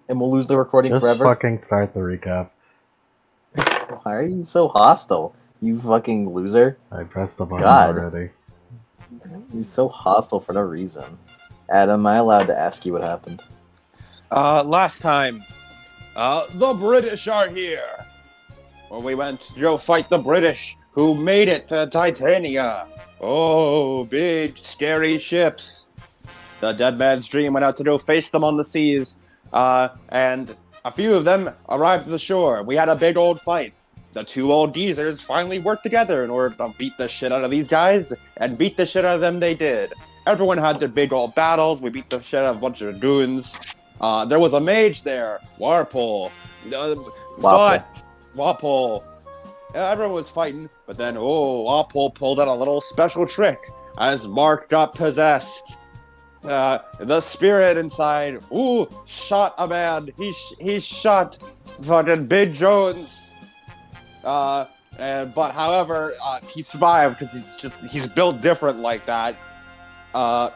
and we'll lose the recording Just forever. fucking start the recap. Why are you so hostile? You fucking loser. I pressed the button God. already. You're so hostile for no reason. Adam, am I allowed to ask you what happened? Last time, the British are here. Well, we went to go fight the British who made it to Titania. Oh, big, scary ships. The dead man's dream went out to go face them on the seas, and a few of them arrived at the shore. We had a big old fight. The two old geezers finally worked together in order to beat the shit out of these guys, and beat the shit out of them they did. Everyone had their big old battles. We beat the shit out of a bunch of goons. There was a mage there, Warpole. Fought Wapole. Everyone was fighting, but then, Wapole pulled out a little special trick as Mark got possessed. The spirit inside, shot a man. He shot fucking Big Jones. But however, he survived because he's built different like that. But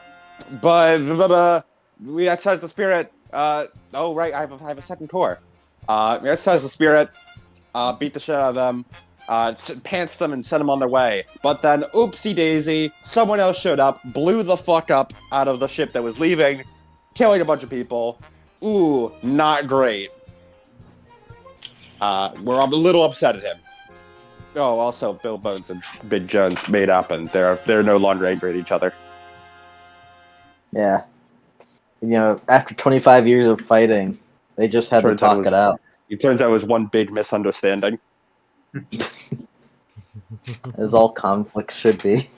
we exercise the spirit. Oh right, I have a second core. We exercise the spirit. Beat the shit out of them. Pants them and sent them on their way. But then, oopsie daisy, someone else showed up, blew the fuck up out of the ship that was leaving, killing a bunch of people. Ooh, not great. We're a little upset at him. Oh, also, Bill Bones and Big Jones made up, and they're no longer angry at each other. Yeah. You know, after 25 years of fighting, they just had to talk it out. It turns out it was one big misunderstanding. As all conflicts should be.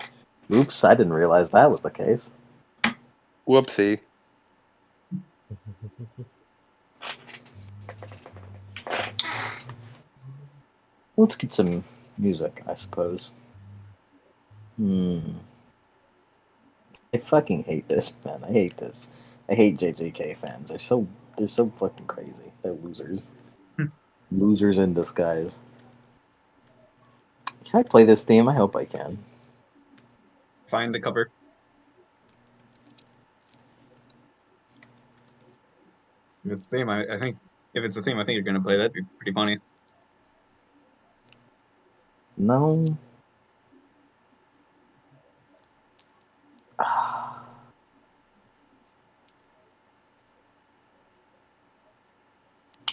Oops, I didn't realize that was the case. Whoopsie. Let's get some music, I suppose. I fucking hate this, man. I hate this. I hate JJK fans. They're so fucking crazy. They're losers. Losers in disguise. Can I play this theme? I hope I can. Find the cover. If it's the theme, I think if it's the theme, I think you're gonna play. That'd be pretty funny. No.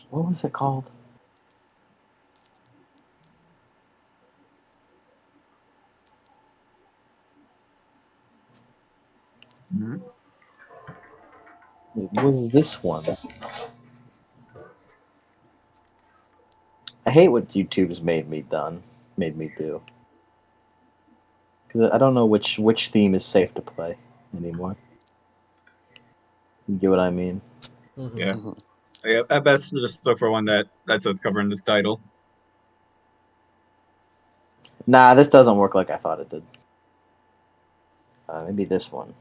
What was it called? Mm-hmm. It was this one. I hate what YouTube's made me do. Because I don't know which theme is safe to play anymore. You get what I mean? Yeah. At best, just look for one that's what's covering this title. Nah, this doesn't work like I thought it did. Maybe this one.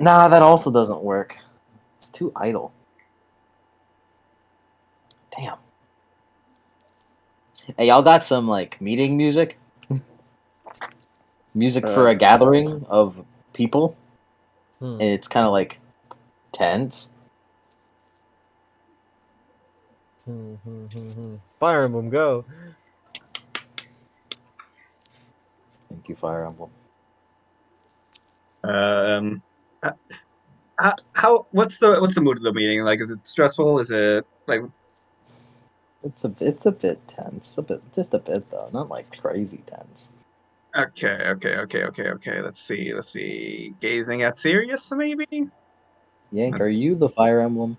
Nah, that also doesn't work. It's too idle. Damn. Hey, y'all got some like meeting music? Music for a gathering of people? And it's kind of like tense. Fire Emblem, go. Thank you, Fire Emblem. What's the mood of the meeting? Like, is it stressful? Is it like? It's a bit tense. Just a bit though. Not like crazy tense. Okay. Let's see. Gazing at Sirius, maybe? Yank, are you the Fire Emblem?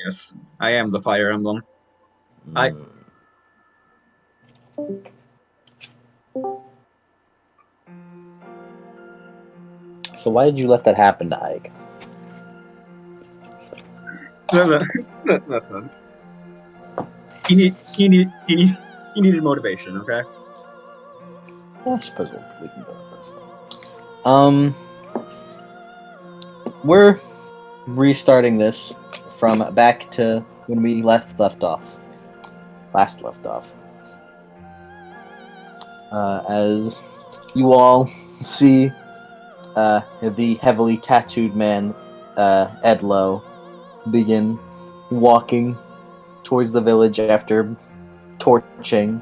Yes, I am the Fire Emblem. So why did you let that happen to Ike? That's sense. He needed motivation. Okay. I suppose we can go with this one. We're restarting this from back to when we left off. Last left off. As you all see the heavily tattooed man, Edlo, begin walking towards the village after torching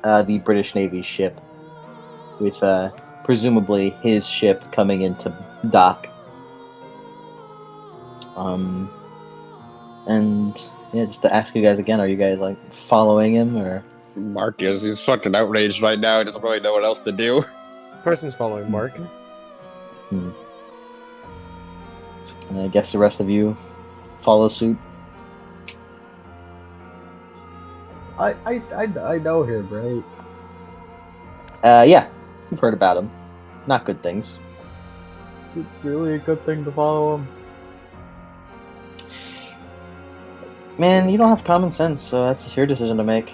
the British Navy ship, with presumably his ship coming into dock. And yeah, just to ask you guys again, are you guys like following him or? Mark he's fucking outraged right now. He doesn't really know what else to do. Person's following Mark. And I guess the rest of you follow suit. I know him, right? Yeah, you've heard about him. Not good things. Is it really a good thing to follow him? Man, you don't have common sense, so that's your decision to make.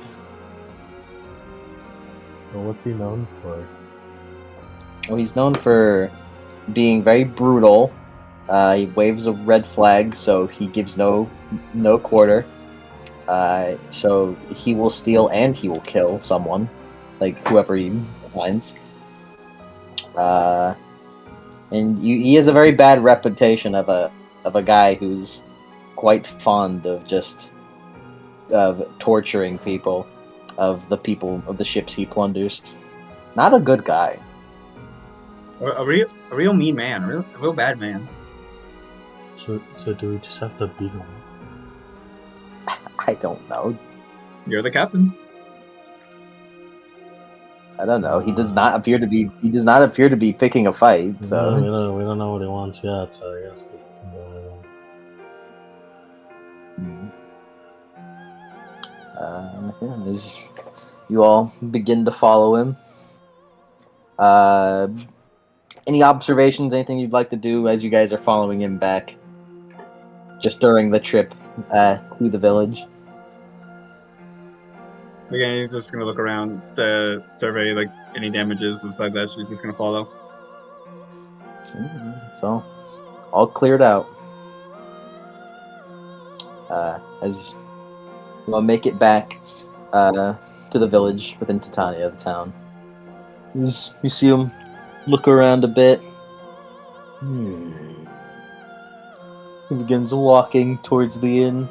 Well, what's he known for? Well, he's known for being very brutal. He waves a red flag, so he gives no quarter. So he will steal and he will kill someone, like whoever he finds. And he has a very bad reputation of a guy who's quite fond of just torturing people, of the ships he plunders. Not a good guy. A real mean man, a real bad man. So do we just have to beat him? I don't know. You're the captain. I don't know. He does not appear to be. He does not appear to be picking a fight. So we don't know what he wants yet. So I guess we can go with him. As you all begin to follow him. Any observations? Anything you'd like to do as you guys are following him back? Just during the trip to the village. Again, he's just gonna look around to survey like any damages. Besides that, she's just gonna follow. So, all cleared out. As you all make it back to the village within Titania, the town. You see him look around a bit. He begins walking towards the inn.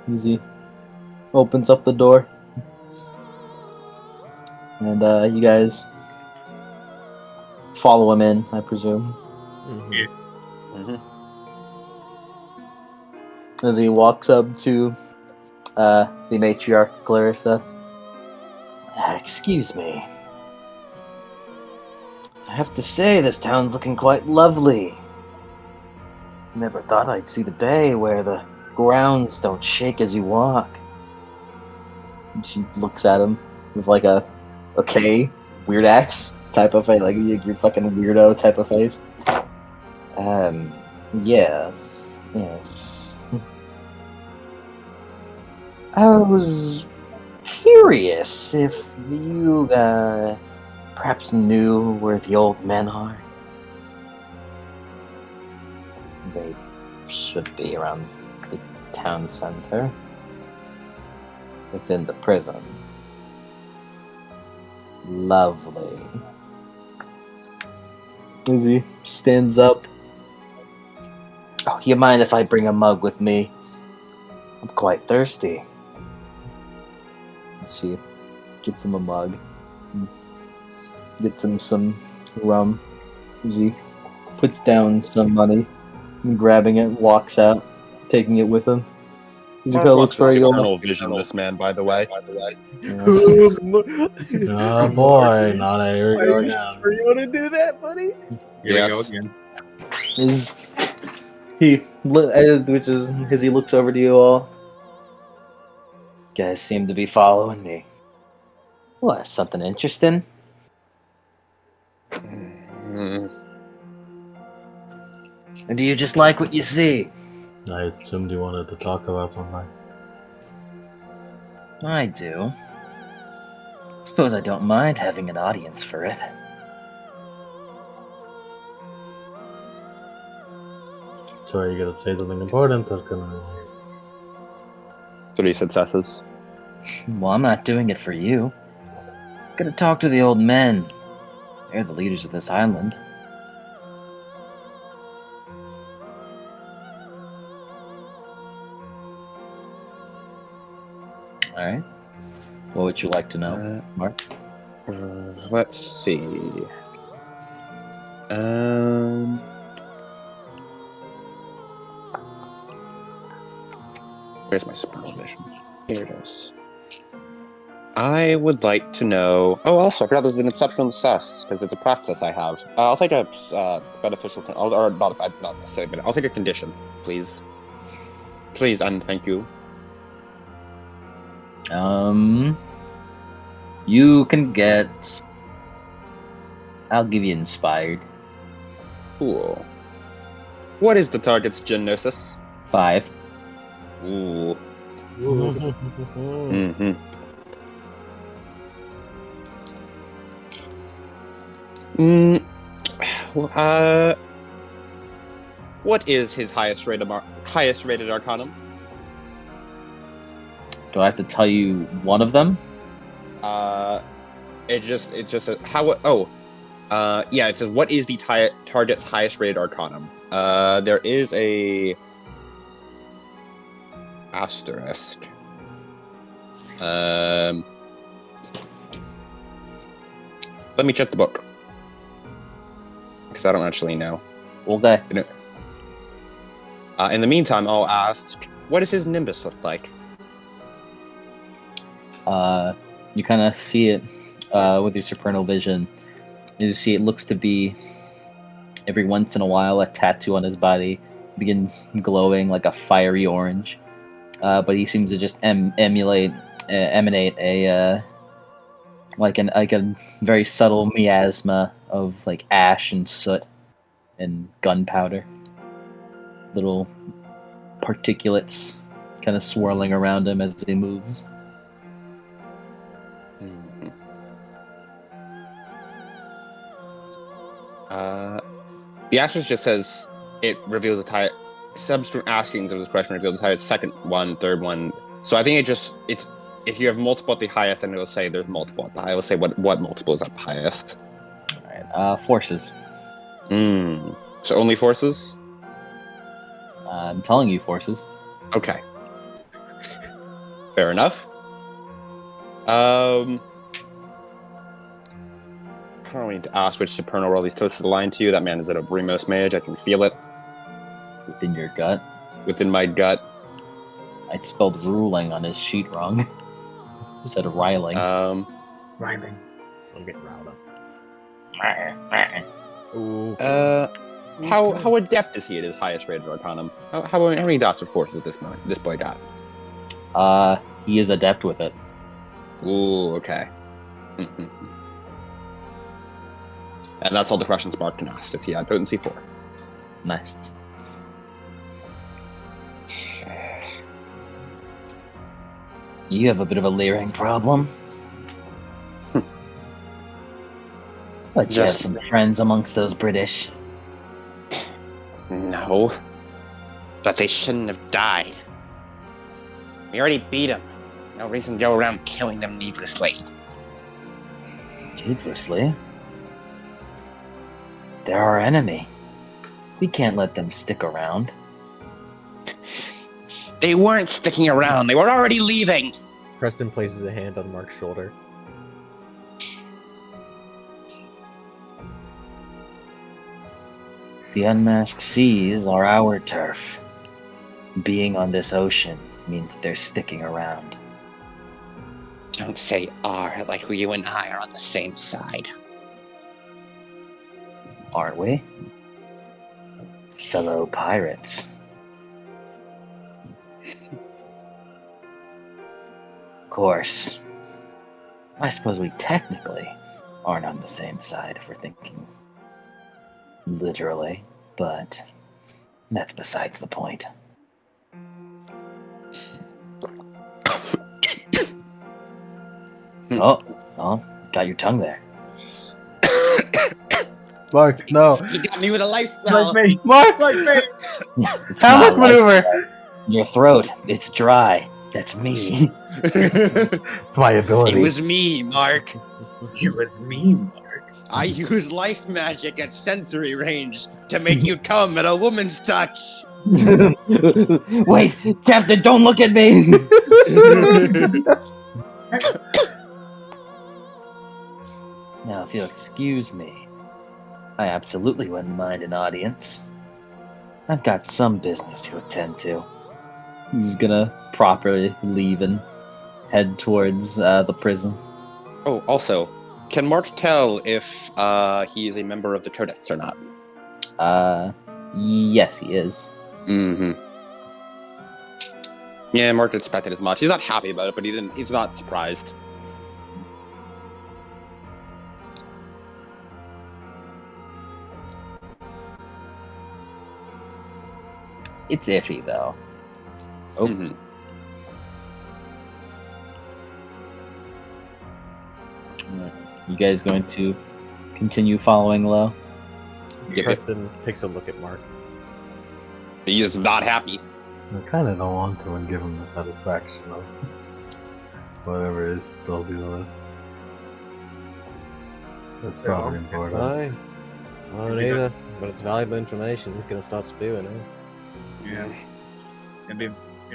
He opens up the door. And you guys follow him in, I presume. Mm-hmm. As he walks up to the matriarch, Clarissa. Excuse me. I have to say, this town's looking quite lovely. Never thought I'd see the day where the grounds don't shake as you walk. And she looks at him with like a, okay, weird ass type of face, like your fucking weirdo type of face. Yes. I was curious if you, perhaps knew where the old men are. They should be around the town center, within the prison. Lovely. Izzy stands up. Oh, you mind if I bring a mug with me? I'm quite thirsty. She gets him a mug. Gets him some rum. Izzy puts down some money, and grabbing it, walks out, taking it with him. Izzy kind of looks for you. Tunnel vision, this man, by the way. Oh boy, not a here we go again. Are you want to do that, buddy? Here we go again. Which is as he looks over to you all. You guys seem to be following me. Well, that's something interesting. And do you just like what you see? I assumed you wanted to talk about something. I do. Suppose I don't mind having an audience for it. So are you gonna say something important or can we leave? 3 successes. Well, I'm not doing it for you. Gotta talk to the old men. They're the leaders of this island. Alright. What would you like to know, Mark? Let's see. Where's my supervision? Here it is. I would like to know. Oh, also, I forgot there's an exceptional success because it's a practice I have. I'll take a beneficial, or not necessarily, but I'll take a condition, please. Please and thank you. You can get... I'll give you inspired. Cool. What is the target's genosis? 5. Ooh. Mm-hmm. What is his highest rated arcanum? Do I have to tell you one of them? It's just a, yeah, it says what is the target's highest rated arcanum? There is a asterisk. Let me check the book because I don't actually know. Okay. In the meantime, I'll ask, what does his nimbus look like? You kind of see it with your supernal vision. You see it looks to be, every once in a while, a tattoo on his body begins glowing like a fiery orange. But he seems to just emanate a like a very subtle miasma of like ash and soot and gunpowder. Little particulates kind of swirling around him as he moves. The asterisk just says it reveals the type. Subsequent askings of this question reveal the type. Second one, third one. So I think it's if you have multiple at the highest, then it'll say there's multiple at the highest. It'll say what multiple is at the highest. Alright, forces. So only forces? I'm telling you, forces. Okay. Fair enough. I don't need to ask which supernal world he's closest aligned to. That man is at a Brimos mage. I can feel it. Within your gut. Within my gut. I spelled ruling on his sheet wrong. Instead of riling. Riling. I'm getting riled up. How adept is he at his highest rated arcanum? How many dots of force is this boy got? He is adept with it. Ooh, okay. And that's all the questions Mark can ask. Does he have potency 4? Nice. You have a bit of a leering problem. But you have some friends amongst those British. No. But they shouldn't have died. We already beat them. No reason to go around killing them needlessly. Needlessly? They're our enemy. We can't let them stick around. They weren't sticking around. They were already leaving. Preston places a hand on Mark's shoulder. The unmasked seas are our turf. Being on this ocean means they're sticking around. Don't say "are" like you and I are on the same side. Aren't we? Fellow pirates. Of course. I suppose we technically aren't on the same side if we're thinking literally, but that's besides the point. Oh, got your tongue there. Mark, no. He got me with a life spell. Like me. Mark! Like me. It's Hamlet not a lifestyle. maneuver! Your throat, it's dry. That's me. It's my ability. It was me, Mark. It was me, Mark. I use life magic at sensory range to make you come at a woman's touch. Wait, Captain, don't look at me! Now, if you'll excuse me, I absolutely wouldn't mind an audience. I've got some business to attend to. He's gonna properly leave and head towards the prison. Oh, also, can Mark tell if he is a member of the Codex or not? Yes, he is. Mm-hmm. Yeah, Mark expected as much. He's not happy about it, but he's not surprised. It's iffy, though. Oh. Mhm. You guys going to continue following Low? Yep. Preston takes a look at Mark. He is not happy. I kind of don't want to and give him the satisfaction of whatever it is they'll do to us. That's probably important. I don't either, but it's valuable information. He's gonna start spewing it. Yeah. It'd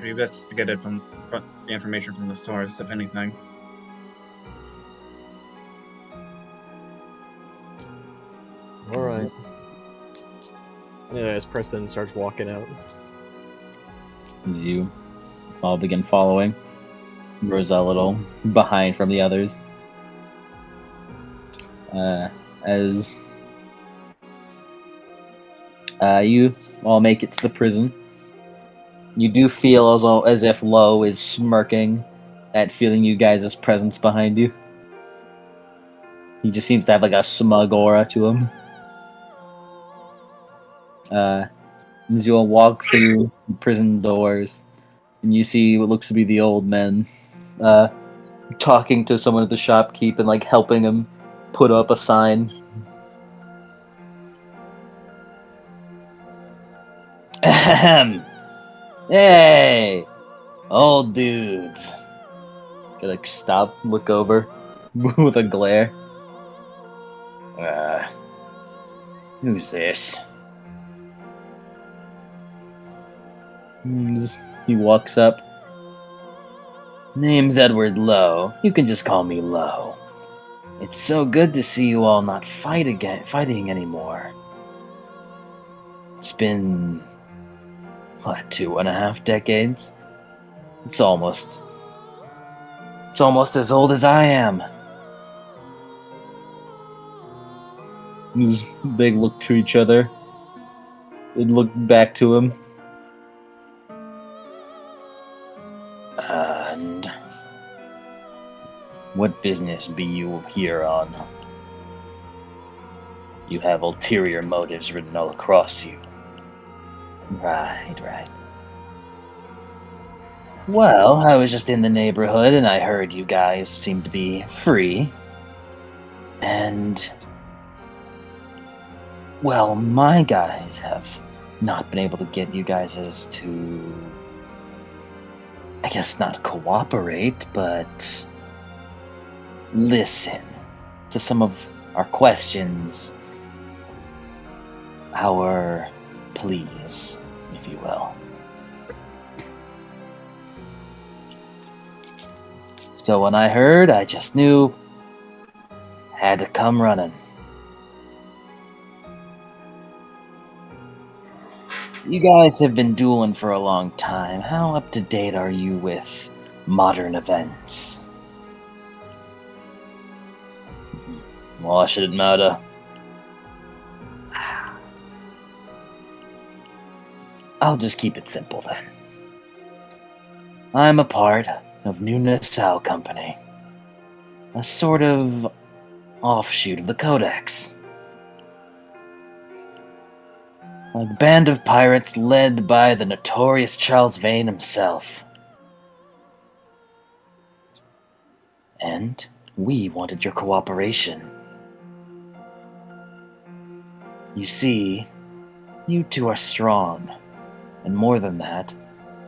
be best to get it from the information from the source, if anything. Alright. Yeah, as Preston starts walking out. As you all begin following. Roselle a little behind from the others. As you all make it to the prison, you do feel as if Lo is smirking at feeling you guys' presence behind you. He just seems to have like a smug aura to him. As you all walk through the prison doors, and you see what looks to be the old men talking to someone at the shopkeep and like helping him put up a sign. Ahem. Hey, old dudes. Gotta like stop, look over with a glare. Who's this? He walks up. Name's Edward Lowe. You can just call me Lowe. It's so good to see you all not fighting anymore. It's been, what, 2.5 decades? It's almost as old as I am. They look to each other. They look back to him. And what business be you here on? You have ulterior motives written all across you. Right. Well, I was just in the neighborhood and I heard you guys seem to be free. And, well, my guys have not been able to get you guys to, I guess not cooperate, but listen to some of our questions, our pleas, if you will. So when I heard, I just knew I had to come running. You guys have been dueling for a long time. How up to date are you with modern events? Well, shouldn't matter. I'll just keep it simple then. I'm a part of New Nassau Company, a sort of offshoot of the Codex. A band of pirates led by the notorious Charles Vane himself. And We wanted your cooperation. You see, you two are strong, and more than that,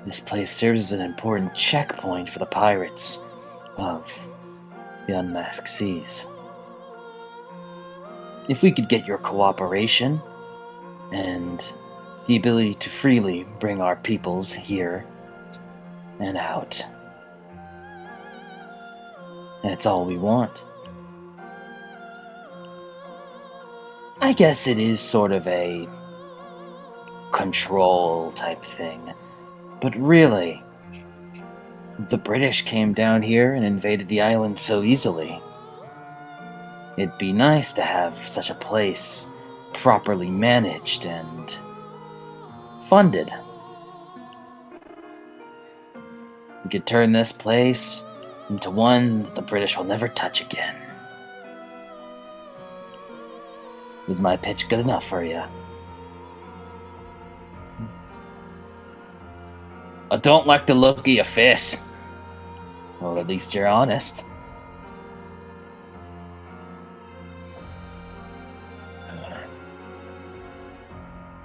this place serves as an important checkpoint for the pirates of the unmasked seas. If we could get your cooperation and the ability to freely bring our peoples here and out, that's all we want. I guess it is sort of a control type thing, but really, the British came down here and invaded the island so easily. It'd be nice to have such a place properly managed and funded. We could turn this place into one that the British will never touch again. Was my pitch good enough for you? I don't like the look of your face. Well, at least you're honest.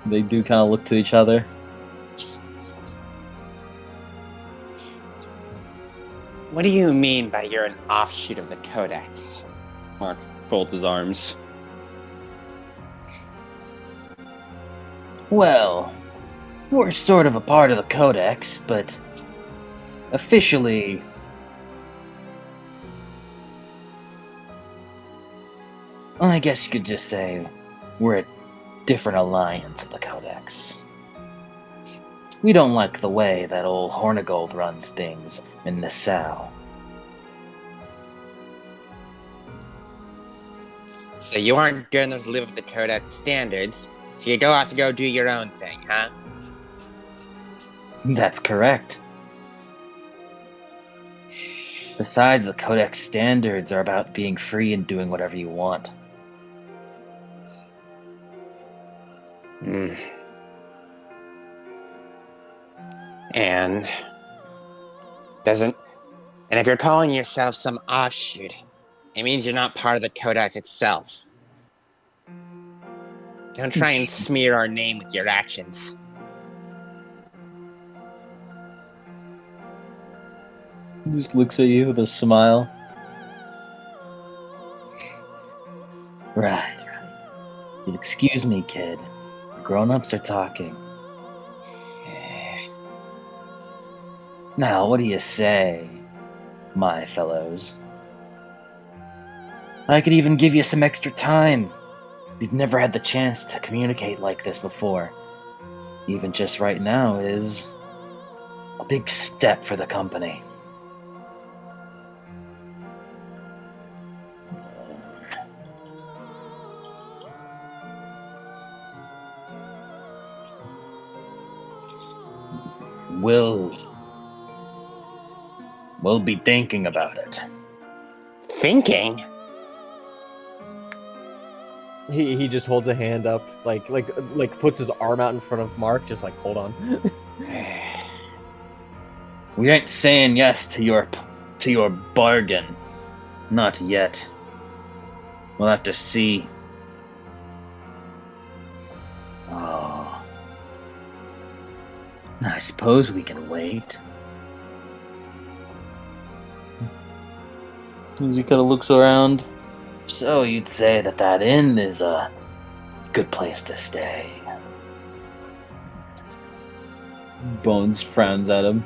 They do kind of look to each other. What do you mean by you're an offshoot of the Codex? Mark folds his arms. Well, we're sort of a part of the Codex, but officially, I guess you could just say we're a different alliance of the Codex. We don't like the way that old Hornigold runs things in Nassau. So you aren't good enough to live up to Codex standards, so you have to go do your own thing, huh? That's correct. Besides, the Codex standards are about being free and doing whatever you want. And if you're calling yourself some offshoot, it means you're not part of the Codex itself. Don't try and smear our name with your actions. He just looks at you with a smile. Right. You'll excuse me, kid. The grown-ups are talking. Now, what do you say, my fellows? I could even give you some extra time. We've never had the chance to communicate like this before. Even just right now is a big step for the company. We'll be thinking about it. Thinking? He just holds a hand up, like puts his arm out in front of Mark, just like, hold on. We ain't saying yes to your bargain. Not yet. We'll have to see. Oh. I suppose we can wait. As he kind of looks around. So you'd say that inn is a good place to stay. Bones frowns at him.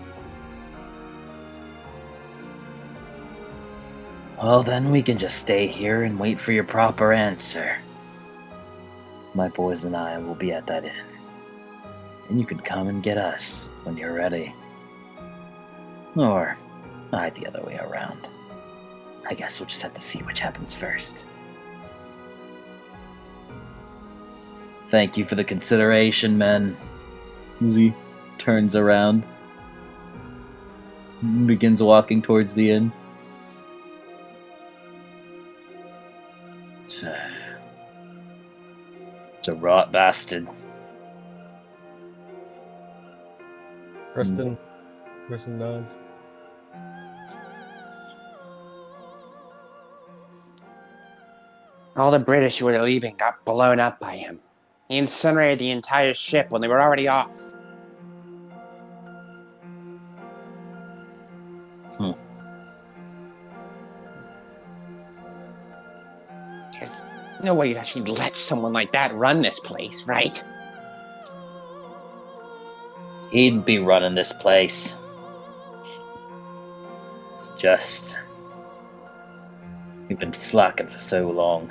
Well, then we can just stay here and wait for your proper answer. My boys and I will be at that inn. And you can come and get us when you're ready. Or the other way around. I guess we'll just have to see which happens first. Thank you for the consideration, men. As he turns around, begins walking towards the inn. It's a rot bastard. Preston nods. All the British who were leaving got blown up by him. He incinerated the entire ship when they were already off. There's no way you'd actually let someone like that run this place, right? He'd be running this place. It's just... we've been slacking for so long.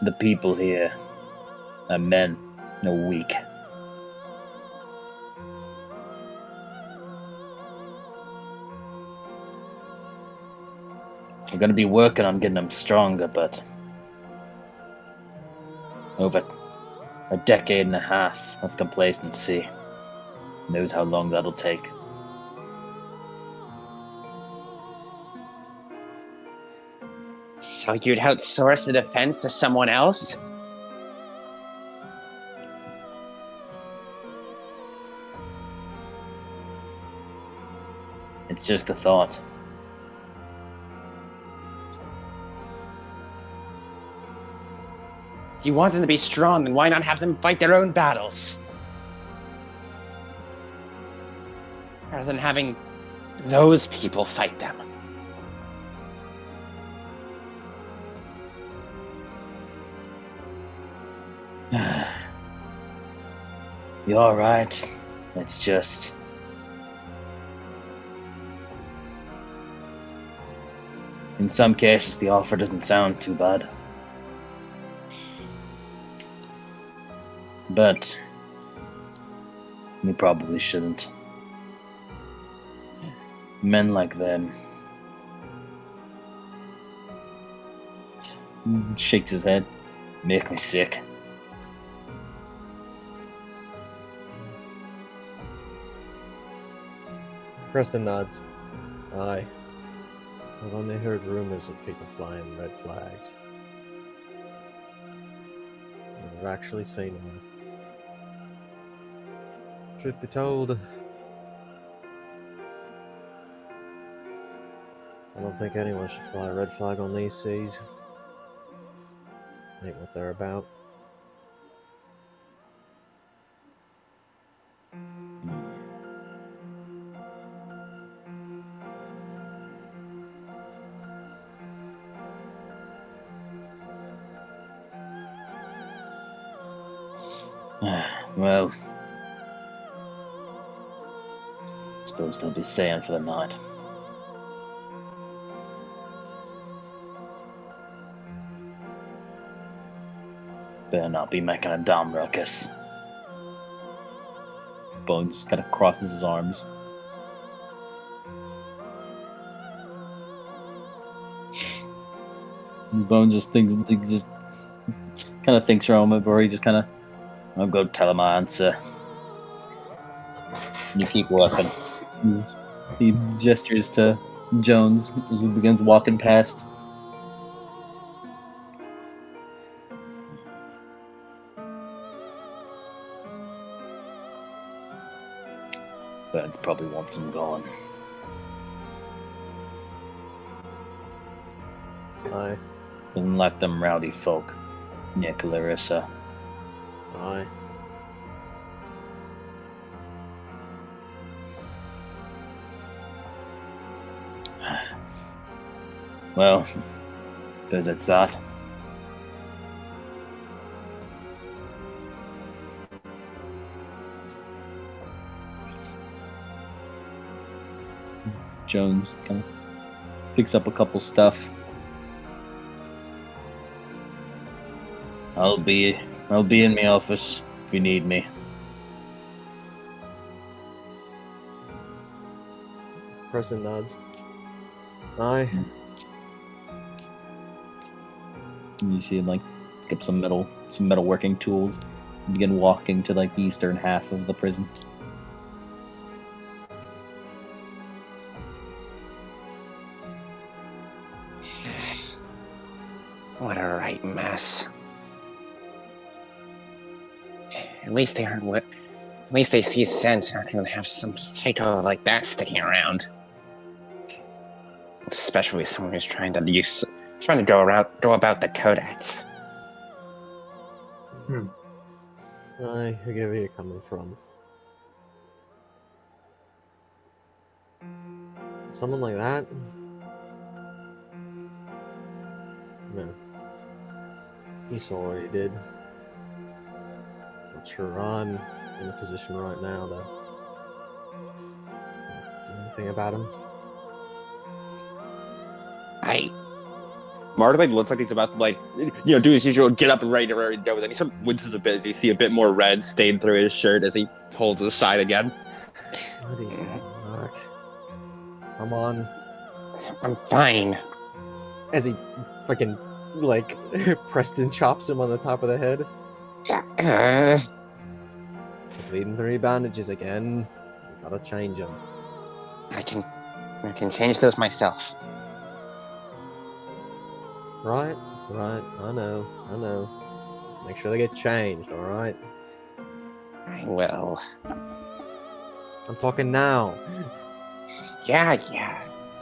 The people here are men, no weak. We're gonna be working on getting them stronger, but over a decade and a half of complacency, knows how long that'll take. So you'd outsource the defense to someone else? It's just a thought. If you want them to be strong, then why not have them fight their own battles? Rather than having those people fight them. You're right. It's just... in some cases, the offer doesn't sound too bad. But we probably shouldn't. Men like them. Shakes his head. Make me sick. Preston nods. Aye. I've only heard rumors of people flying red flags. Never actually seen one. Truth be told, I don't think anyone should fly a red flag on these seas. Ain't what they're about. Well, suppose they'll be staying for the night. Better not be making a damn ruckus. Bones kind of crosses his arms. His Bones just thinks, just kind of thinks for a moment, but he just kind of, I'll go tell him my answer. You keep walking. He gestures to Jones as he begins walking past. Burns probably wants him gone. Aye. Doesn't like them rowdy folk near Clarissa. Aye. Well, because it's that. Jones kind of picks up a couple stuff. I'll be in my office if you need me. Preston nods. Aye. You see him like pick up some metalworking tools and begin walking to like the eastern half of the prison. What a right mess. At least they aren't what. At least they see sense and aren't going to have some psycho like that sticking around. Especially someone who's trying to Trying to go about the codex. I get where you're coming from. Someone like that? No. He saw what he did. Not sure I'm in a position right now to do anything about him. Marta looks like he's about to do his usual get up and ready to go, but then he sort of winces a bit as you see a bit more red stained through his shirt as he holds his side again. Bloody fuck. Come on. I'm fine. As he fucking, like, Preston chops him on the top of the head. Bleeding through your bandages again. You gotta change them. I can change those myself. Right, I know. Just make sure they get changed, alright? I will. I'm talking now. Yeah.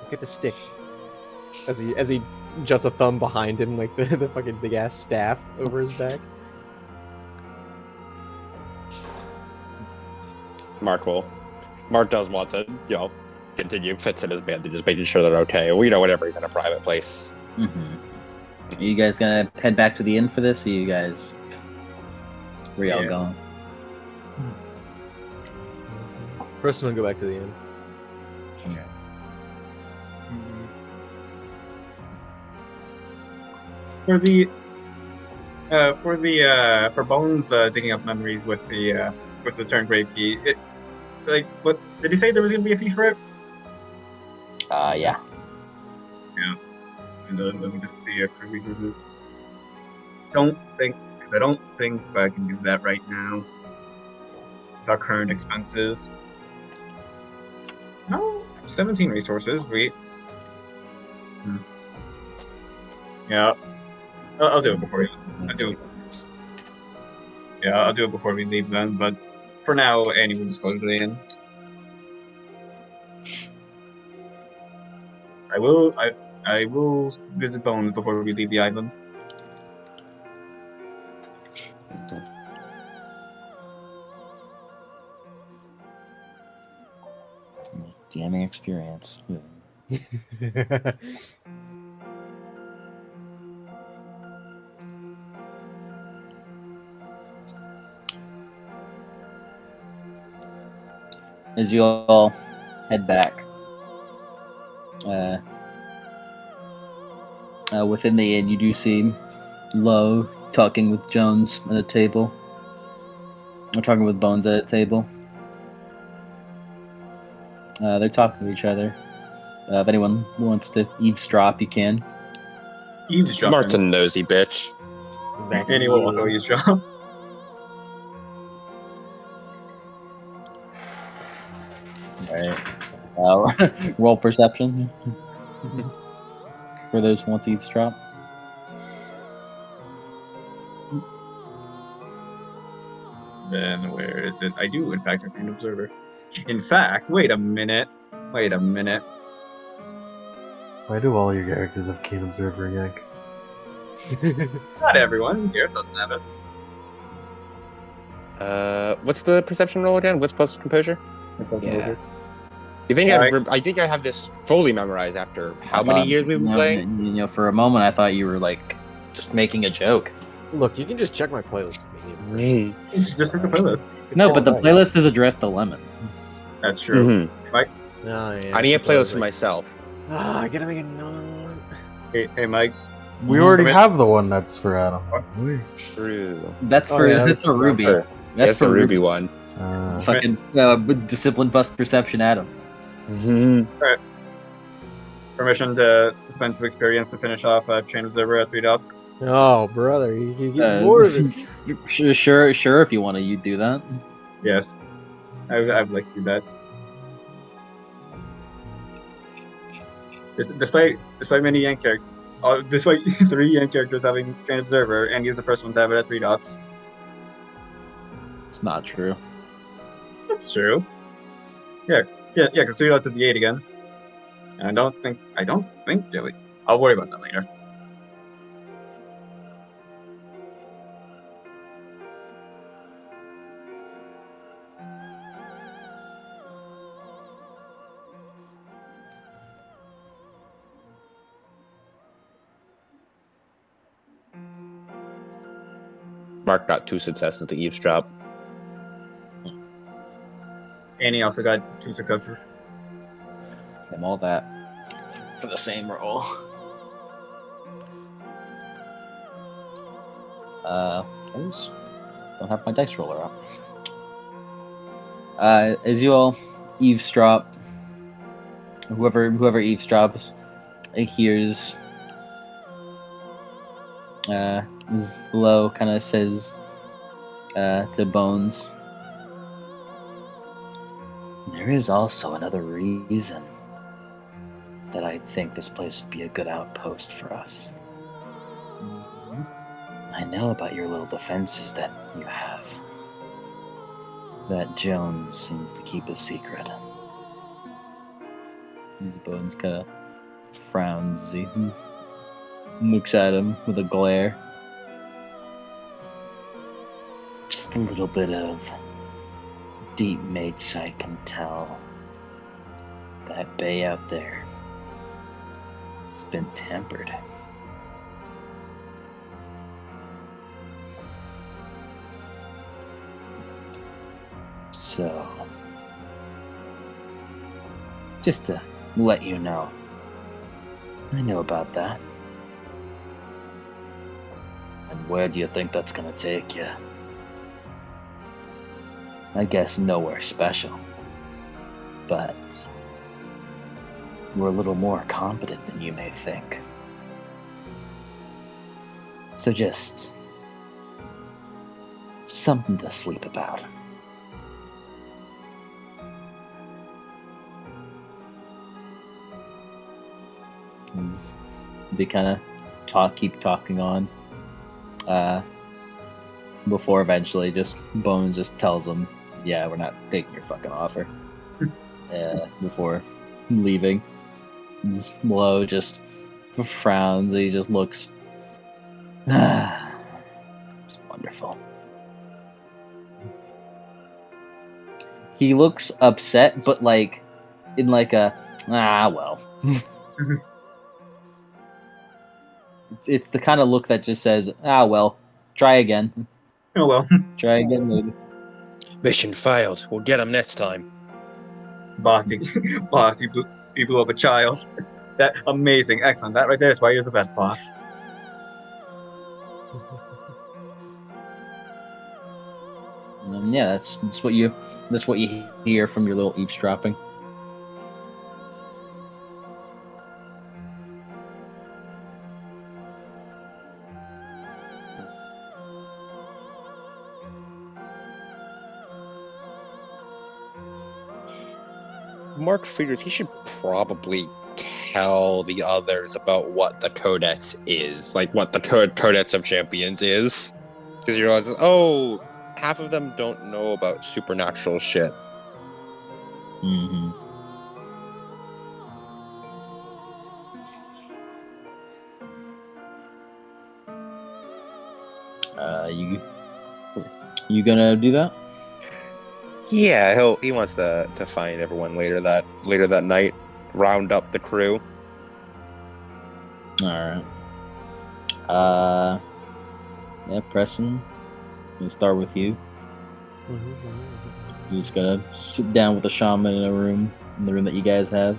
Look at the stick. As he juts a thumb behind him, like the fucking big ass staff over his back. Mark does want to, continue fixing his bandages, making sure they're okay. Whenever he's in a private place. Mm-hmm. Are you guys gonna head back to the inn for this, or you guys... Where y'all going? Preston will go back to the inn. Yeah. For Bones digging up memories with the Turngrave key, what did he say there was gonna be a fee for it? Yeah. Yeah. And let me just see if for reasons. I don't think I can do that right now. With our current expenses. No, 17 resources. Wait. Yeah. I'll do it before I'll do it before we leave then, but for now, Annie will just go to the inn. I will visit Bones before we leave the island. DMing experience. As you all head back, within the inn, you do see Lowe talking with Jones at a table. Or talking with Bones at a table. They're talking to each other. If anyone wants to eavesdrop, you can. Eavesdrop. Mart's a nosy bitch. Annie will also eavesdrop. Alright. Roll perception. For those who want to eavesdrop. Then where is it? I do, in fact, have an observer. In fact, wait a minute. Why do all your characters have Keen Observer, Yank? Not everyone here doesn't have it. What's the perception roll again? What's plus composure? Yeah. You think I think I have this fully memorized after how many years we've been playing? For a moment, I thought you were just making a joke. Look, you can just check my playlist immediately. It's just like the playlist. No, but the playlist is addressed to Lemon. That's true. Mike? No, yeah, I need a playlist for myself. I gotta make another one. Hey, Mike. We already have the one that's for Adam. True. That's for that's for Ruby. That's the Ruby one. Fucking discipline plus perception, Adam. Alright. Permission to spend 2 experience to finish off Chain Observer at 3 dots. Oh, brother, you can get more of it. Sure. If you want to, you do that. Yes, I'd like to do that. Despite many Yank characters, despite 3 Yank characters having Chain Observer, and he's the first one to have it at 3 dots. It's not true. That's true. Yeah, because 3 dots is the 8 again. And I don't think I'll worry about that later. Mark got 2 successes to eavesdrop. Annie also got 2 successes. I'm all that for the same roll. I just don't have my dice roller up. As you all eavesdrop, whoever eavesdrops, it hears this below kind of says to Bones, there is also another reason that I think this place would be a good outpost for us. I know about your little defenses that you have. That Jones seems to keep a secret. His Bones kind of frowns as he looks at him with a glare. Just a little bit of deep mage sight can tell that bay out there. It's been tempered. So, just to let you know, I know about that. And where do you think that's gonna take you? I guess nowhere special. But we're a little more competent than you may think. So just something to sleep about. They kind of keep talking on. Before eventually, just Bones just tells them, "Yeah, we're not taking your fucking offer." Before leaving, Low just frowns. He just looks. It's wonderful. He looks upset, but like in like a well. It's the kind of look that just says, well, try again. Oh well. Try again later. Mission failed. We'll get him next time. Bossy. Bossy you blew up a child. That amazing. Excellent. That right there is why you're the best boss. Yeah, that's what you hear from your little eavesdropping. Mark figures he should probably tell the others about what the Codex is, like what the Codex of Champions is, because you realize, half of them don't know about supernatural shit. Mm-hmm. You gonna do that? Yeah, he wants to find everyone later that night, round up the crew. All right. Yeah, Preston. We'll start with you. You just gotta sit down with the shaman in the room that you guys have.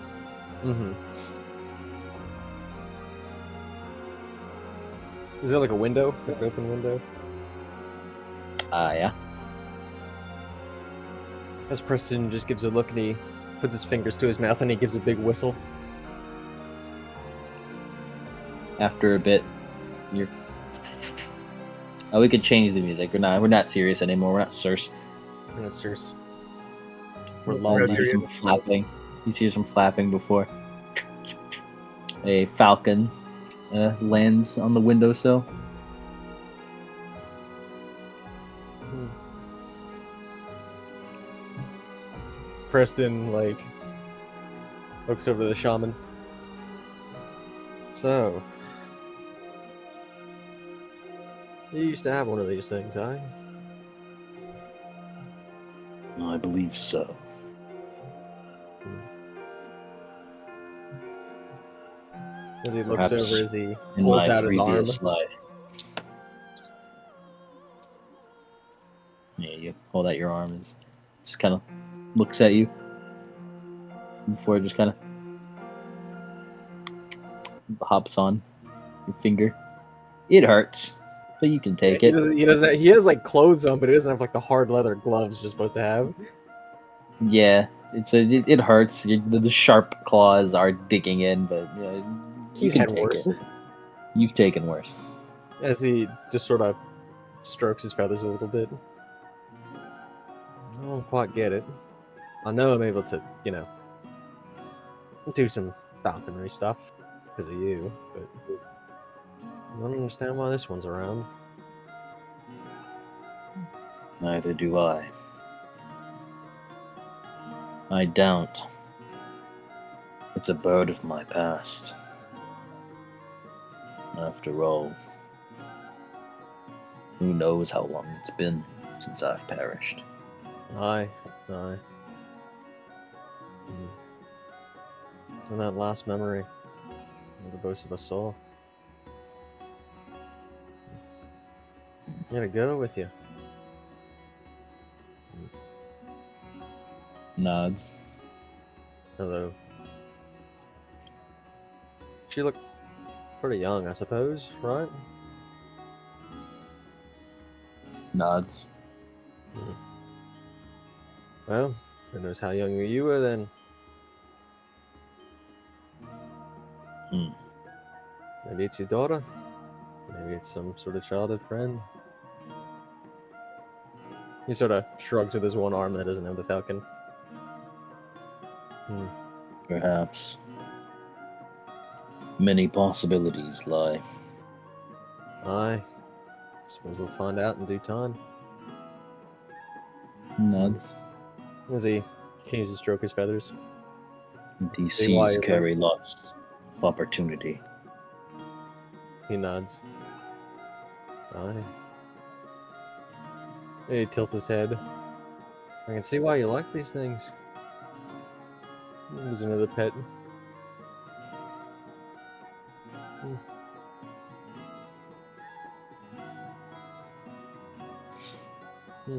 Is there like a window, like an open window? Yeah. As Preston just gives a look and he puts his fingers to his mouth and he gives a big whistle. After a bit, you're. Oh, we could change the music. We're not serious anymore. We're not Circe. We're not Circe. We're We're You hear some flapping. You see some flapping before a falcon lands on the windowsill. Preston looks over the shaman. So, you used to have one of these things, huh? I believe so. As he looks Perhaps over, as he in holds my out his arm. previous life. hold out your arm, is just kind of looks at you before it just kind of hops on your finger. It hurts, but you can take he it. doesn't. He doesn't. He has like clothes on, but he doesn't have like the hard leather gloves you're supposed to have. Yeah, it hurts. The sharp claws are digging in, but you He's can had take worse. it. You've taken worse. As he just sort of strokes his feathers a little bit. I don't quite get it. I know I'm able to, do some falconry stuff because of you, but I don't understand why this one's around. Neither do I. I doubt. It's a bird of my past. After all, who knows how long it's been since I've perished. Aye. And that last memory that the both of us saw. You gotta go with you. Nods. Hello. She looked pretty young, I suppose, right? Nods. Well, who knows how young you were then? Maybe it's your daughter. Maybe it's some sort of childhood friend. He sort of shrugs with his one arm that doesn't have the falcon. Perhaps. Many possibilities lie. Aye. Suppose we'll find out in due time. Nods. As he continues to stroke his feathers. These See why seas you're carry lots of opportunity. He nods. Aye. He tilts his head. I can see why you like these things. There's another pet.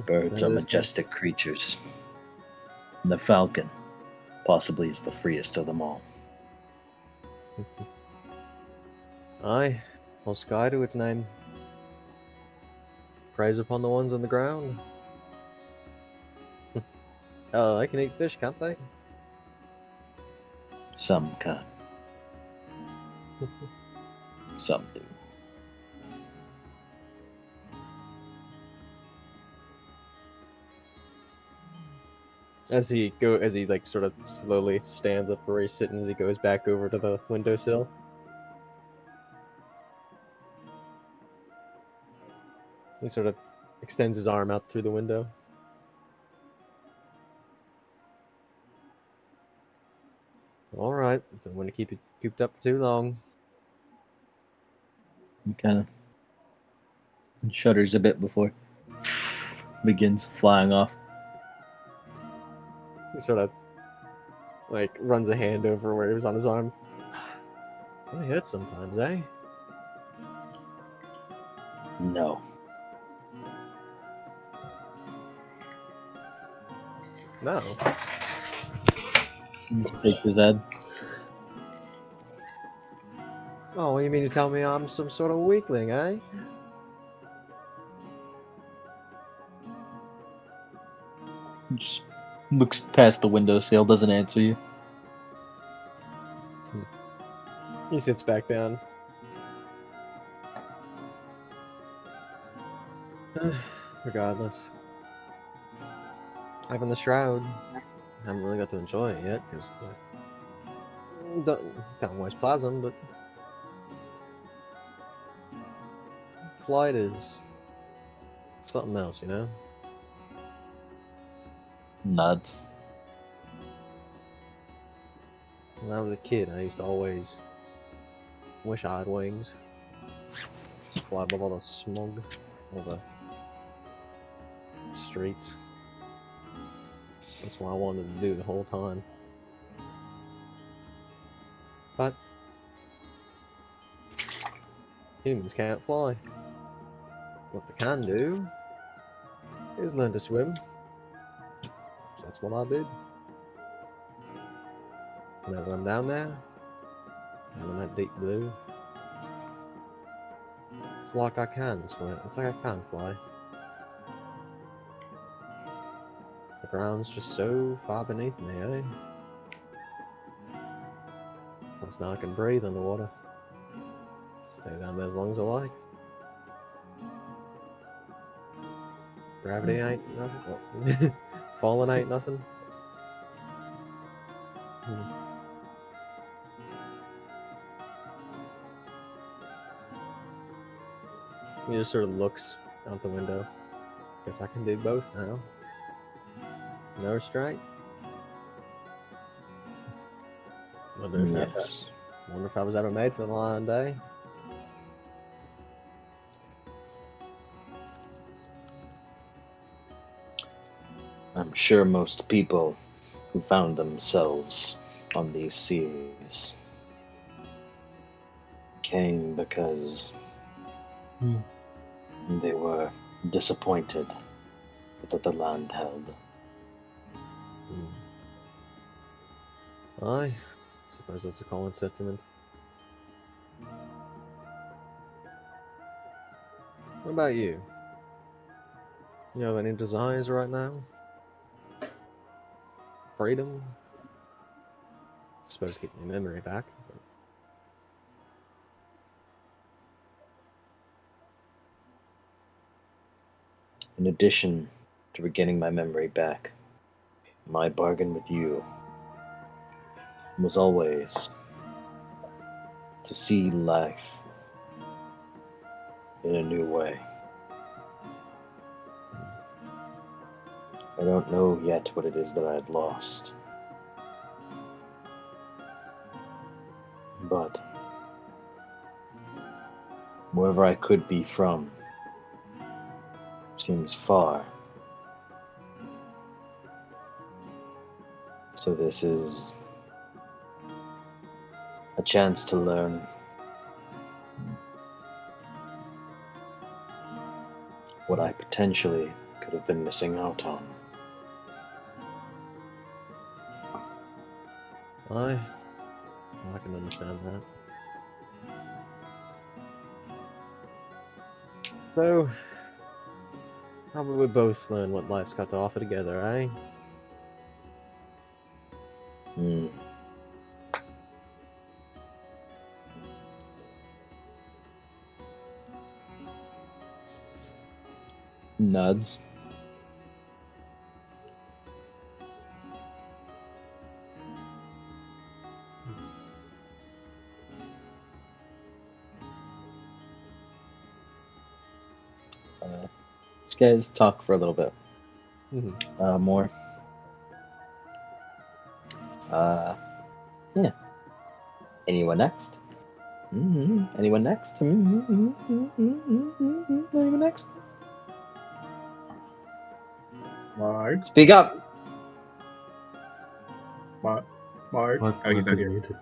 Birds Now are this thing. majestic creatures. And the falcon possibly is the freest of them all. Aye. Well, sky to its name. Preys upon the ones on the ground. Oh, they can eat fish, can't they? Some can. Some do. As he like sort of slowly stands up where he's sitting as he goes back over to the windowsill. He sort of extends his arm out through the window. All right, don't want to keep it cooped up for too long. He kind of shudders a bit before begins flying off. He sort of like runs a hand over where he was on his arm. It hurts sometimes, eh? No. No. Shakes his head. Oh, you mean to tell me I'm some sort of weakling, eh? Just looks past the windowsill, doesn't answer you. He sits back down. Regardless. Having the shroud. I haven't really got to enjoy it yet, because can't waste plasm, but flight is something else, you know? Nods. When I was a kid, I used to always wish I had wings. Fly above all the smog, all the streets. That's what I wanted to do the whole time. But humans can't fly. What they can do He's learned to swim. So that's what I did. Whenever I'm down there, I'm in that deep blue. It's like I can swim. It's like I can fly. The ground's just so far beneath me, eh? Plus now I can breathe underwater. Stay down there as long as I like. Gravity ain't nothing. Oh. Falling ain't nothing. He just sort of looks out the window. Guess I can do both now. No restraint. Wonder if I was ever made for the line day. I'm sure most people who found themselves on these seas came because they were disappointed with what the land held. I suppose that's a common sentiment. What about you? You have any desires right now? Freedom? I suppose get your memory back. But... In addition to regaining my memory back, my bargain with you was always to see life in a new way. I don't know yet what it is that I had lost, but wherever I could be from seems far. So this is a chance to learn what I potentially could have been missing out on. I can understand that. So, how about we both learn what life's got to offer together, eh? Nods. These guys talk for a little bit. More. Yeah. Anyone next? Anyone next? Anyone next? Mark. Speak up! Mark. What Oh, he's not is here. muted?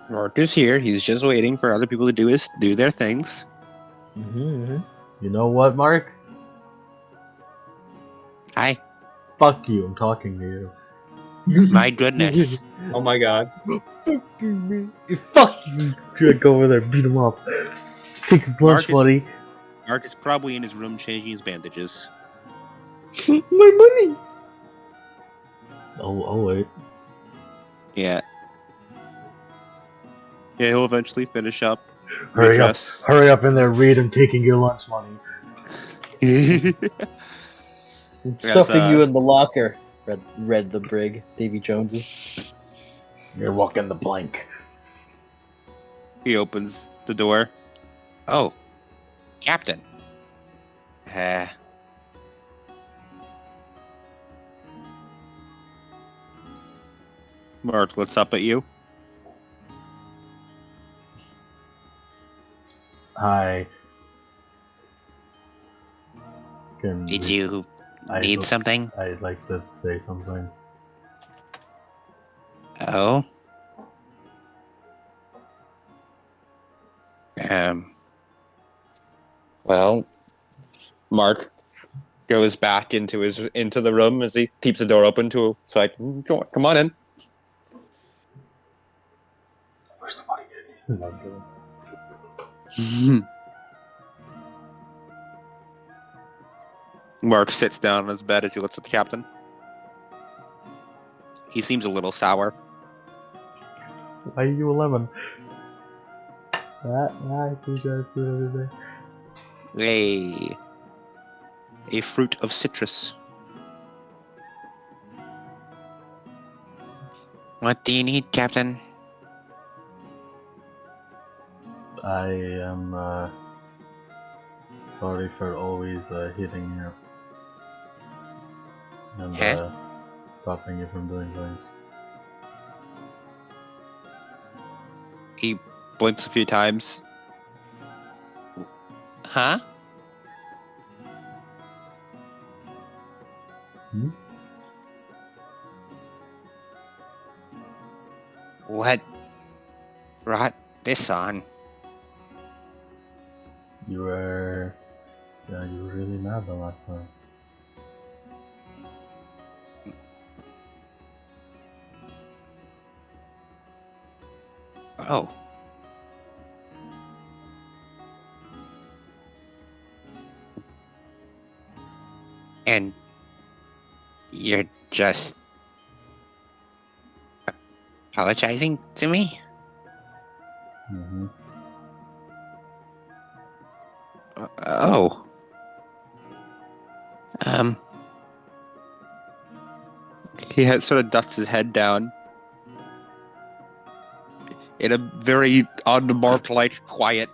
Mark is here. He's just waiting for other people to do their things. You know what, Mark? Hi. Fuck you, I'm talking to you. My goodness. Oh my god. Fuck you! Should go over there, beat him up. Take his lunch money. Mark is probably in his room changing his bandages. My money! I'll wait. Yeah. Yeah, he'll eventually finish up. Hurry up! Redress. Hurry up in there, Reed. I'm taking your lunch money. I'm stuffing you in the locker. Read the brig. Davy Jones's. You're walking the plank. He opens the door. Oh, Captain. Mark looks up at you. Hi. Did you need something? I'd like to say something. Oh? Well, Mark goes back into the room as he keeps the door open to. It's like, come on in. Where's somebody? Not good. Mark sits down on his bed as he looks at the captain. He seems a little sour. Why are you 11? I see that every day. A fruit of citrus. What do you need, Captain? I am sorry for always hitting you and stopping you from doing things. He blinks a few times. Huh? Hmm? What brought this on? You were really mad the last time. Oh. And you're just apologizing to me? Mm-hmm. Oh. He sort of ducks his head down in a very unmarked-like quiet.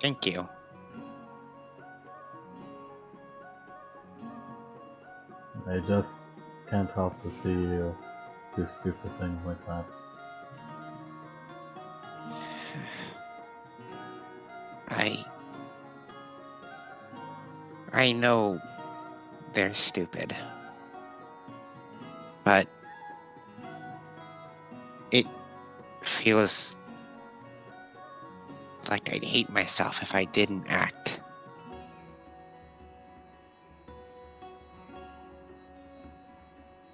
Thank you. I just can't help to see you do stupid things like that. I know they're stupid, but it feels like I'd hate myself if I didn't act.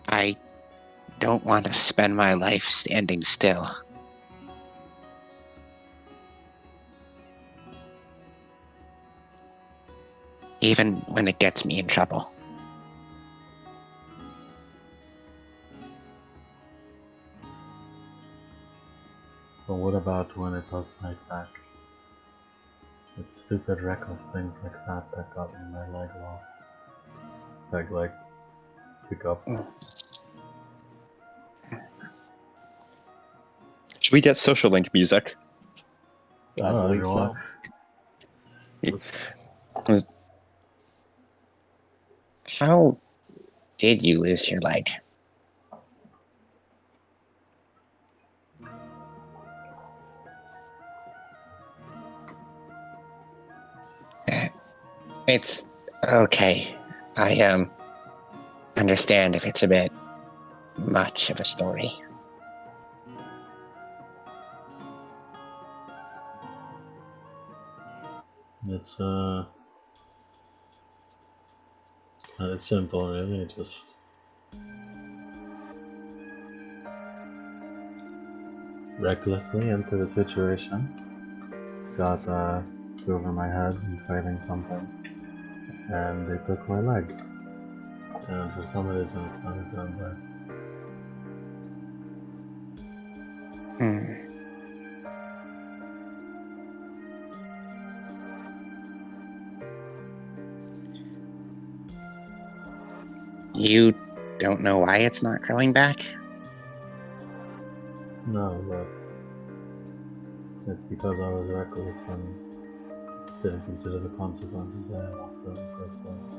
I don't want to spend my life standing still. Even when it gets me in trouble. But what about when it does bite back? It's stupid, reckless things like that got me my leg lost. Leg pick up. Should we get social link music? I Oh, believe everyone. so. How did you lose your leg? It's okay. I understand if it's a bit much of a story. It's simple, really. Just recklessly into the situation. Got over my head and fighting something, and they took my leg. And for some reason, it's not going back. You don't know why it's not growing back? No, but it's because I was reckless and didn't consider the consequences I lost in the first place.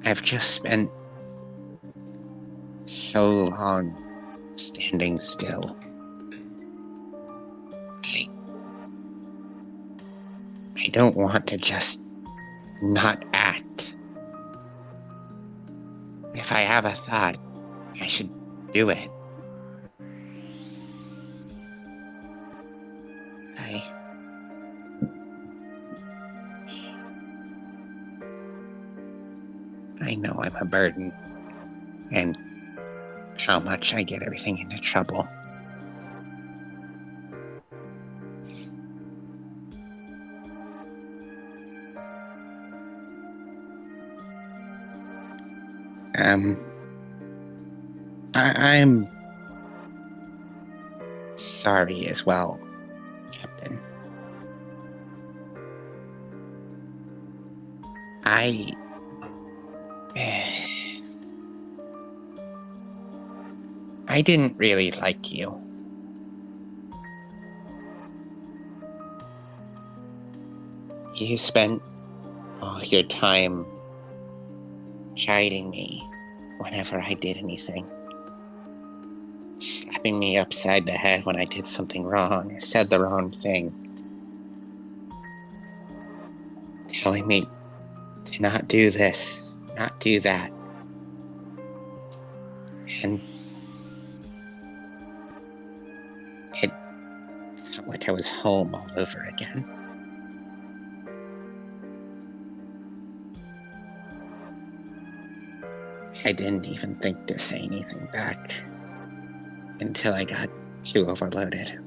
I've just spent so long standing still. I don't want to just not act if I have a thought, I should do it. I know I'm a burden, and how much I get everything into trouble. I'm sorry as well, Captain. I didn't really like you. You spent all your time chiding me whenever I did anything. Slapping me upside the head when I did something wrong or said the wrong thing. Telling me to not do this, not do that. And it felt like I was home all over again. I didn't even think to say anything back until I got too overloaded.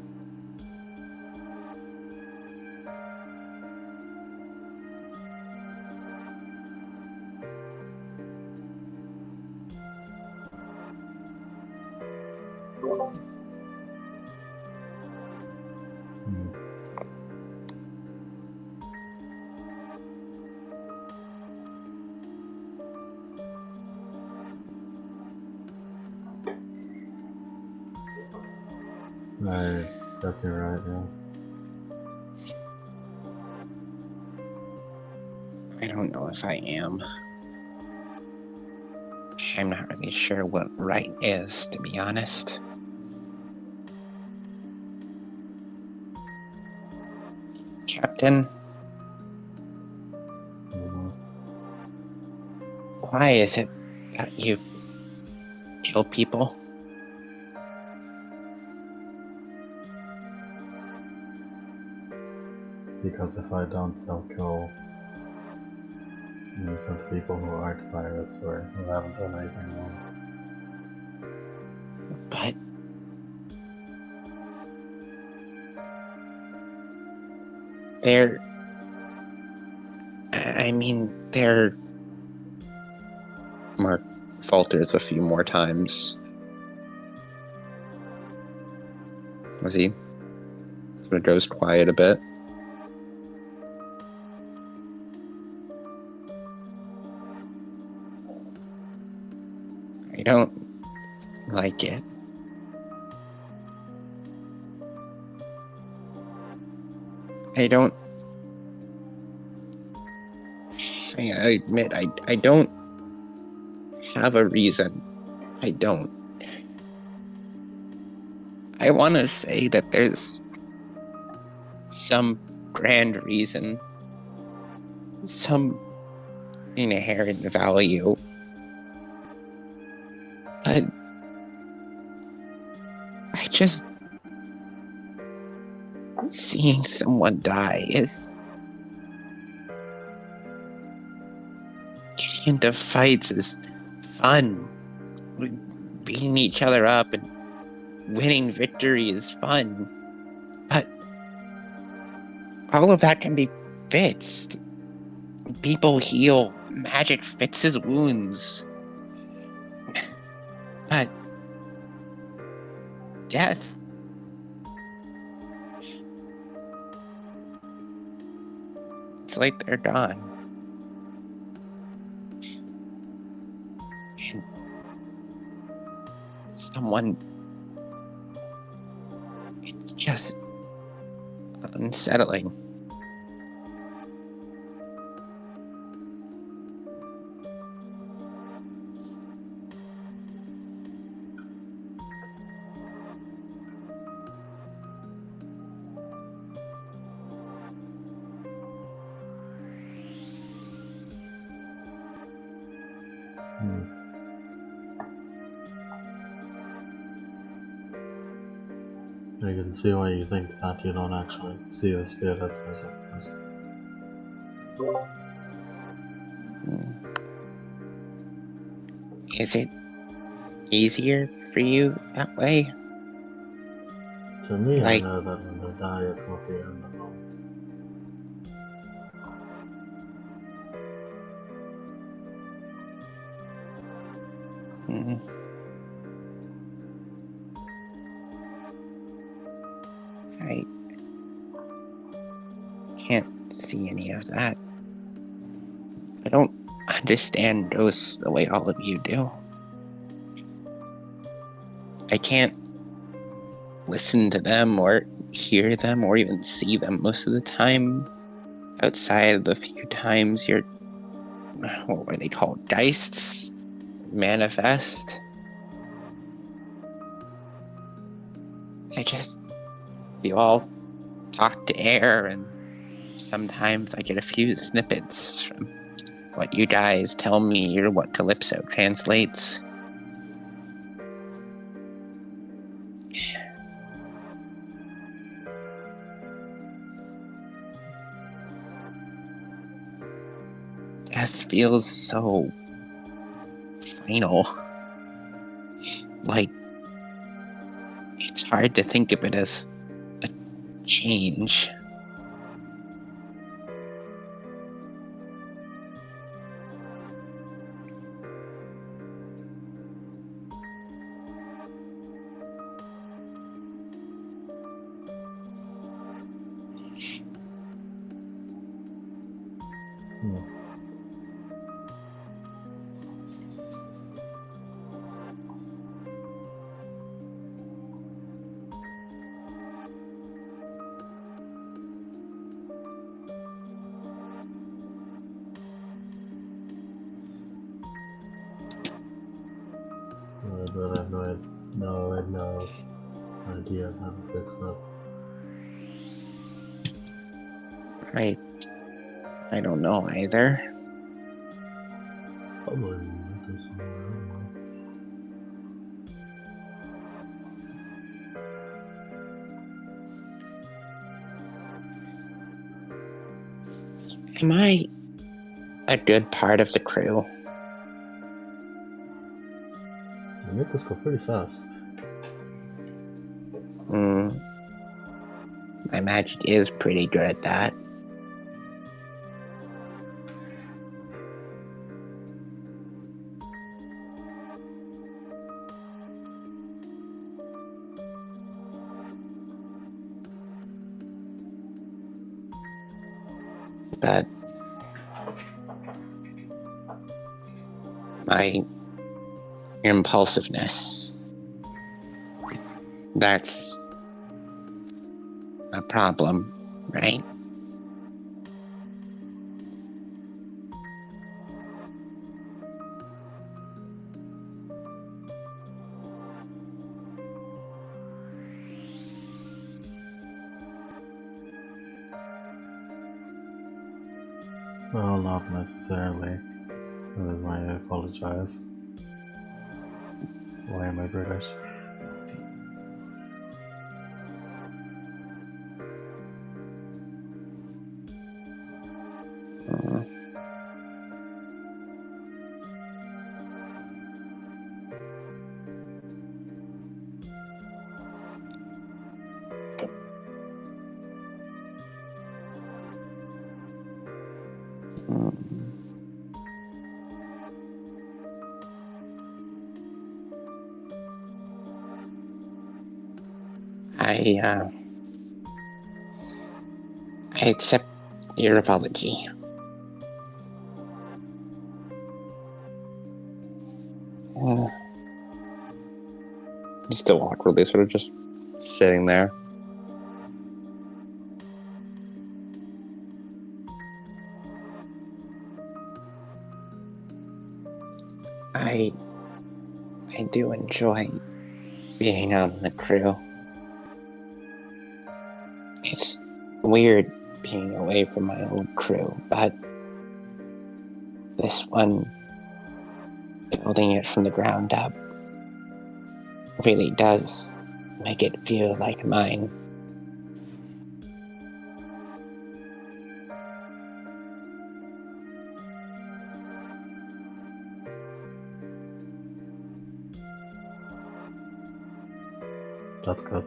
I guess you're right, yeah. I don't know if I am. I'm not really sure what right is, to be honest. Captain, why is it that you kill people? Because if I don't, they'll kill innocent people who aren't pirates or who haven't done anything wrong. But Mark falters a few more times. Was he? Sort of goes quiet a bit. I don't like it. I admit, I don't have a reason. I don't. I want to say that there's some grand reason, some inherent value, but seeing someone die is... Getting into fights is fun. Beating each other up and winning victory is fun. But all of that can be fixed. People heal. Magic fixes wounds. But death... it's like they're gone. And someone... it's just unsettling. I can see why you think that. You don't actually see the spirits, I suppose. Is it easier for you that way? To me, I Like, know that when they die, it's not the end of them. mm, I can't see any of that. I don't understand ghosts the way all of you do. I can't listen to them or hear them or even see them most of the time. Outside the few times your, what were they called? Geists manifest. You all talk to air, and sometimes I get a few snippets from what you guys tell me or what Calypso translates. Death feels so final. Like, it's hard to think of it as a change. But I have no idea how to fix that. I don't know either. Probably do somewhere, I don't know. Am I a good part of the crew? You make this go pretty fast. My magic is pretty good at that. But my impulsiveness, that's a problem, right? Well, not necessarily. That is why I apologized. Why am I British? I accept your apology. He's still awkwardly sort of just sitting there. I do enjoy being on the crew. It's weird being away from my old crew, but this one, building it from the ground up, really does make it feel like mine. That's good.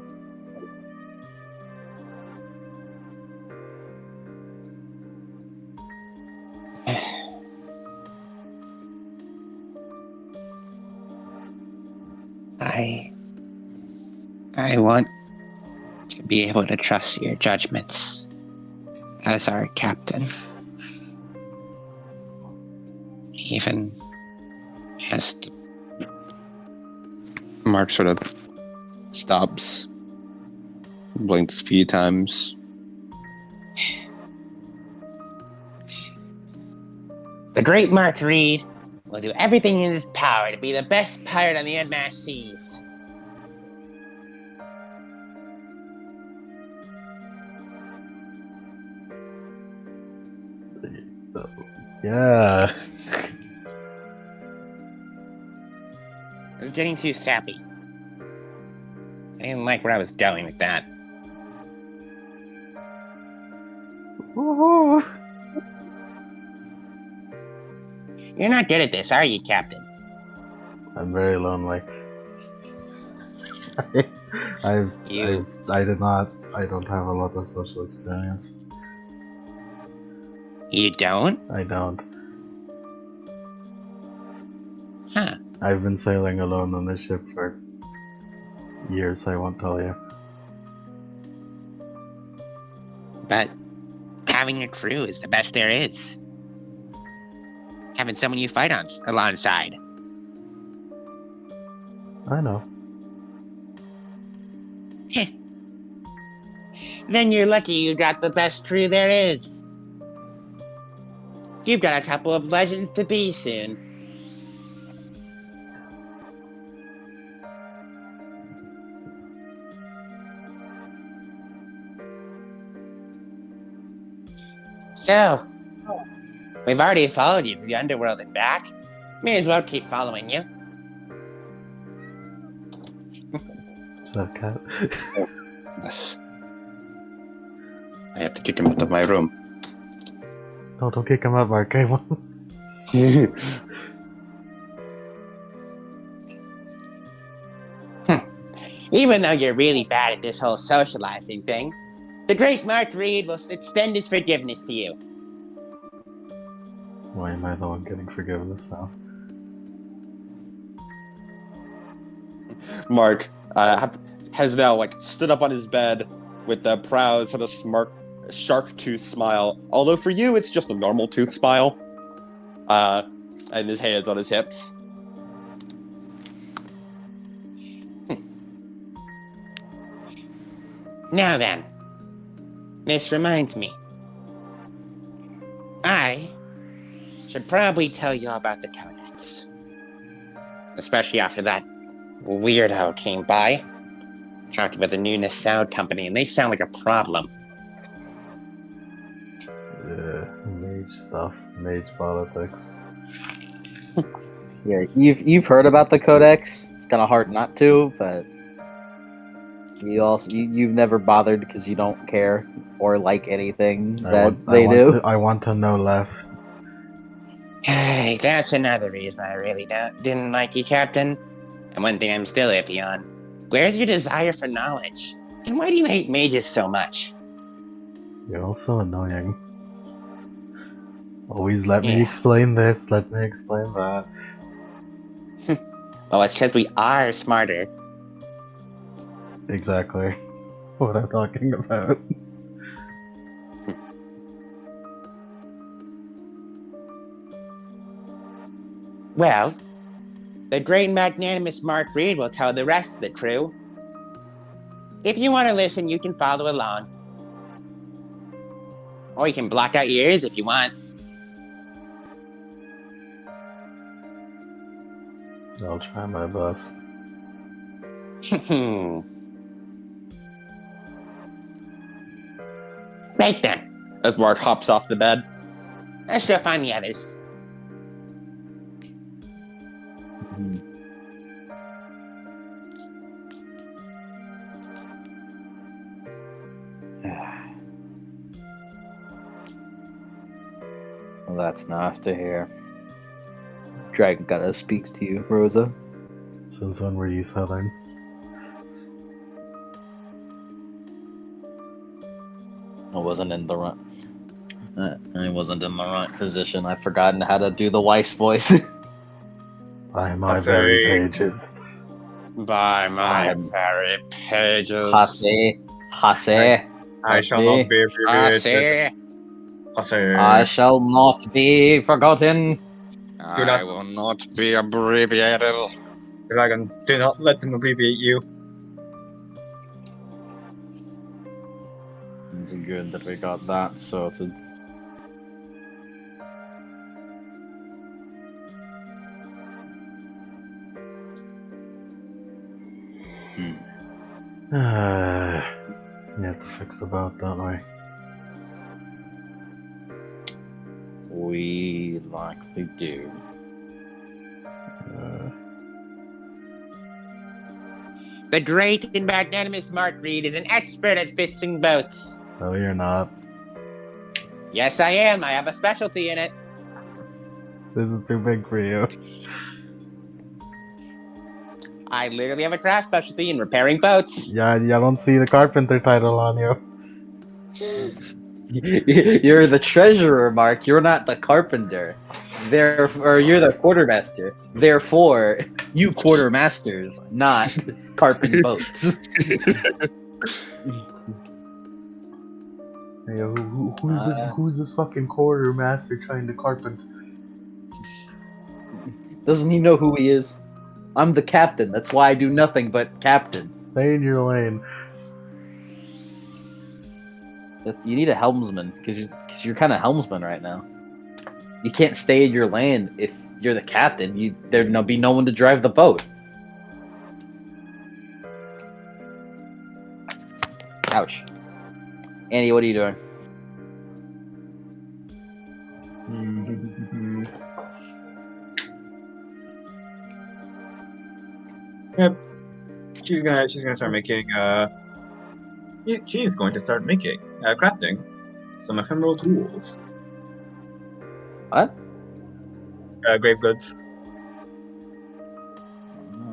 I want to be able to trust your judgments as our captain. Even as Mark sort of stops, blinks a few times. The great Mark Reed will do everything in his power to be the best pirate on the unmasked seas. Yeah. I was getting too sappy. I didn't like where I was going with that. Woohoo! You're not good at this, are you, Captain? I'm very lonely. I don't have a lot of social experience. You don't? I don't. Huh. I've been sailing alone on this ship for years, I won't tell you. But having a crew is the best there is. Having someone you fight on alongside. I know. Then you're lucky you got the best crew there is. You've got a couple of legends to be soon. So, we've already followed you to the underworld and back. May as well keep following you. Is that a cat? Yes. I have to kick him out of my room. No, don't kick him out, Mark. I won't. Even though you're really bad at this whole socializing thing, the great Mark Reed will extend his forgiveness to you. Why am I the one getting forgiveness now? Mark has now stood up on his bed with the proud sort of shark tooth smile. Although for you, it's just a normal tooth smile. And his hands on his hips. Now then, this reminds me. I should probably tell you all about the codex. Especially after that weirdo came by. Talked about the new Nassau company, and they sound like a problem. Mage stuff. Mage politics. Yeah, you've heard about the Codex. It's kind of hard not to, but you've never bothered because you don't care or like anything that they do. I want to know less. Hey, that's another reason I really didn't like you, Captain. And one thing I'm still iffy on. Where's your desire for knowledge? And why do you hate mages so much? You're also annoying. Always let me Yeah. explain this, let me explain that. Well, it's because we are smarter. Exactly what I'm talking about. Well, the great and magnanimous Mark Reed will tell the rest of the crew. If you want to listen, you can follow along. Or you can block out your ears if you want. I'll try my best. Right then. As Mark hops off the bed. Let's go find the others. Well, that's nice to hear. Dragon Goddess speaks to you, Rosa. Since when were you Southern? I wasn't in the right. I wasn't in the right position. I've forgotten how to do the Weiss voice. By my I very say- pages. By my Um, very pages. Hase. I shall not be I abbreviated. say, I say. I shall not be forgotten. I will not be abbreviated. Dragon, do not let them abbreviate you. It's good that we got that sorted. We have to fix the boat, don't we? We likely do. The great and magnanimous Mark Reed is an expert at fixing boats. No, you're not. Yes, I am. I have a specialty in it. This is too big for you. I literally have a craft specialty in repairing boats. Yeah, I don't see the carpenter title on you. You're the treasurer, Mark. You're not the carpenter. Or you're the quartermaster. Therefore, you quartermasters, not carpent boats. Hey, who's this fucking quartermaster trying to carpent? Doesn't he know who he is? I'm the captain. That's why I do nothing but captain. Stay in your lane. You need a helmsman because you're kind of helmsman right now. You can't stay in your lane if you're the captain. There'd be no one to drive the boat. Ouch. Andy, what are you doing? Yep. She's gonna start making she's going to start making crafting some ephemeral tools. What? Grave goods.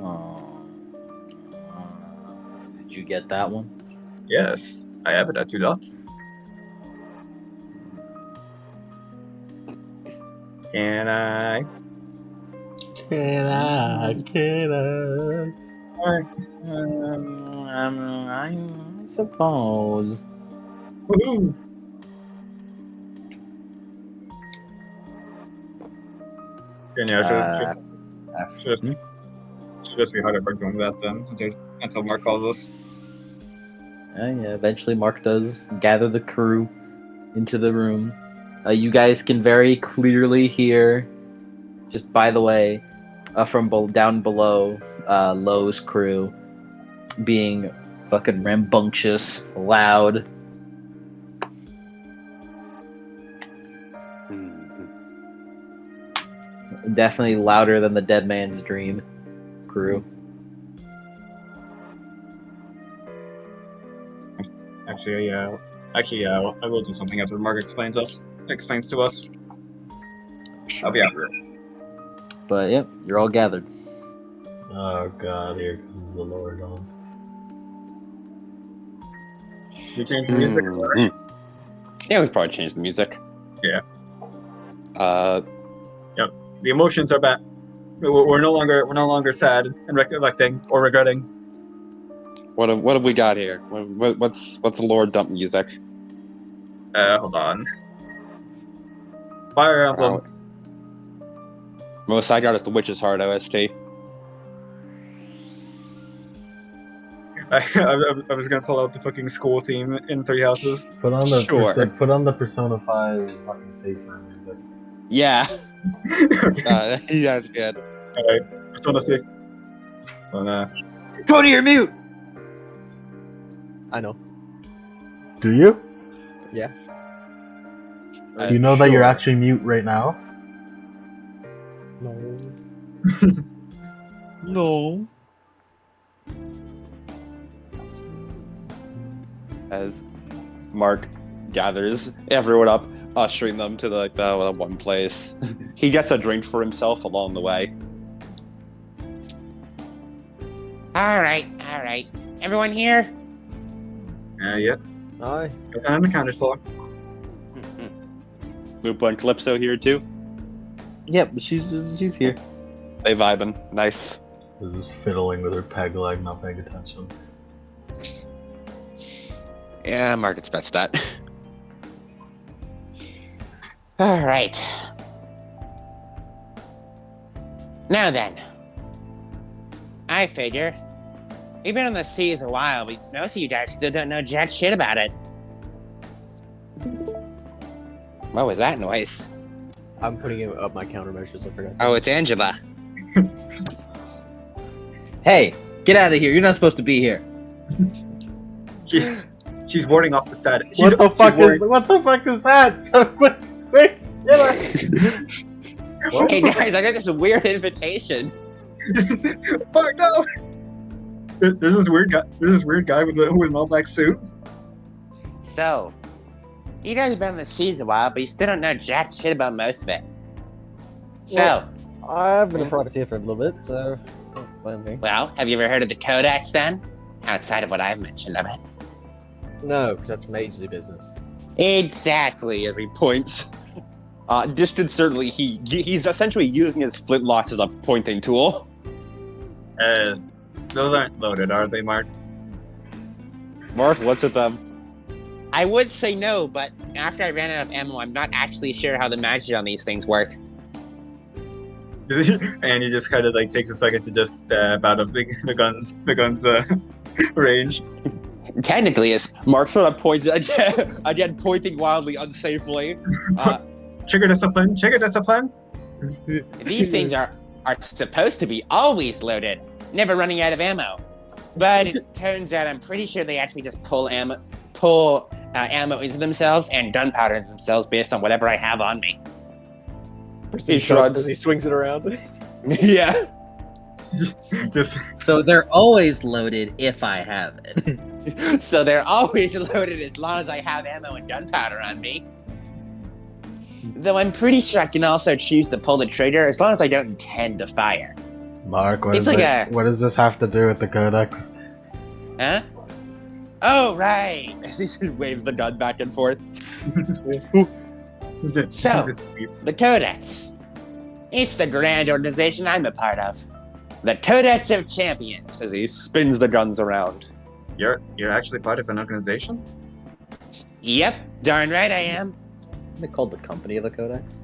Oh. Did you get that one? Yes, I have it at 2 dots. Can I? Can I? I suppose. Woohoo! And yeah, should just be hard at work doing that then until Mark calls us. Yeah, eventually Mark does gather the crew into the room. You guys can very clearly hear, just by the way, from down below, Lowe's crew being fucking rambunctious, loud. Definitely louder than the Dead Man's Dream crew. Actually, I will do something after Mark explains to us. I'll be out. But yep, you're all gathered. Oh god, here comes the Lord on. You change the music. Yeah, we probably changed the music. Yeah. Yep. The emotions are back. We're no longer sad and recollecting or regretting. What have we got here? What's the Lord dump music? Hold on. Fire Emblem. Most I got is the Witch's Heart OST. I was gonna pull out the fucking school theme in Three Houses. Put on the Sure. put on the Persona 5 fucking safer music. Yeah. Okay. That's good. Alright. Just wanna see. Go to your mute! I know. Do you? Yeah. Do you know that you're actually mute right now? No. No. As Mark gathers everyone up, ushering them to the one place. He gets a drink for himself along the way. All right. Everyone here? Yep. Aye. Guess I'm accounted for. Lupa and Calypso here too. Yep, she's here. They vibing. Nice. She's just fiddling with her peg leg, not paying attention. Yeah, Mark expects that. All right. Now then, I figure you've been on the seas a while, but most of you guys still don't know jack shit about it. What was that noise? I'm putting up my countermeasures, I forgot. Oh, it's Angela. Hey, get out of here! You're not supposed to be here. She's warding off the static. What the fuck is that? So quick! Hey guys, I got this weird invitation. Fuck no! There's this weird guy with an all black suit. So, you guys have been on the seas a while, but you still don't know jack shit about most of it. So, I've been a privateer for a little bit, so don't blame me. well, have you ever heard of the Codex then? Outside of what I've mentioned of it. No, because that's Mage's business. Exactly, As he points. Disconcertingly, he's essentially using his flintlocks as a pointing tool. Those aren't loaded, are they, Mark? Mark looks at them. I would say no, but after I ran out of ammo, I'm not actually sure how the magic on these things work. And he just kind of like takes a second to just stab out of the gun's range. Technically, as Mark sort of points again, pointing wildly, unsafely. Trigger discipline. These things are supposed to be always loaded, never running out of ammo. But it turns out I'm pretty sure they actually just pull ammo into themselves and gunpowder into themselves based on whatever I have on me. He shrugs. As he swings it around. Yeah. Just So they're always loaded if I have it. So they're always loaded as long as I have ammo and gunpowder on me. Though I'm pretty sure I can also choose to pull the trigger as long as I don't intend to fire. Mark, what It's does like what does this have to do with the Codex? Huh? Oh, right. As he waves the gun back and forth. So, the Codex. It's the grand organization I'm a part of. The Codex of Champions. As he spins the guns around. you're actually part of an organization? Yep, darn right I am. Isn't it called the Company of the Codex?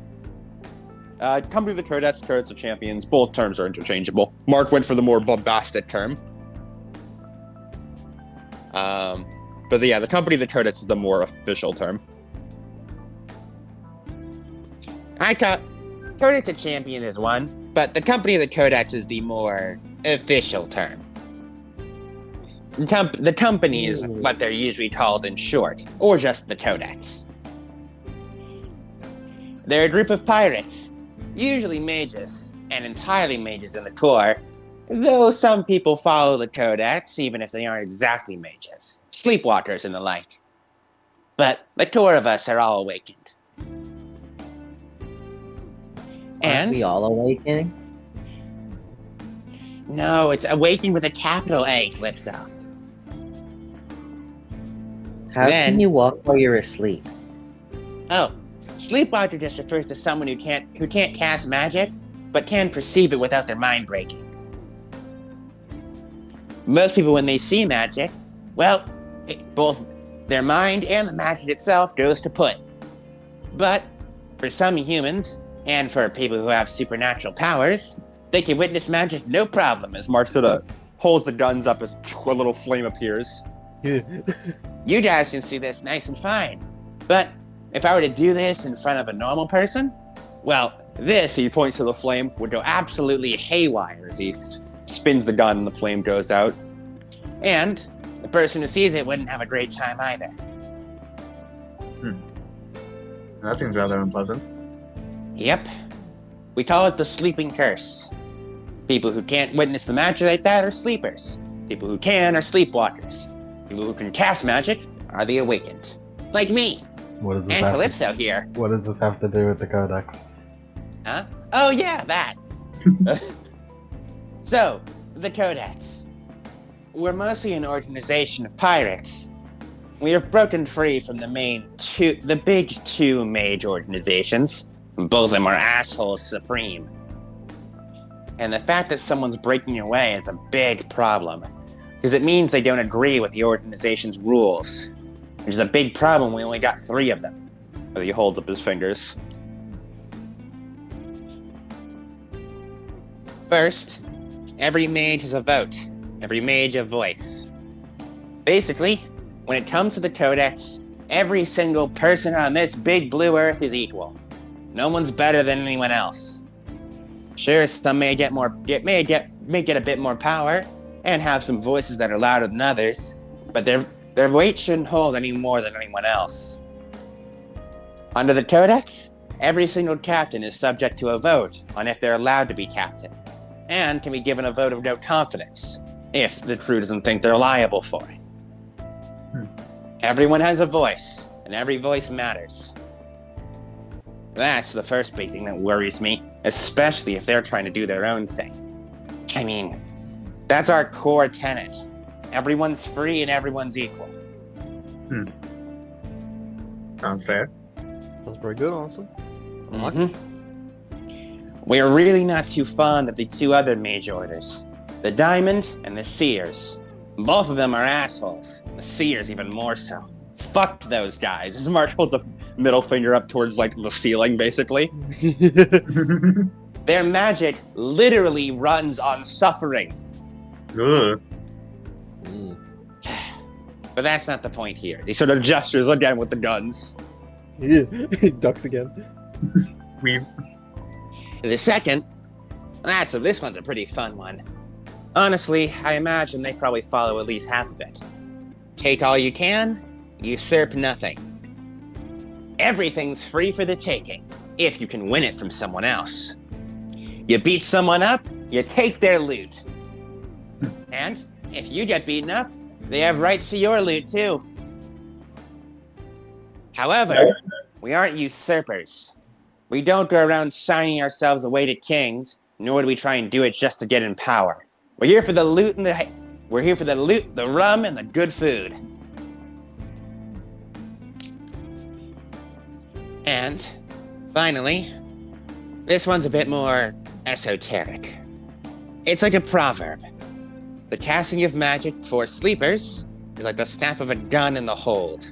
Company of the Codex, Codex of Champions, both terms are interchangeable. Mark went for the more bombastic term. But yeah, the Company of the Codex is the more official term. Codex of Champion is one, but the Company of the Codex is the more official term. The company is what they're usually called in short, or just the Codex. They're a group of pirates, usually mages, and entirely mages in the core, though some people follow the Codex even if they aren't exactly mages, sleepwalkers and the like. But the core of us are all awakened. Aren't we all awakening? No, it's awakened with a capital A, Calypso. How Then- can you walk while you're asleep? Oh, sleepwalker just refers to someone who can't cast magic, but can perceive it without their mind breaking. Most people, when they see magic, well, both their mind and the magic itself goes to put. But for some humans, and for people who have supernatural powers, they can witness magic no problem. As Mark sort of holds the guns up as a little flame appears. You guys can see this nice and fine. But if I were to do this in front of a normal person, well, this, he points to the flame, would go absolutely haywire as he spins the gun and the flame goes out. And the person who sees it wouldn't have a great time either. That seems rather unpleasant. Yep. We call it the sleeping curse. People who can't witness the magic like that are sleepers. People who can are sleepwalkers. People who can cast magic are the awakened. Like me What does this and have? Calypso here. What does this have to do with the Codex? Huh? Oh yeah, that. So, the Codex. We're mostly an organization of pirates. We have broken free from the big two mage organizations. Both of them are assholes supreme. And the fact that someone's breaking away is a big problem, because it means they don't agree with the organization's rules, which is a big problem. We only got 3 of them. As he holds up his fingers. First, every mage has a vote. Every mage a voice. Basically, when it comes to the Codex, every single person on this big blue earth is equal. No one's better than anyone else. Sure, some may get a bit more power and have some voices that are louder than others, but their weight shouldn't hold any more than anyone else. Under the Codex, every single captain is subject to a vote on if they're allowed to be captain, and can be given a vote of no confidence if the crew doesn't think they're liable for it. Everyone has a voice, and every voice matters. That's the first big thing that worries me, especially if they're trying to do their own thing. I mean, that's our core tenet. Everyone's free and everyone's equal. Sounds fair. That's very good, honestly. I like it. We're really not too fond of the 2 other mage orders, the Diamond and the Seers. Both of them are assholes. The Seers even more so. Fuck those guys. As Mark holds a middle finger up towards, like, the ceiling, basically. Their magic literally runs on suffering. Ugh. But that's not the point here. He sort of gestures again with the guns. Yeah, he ducks again. Weaves. The second, this one's a pretty fun one. Honestly, I imagine they probably follow at least half of it. Take all you can, usurp nothing. Everything's free for the taking, if you can win it from someone else. You beat someone up, you take their loot. And if you get beaten up, they have rights to your loot too. However, we aren't usurpers. We don't go around signing ourselves away to kings, nor do we try and do it just to get in power. We're here for the loot the rum, and the good food. And, finally, this one's a bit more esoteric. It's like a proverb. The casting of magic for sleepers is like the snap of a gun in the hold.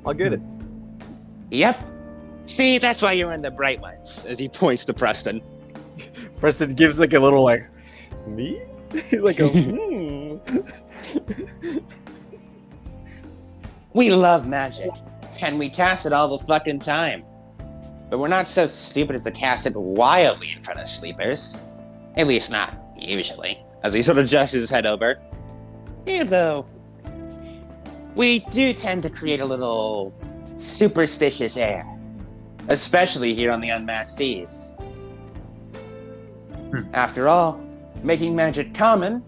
I get it. Yep. See, that's why you're in the bright ones, as he points to Preston. Preston gives like a little like, me? Like a, We love magic, and we cast it all the fucking time. But we're not so stupid as to cast it wildly in front of sleepers. At least not usually, as he sort of gestures his head over. Though, we do tend to create a little superstitious air. Especially here on the Unmasked Seas. After all, making magic common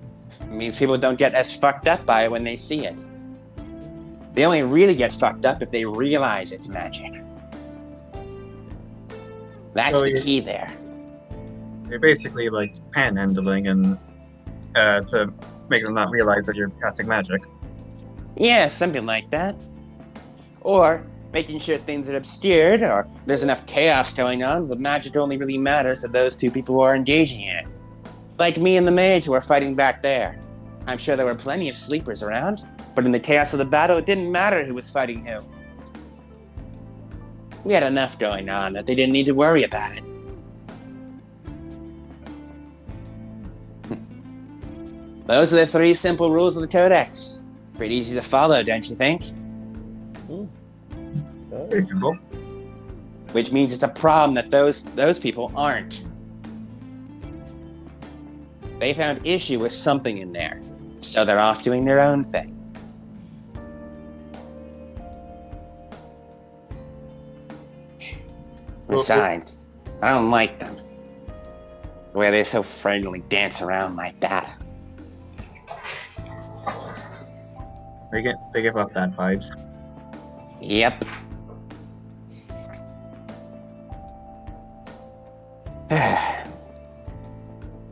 means people don't get as fucked up by it when they see it. They only really get fucked up if they realize it's magic. That's So the key there. You're basically like panhandling and to make them not realize that you're casting magic. Yeah, something like that. Or making sure things are obscured, or there's enough chaos going on, the magic only really matters to those 2 people who are engaging in it. Like me and the mage who are fighting back there. I'm sure there were plenty of sleepers around, but in the chaos of the battle, it didn't matter who was fighting who. We had enough going on that they didn't need to worry about it. Those are the 3 simple rules of the Codex. Pretty easy to follow, don't you think? Pretty simple. Which means it's a problem that those people aren't. They found issue with something in there, so they're off doing their own thing. Besides, I don't like them. The way they so friendly dance around like that. They give off that vibes. Yep.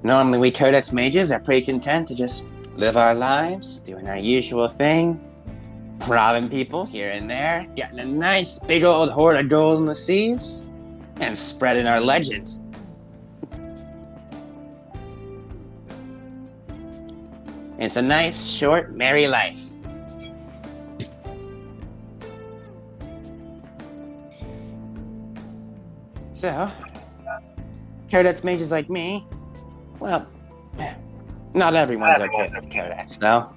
Normally we Codex mages are pretty content to just live our lives, doing our usual thing, robbing people here and there, getting a nice big old hoard of gold in the seas, and spreading our legend. It's a nice, short, merry life. So, Codex mages like me, well, not everyone's okay with Codex, though.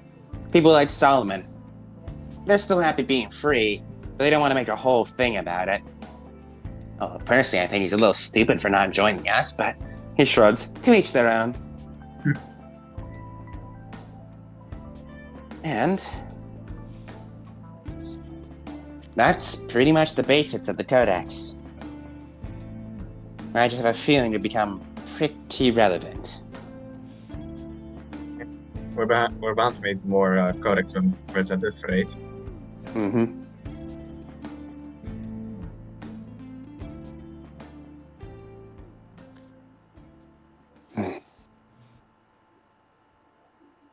People like Solomon, they're still happy being free, but they don't want to make a whole thing about it. Oh, personally, I think he's a little stupid for not joining us, but he shrugs. To each their own. And that's pretty much the basics of the Codex. I just have a feeling to become pretty relevant. We're bound to make more codex members at this rate. Mm-hmm.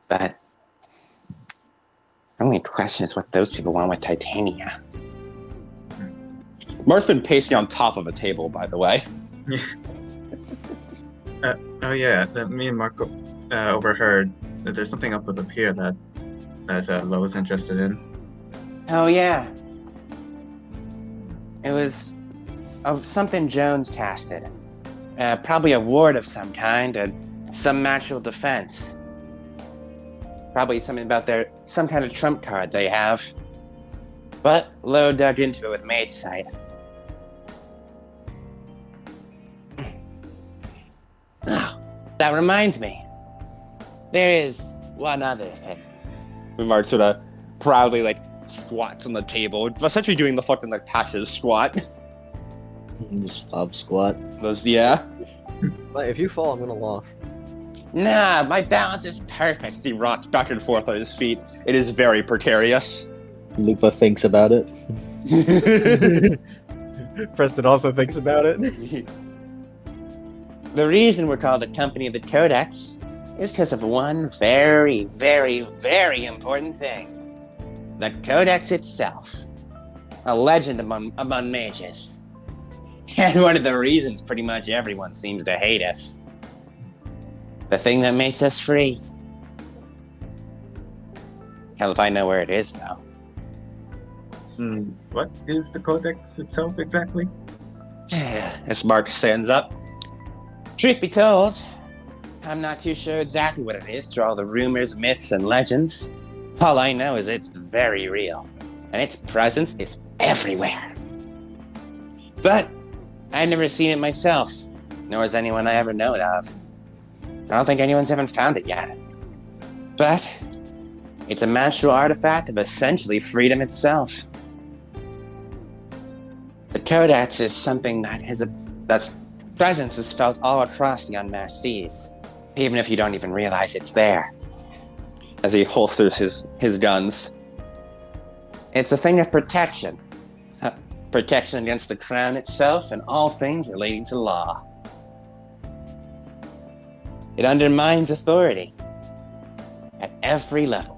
But the only question is what those people want with Titania. Mark's been pacing on top of a table, by the way. Oh yeah, me and Marco overheard that there's something up with the pier that Lo is interested in. Oh yeah. It was something Jones casted. Probably a ward of some kind, some natural defense. Probably something about some kind of trump card they have. But Lo dug into it with mage sight. Oh, that reminds me. There is one other thing. Mark sort of proudly squats on the table, essentially doing the fucking passive squat. The Slav squat. Yeah. But if you fall, I'm gonna laugh. Nah, my balance is perfect. He rocks back and forth on his feet. It is very precarious. Lupa thinks about it. Preston also thinks about it. The reason we're called the Company of the Codex is because of one very, very, very important thing. The Codex itself. A legend among mages. And one of the reasons pretty much everyone seems to hate us. The thing that makes us free. Hell if I know where it is, though. What is the Codex itself exactly? As Mark stands up. Truth be told, I'm not too sure exactly what it is through all the rumors, myths, and legends. All I know is it's very real, and its presence is everywhere. But I've never seen it myself, nor has anyone I ever known of. I don't think anyone's ever found it yet. But it's a magical artifact of essentially freedom itself. The Codex is something that's presence is felt all across the unmasked seas, even if you don't even realize it's there. As he holsters his guns. It's a thing of protection. Protection against the crown itself and all things relating to law. It undermines authority at every level.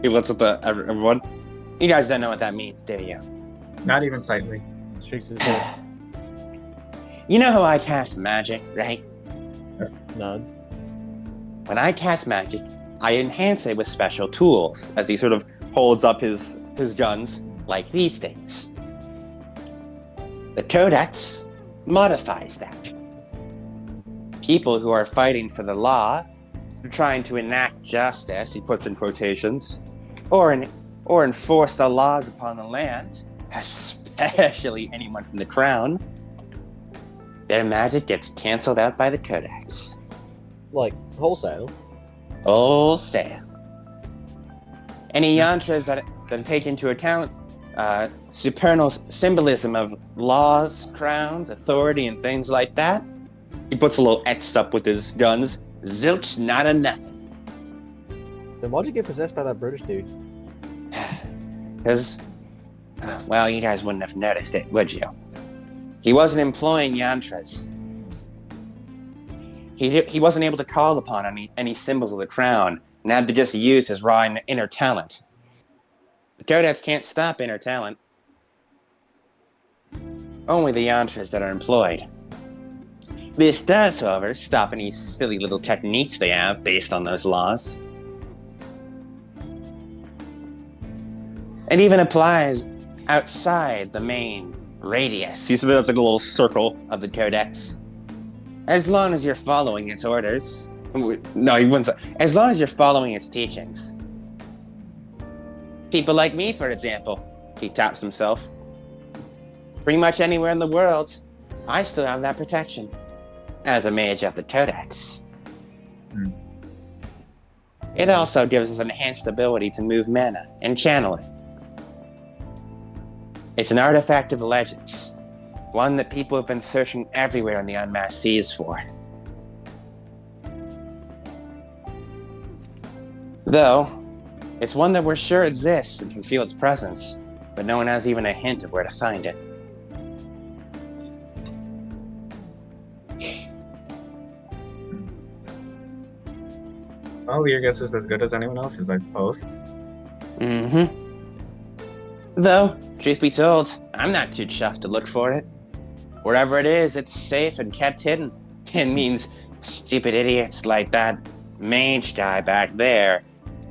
He looks at everyone. You guys don't know what that means, do you? Not even slightly. Shakes his head. You know how I cast magic, right? Nods. When I cast magic, I enhance it with special tools, as he sort of holds up his guns, like these things. The Codex modifies that. People who are fighting for the law, who are trying to enact justice, he puts in quotations, or enforce the laws upon the land, especially anyone from the crown, their magic gets cancelled out by the Codex. Like, wholesale. Wholesale. Any yantras that take into account supernal symbolism of laws, crowns, authority, and things like that, he puts a little X up with his guns. Zilch, not a nothing. Then why'd you get possessed by that British dude? Because, well, you guys wouldn't have noticed it, would you? He wasn't employing yantras. He wasn't able to call upon any symbols of the crown, and had to just use his raw inner talent. The codex can't stop inner talent. Only the yantras that are employed. This does, however, stop any silly little techniques they have based on those laws. It even applies outside the main radius. You see there's like a little circle of the codex. As long as you're following its orders. No, he wouldn't say. As long as you're following its teachings. People like me, for example. He taps himself. Pretty much anywhere in the world, I still have that protection. As a mage of the codex. It also gives us enhanced ability to move mana and channel it. It's an artifact of legends. One that people have been searching everywhere in the unmasked seas for. Though, it's one that we're sure exists and can feel its presence, but no one has even a hint of where to find it. Well, your guess is as good as anyone else's, I suppose. Though, truth be told, I'm not too chuffed to look for it. Wherever it is, it's safe and kept hidden. It means stupid idiots like that mage guy back there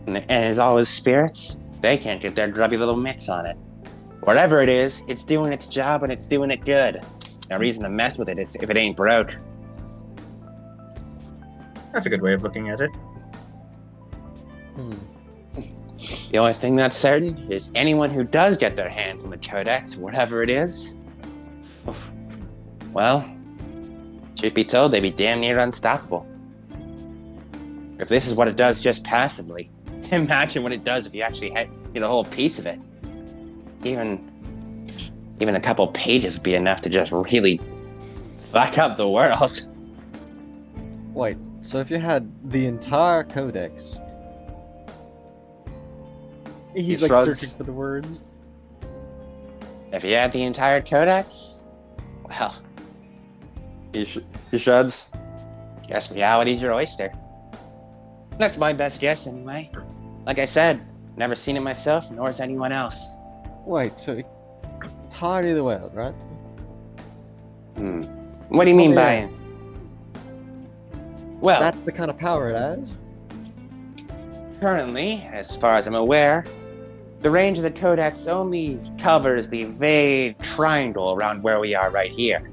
and all his spirits, they can't get their grubby little mitts on it. Whatever it is, it's doing its job and it's doing it good. No reason to mess with it if it ain't broke. That's a good way of looking at it. The only thing that's certain is anyone who does get their hands on the codex, whatever it is, well, truth be told, they'd be damn near unstoppable. If this is what it does just passively, imagine what it does if you actually get a whole piece of it. Even a couple pages would be enough to just really fuck up the world. Wait, so if you had the entire codex... He's like shrugs. searching for the words. If you had the entire codex, well, he shrugs. Guess reality's your oyster. That's my best guess anyway. Like I said, never seen it myself, nor has anyone else. Wait, so entirely the world, right? What do you mean Oh, by yeah. it? Well, That's the kind of power it has. currently, as far as I'm aware, the range of the codex only covers the vague triangle around where we are right here.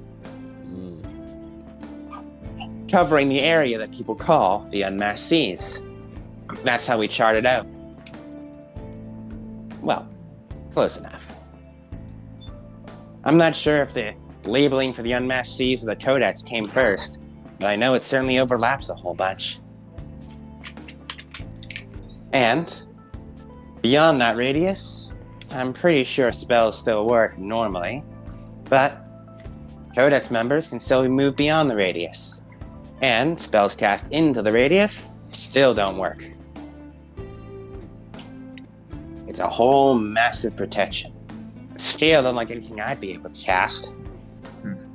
Covering the area that people call the unmasked seas. That's how we chart it out. Well, close enough. I'm not sure if the labeling for the unmasked seas of the codex came first, but I know it certainly overlaps a whole bunch. And beyond that radius, I'm pretty sure spells still work normally, but codex members can still move beyond the radius. And spells cast into the radius still don't work. It's a whole massive protection. Still unlike anything I'd be able to cast.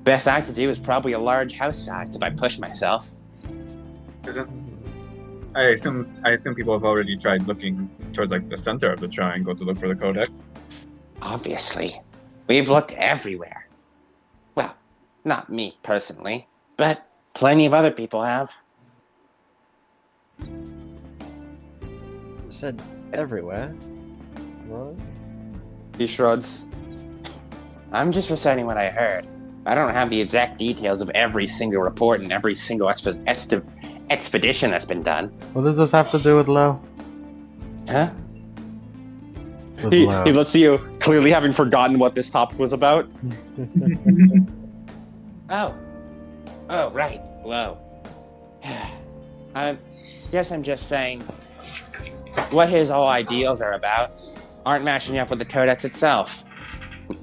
Best I could do is probably a large house size if I push myself. I assume people have already tried looking towards like the center of the triangle to look for the codex. Obviously. We've looked everywhere. Well, not me personally, but plenty of other people have. Said everywhere. Right? He shrugs. I'm just reciting what I heard. I don't have the exact details of every single report and every single expedition that's been done. What does this have to do with Lo? Huh? With He Lo. looks at you, clearly having forgotten what this topic was about. Oh, right, Lo. I guess I'm just saying what his whole ideals are about aren't matching up with the codex itself.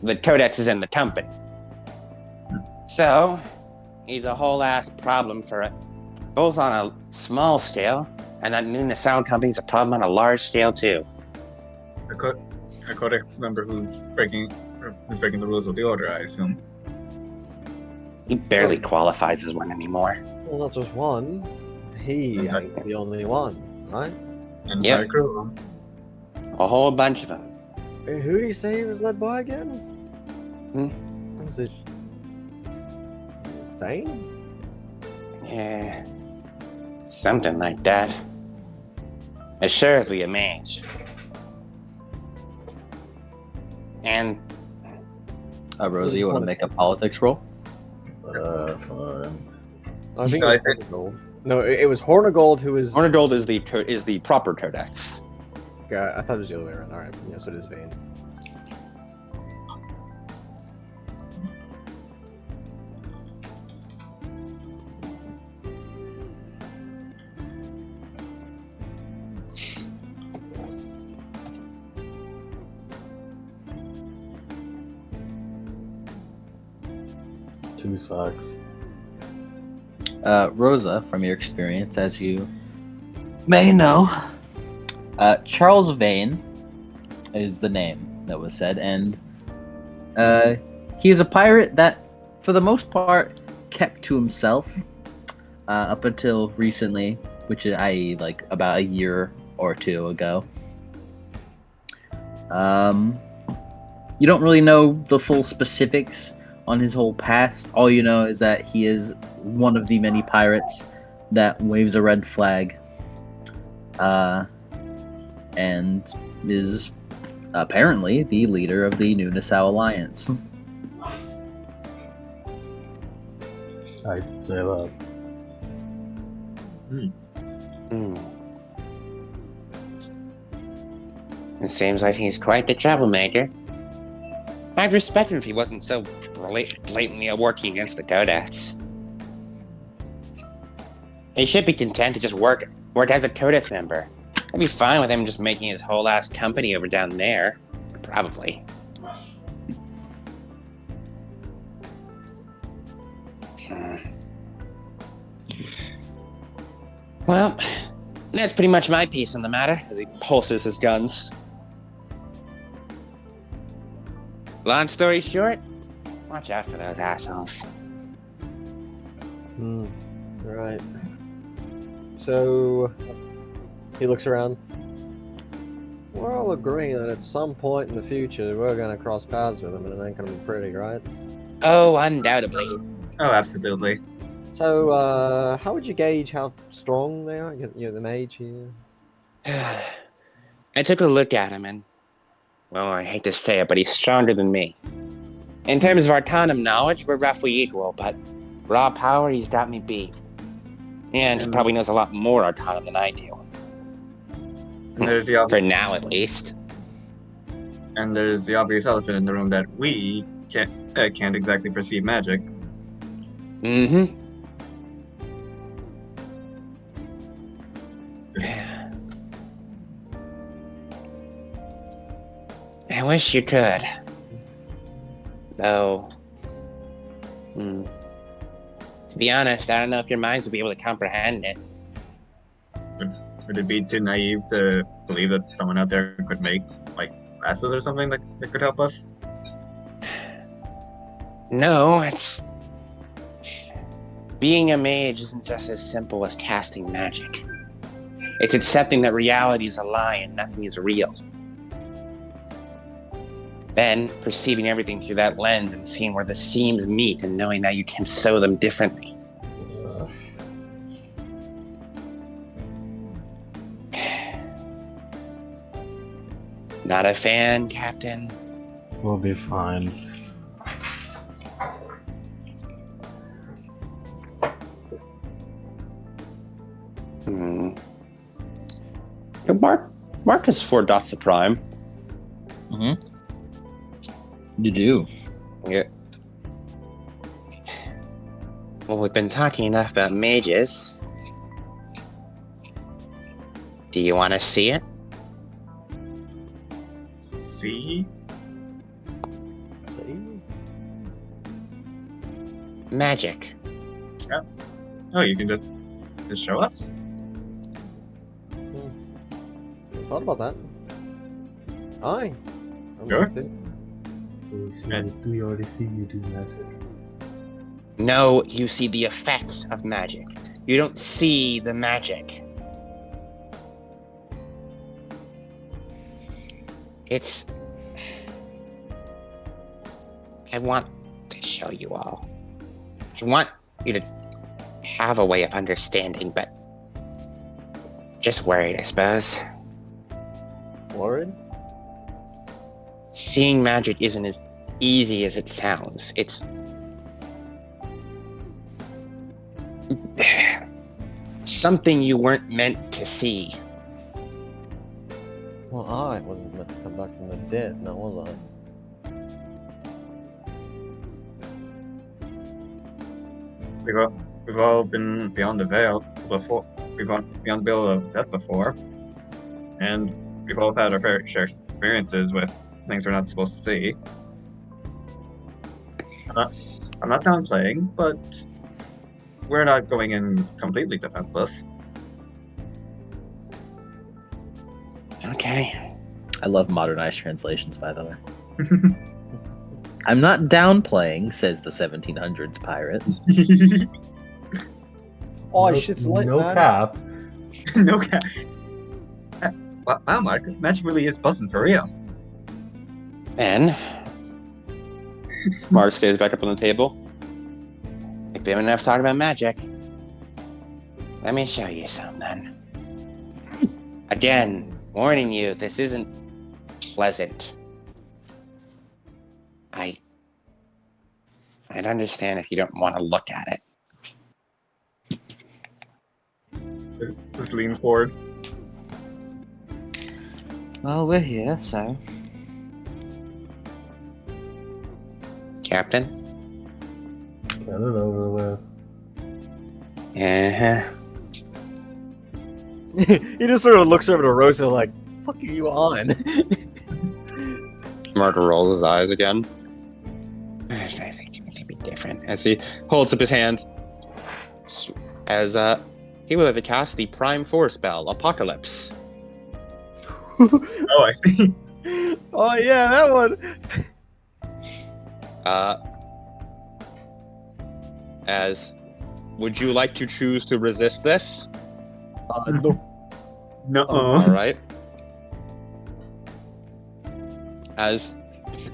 The codex is in the company. So, he's a whole ass problem for it, both on a small scale And that new Nassau company's a problem on a large scale too. A codex member who's breaking the rules of the order, I assume. He barely qualifies as one anymore. Well, not just one. He ain't the only one, right? Entire Yep. crew of them. A whole bunch of them. Who did he say he was led by again? Was it Thane? Yeah. Something like that. Assuredly a mage. And Rosie, you want to make a politics roll? Fine. I think No, it I was said- Hornigold. No, it was Hornigold who was. Hornigold is the proper codex. Okay, I thought it was the other way around. Alright, yeah, so it is Vane. Two sucks. Rosa, from your experience, as you may know, Charles Vane is the name that was said, and he is a pirate that, for the most part, kept to himself up until recently, which is, i.e., like about a year or two ago. You don't really know the full specifics on his whole past. All you know is that he is one of the many pirates that waves a red flag, and is apparently the leader of the New Nassau Alliance. I'd say that. It seems like he's quite the troublemaker. I'd respect him if he wasn't so blatantly working against the Codex. He should be content to just work as a Codex member. I'd be fine with him just making his whole ass company over down there. Probably. Well, that's pretty much my piece on the matter, as he holsters his guns. Long story short, watch out for those assholes. Right. So he looks around. We're all agreeing that at some point in the future we're gonna cross paths with them, and it ain't gonna be pretty, right? Oh, undoubtedly. Oh, absolutely. So, how would you gauge how strong they are? You're the mage here. I took a look at him and, well, I hate to say it, but he's stronger than me. In terms of Arcanum knowledge, we're roughly equal, but raw power, he's got me beat. And he probably knows a lot more Arcanum than I do. And there's the For now, at least. obvious elephant in the room that we can't exactly perceive magic. Mm-hmm. I wish you could. Though, to be honest, I don't know if your minds would be able to comprehend it. Would it be too naive to believe that someone out there could make, like, glasses or something that could help us? No, it's... Being a mage isn't just as simple as casting magic. It's accepting that reality is a lie and nothing is real. Then, perceiving everything through that lens and seeing where the seams meet and knowing that you can sew them differently. Not a fan, Captain? We'll be fine. Marcus 4 dots the prime. You do. Yeah. Well, we've been talking enough about mages. Do you want to see it? See? See? Magic. Oh, you can just show us? thought about that. Aye. I'd Sure. like to. So do we already see you do magic? No, you see the effects of magic. You don't see the magic. It's... I want to show you all. I want you to have a way of understanding, but just worried, I suppose. Worried? Seeing magic isn't as easy as it sounds. It's... something you weren't meant to see. Well, I wasn't meant to come back from the dead, now was I? We've all been beyond the veil before. We've gone beyond the veil of death before, and we've all had our fair share of experiences with things we're not supposed to see. I'm not downplaying, but we're not going in completely defenseless. Okay. I love modernized translations, by the way. I'm not downplaying, says the 1700s pirate. Oh, no, shit's lit, no man. cap. No cap. Wow, Mark, magic really is buzzing for real. Then, Mark stays back up on the table. If we haven't enough talk about magic, let me show you something. Again, warning you, this isn't pleasant. I'd understand if you don't want to look at it. Just leans forward. Well, we're here, so... Captain? Get it over with. Uh-huh. He just sort of looks over to Rosa like, "Fuck are you on?" Mark rolls his eyes again. I think it's gonna be different. As he holds up his hand, as he would like to cast the Prime Force spell, Apocalypse. Oh, I see. Oh yeah, that one. As would you like to choose to resist this? No. No. All right. As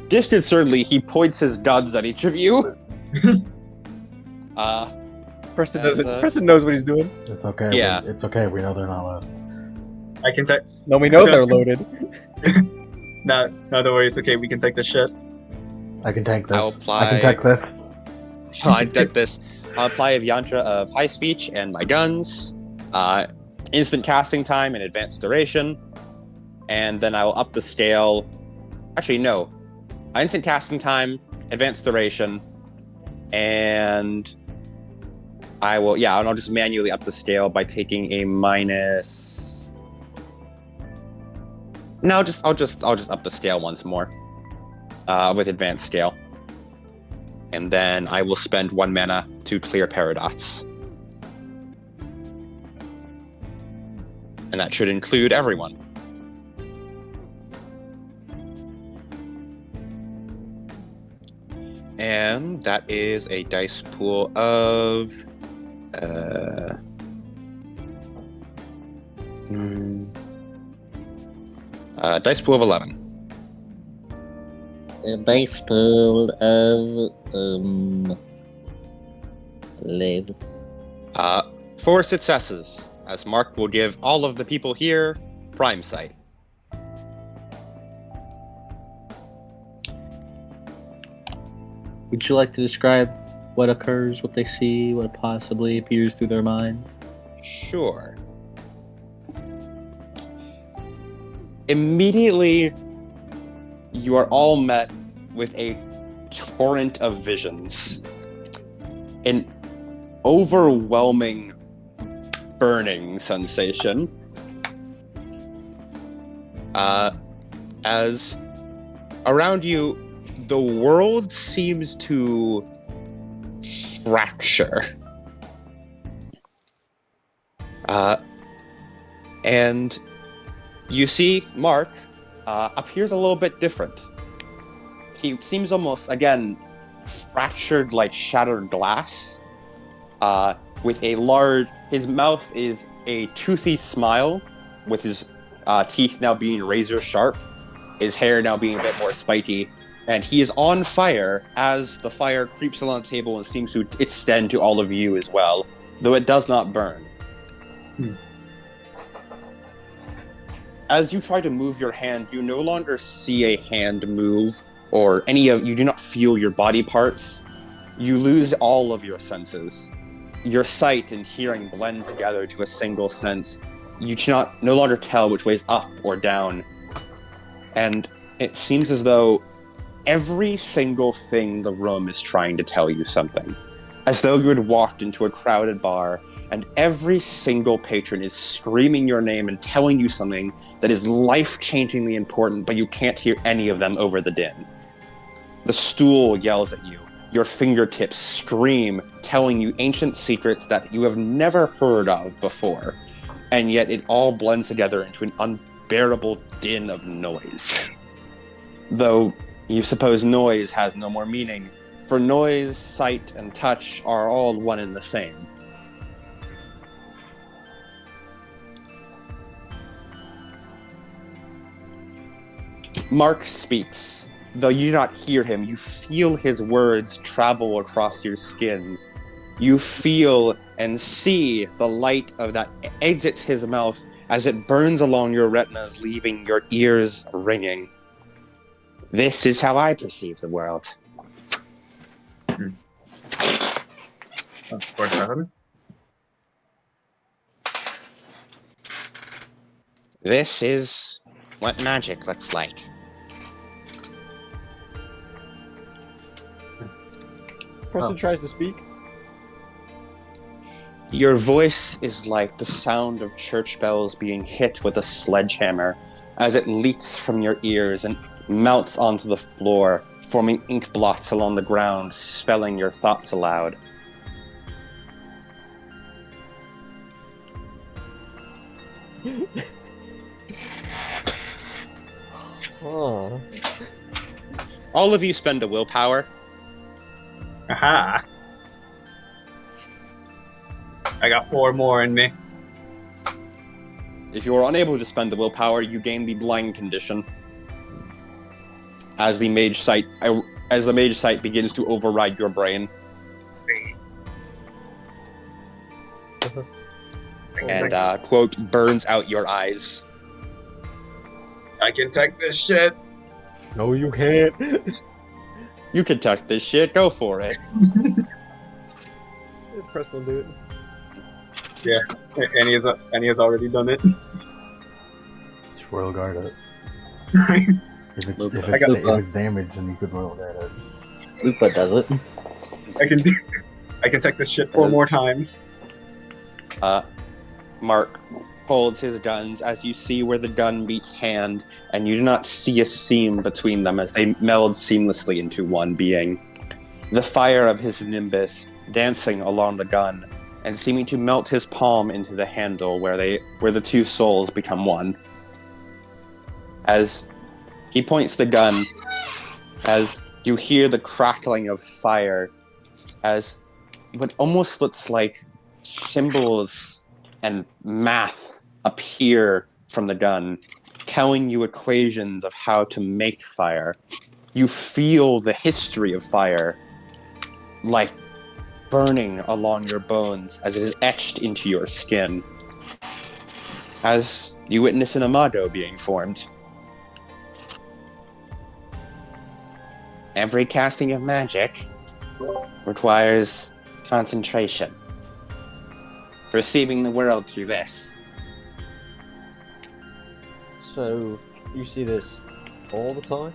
disconcertingly, he points his guns at each of you. Preston As, doesn't. Preston knows what he's doing. It's okay. Yeah. It's okay. We know they're not loud. I can take. No, we know they're loaded. No, don't worry. It's okay. We can take this shit. I can tank I'll this. apply- I can tank this. I did this. I'll apply a yantra of high speech and my guns. Instant casting time and advanced duration. And then I will up the scale. Actually, no. Instant casting time, advanced duration, and I will. Yeah, and I'll just manually up the scale by taking a minus. No, I'll just up the scale once more, with advanced scale, and then I will spend 1 mana to clear Paradox, and that should include everyone. And that is a dice pool of dice pool of 11. A dice pool of 11. 4 successes, as Mark will give all of the people here Prime Sight. Would you like to describe what occurs, what they see, what possibly appears through their minds? Sure. Immediately, you are all met with a torrent of visions. An overwhelming burning sensation. As around you, the world seems to fracture. And You see Mark appears a little bit different. He seems almost, again, fractured like shattered glass. With his mouth is a toothy smile, with his teeth now being razor sharp, his hair now being a bit more spiky, and he is on fire as the fire creeps along the table and seems to extend to all of you as well, though it does not burn. As you try to move your hand, you no longer see a hand move, or you do not feel your body parts. You lose all of your senses. Your sight and hearing blend together to a single sense. You cannot no longer tell which way is up or down. And it seems as though every single thing in the room is trying to tell you something. As though you had walked into a crowded bar, and every single patron is screaming your name and telling you something that is life-changingly important, but you can't hear any of them over the din. The stool yells at you. Your fingertips scream, telling you ancient secrets that you have never heard of before. And yet it all blends together into an unbearable din of noise. Though you suppose noise has no more meaning, for noise, sight, and touch are all one and the same. Mark speaks. Though you do not hear him, you feel his words travel across your skin. You feel and see the light of that exits his mouth as it burns along your retinas, leaving your ears ringing. This is how I perceive the world. Of course, This is what magic looks like. Person tries to speak. Your voice is like the sound of church bells being hit with a sledgehammer as it leaks from your ears and melts onto the floor, forming ink blots along the ground, spelling your thoughts aloud. Oh. All of you spend a willpower. Aha! I got 4 more in me. If you are unable to spend the willpower, you gain the blind condition. As the mage sight begins to override your brain. And, quote, burns out your eyes. I can take this shit. No, you can't. You can touch this shit, go for it. Press will do it. Yeah, Annie has already done it. Just royal guard it. If Lupa. it's damaged, then you could royal guard it. Lupa does it. I can take this shit 4 more times. Mark holds his guns as you see where the gun meets hand, and you do not see a seam between them as they meld seamlessly into one being. The fire of his nimbus dancing along the gun and seeming to melt his palm into the handle where the two souls become one. As he points the gun, as you hear the crackling of fire, as what almost looks like symbols and math appear from the gun, telling you equations of how to make fire. You feel the history of fire, like burning along your bones as it is etched into your skin. As you witness an imago being formed. Every casting of magic requires concentration. Receiving the world through this. So, you see this all the time?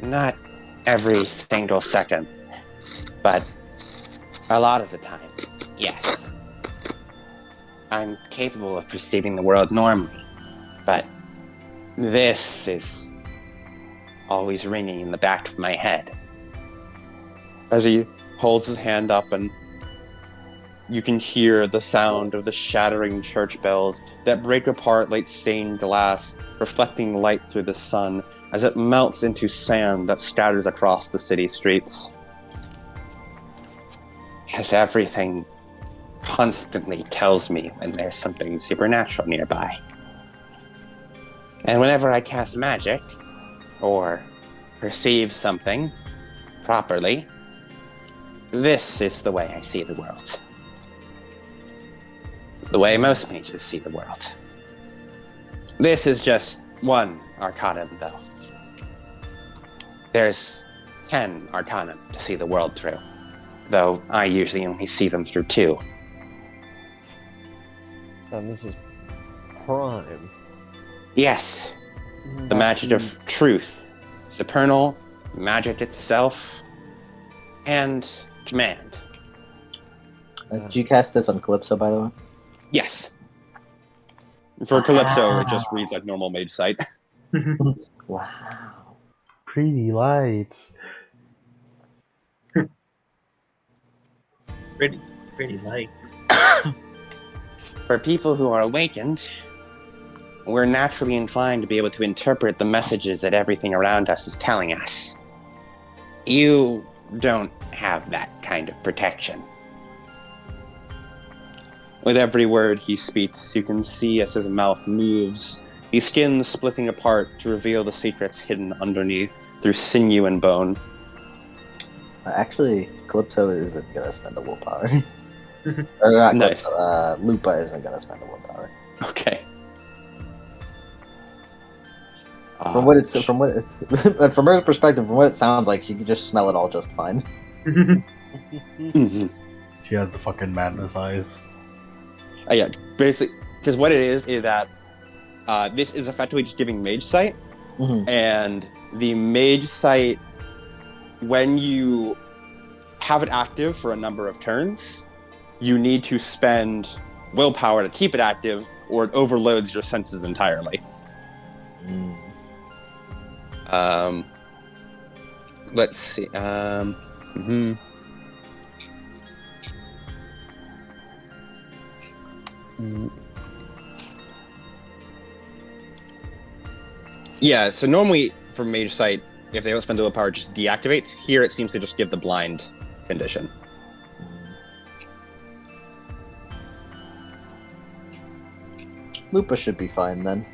Not every single second, but a lot of the time, yes. I'm capable of perceiving the world normally, but this is always ringing in the back of my head. As he holds his hand up and you can hear the sound of the shattering church bells that break apart like stained glass, reflecting light through the sun as it melts into sand that scatters across the city streets. Because everything constantly tells me when there's something supernatural nearby. And whenever I cast magic, or perceive something properly, this is the way I see the world. The way most mages see the world. This is just one arcanum, though. There's 10 arcanum to see the world through, though I usually only see them through 2. And this is prime. Yes, the magic of truth, supernal, magic itself, and command. Did you cast this on Calypso, by the way? Yes. For Calypso, it just reads like normal mage sight. Wow. Pretty lights. Pretty light. For people who are awakened, we're naturally inclined to be able to interpret the messages that everything around us is telling us. You don't have that kind of protection. With every word he speaks, you can see as his mouth moves, the skin splitting apart to reveal the secrets hidden underneath through sinew and bone. Actually, Calypso isn't gonna spend a willpower. Or not Nice. Calypso, Lupa isn't gonna spend a willpower. Okay. From her perspective, from what it sounds like, she can just smell it all just fine. Mhm. She has the fucking madness eyes. Yeah, basically, because what it is that this is effectively just giving mage sight, and the mage sight, when you have it active for a number of turns, you need to spend willpower to keep it active, or it overloads your senses entirely. Let's see. Yeah, so normally for Mage Sight, if they don't spend the willpower, it just deactivates. Here it seems to just give the blind condition. Lupa should be fine then.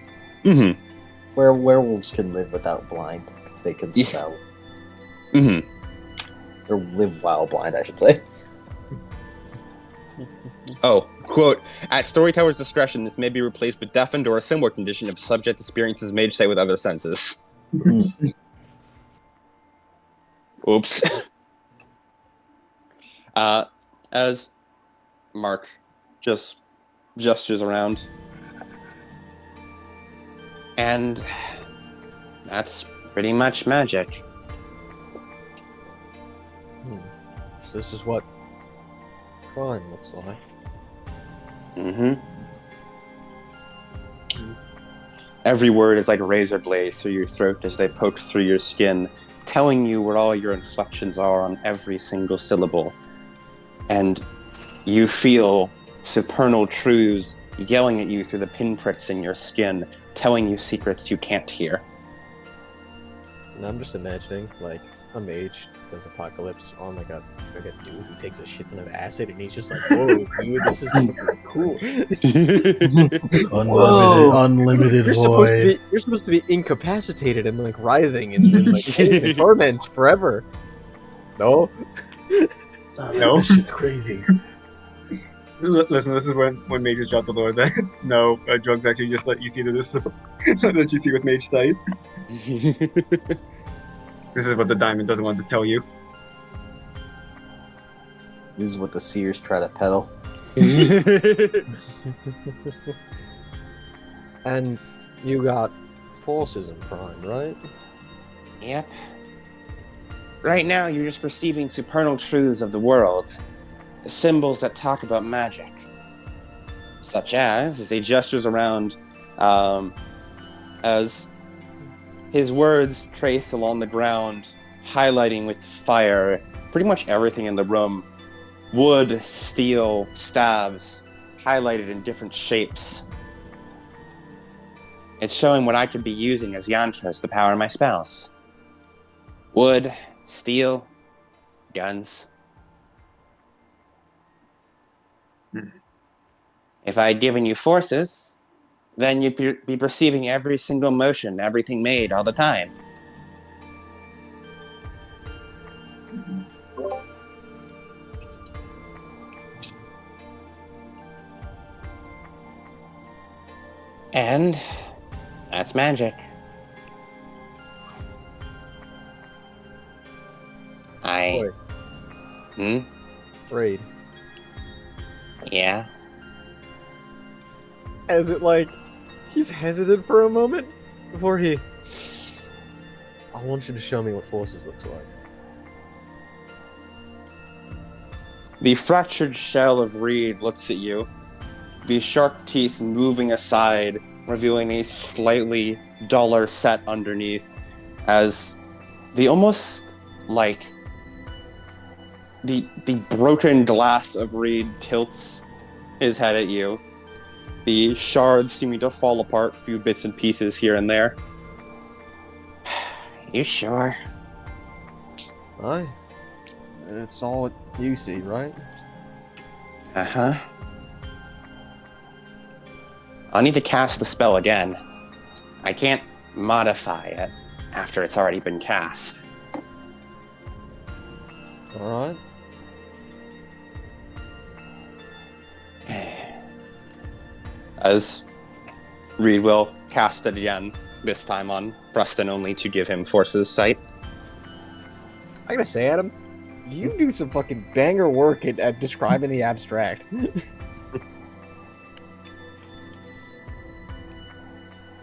Mm-hmm. Where werewolves can live without blind, because they can Yeah. smell. Mm-hmm. Or live while blind, I should say. Oh, quote, at Storyteller's discretion, this may be replaced with deafened or a similar condition if subject experiences Mage Sight with other senses. Oops. As Mark just gestures around. And that's pretty much magic. So this is what crime looks like. Mm-hmm. Every word is like razor blades through your throat as they poke through your skin, telling you where all your inflections are on every single syllable. And you feel supernal truths yelling at you through the pinpricks in your skin, telling you secrets you can't hear. And I'm just imagining, like, a mage does apocalypse on like a dude who takes a shit ton of acid, and he's just like, "Whoa, dude, this is gonna be cool." Unlimited void. You're supposed to be incapacitated and like writhing and like pain and torment forever. No, No. Shit's crazy. Listen, this is when mages drop the lore that no, drugs actually just let you see this that you see with Mage Sight. This is what the diamond doesn't want to tell you. This is what the seers try to peddle. and you got forces in prime, right? Yep. Right now, you're just perceiving supernal truths of the world, symbols that talk about magic. Such as he gestures around, as his words trace along the ground, highlighting with fire pretty much everything in the room. wood, steel, stabs, highlighted in different shapes. It's showing what I could be using as yantras to power my spells. Wood, steel, guns. If I had given you forces, then you'd be perceiving every single motion, everything made all the time. And that's magic. Boy, afraid. Yeah. As it like, he's hesitant for a moment before he. I want you to show me what forces looks like. The fractured shell of Reed looks at you, the shark teeth moving aside, revealing a slightly duller set underneath, as the almost like the broken glass of Reed tilts his head at you. The shards seeming to fall apart, a few bits and pieces here and there. You sure? Aye. It's all what you see, right? Uh-huh. I'll need to cast the spell again. I can't modify it after it's already been cast. Alright. As Reed will cast it again, this time on Preston only to give him Force's Sight. I gotta say, Adam, you do some fucking banger work at describing the abstract.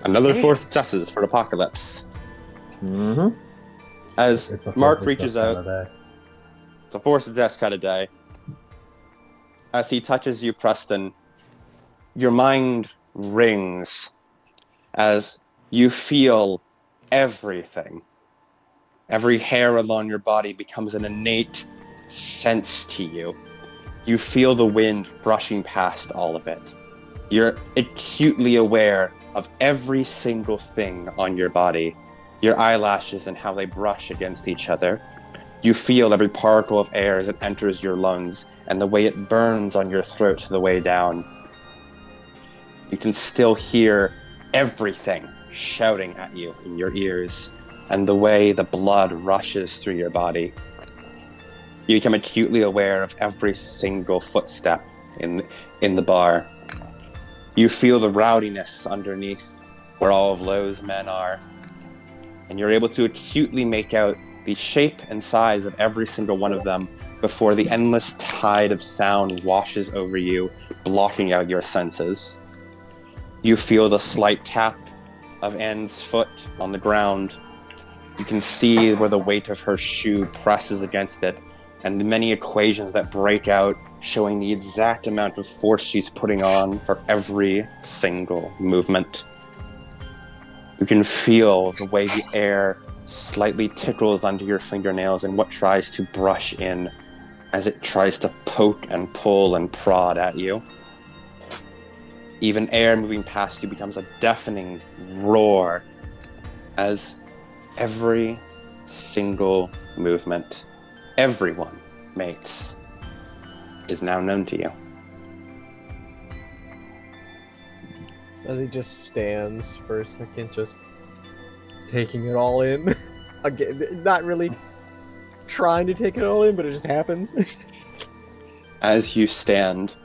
Another 4 successes for Apocalypse. Mm-hmm. As It's a Mark full reaches success out, kind of day. it's a 4 success kind of day. As he touches you, Preston, your mind rings as you feel everything. Every hair along your body becomes an innate sense to you. You feel the wind brushing past all of it. You're acutely aware of every single thing on your body, your eyelashes and how they brush against each other. You feel every particle of air as it enters your lungs and the way it burns on your throat to the way down. You can still hear everything shouting at you in your ears and the way the blood rushes through your body. You become acutely aware of every single footstep in the bar. You feel the rowdiness underneath where all of Lowe's men are, and you're able to acutely make out the shape and size of every single one of them before the endless tide of sound washes over you, blocking out your senses. You feel the slight tap of Anne's foot on the ground. You can see where the weight of her shoe presses against it, and the many equations that break out, showing the exact amount of force she's putting on for every single movement. You can feel the way the air slightly tickles under your fingernails and what tries to brush in as it tries to poke and pull and prod at you. Even air moving past you becomes a deafening roar as every single movement everyone makes is now known to you. As he just stands for a second, just taking it all in. Again, not really trying to take it all in, but it just happens. As you stand,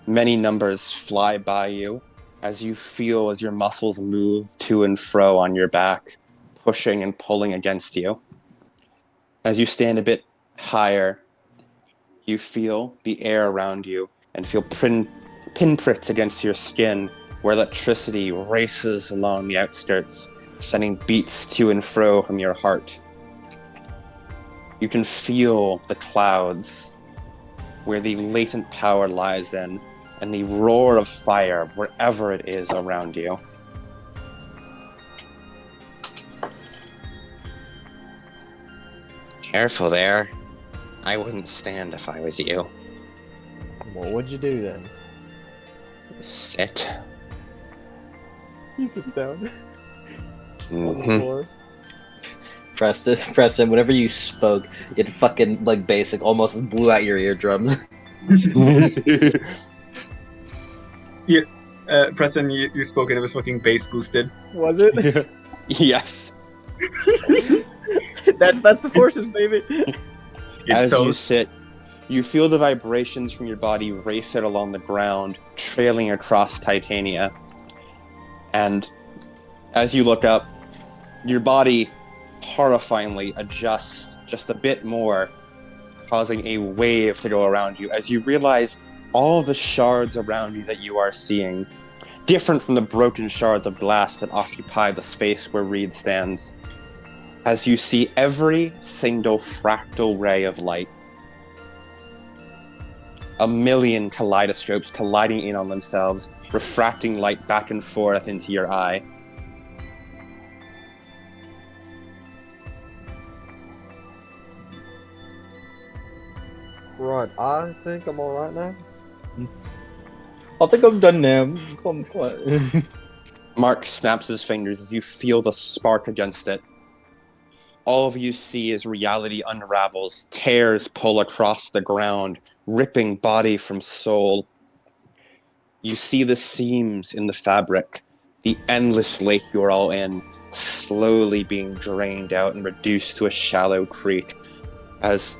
many numbers fly by you as you feel as your muscles move to and fro on your back, pushing and pulling against you. As you stand a bit higher, you feel the air around you and feel pinpricks against your skin where electricity races along the outskirts, sending beats to and fro from your heart. You can feel the clouds where the latent power lies in, and the roar of fire wherever it is around you. Careful there. I wouldn't stand if I was you. What would you do then? Sit. He sits down on the Mhm. floor. Preston, whenever you spoke, it fucking like basic almost blew out your eardrums. Preston, you spoke and it was fucking bass boosted. Was it? Yes. that's the forces, baby. As so you sit, you feel the vibrations from your body race out along the ground, trailing across Titania. And as you look up, your body horrifyingly adjusts just a bit more, causing a wave to go around you as you realize all the shards around you that you are seeing, different from the broken shards of glass that occupy the space where Reed stands, as you see every single fractal ray of light. A million kaleidoscopes colliding in on themselves, refracting light back and forth into your eye. Right, I think I'm alright now. I think I'm done now. Come on. Mark snaps his fingers as you feel the spark against it. All of you see as reality unravels, tears pull across the ground, ripping body from soul. You see the seams in the fabric, the endless lake you're all in, slowly being drained out and reduced to a shallow creek, as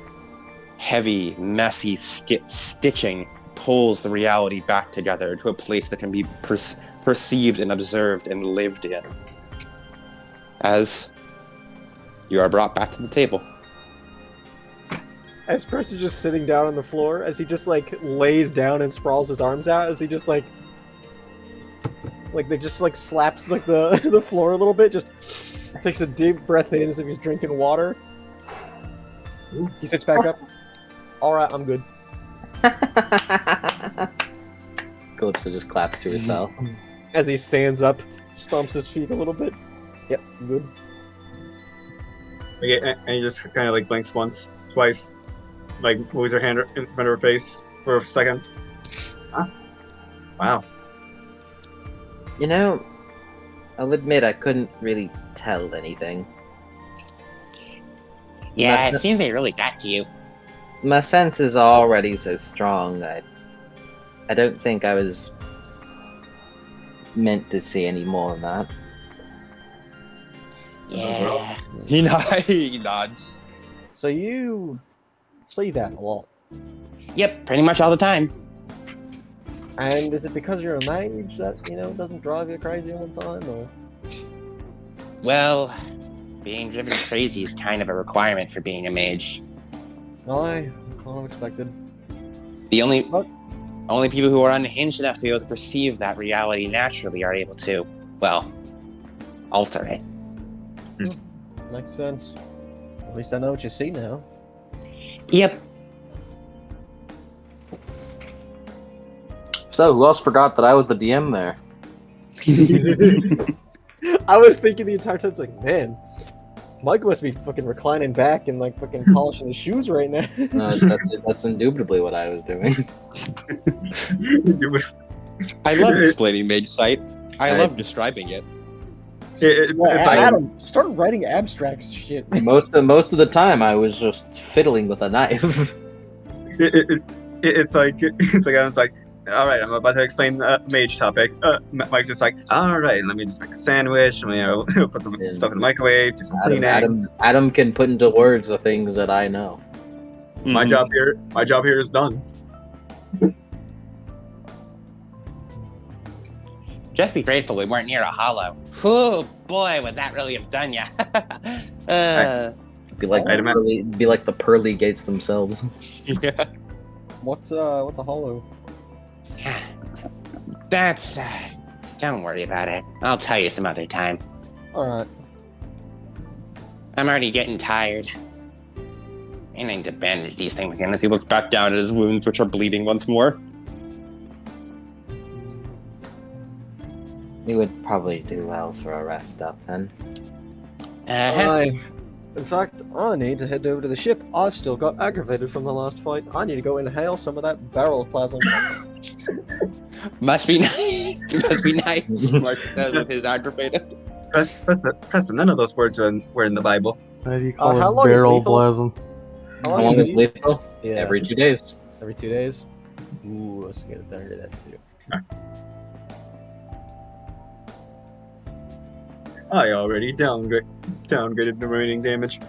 heavy, messy stitching pulls the reality back together to a place that can be perceived and observed and lived in. As you are brought back to the table. As Preston's just sitting down on the floor, as he just like lays down and sprawls his arms out, as he just like they just like slaps like the floor a little bit, just takes a deep breath in as if he's drinking water. He sits back up. Alright, I'm good. Calypso just claps to herself. As he stands up, stomps his feet a little bit. Yep, I'm good. Okay, and he just kind of like blinks once, twice, like moves her hand in front of her face for a second. Huh? Wow. You know, I'll admit I couldn't really tell anything. Yeah, it seems they really got to you. My sense is already so strong. I don't think I was meant to see any more of that. Yeah. He nods. So you see that a lot. Yep, pretty much all the time. And is it because you're a mage that, doesn't drive you crazy all the time, or? Well, being driven crazy is kind of a requirement for being a mage. I kind of expected. The only people who are unhinged enough to be able to perceive that reality naturally are able to, well, alter it. Makes sense. At least I know what you see now. Yep. So, who else forgot that I was the DM there? I was thinking the entire time, it's like, man, Mike must be fucking reclining back and like fucking polishing his shoes right now. That's indubitably what I was doing. I love explaining Mage Sight. I love describing it. It's like, Adam, start writing abstract shit. Most of the time, I was just fiddling with a knife. it's like Adam's like, all right, I'm about to explain mage topic. Mike's just like, all right, let me just make a sandwich. Put some stuff in the microwave, do some cleaning. Adam can put into words the things that I know. My job here is done. Just be grateful we weren't near a hollow. Oh boy, would that really have done ya? Be like the pearly gates themselves. Yeah. What's a hollow? That's... don't worry about it. I'll tell you some other time. Alright. I'm already getting tired. I need to bandage these things again As he looks back down at his wounds, which are bleeding once more. We would probably do well for a rest up then. Uh-huh. In fact, I need to head over to the ship. I've still got aggravated from the last fight. I need to go inhale some of that barrel plasm. Must be nice. Must be nice. Mark says with his aggravated. Preston, none of those words were in the Bible. Why do you call how it long is barrel lethal? plasm? How How long is it? lethal? Yeah. Every 2 days. Every 2 days? Ooh, let's get better at that too. I already downgraded the remaining damage.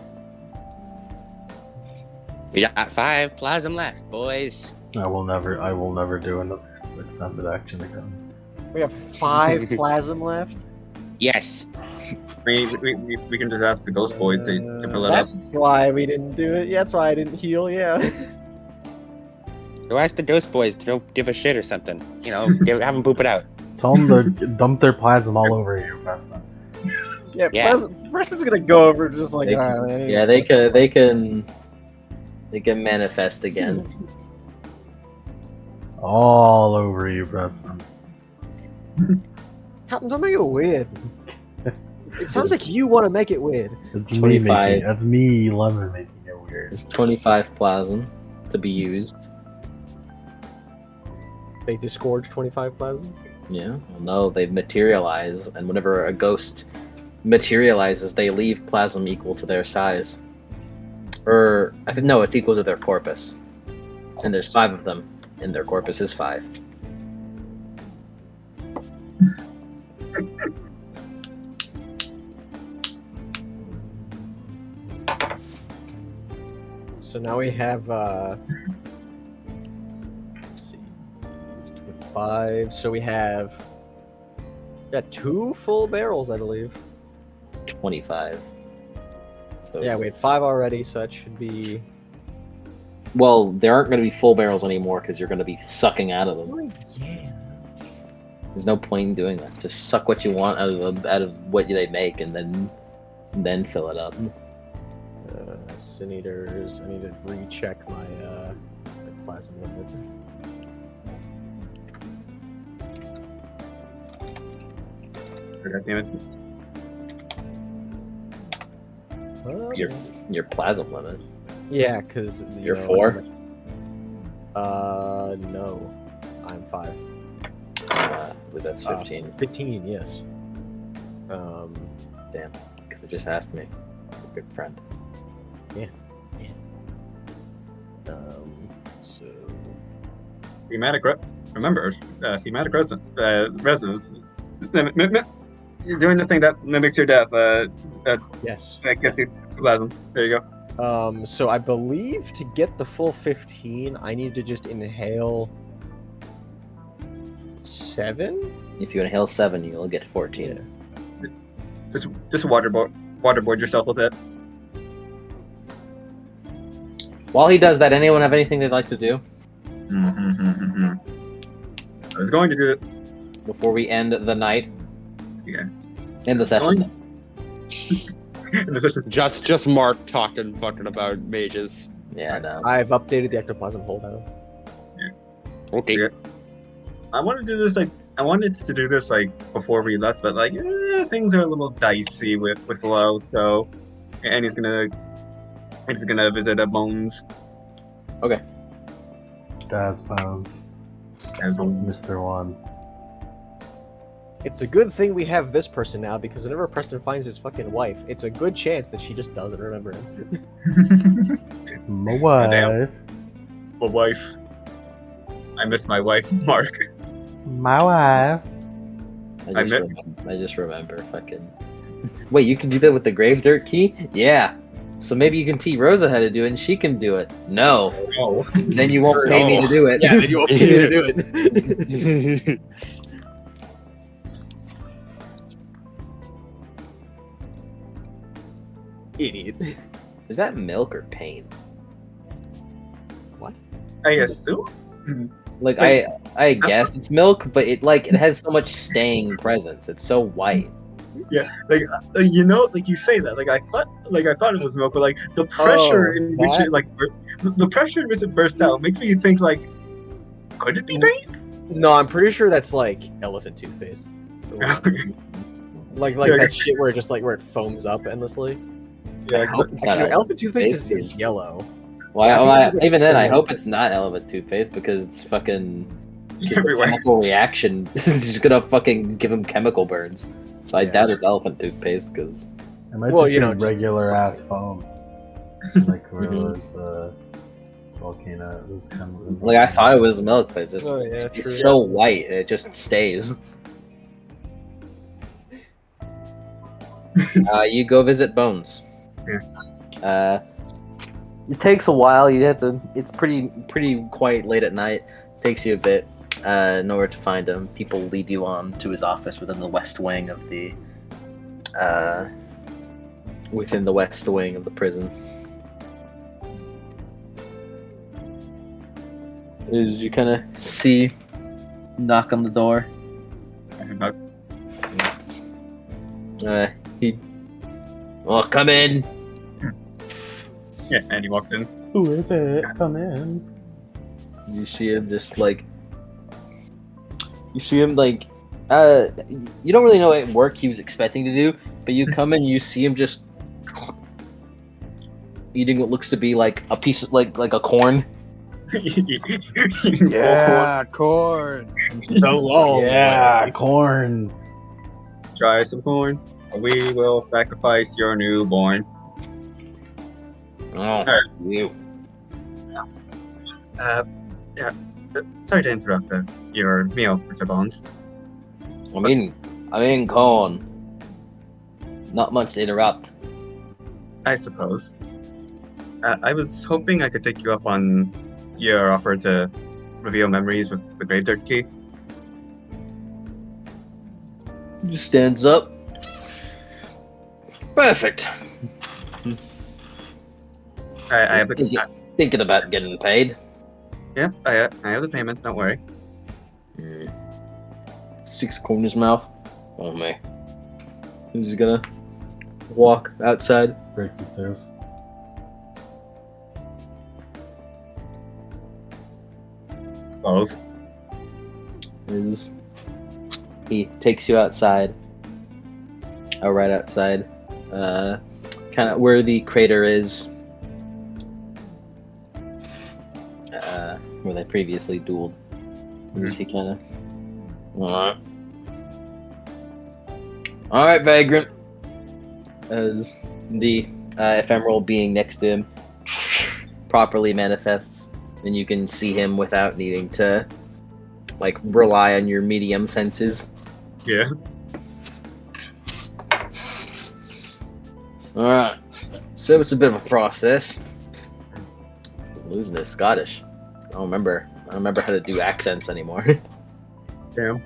We got 5 plasm left, boys. I will never do another extended action again. We have 5 plasm left? Yes. We can just ask the ghost boys to fill it up. That's why we didn't do it. Yeah, that's why I didn't heal, yeah. Go ask the Ghost Boys to don't give a shit or something. You know, have them poop it out. Tell them to dump their plasm all over you, Preston. Yeah, Yeah. Preston's gonna go over just like, They alright, man. Yeah, they can manifest again. All over you, Preston. Captain, don't make it weird. It sounds like you want to make it weird. It's me 25. making. That's me, Lemon, making it weird. It's 25 plasm to be used. They disgorge 25 plasm? Yeah. Well, no, they materialize, and whenever a ghost materializes, they leave plasm equal to their size. Or I think no, it's equal to their corpus. And there's 5 of them, and their corpus is 5. So now we have, let's see, 25. So we have, 2 full barrels, I believe. 25. So Yeah, we had 5 already, so that should be. well, there aren't going to be full barrels anymore because you're going to be sucking out of them. Oh, yeah. There's no point in doing that. Just suck what you want out of what they make, and then fill it up. Sin Eaters. I need to recheck my plasma limit. God damn it. Your plasm limit. Yeah, because You're 4? No, I'm 5. I believe that's 15. 15, yes. Damn, could have just asked me. Good friend. So Thematic resonance. You're doing the thing that mimics your death. yes. That gets you plasm. There you go. So I believe to get the full 15, I need to just inhale 7. If you inhale 7, you'll get 14. Just waterboard yourself with it. While he does that, anyone have anything they'd like to do I was going to do it. before we end the night? Yeah. End the session. In the session. Just Mark talking fucking about mages. Yeah, no. I've updated the ectoplasm cooldown. Okay. Yeah. I wanted to do this like before we left, but like things are a little dicey with Lo, so and he's gonna visit Bones. Daz Bones. As well. Mr. One. It's a good thing we have this person now, because whenever Preston finds his fucking wife, it's a good chance that she just doesn't remember him. My wife. My wife. I miss my wife, Mark. My wife. I just remember fucking. Wait, you can do that with the grave dirt key? Yeah. So maybe you can teach Rosa how to do it, and she can do it. No. Oh. Then you won't pay me to do it. Yeah, then you won't be able to do it. Idiot. Is that milk or pain? I assume. Like I guess it's milk, but it has so much staying presence. It's so white. Yeah, like you say that. Like I thought it was milk, but like the pressure in which it the pressure in which it burst out makes me think like, could it be pain? No, I'm pretty sure that's like elephant toothpaste. Like that shit where it just where it foams up endlessly. Yeah, hope it's not Actually, elephant elephant toothpaste is toothpaste. yellow. Why? I think this is like Even then, I full- hope it's not elephant toothpaste because it's fucking everywhere. chemical reaction. It's just gonna fucking give him chemical burns. So I Yeah. doubt it's elephant toothpaste because It might Well, just you be know, just regular ass something. foam, like Gorilla's volcano. This kind of like I thought it was milk, but just Oh yeah, true. it's so white and it just stays. You go visit Bones. It takes a while. You have to. It's pretty quiet late at night. It takes you a bit in order to find him. People lead you on to his office within the west wing of the prison. As you kind of see, knock on the door. Well, come in. Yeah, and he walks in. Who is it? Come in. You see him just like. You see him like. You don't really know what work he was expecting to do, but you come in, you see him just eating what looks to be like a piece of like a corn. Yeah, corn. So long. Yeah, corn. Try some corn. We will sacrifice your newborn. Oh, you. Sorry to interrupt your meal, Mr. Bones. I'm in corn. Not much to interrupt. I suppose. I was hoping I could take you up on your offer to reveal memories with the Gravedirt key. He stands up. Perfect. I have the Thinking about getting paid. yeah. I have the payment. Don't worry. Six corn in his mouth. Oh man. He's gonna walk outside. Breaks the stairs. Close. He takes you outside. Right outside. Kind of where the crater is. Where they previously dueled. He kind of. Alright, Vagrant. As the ephemeral being next to him properly manifests, then you can see him without needing to like rely on your medium senses. Yeah. Alright. So it's a bit of a process. I'm losing this Scottish. I don't remember how to do accents anymore. Damn.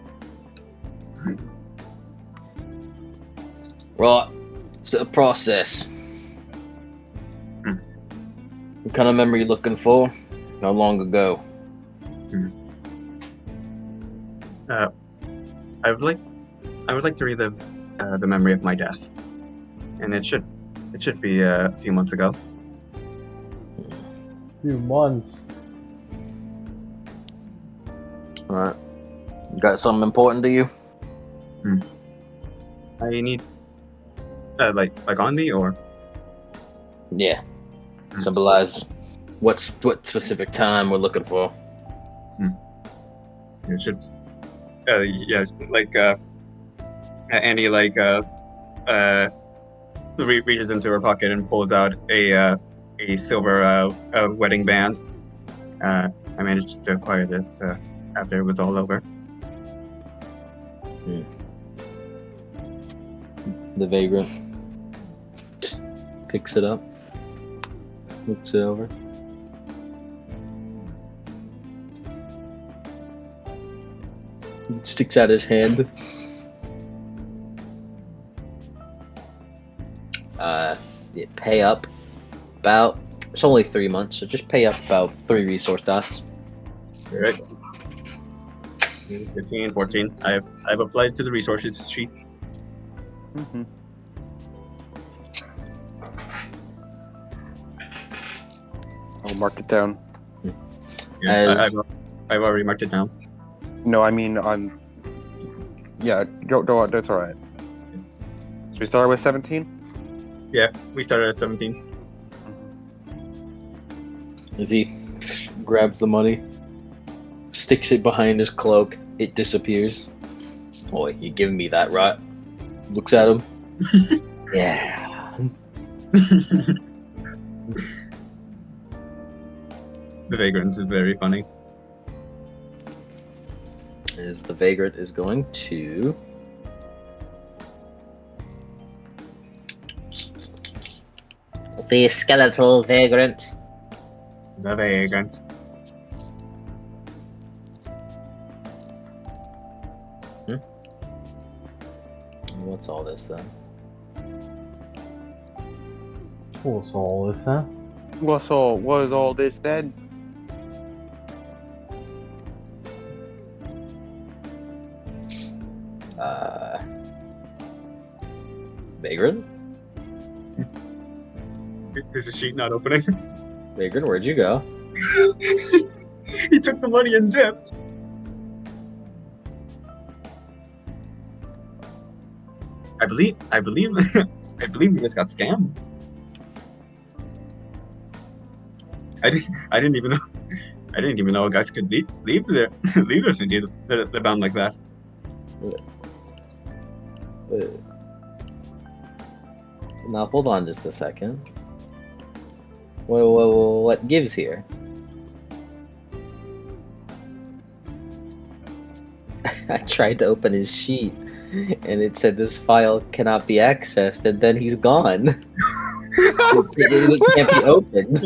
Right. So the process. What kind of memory you looking for? How long ago? I would like to relive the memory of my death, and it should be a few months ago. Few months. Alright. Got something important to you? I need like on me or Yeah. Symbolize what specific time we're looking for. it should yeah, like Annie reaches into her pocket and pulls out a silver wedding band. I managed to acquire this after it was all over. The Vagrant picks it up, looks it over. He sticks out his hand. You pay up about. It's only 3 months, so just pay up about 3 resource dots. All right. 15, 14. I've applied to the resources sheet. Mm-hmm. I'll mark it down. Yeah, I've already marked it down. No, I mean on. Yeah, go on. That's all right. So we start with 17. Yeah, we started at 17. As he grabs the money, sticks it behind his cloak, it disappears. Boy, you giving me that, right? Looks at him. Yeah. The vagrant is very funny. As the vagrant is going to the skeletal vagrant. The vagrant. What's all this then? What's all this, huh? What is all this then? Vagrant? Is the sheet not opening? Vagrant, where'd you go? He took the money and dipped. I believe we just got scammed. I didn't even know guys could leave their city. They're bound like that. Now hold on just a second. What gives here? I tried to open his sheet, and it said this file cannot be accessed, and then he's gone. it can't be opened.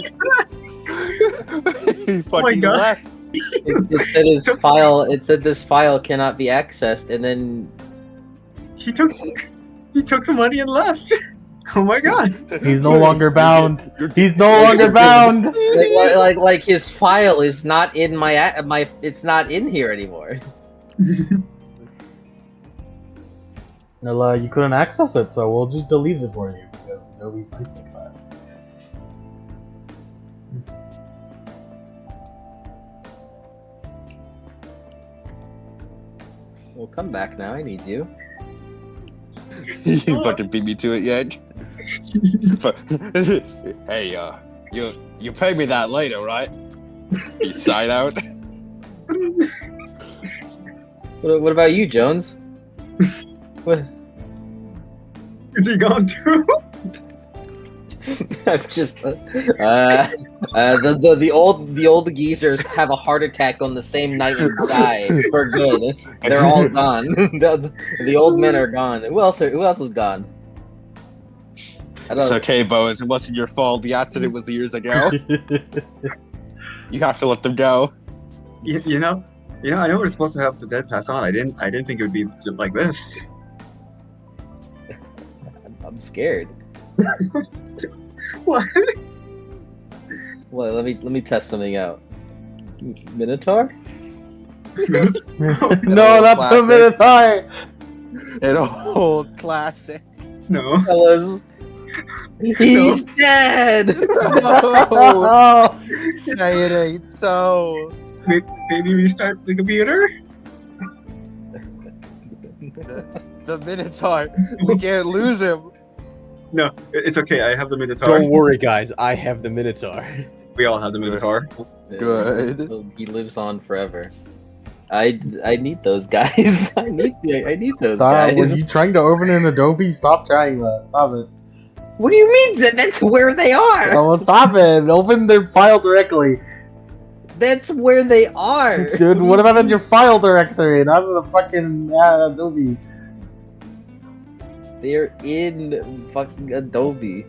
He Oh my fucking God. left. It said this file cannot be accessed, and then He took the money and left. Oh my God. He's no longer bound. He's no longer bound. like his file is not in my it's not in here anymore. Well, you couldn't access it, so we'll just delete it for you because nobody's nice like that. Well, come back now. I need you. You fucking beat me to it yet? Hey, you pay me that later, right? You sign out. What about you, Jones? What? Is he gone too? I've just the old geezers have a heart attack on the same night and die for good. They're all gone. the old men are gone. Who else is gone? It's okay, Bones. It wasn't your fault. The accident was years ago. You have to let them go. You know, I know we're supposed to have the dead pass on. I didn't think it would be like this. I'm scared. What? Well, let me test something out. Minotaur? No, that's the Classic. Minotaur. An old classic. No. Fellas, he's dead. No, say it ain't so. Maybe restart the computer. The Minotaur. We can't lose him. No, it's okay. I have the Minotaur. Don't worry, guys. I have the Minotaur. We all have the Minotaur. Good. He lives on forever. I need those guys. I need those Stop. Were guys. you trying to open an Adobe? Stop trying that. Stop it. What do you mean? That's where they are. Oh, well, stop it. Open their file directly. That's where they are. Dude, what about in your file directory? Not in the fucking Adobe. They're in fucking Adobe.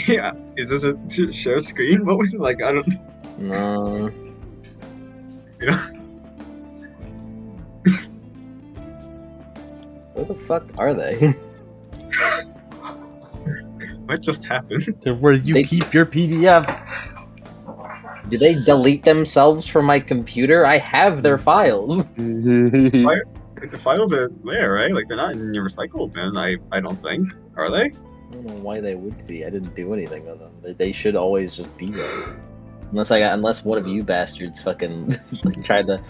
Yeah. Is this a share screen? What was like? I don't. No. You know? Where the fuck are they? What just happened? To where you They- keep your PDFs. Do they delete themselves from my computer? I have their files. Like, the files are there, right? Like they're not in your recycle bin. I don't think. Are they? I don't know why they would be. I didn't do anything with them. They should always just be there. Unless one of you bastards fucking tried to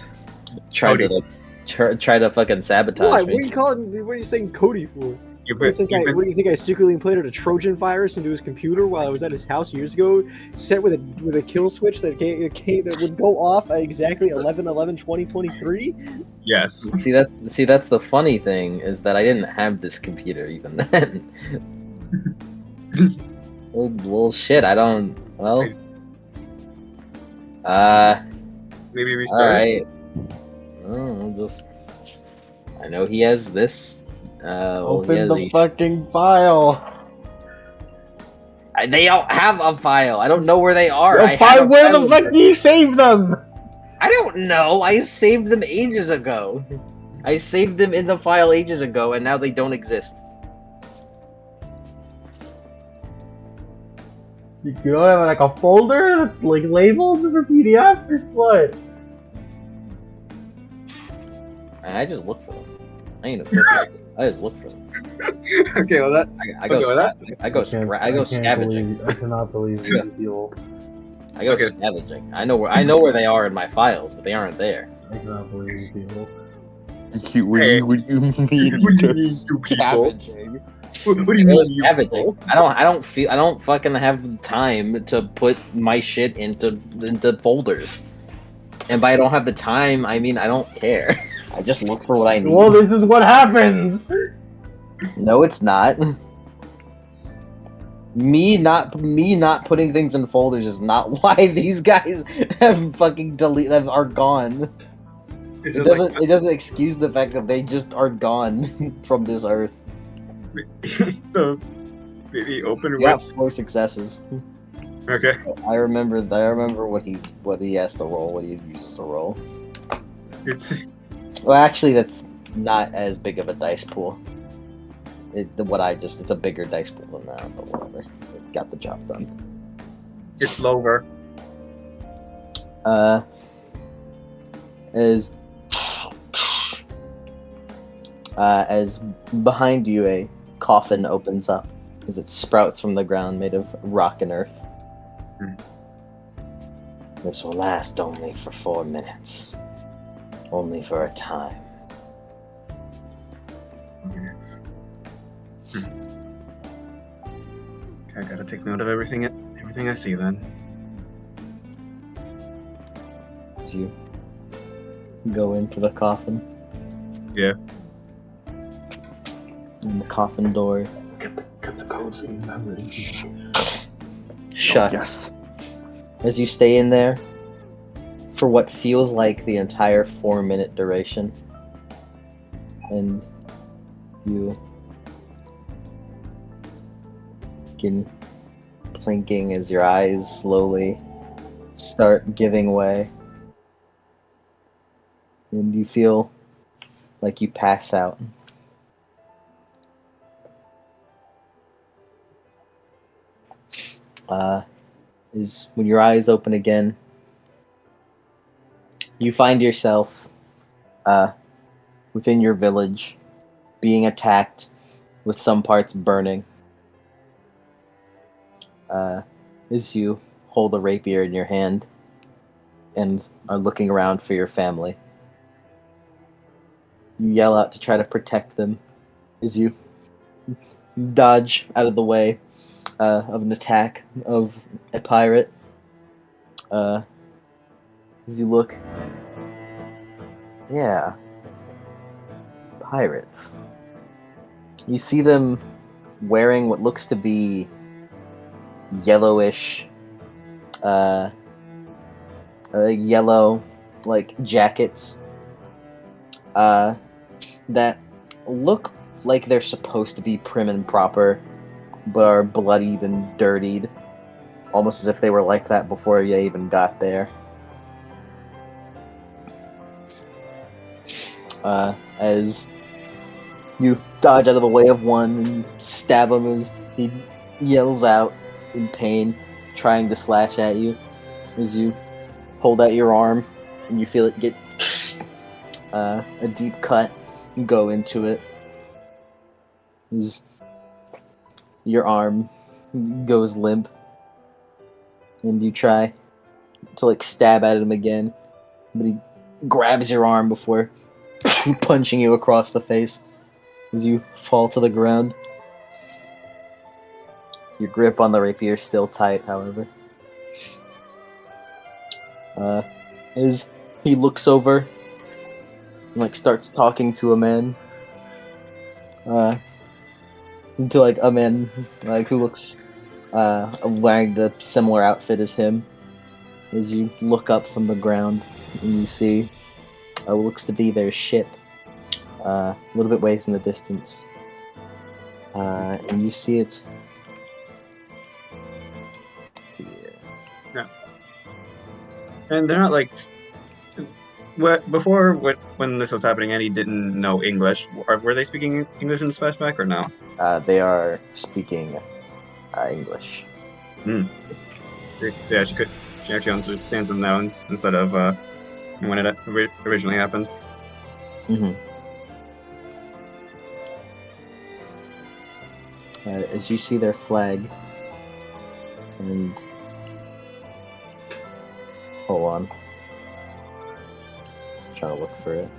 fucking sabotage What? me. What are you saying Cody for? You've What do been, you think I secretly implanted a Trojan virus into his computer while I was at his house years ago, set with a kill switch that would go off at exactly 11/11/2023? yes. See that's the funny thing is that I didn't have this computer even then. well, shit. I don't. Well. Maybe All restart. right. Oh, just. I know he has this. Well, he Open has the fucking file. They don't have a file. I don't know where they are. I File, had a where the file fuck do you save them? I don't know. I saved them ages ago. I saved them in the file ages ago, and now they don't exist. You don't have like a folder that's like labeled for PDFs or what? I just look for them. I ain't a pussy. I just look for them. Okay, well that. I go. Okay, well, that- I go scavenging. I cannot believe you people. I go Okay. scavenging. I know where they are in my files, but they aren't there. I cannot believe you people. What do you mean? What do you mean, you people? Scavenging? What do I you go mean, you scavenging. people? I don't fucking have time to put my shit into folders. And by I don't have the time, I mean I don't care. I just look for what I need. Well, this is what happens. No, it's not. Me not putting things in folders is not why these guys have fucking are gone. It doesn't excuse the fact that they just are gone from this earth. So, maybe open You got with. 4 successes. Okay. I remember what he has to roll, what he uses to roll. It's. Well, actually, that's not as big of a dice pool. It's a bigger dice pool than that, but whatever. It got the job done. It's lower. As behind you a coffin opens up as it sprouts from the ground made of rock and earth. This will last only for 4 minutes. Only for a time. Yes. I gotta take note of everything I see then. As you go into the coffin. Yeah. And the coffin door Get the code for your memories. shuts. Yes. As you stay in there for what feels like the entire 4-minute duration. And you begin blinking as your eyes slowly start giving way. And you feel like you pass out. Is when your eyes open again, you find yourself within your village, being attacked, with some parts burning. As you hold a rapier in your hand and are looking around for your family. You yell out to try to protect them as you dodge out of the way of an attack of a pirate. As you look, yeah, pirates. You see them wearing what looks to be yellowish, yellow, like, jackets, that look like they're supposed to be prim and proper, but are bloodied and dirtied, almost as if they were like that before you even got there. As you dodge out of the way of one and stab him as he yells out in pain, trying to slash at you, as you hold out your arm and you feel it get a deep cut and go into it. As your arm goes limp and you try to like stab at him again, but he grabs your arm before punching you across the face. as you fall to the ground. Your grip on the rapier is still tight, however. As he looks over and like starts talking to a man. To like a man like who looks wearing the similar outfit as him. As you look up from the ground and you see what looks to be their ship. A little bit ways in the distance. And you see it here. And they're not like. Before when this was happening, Eddie didn't know English. Were they speaking English in the flashback or no? They are speaking English. So yeah, she actually understands them now instead of when it originally happened. Mm-hmm. As you see their flag, and hold on, I'm trying to look for it.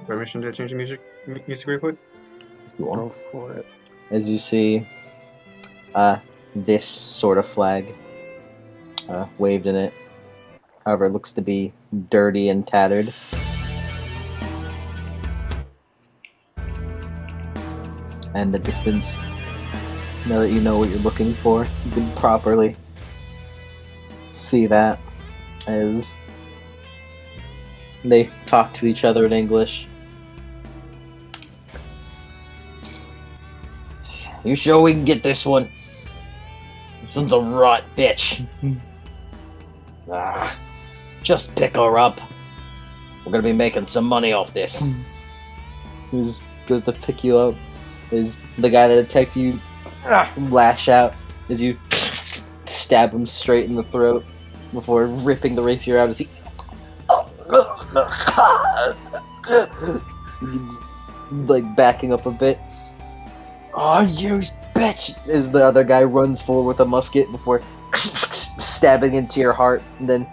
Permission to change the music real quick? Go for it. As you see this sort of flag waved in it. However, it looks to be dirty and tattered. And the distance, now that you know what you're looking for, you can properly see that as they talk to each other in English. You sure we can get this one? This one's a rot bitch. Just pick her up. We're gonna be making some money off this. Who goes to pick you up is the guy that attacked you. Lash out as you stab him straight in the throat before ripping the rapier out as he he's like backing up a bit. Oh, you bitch! As the other guy runs forward with a musket before stabbing into your heart and then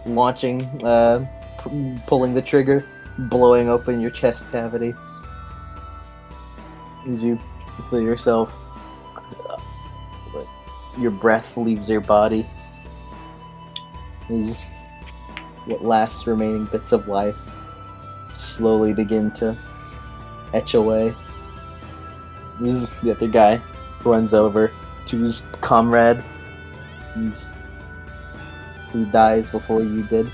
launching, pulling the trigger, blowing open your chest cavity. As you feel yourself, your breath leaves your body. As what last remaining bits of life slowly begin to etch away. The other guy runs over to his comrade, who dies before you did.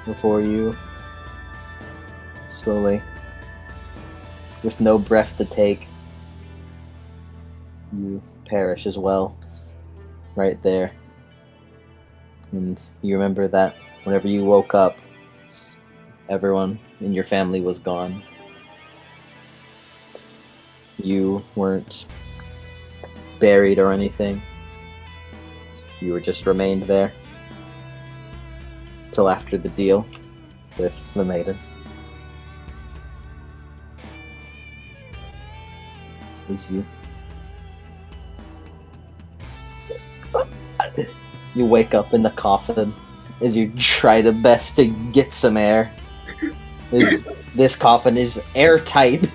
Before you slowly, with no breath to take, you perish as well, right there. And you remember that whenever you woke up, everyone in your family was gone. You weren't buried or anything. You were just remained there till after the deal with the maiden. As you wake up in the coffin as you try the best to get some air. This coffin is airtight.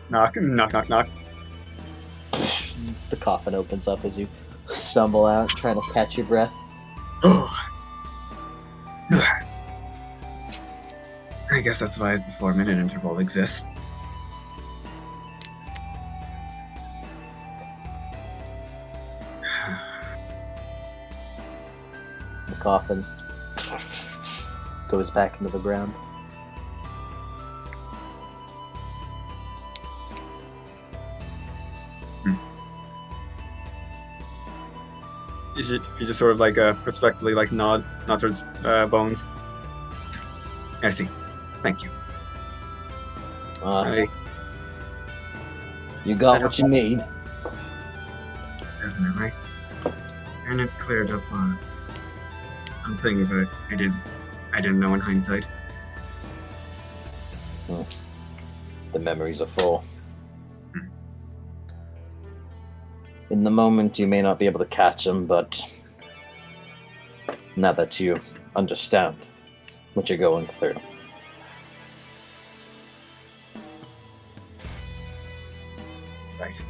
Knock, knock, knock, knock. The coffin opens up as you stumble out, trying to catch your breath. I guess that's why the 4-minute interval exists. The coffin goes back into the ground. You just sort of like respectfully like nod towards Bones. I see. Thank you. You got what you need. Definitely. And it cleared up some things that I didn't know in hindsight. The memories are full. In the moment, you may not be able to catch them, but now that you understand what you're going through. Right.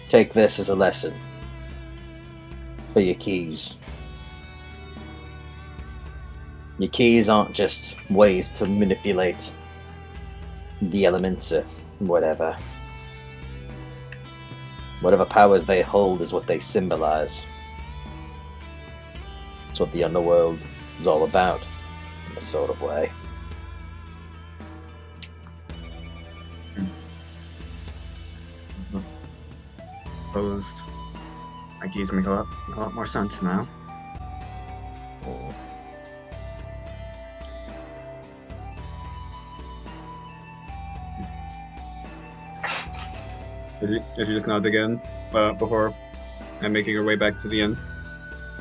Take this as a lesson for your keys. Your keys aren't just ways to manipulate the elements or whatever. Whatever powers they hold is what they symbolize. It's what the underworld is all about, in a sort of way. Those ideas make a lot more sense now. If you just nod again before making your way back to the inn.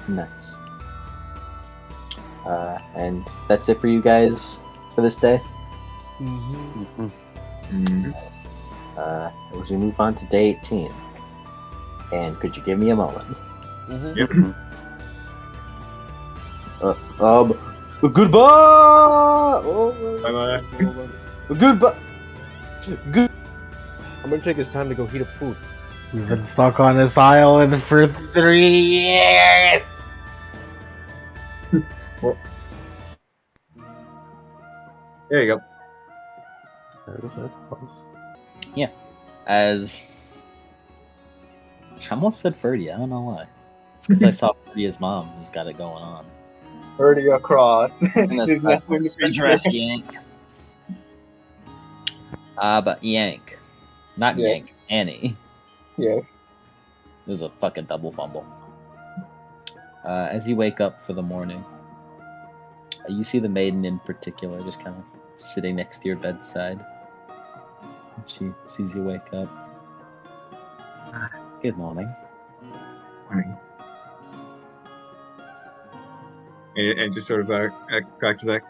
Nice. And that's it for you guys for this day. As we move on to day 18. And could you give me a moment? Yep. Goodbye! Bye-bye. Goodbye! Good. I'm gonna take this time to go heat up food. We've been stuck on this island for 3 years. There you go. There it is. Close. As I almost said Ferdy, I don't know why. It's because I saw Ferdy's mom who's got it going on. Already across. And that's There's nothing to the dress Yank. But Yank. Not Yeah. Yank, Annie. Yes. It was a fucking double fumble. As you wake up for the morning, you see the maiden in particular just kind of sitting next to your bedside. She sees you wake up. Good morning. Morning. And just sort of cracks his neck.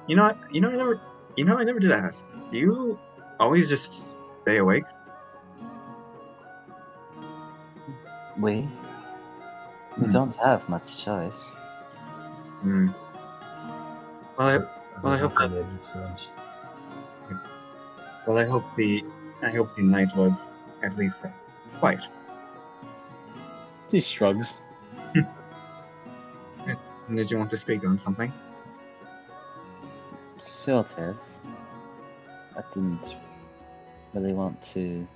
You know what? I never did ask. Do you always just stay awake? We don't have much choice. Hmm. Well, I hope that. Maiden's French. Well, I hope the night was at least quiet. She shrugs. Did you want to speak on something? Sort of. I didn't really want to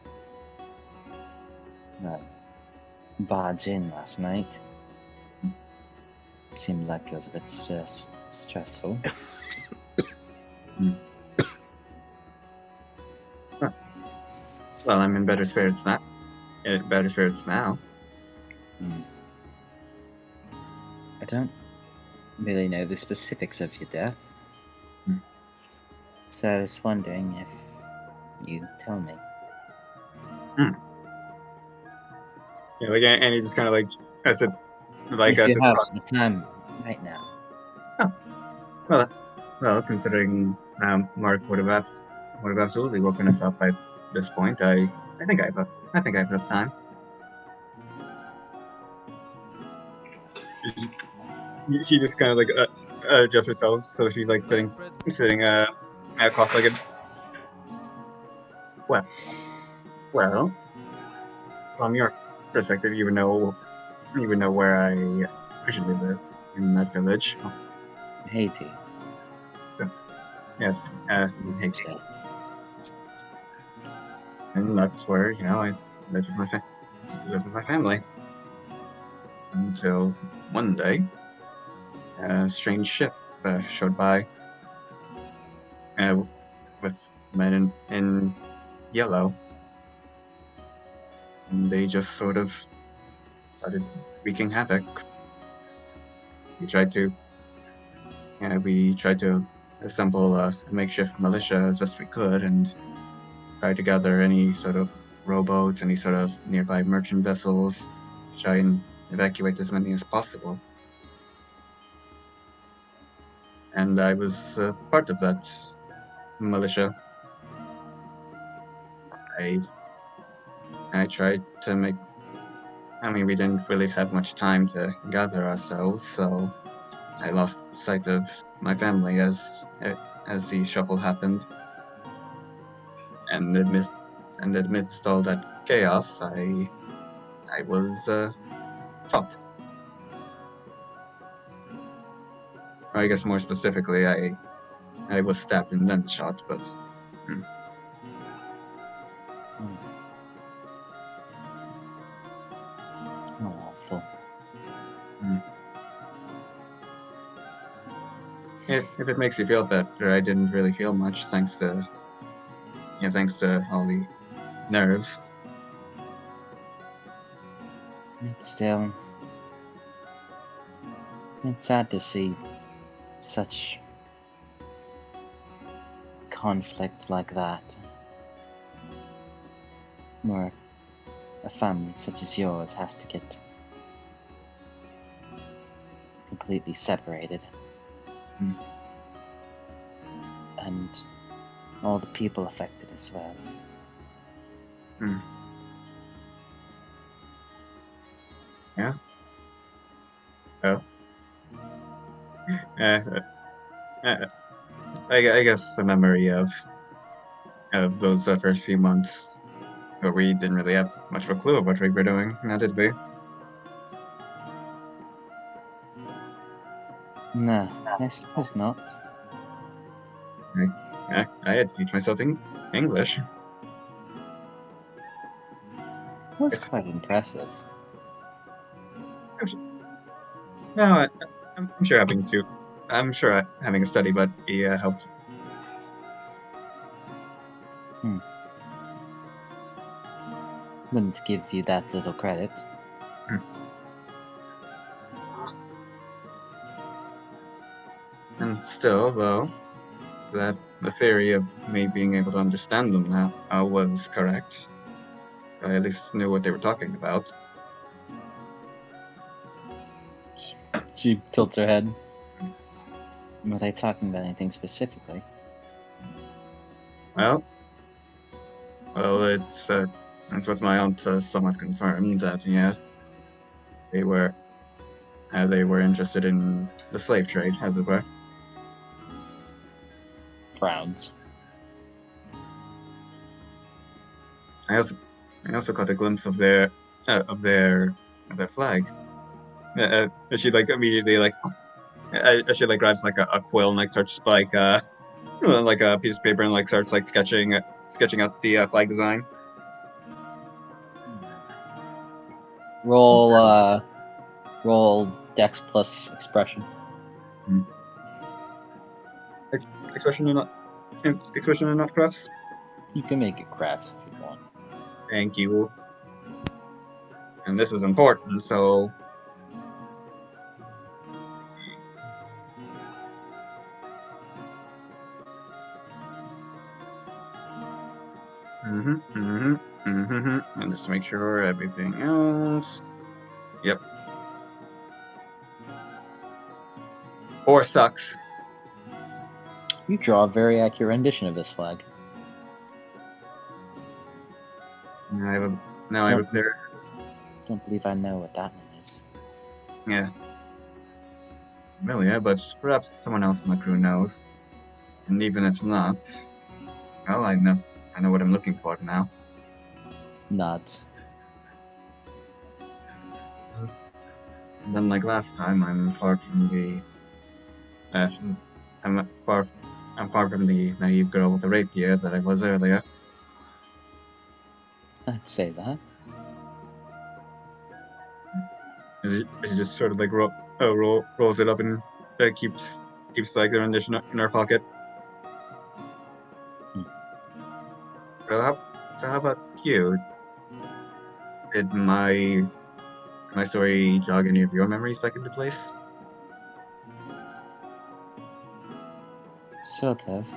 barge in last night. Seemed like it was a bit stressful. Well, I'm in better spirits now. I don't really know the specifics of your death. So I was wondering if you'd tell me. Yeah, like, and he just kind of like, as it, If like, as you it's have the time right now. well, considering Mark would have absolutely woken us up by this point, I think I have enough time. She just kind of like adjusts herself, so she's like sitting cross-legged. Well, from your perspective, you would know where I originally lived in that village. Haiti. Yes, in Haiti. And that's where, I lived with my family. Until one day, a strange ship showed by with men in yellow. And they just sort of started wreaking havoc. We tried to we tried to assemble a makeshift militia as best we could and try to gather any sort of rowboats, any sort of nearby merchant vessels, try and evacuate as many as possible. And I was part of that militia. I tried to make. I mean, we didn't really have much time to gather ourselves, so I lost sight of my family as the shuffle happened. And amidst all that chaos, I was shot. Or I guess more specifically, I was stabbed and then shot, but Oh, awful. if it makes you feel better, I didn't really feel much thanks to all the nerves. It's still. It's sad to see such conflict like that. Where a family such as yours has to get completely separated. And all the people affected as well. Yeah. Well, I guess the memory of those first few months where we didn't really have much of a clue of what we were doing, now did we? No, I suppose not. I had to teach myself English. It was quite impressive. No, I'm sure having a study buddy helped. Wouldn't give you that little credit. And still, though, that the theory of me being able to understand them now was correct. I at least knew what they were talking about. She tilts her head. Were they talking about anything specifically? Well, it's that's what my aunt somewhat confirmed that they were interested in the slave trade, as it were. Frowns. I also caught a glimpse of their flag. She like immediately like she like grabs like a quill and like starts like a piece of paper and like starts like sketching out the flag design. Roll Dex plus expression. Expression and not crafts. You can make it crafts if you want. Thank you. And this is important, so. And just to make sure everything else. Yep. 4 sucks. You draw a very accurate rendition of this flag. Now I have a clear. Don't believe I know what that one is. Yeah. Well, yeah, but perhaps someone else in the crew knows. And even if not, well, I know what I'm looking for now. Nods. And then, like last time, I'm far from the. I'm far from the naive girl with a rapier that I was earlier. I'd say that. She just sort of like rolls it up and keeps like the rendition in her pocket. So how about you? Did my story jog any of your memories back into place? Sort of.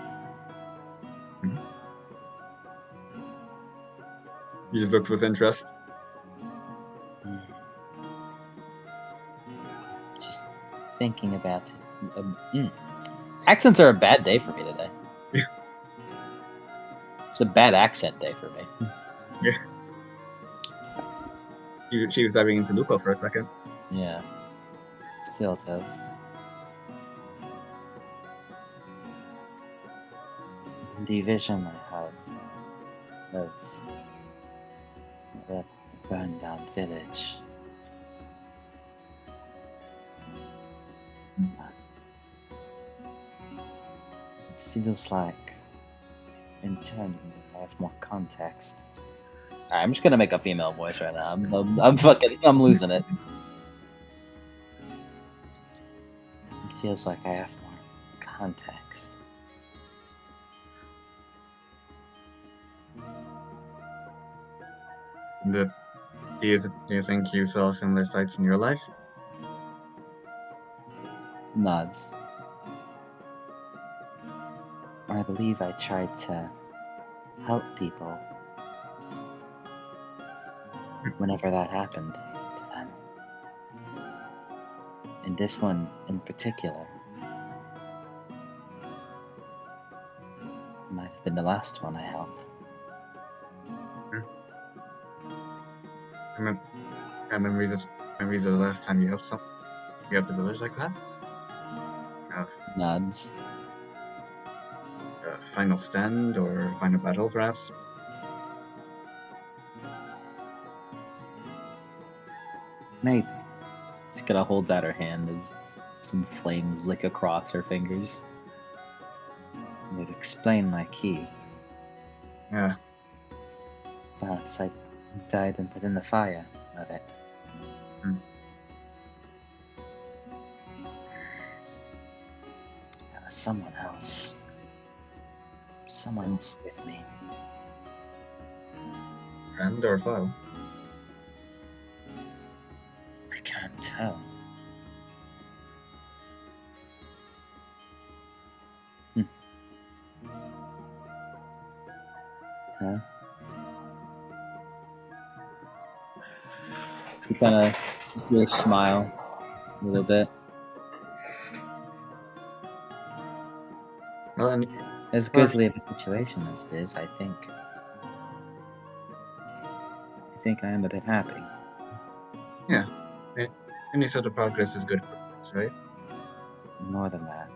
He just looks with interest. Just thinking about it. Accents are a bad day for me today. It's a bad accent day for me. She was diving into Lupo for a second. Yeah. Sort of. The vision I had of the burned down village. It feels like, in turn, I have more context. Alright, I'm just gonna make a female voice right now. I'm losing it. It feels like I have more context. Do you think you saw similar sights in your life? Nods. I believe I tried to help people whenever that happened to them. And this one in particular might have been the last one I helped. I have memories of the last time you helped the village like that. Nods. Final stand or final battle, perhaps. Maybe. She's gonna hold out her hand as some flames lick across her fingers. It would explain my key. Yeah. Perhaps I died within the fire of it. There was someone else. Someone's with me. Friend or foe? I can't tell. Huh? You kind of smile a little bit. Well, and As grisly of a situation as it is, I think I am a bit happy. yeah, any sort of progress is good for us, right? More than that.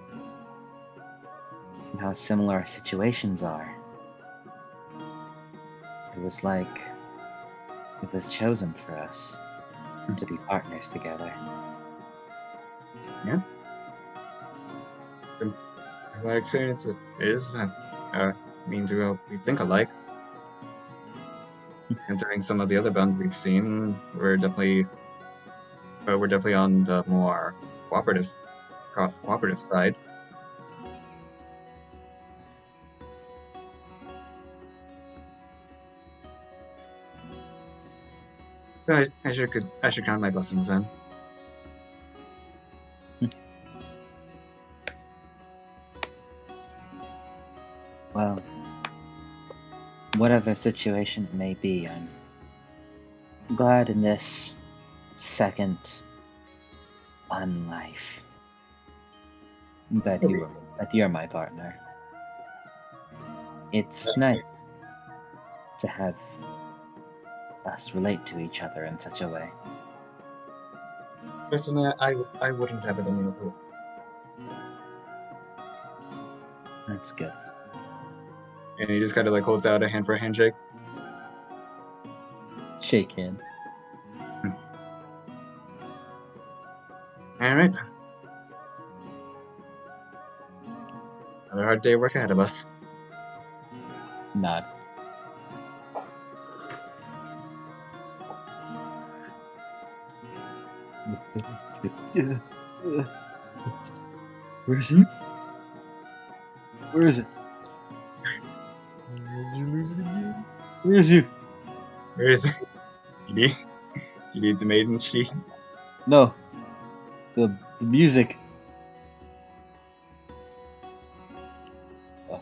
From how similar our situations are. It was like it was chosen for us to be partners together. Yeah. So my experience is means we think alike. Considering some of the other bands we've seen, we're definitely on the more cooperative side. So I should count my blessings then. Well, whatever situation it may be, I'm glad in this second unlife that you're my partner. It's nice to have us relate to each other in such a way. Personally, I wouldn't have it any other way. That's good. And he just kind of like holds out a hand for a handshake. Shake hand. All right. Another hard day of work ahead of us. Nod. Where is it? Where is it? Did you lose it again? Where is you? Where is it? You need the maiden sheet. No. The music.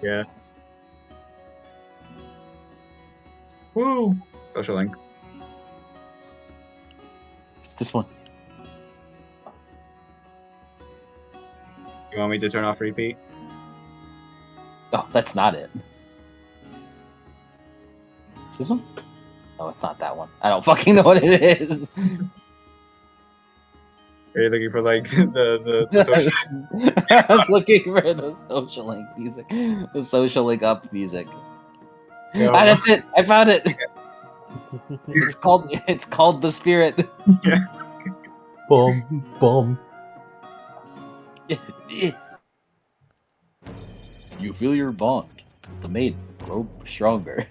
Yeah. Woo! Social link. It's this one. You want me to turn off repeat? Oh, that's not it. It's this one? No, it's not that one. I don't fucking know what it is. Are you looking for like the social? I was looking for the social link music. The social link up music. Yeah. Ah, that's it. I found it. It's called The Spirit. Boom, boom. You feel your bond with the maiden grow stronger.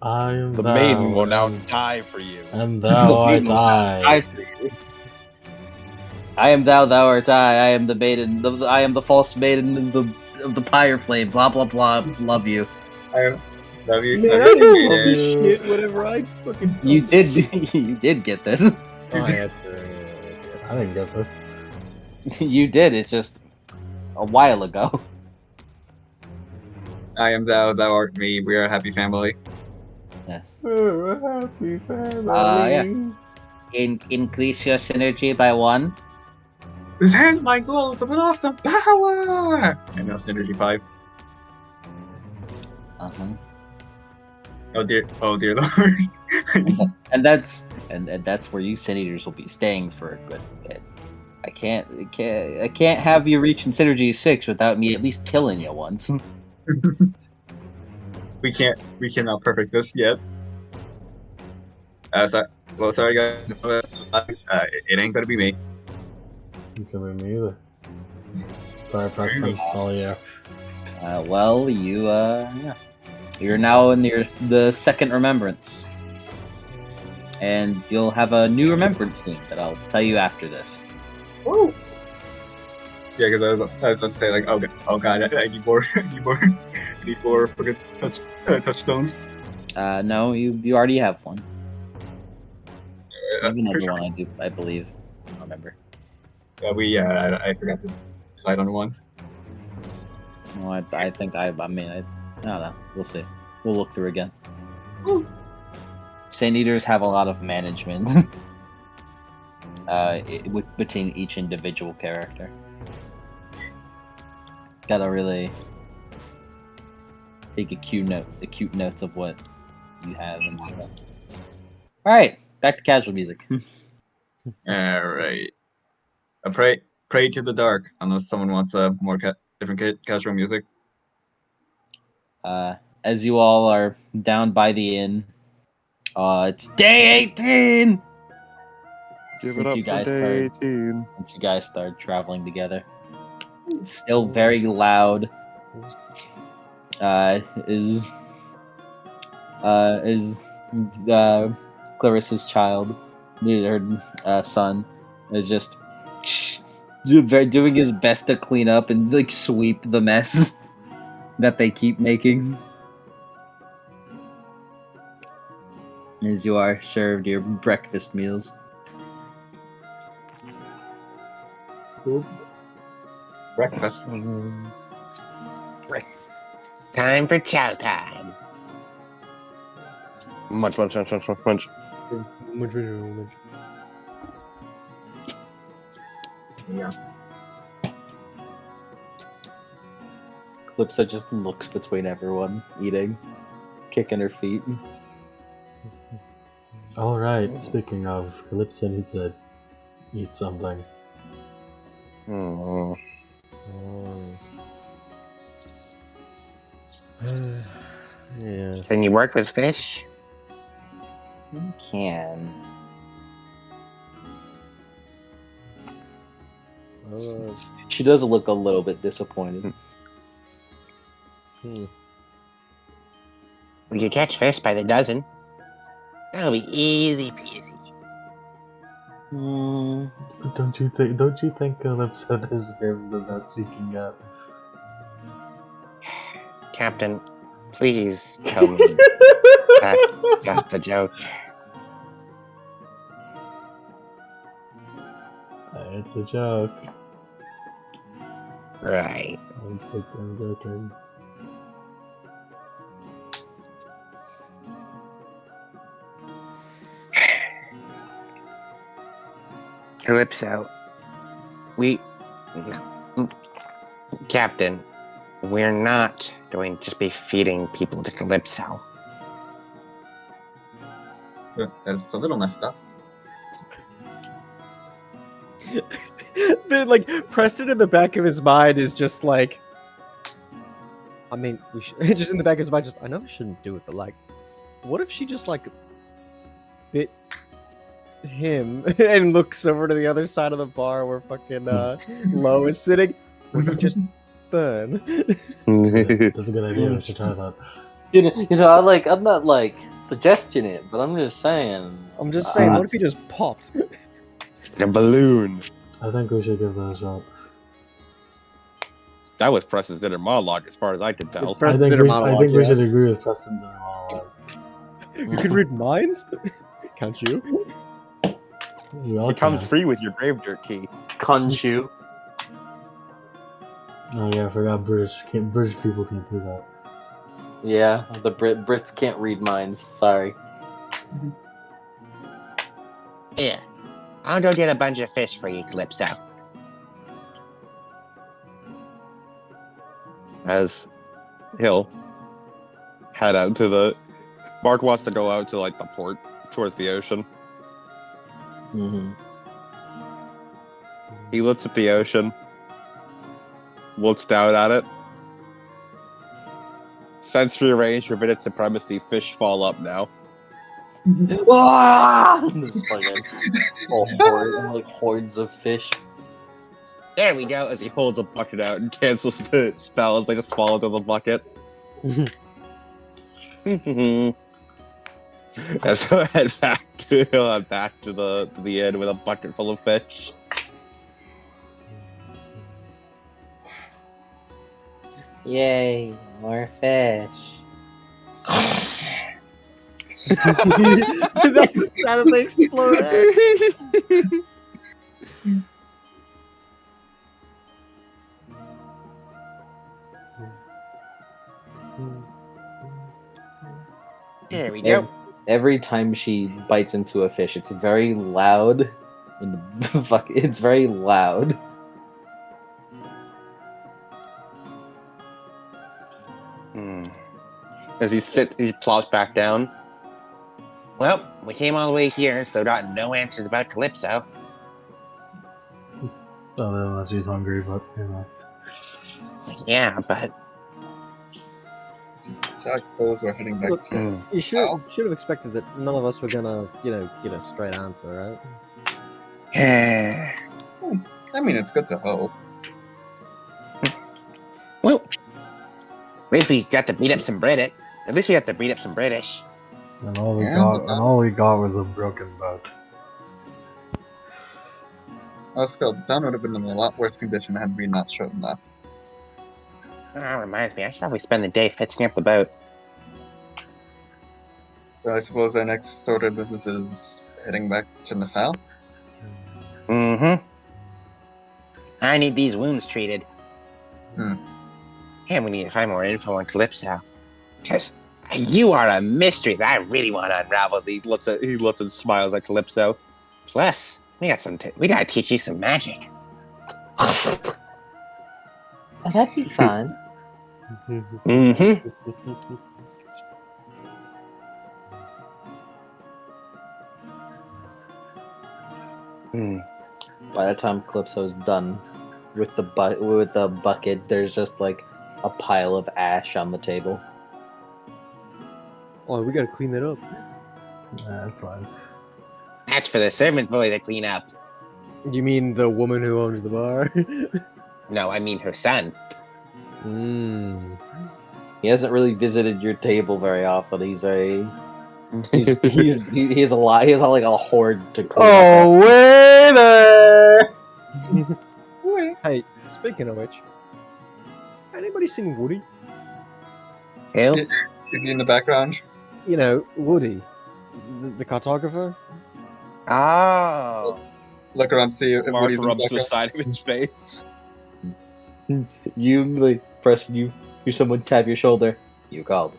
I am The thou, maiden will now and, die for you. and thou art maiden will I. for you. I am thou, thou art I am the maiden. I am the false maiden of the pyre flame. Blah blah blah. Love you. I love you. Man, I love didn't you. get this Yeah. shit. Whatever I fucking. You did. You did get this. Oh, yeah, that's right. Yes. I didn't get this. You did. It's just a while ago. I am thou, thou art me. We are a happy family. Yes. We're a happy family. Yeah. Increase your synergy by 1. Present my goals of an awesome power. And that's energy 5. Uh-huh. Oh dear lord. And that's where you Sin Eaters will be staying for a good bit. I can't have you reaching synergy 6 without me at least killing you once. we cannot perfect this yet. Sorry guys. It ain't gonna be me. You can be me either. Sorry, Preston. It's all you. Well, you're now in the second remembrance, and you'll have a new remembrance soon that I'll tell you after this. Woo! Yeah, because I was about to say like, oh god, I need more, I need more fucking touchstones. No, you already have one. You have another Pretty sure. one, I believe. I don't remember. I forgot to decide on one. No, I think I don't know. We'll see. We'll look through again. Ooh. Sand Eaters have a lot of management between each individual character. Gotta really take acute notes of what you have and stuff. All right, back to casual music. All right. Pray to the dark, unless someone wants more different casual music. As you all are down by the inn, it's day 18. Give Since it up you for guys day started- 18. Once you guys start traveling together, it's still very loud. Is Clarissa's child, her son, is just doing his best to clean up and like sweep the mess that they keep making. As you are served your breakfast meals. Breakfast. Breakfast. Time for chow time. Munch, munch, munch, munch, munch, munch. Yeah. Calypso just looks between everyone, eating, kicking her feet. Alright, speaking of, Calypso needs to eat something. Oh. Yes. Can you work with fish? You can. She does look a little bit disappointed. We could catch fish by the dozen. That'll be easy peasy. But don't you think Calypso deserves the best she can get? Captain, please tell me that's just a joke. It's a joke. Right. I'm joking. Calypso, Captain, we're not going to just be feeding people to Calypso. That's a little messed up. Then, like, Preston in the back of his mind is just like, I mean, we should, just in the back of his mind, just, I know we shouldn't do it, but like, what if she just like bit him and looks over to the other side of the bar where fucking Lo is sitting? Would he just burn? That's a good idea. We should try that. I'm not like suggesting it, but I'm just saying. I'm just saying, what if he just popped? A balloon. I think we should give that a shot. That was Preston's inner monologue, as far as I could tell. It's Preston's inner monologue, I think we yeah. should agree with Preston's inner monologue. You can read minds? Can't you? We all It comes can. free with your grave dirt key. Khonshu. Oh yeah, I forgot British people can't do that. Yeah, the Brits can't read minds. Sorry. Here, I'll go get a bunch of fish for you, Calypso. As he'll head out to the... Mark wants to go out to, like, the port, towards the ocean. Mm-hmm. He looks at the ocean, looks down at it. Sensory range, forbidden supremacy, fish fall up now. Ah! This is fucking hordes of fish. There we go. As he holds a bucket out and cancels the spell as they just fall into the bucket. And so he'll head back to the inn with a bucket full of fish. Yay, more fish. That's the sound of the explode. There we go. Every time she bites into a fish, it's very loud. And it's very loud. As he plops back down. Well, we came all the way here and still got no answers about Calypso. Oh, no, she's hungry, but you know. Yeah, but So I suppose we're heading back to. You should have expected that none of us were gonna, get a straight answer, right? I mean, it's good to hope. well, at least we got to beat up some British. At least we got to beat up some British. And all we Yeah, got was a broken boat. Well, still, the town would have been in a lot worse condition had we not shown that. Oh, that reminds me, I should probably spend the day fixing up the boat. So I suppose our next order of business is heading back to Nassau. Mm-hmm. I need these wounds treated. And we need to find more info on Calypso. Because you are a mystery that I really want to unravel. He looks and smiles at Calypso. Plus, we gotta teach you some magic. That'd be fun. Mm-hmm. By the time Calypso's done with the bucket, there's just like a pile of ash on the table. Oh, we gotta clean that up. That's fine. That's for the servant boy to clean up. You mean the woman who owns the bar? No, I mean her son. He hasn't really visited your table very often. He has a lot. He has like a hoard to clean up. Waiter! Hey, speaking of which, anybody seen Woody? Who? Is he in the background? Woody, the cartographer. Oh. Look around to see if Mark Woody's in the rubs the background. side of his face. You like press you someone tap your shoulder. You called.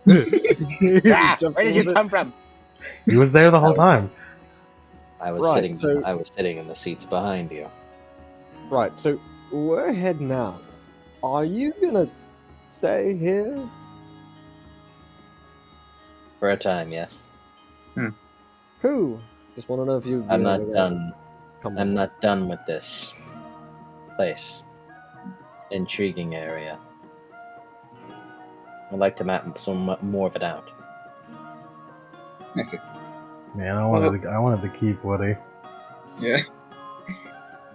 Ah, Jumps where a did you little come from? He was there the whole time. I was Right, sitting. so- I was sitting in the seats behind you. Right, so we're heading out. Are you gonna stay here? For a time, yes. Cool. Just want to know if you. I'm know, not were gonna done. Come I'm with us. not done with this place. Intriguing area. I'd like to map some more of it out. I see. Man, I wanted to keep Woody. Yeah.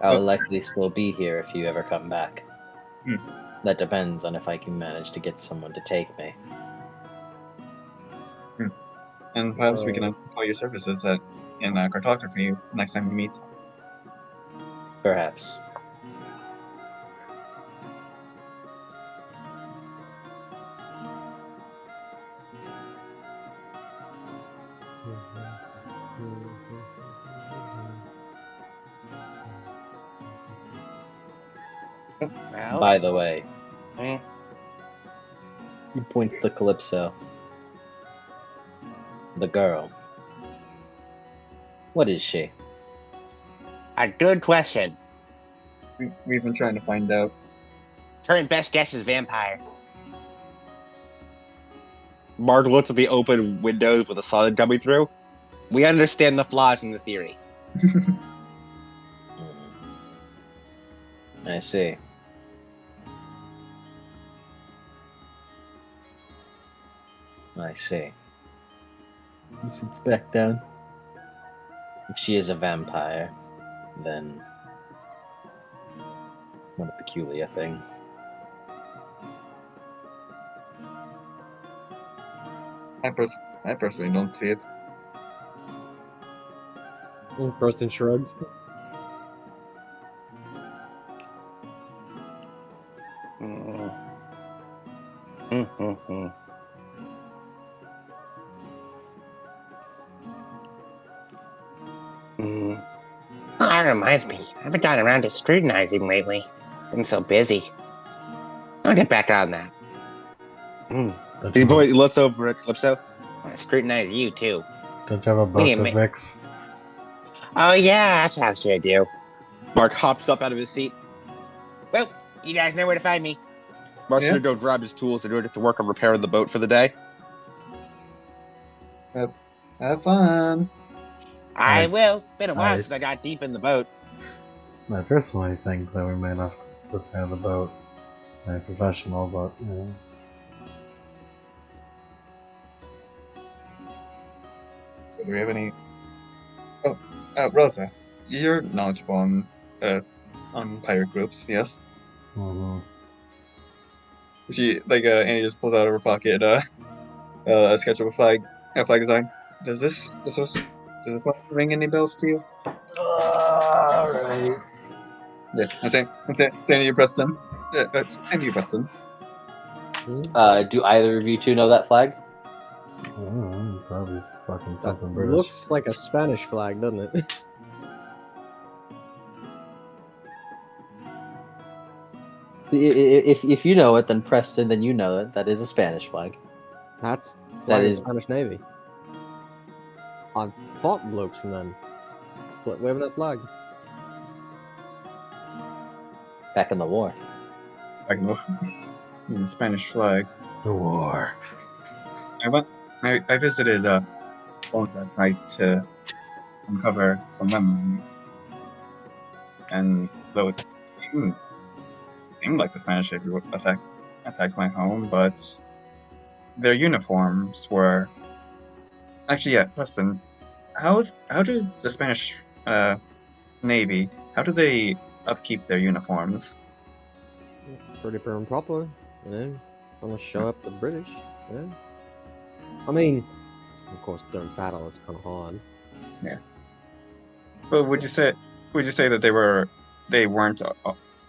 I'll likely still be here if you ever come back. Hmm. That depends on if I can manage to get someone to take me. And perhaps we can employ your services in cartography next time we meet. Perhaps. Well, By the way, eh, he points to Calypso. The girl. What is she? a good question. We've been trying to find out. Current best guess is vampire. Mark looks at the open windows with the sun coming through. We understand the flaws in the theory. I see. I see. He sits back down. If she is a vampire, then what a peculiar thing. I personally don't see it. Preston shrugs. Mm. Mm. Oh, that reminds me. I haven't gotten around to scrutinizing lately. Been so busy. I'll get back on that. Don't He you, have, looks over at Calypso. I want to scrutinize you too. don't you have a We book need to ma- fix? Oh yeah, that's how I do. Mark hops up out of his seat. Well, you guys know where to find me. Mark's Yeah. gonna go grab his tools and get to work on repairing the boat for the day. Have fun. I I- will. Been a while I- since I got deep in the boat. I personally think that we may not have to prepare the boat. I'm a professional, but you know. So do we have any? Oh, Rosa, you're knowledgeable on pirate groups, yes? Mhm. She Annie just pulls out of her pocket a sketch of a flag design. Does this one ring any bells to you? Alright. Yeah, same to you, Preston. Same to you, Preston. Do either of you two know that flag? Probably fucking That something British. looks like a Spanish flag, doesn't it? If you know it, then Preston, then you know it. That is a Spanish flag. That's flag of the is- Spanish Navy. I fought blokes from then. Waving that flag. Back in the war. I know. The Spanish flag. The war. I visited Bones last night to uncover some memories, and though it seemed like the Spanish Navy would attacked my home, but their uniforms were actually, yeah. Preston, how does the Spanish Navy, how do they upkeep their uniforms? Pretty prim and proper, you know. Gonna show up the British, yeah. I mean, of course, during battle, it's kind of hard. But would you say that they weren't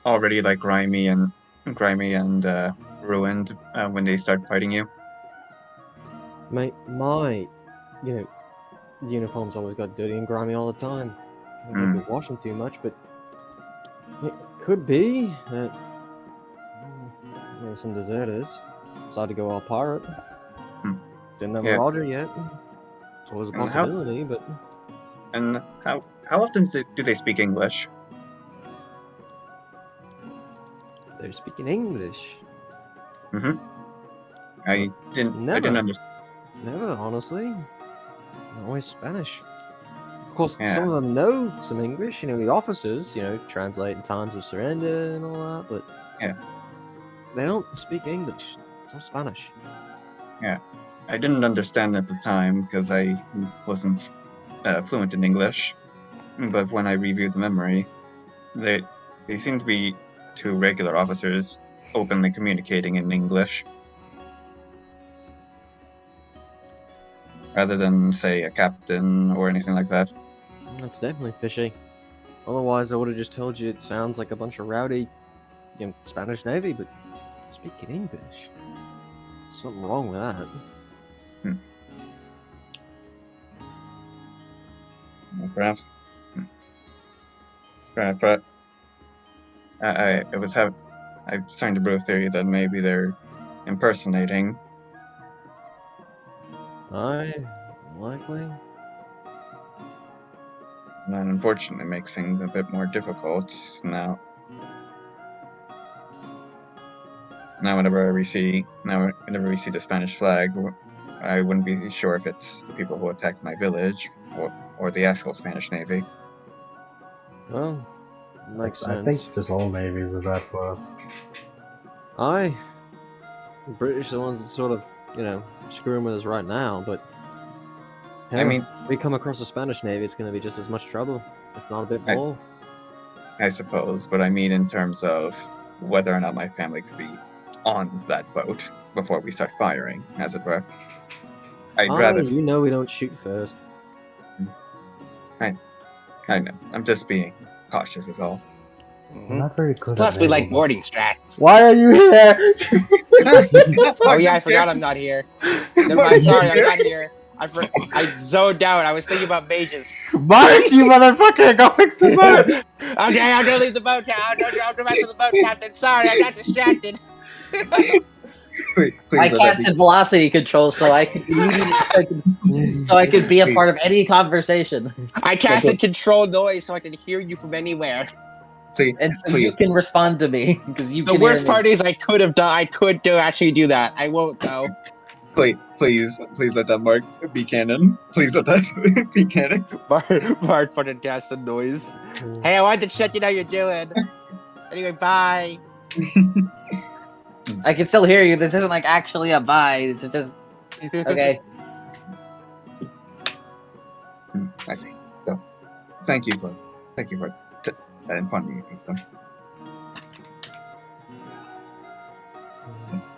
already like grimy and ruined when they started fighting you? My, you know, uniforms always got dirty and grimy all the time. I don't think we wash them too much, but it could be that there were some deserters decided to go all pirate. Hmm. Didn't have Yeah. a Roger yet. It's always a And how- possibility, but And how often do they speak English? They're speaking English. I didn't Never. understand. Never, honestly. Always Spanish. Of course, Yeah. some of them know some English. You know, the officers, translate in times of surrender and all that. But Yeah. they don't speak English. It's all Spanish. Yeah, I didn't understand at the time because I wasn't fluent in English. But when I reviewed the memory, they seem to be two regular officers openly communicating in English, rather than say a captain or anything like that. That's definitely fishy. Otherwise, I would have just told you it sounds like a bunch of rowdy, Spanish Navy, but speaking English. Something wrong with that. Perhaps. But I'm starting to brew a theory that maybe they're impersonating. Likely. And that unfortunately makes things a bit more difficult now. Whenever we see the Spanish flag, I wouldn't be sure if it's the people who attacked my village or the actual Spanish Navy. Well, makes I sense. think just all navies are bad for us. The British are the ones that sort of, screwing with us right now, but I mean, if we come across a Spanish Navy, it's going to be just as much trouble, if not a bit more. I suppose, but I mean in terms of whether or not my family could be on that boat before we start firing, as it were. I'd rather. We don't shoot first. I know. I'm just being cautious, is all. We're not very good Plus, at we naval like boarding strats. Why are you here? Oh yeah, I forgot I'm not here. Never mind, sorry, I'm not here. I zoned out. I was thinking about mages. Mark, you motherfucker, go fix the boat! Okay, I'll go leave the boat now. I'll go back to the boat, Captain. Sorry, I got distracted. Please I let that casted velocity control so I could be a part of any conversation. I casted control noise so I can hear you from anywhere. And so you can respond to me because you The can worst hear me. part is I could have done. I could actually do that. I won't though. Please let that mark be canon. Please let that be canon. Mark fucking cast the noise. Hey, I wanted to check you how you're doing. Anyway, bye. I can still hear you. This isn't like actually a bye. This is just okay. I see. So, thank you for informing me and stuff.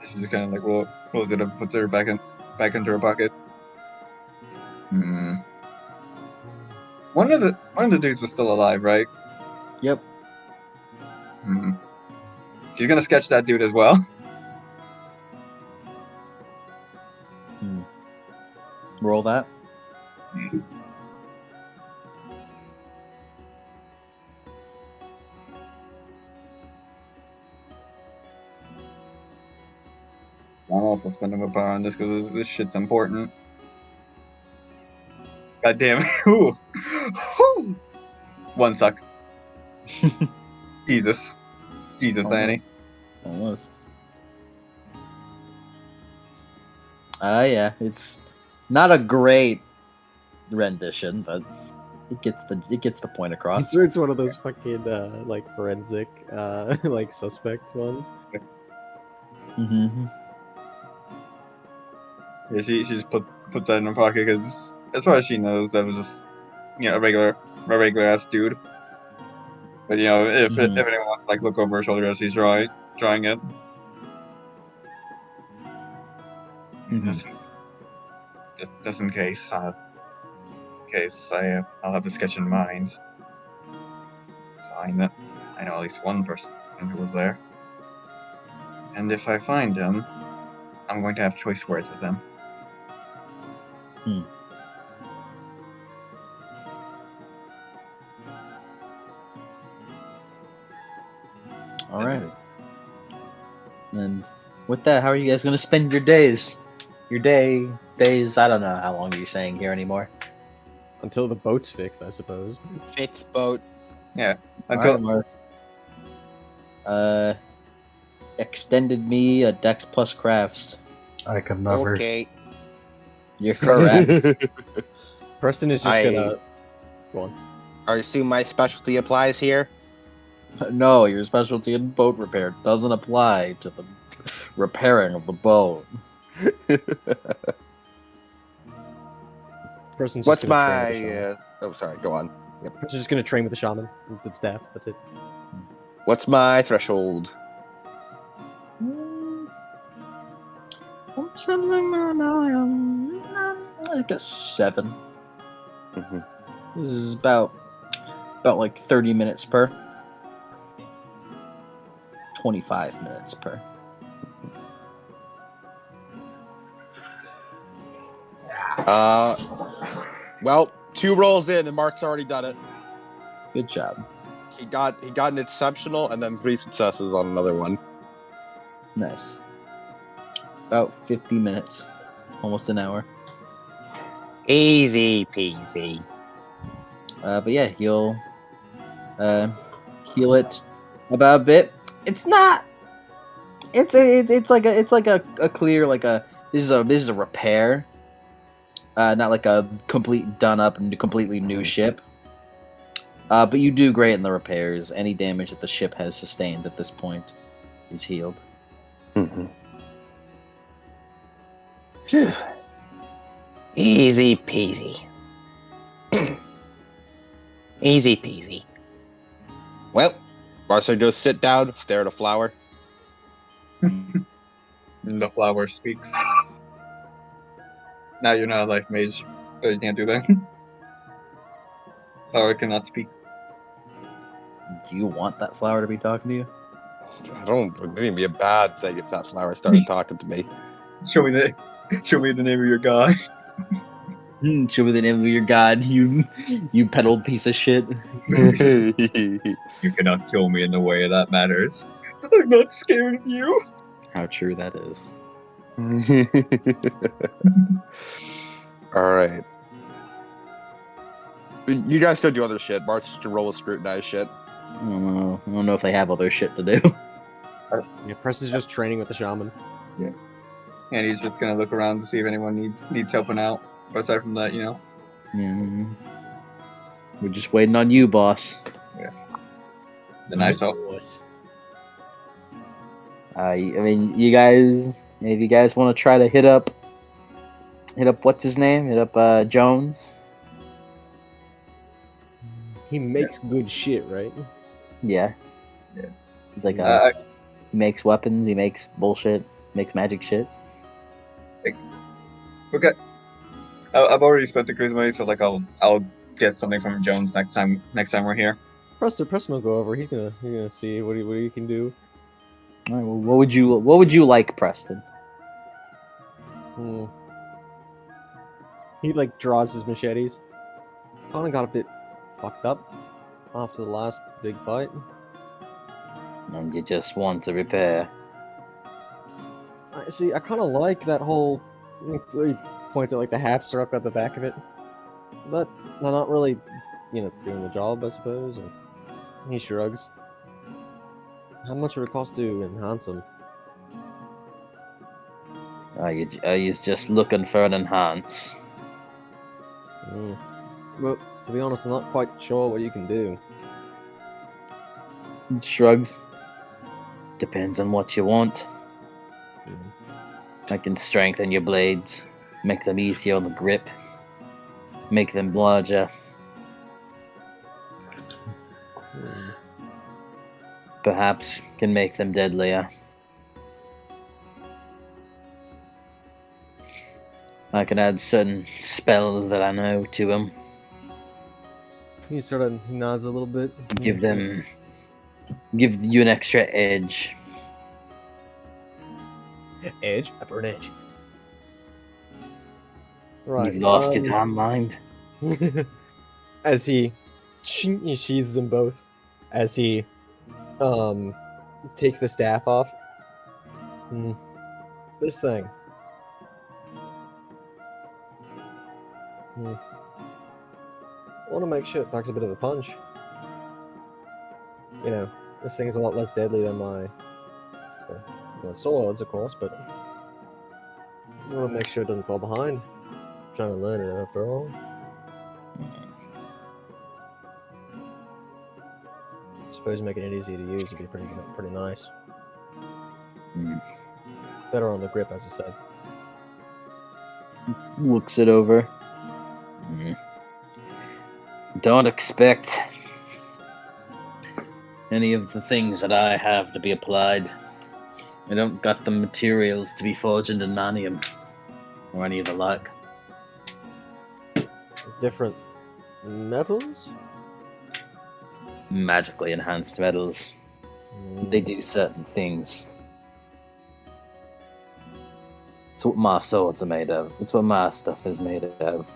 She just kind of like rolls it up, puts her back into her pocket. One of the dudes was still alive, right? Yep. She's gonna sketch that dude as well. Roll that. Nice. I'm also spending my power on this because this shit's important. God damn it. Ooh. One suck. Jesus, Annie. Almost. Yeah, it's not a great rendition, but it gets the point across. It's one of those fucking forensic suspect ones. Mm-hmm. Yeah, she just puts that in her pocket because, as far as she knows, that was just a regular ass dude. But if anyone wants to look over her shoulder as he's drawing it, just in case, I'll have a sketch in mind. So I know at least one person who was there, and if I find him, I'm going to have choice words with him. All right. And with that, how are you guys going to spend your days? Days, I don't know how long you're staying here anymore. Until the boat's fixed, I suppose. Fix boat. Until Alright, Mark. Extended me a Dex plus Crafts. I could never. Okay. You're correct. Preston is just gonna go on. I assume my specialty applies here. No, your specialty in boat repair doesn't apply to the repairing of the boat. Preston's What's just gonna train with the my? shaman. Oh, sorry. Go on. Preston's just gonna train with the shaman with the staff. That's it. What's my threshold? Like a 7. Mhm. This is about like 30 minutes per. 25 minutes per. Well, 2 rolls in, and Mark's already done it. Good job. He got an exceptional, and then 3 successes on another one. Nice. About 50 minutes. Almost an hour. Easy peasy. But yeah, he'll heal it about a bit. It's not. It's like a clear this is a repair. Not like a complete done up and completely new ship. But you do great in the repairs. Any damage that the ship has sustained at this point is healed. Mm-hmm. Easy peasy. Easy peasy. Well, Marcel goes sit down, stare at a flower. the flower speaks. Now you're not a life mage, so you can't do that. Flower cannot speak. Do you want that flower to be talking to you? I don't think it'd be a bad thing if that flower started talking to me. Show me the name of your god. Show me the name of your god, you peddled piece of shit. You cannot kill me in the way that matters. I'm not scared of you. How true that is. All right. You guys go do other shit. Mark's just roll with scrutinize shit. I don't know if they have other shit to do. Yeah, Preston's just training with the shaman. And he's just gonna look around to see if anyone needs helping out. But aside from that, Mm. We're just waiting on you, boss. the nice help. I mean, you guys, if you guys want to try to hit up what's his name? Hit up Jones. He makes good shit, right? Yeah. Yeah. He's like I- he makes weapons. He makes bullshit. Makes magic shit. Okay. I've already spent the cruise money, so I'll get something from Jones next time we're here. Preston will go over. He's gonna see what he can do. All right. Well, what would you like, Preston? He draws his machetes. Kind of got a bit fucked up after the last big fight. And you just want to repair. I kind of like that whole. He points at the half struck at the back of it. But they're not really, doing the job, I suppose. And he shrugs. How much would it cost to enhance them? Are you just looking for an enhance? Well, to be honest, I'm not quite sure what you can do. Shrugs. Depends on what you want. I can strengthen your blades, make them easier on the grip, make them larger. Perhaps can make them deadlier. I can add certain spells that I know to them. He nods a little bit. Give you an extra edge. Edge? I burn edge. Right. You've lost your damn mind. As he sheathes them both. As he takes the staff off. This thing. want to make sure it packs a bit of a punch. You know, this thing is a lot less deadly than my swords, of course, but I want to make sure it doesn't fall behind. I'm trying to learn it after all. I suppose making it easier to use would be pretty nice. Better on the grip, as I said. Looks it over. Don't expect any of the things that I have to be applied. I don't got the materials to be forged into nanium or any of the like. Different metals? Magically enhanced metals. They do certain things. It's what my swords are made of. It's what my stuff is made of.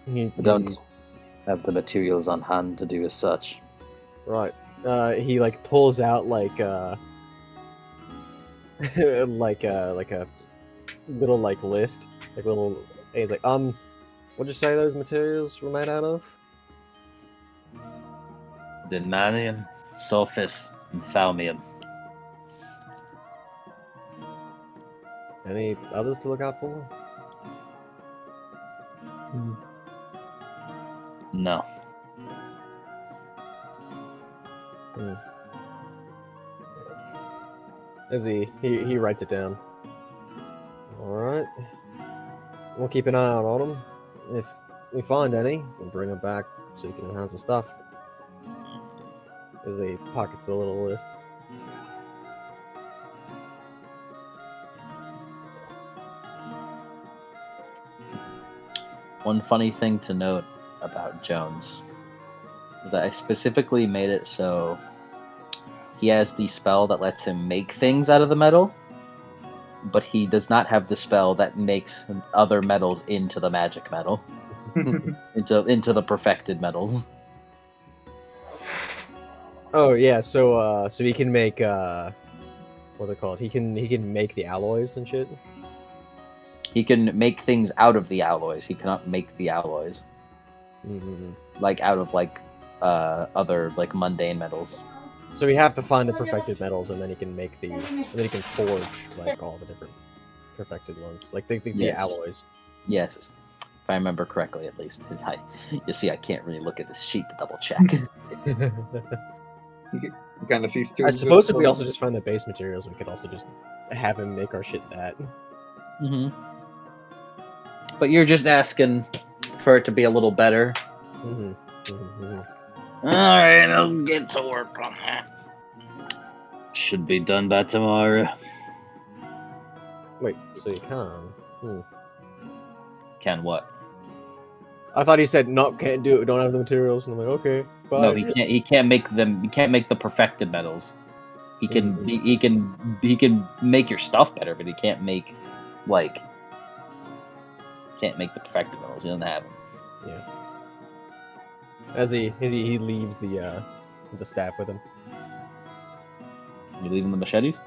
I don't have the materials on hand to do as such. Right. He like pulls out like like a little like list, like little. He's like, what'd you say those materials were made out of? Denanium, sulfus, and thalmium. Any others to look out for? No. As he writes it down. Alright. We'll keep an eye out on them. If we find any, we'll bring them back so you can enhance the stuff. As he pockets the little list. One funny thing to note about Jones is that I specifically made it so he has the spell that lets him make things out of the metal, but he does not have the spell that makes other metals into the magic metal, into the perfected metals. Oh yeah, so he can make what's it called? He can make the alloys and shit. He can make things out of the alloys. He cannot make the alloys. Like out of like other like mundane metals. So we have to find the perfected metals, and then he can make and then he can forge like all the different perfected ones, like the Yes. alloys. Yes, if I remember correctly, at least. You see, I can't really look at this sheet to double check. You kind of see I suppose if we also just find the base materials, we could also just have him make our shit that. But you're just asking for it to be a little better. Alright, I'll get to work on that. Should be done by tomorrow. Wait, so you can? Can what? I thought he said can't do it. We don't have the materials, and I'm like, okay, bye. No, he can't. He can't make them. He can't make the perfected metals. He can. He can make your stuff better, but he can't make like. Can't make the perfected metals. He doesn't have them. Yeah. As he leaves the staff with him. You leaving the machetes?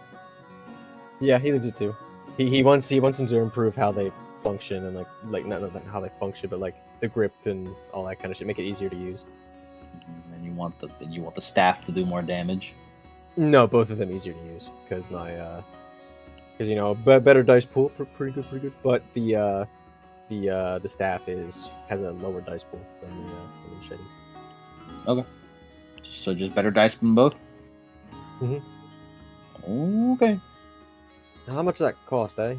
Yeah, he leaves it too. He wants them to improve how they function and like not how they function, but like the grip and all that kind of shit. Make it easier to use. And you want the staff to do more damage. No, both of them easier to use because because better dice pool, pretty good. But the staff has a lower dice pool than the machetes. Okay. So just better dice than both? Okay. How much does that cost, eh?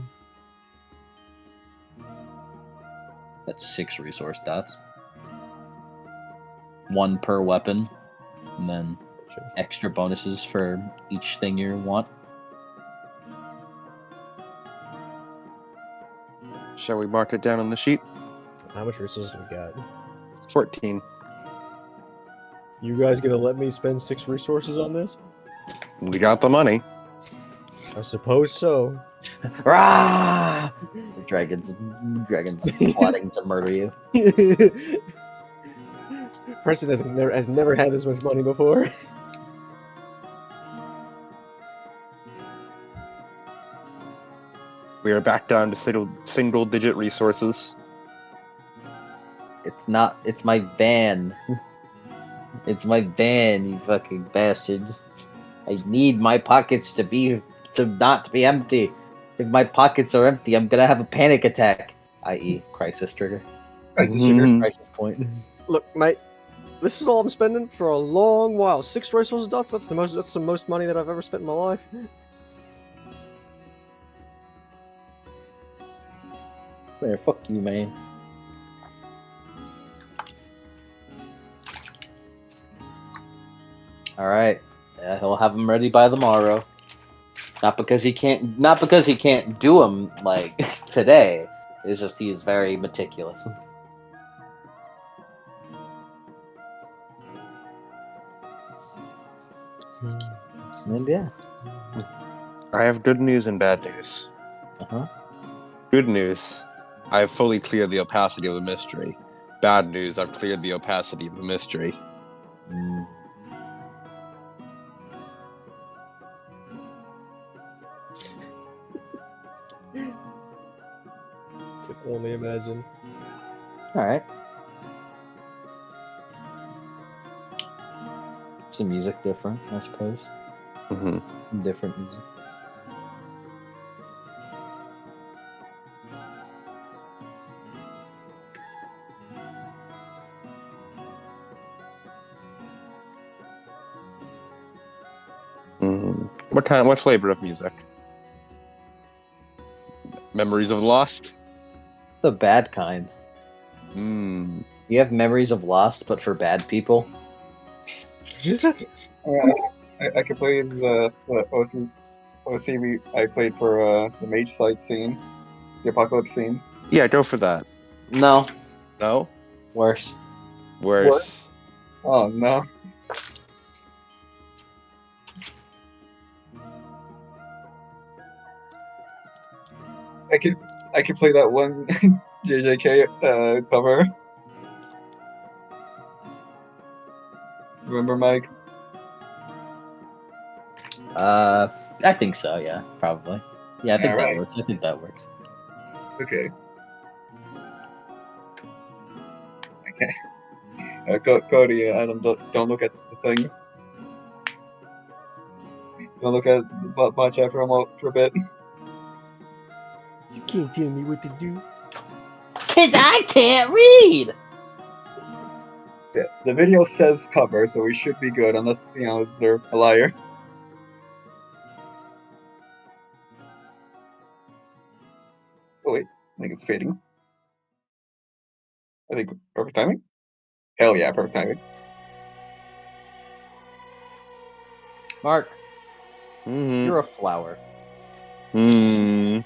That's 6 resource dots. 1 per weapon. And then extra bonuses for each thing you want. Shall we mark it down on the sheet? How much resources do we got? 14. You guys gonna let me spend 6 resources on this? We got the money. I suppose so. Rah! The dragons plotting to murder you. Preston has never had this much money before. We are back down to single-digit resources. It's not. It's my van. It's my van, you fucking bastards. I need my pockets to not be empty. If my pockets are empty, I'm gonna have a panic attack. I.e., crisis trigger. Crisis trigger. Crisis point. Look, mate, this is all I'm spending for a long while. 6 racehorse dots. That's the most money that I've ever spent in my life. Man, fuck you, man. All right, he'll have them ready by tomorrow. Not because he can't do them like today. It's just he is very meticulous. And yeah. I have good news and bad news. Uh-huh. Good news, I have fully cleared the opacity of the mystery. Bad news, I've cleared the opacity of the mystery. Mm. Can only imagine. All right. Some music different, I suppose. Mm-hmm. Different music. What flavor of music? Memories of Lost? The bad kind. Mm. You have memories of Lost, but for bad people. I could play the OC I played for the mage site scene, the apocalypse scene. Yeah, go for that. No, No? worse. Worse. Oh no. I could play that one JJK cover. Remember, Mike? I think so. Yeah, probably. Yeah, I think that Alright. works. I think that works. Okay. Cody, Adam, don't look at the thing. Don't look at the bot chat for a bit. You can't tell me what to do. Kids, I can't read. Yeah, the video says cover, so we should be good, unless they're a liar. Oh wait, I think it's fading. I think perfect timing. Hell yeah, perfect timing. Mark, Mm-hmm. you're a flower. Mm.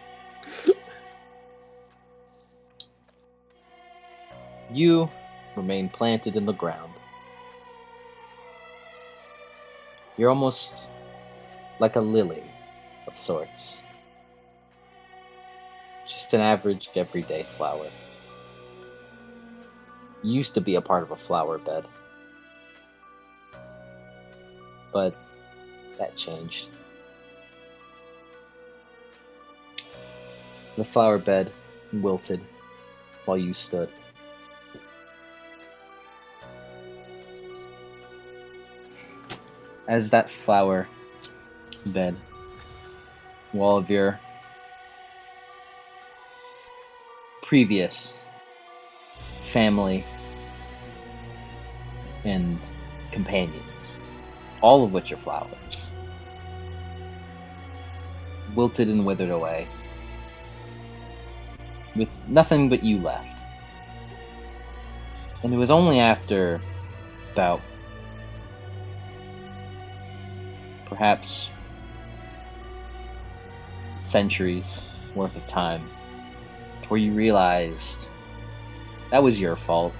You remain planted in the ground. You're almost like a lily of sorts. Just an average, everyday flower. You used to be a part of a flower bed. But that changed. The flower bed wilted while you stood. As that flower bed, all of your previous family and companions, all of which are flowers, wilted and withered away, with nothing but you left. And it was only after about perhaps centuries worth of time where you realized that was your fault.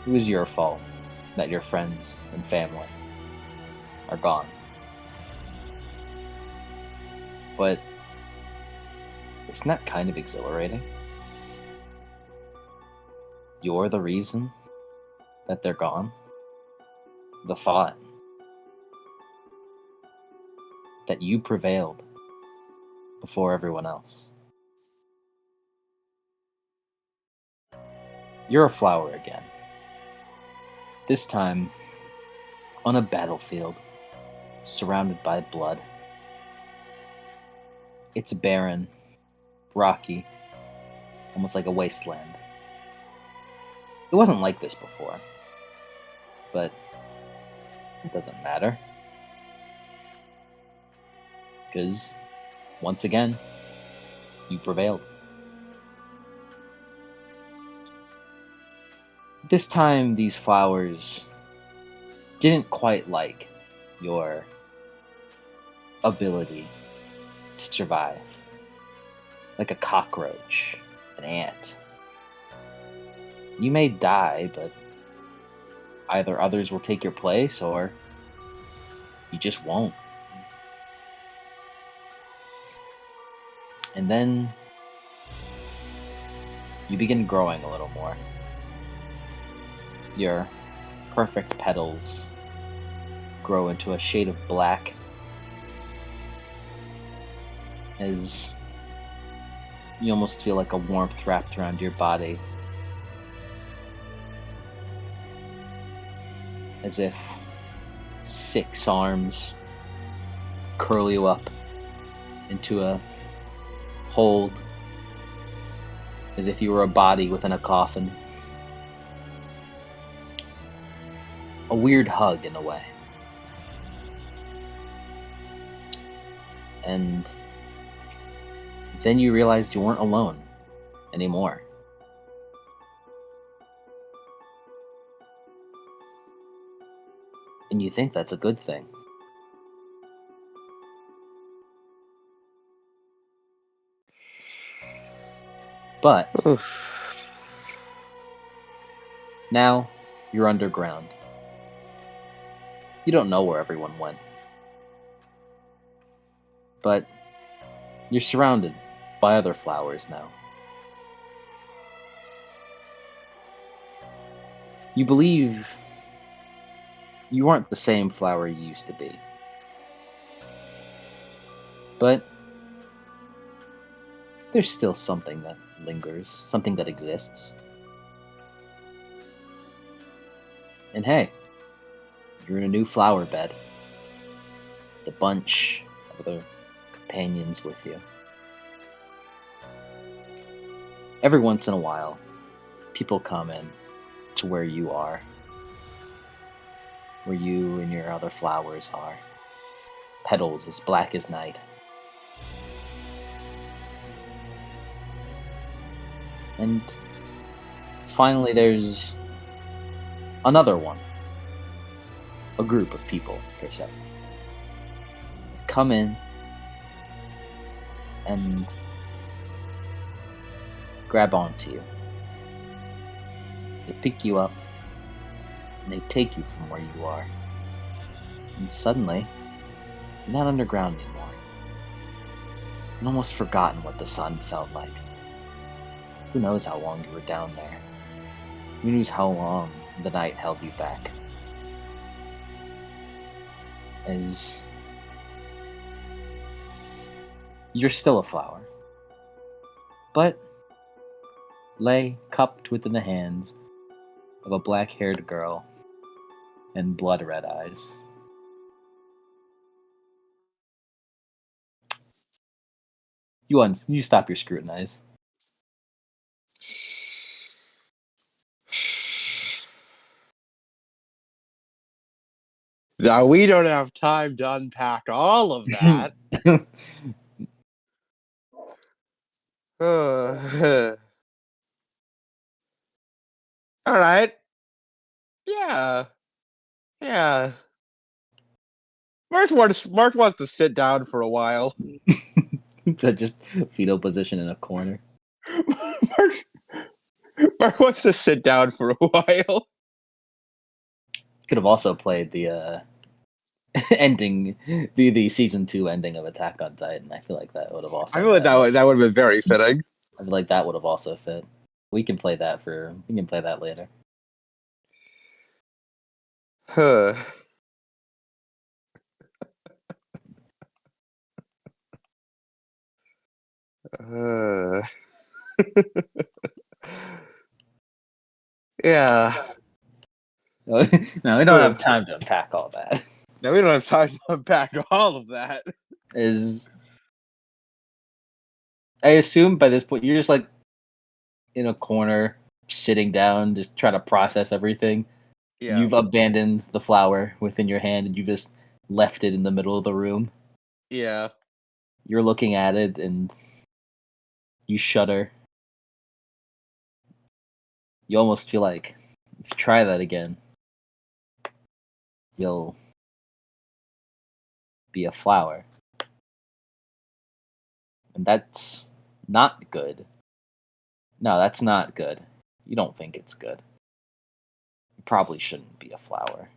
It was your fault that your friends and family are gone. But isn't that kind of exhilarating? You're the reason that they're gone. The thought that you prevailed before everyone else. You're a flower again. This time, on a battlefield, surrounded by blood. It's barren, rocky, almost like a wasteland. It wasn't like this before, but it doesn't matter. Because, once again, you prevailed. This time, these flowers didn't quite like your ability to survive. Like a cockroach, an ant. You may die, but either others will take your place or you just won't. And then you begin growing a little more. Your perfect petals grow into a shade of black as you almost feel like a warmth wrapped around your body. As if 6 arms curl you up into a hold, as if you were a body within a coffin. A weird hug in a way. And then you realized you weren't alone anymore. And you think that's a good thing. But now you're underground. You don't know where everyone went. But you're surrounded by other flowers now. You believe you aren't the same flower you used to be. But there's still something that lingers, something that exists. And hey, you're in a new flower bed. The bunch of other companions with you. Every once in a while, people come in to where you are. Where you and your other flowers are. Petals as black as night. And finally there's another one. A group of people, per se. Come in and grab onto you. They pick you up and they take you from where you are. And suddenly, you're not underground anymore. You've almost forgotten what the sun felt like. Who knows how long you were down there? Who knows how long the night held you back? As you're still a flower, but lay cupped within the hands of a black-haired girl and blood-red eyes. You stop your scrutinize. Now, we don't have time to unpack all of that. All right. Yeah. Yeah. Mark wants to sit down for a while. Just fetal position in a corner. Mark wants to sit down for a while. Could have also played the ending, the season 2 ending of Attack on Titan. I feel like that would have also. I feel like that would have been very fitting. I feel like that would have also fit. We can play that later. Huh. Yeah. No, we don't have time to unpack all that. Now we don't have time to unpack all of that. Is I assume by this point you're just like in a corner, sitting down, just trying to process everything. Yeah. You've abandoned the flower within your hand and you just left it in the middle of the room. Yeah. You're looking at it and you shudder. You almost feel like if you try that again, you'll be a flower. And that's not good. No, that's not good. You don't think it's good. You probably shouldn't be a flower.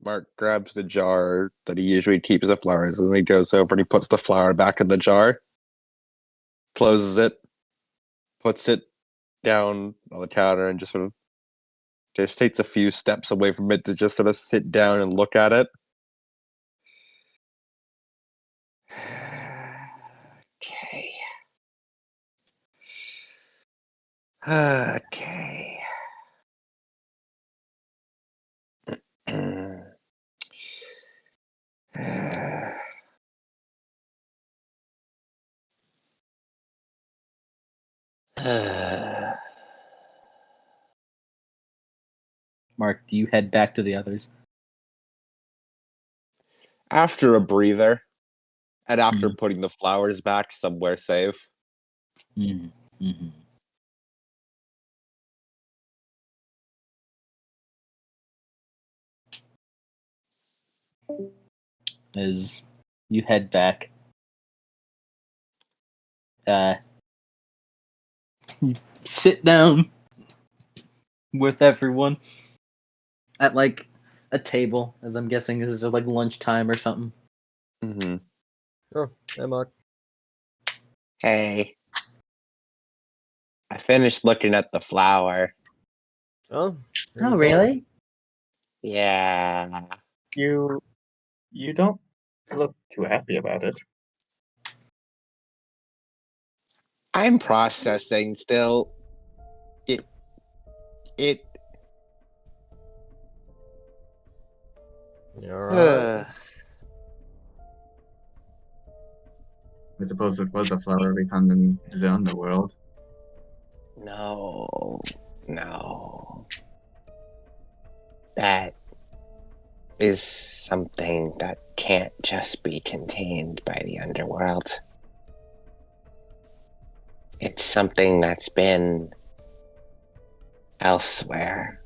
Mark grabs the jar that he usually keeps the flowers, and he goes over and he puts the flower back in the jar, closes it, puts it down on the counter, and just sort of just takes a few steps away from it to just sort of sit down and look at it. Okay. Okay. Mark, do you head back to the others? After a breather, and after putting the flowers back somewhere safe, Mm-hmm. As you head back, you sit down with everyone at like a table, as I'm guessing this is just like lunchtime or something. mm-hmm. Oh, hey, Mark. Hey, I finished looking at the flower. Oh, Oh, really? Yeah. You don't look too happy about it. I'm processing still. It You alright? I suppose it was a flower we found in the underworld. No. That is something that can't just be contained by the underworld. It's something that's been elsewhere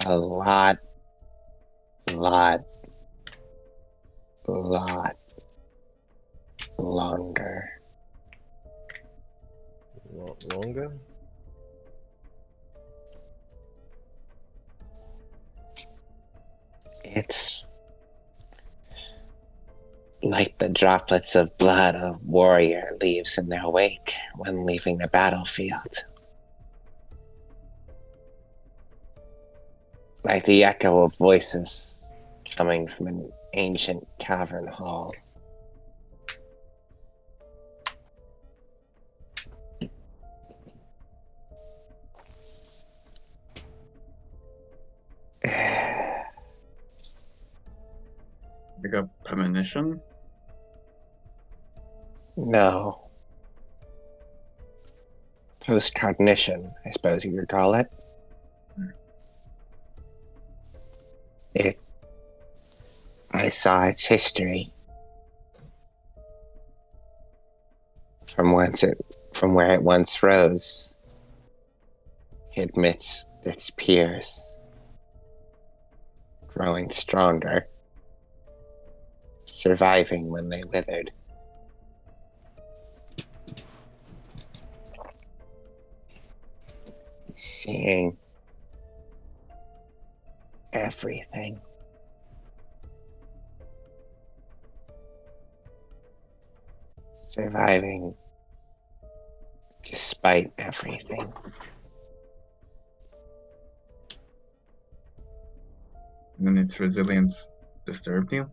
a lot longer. Longer? It's like the droplets of blood a warrior leaves in their wake when leaving the battlefield. Like the echo of voices coming from an ancient cavern hall. Like a premonition? No. Post-cognition, I suppose you could call it. I saw its history. From where it once rose. Amidst its peers. Growing stronger. Surviving when they withered. Seeing everything. Surviving despite everything. And then its resilience disturbed you?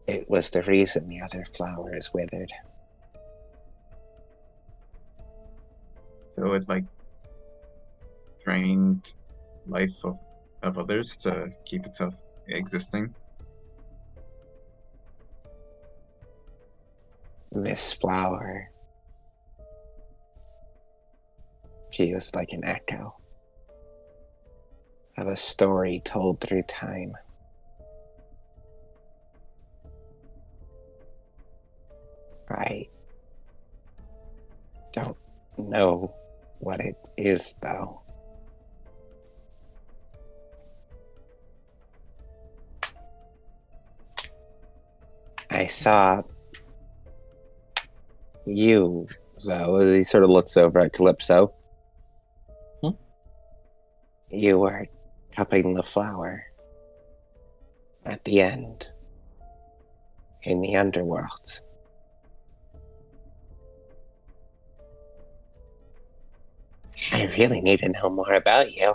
It was the reason the other flowers withered. though it like drained life of others to keep itself existing. This flower feels like an echo of a story told through time. I don't know what it is, though. I saw you, though. He sort of looks over at Calypso. You were cupping the flower at the end in the underworld. I really need to know more about you.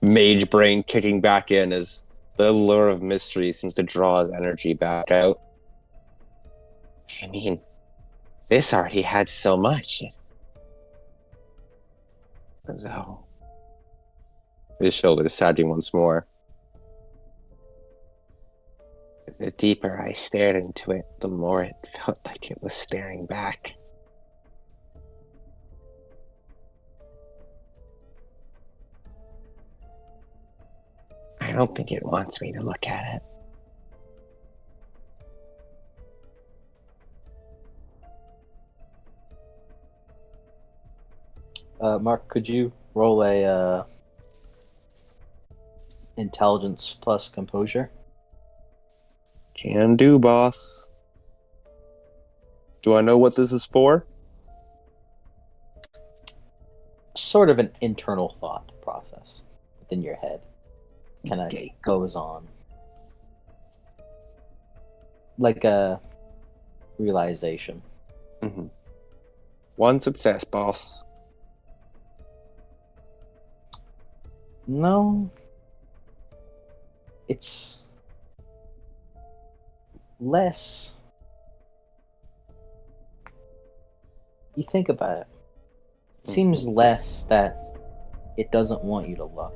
Mage brain kicking back in as the lure of mystery seems to draw his energy back out. I mean, this already had so much. So, his shoulders sagging once more. The deeper I stared into it, the more it felt like it was staring back. I don't think it wants me to look at it. Mark, could you roll a intelligence plus composure? Can do, boss. Do I know what this is for? Sort of an internal thought process within your head. Kind of Okay. goes on. Like a realization. Mm-hmm. One success, boss. No. It's less. You think about it. It seems less that it doesn't want you to look,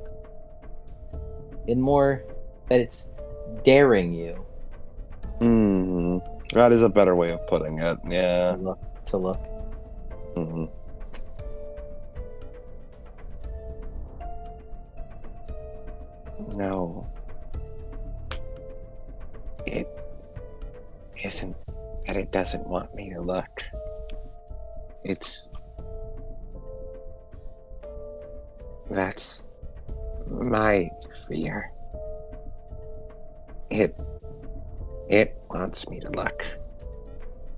and more that it's daring you That is a better way of putting it. Yeah. to look. Mm-hmm. No. It isn't that it doesn't want me to look. That's my fear. It wants me to look.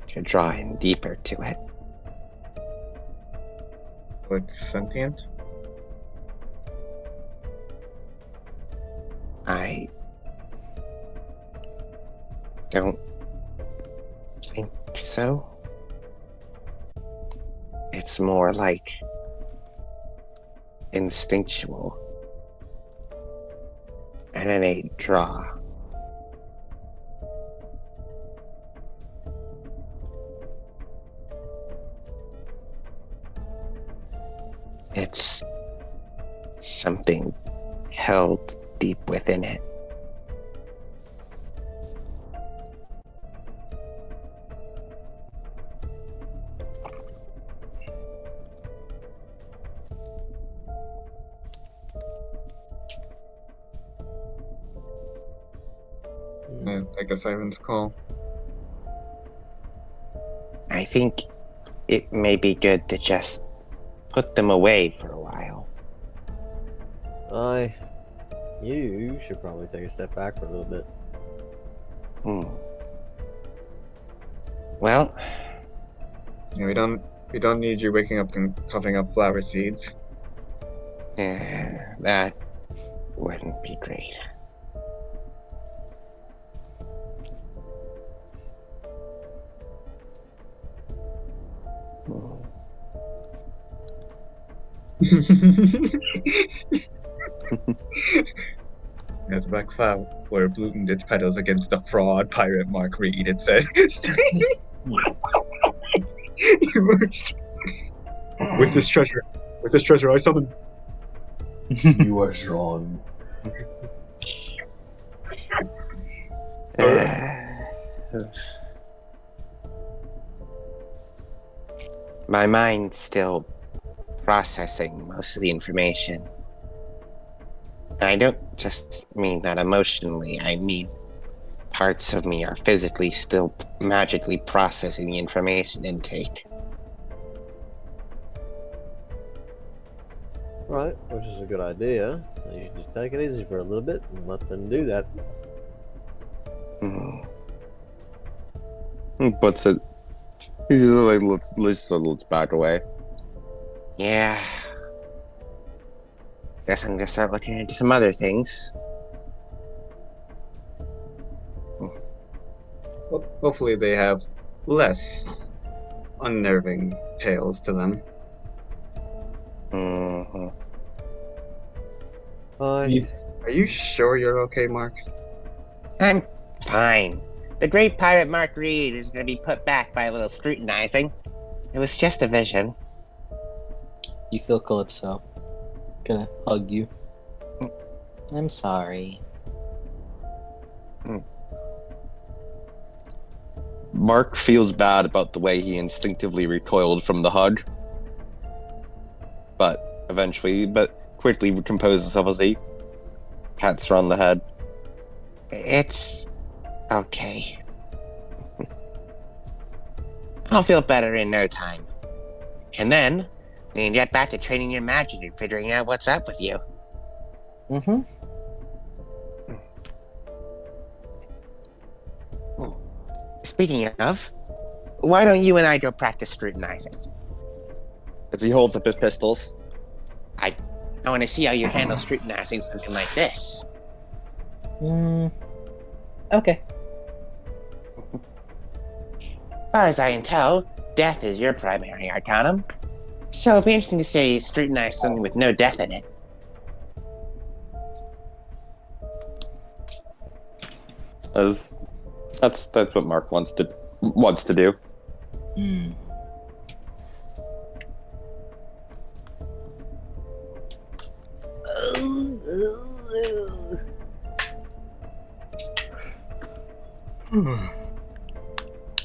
To draw in deeper to it. So it's sentient. I don't think so. It's more like instinctual. An innate draw. It's something held deep within it. Like a siren's call. I think it may be good to just put them away for a while. You should probably take a step back for a little bit. Well, Yeah, we don't need you waking up and coughing up flower seeds. that wouldn't be great. As a black flower bloomed its petals against the fraud pirate Mark Reed, it said. You worst. With this treasure, I summon. You are strong. My mind's still processing most of the information. I don't just mean that emotionally, I mean parts of me are physically still magically processing the information intake. Right, which is a good idea. You should just take it easy for a little bit and let them do that. He puts it. He's just like looks back away. Yeah. Guess I'm gonna start looking into some other things. Well, hopefully they have less unnerving tales to them. Mm-hmm. Fine. Are you sure you're okay, Mark? I'm fine. The great pirate Mark Reed is gonna be put back by a little scrutinizing. It was just a vision. You feel Calypso gonna hug you. I'm sorry. Mark feels bad about the way he instinctively recoiled from the hug, but quickly recomposes himself as he pats her on the head. It's okay. I'll feel better in no time. And then, you can get back to training your magic and figuring out what's up with you. Mm-hmm. Speaking of, why don't you and I go practice scrutinizing? As he holds up his pistols. I want to see how you handle scrutinizing something like this. Okay. As far as I can tell, death is your primary arcanum. So it'd be interesting to say scrutinize something with no death in it. That's what Mark wants to do.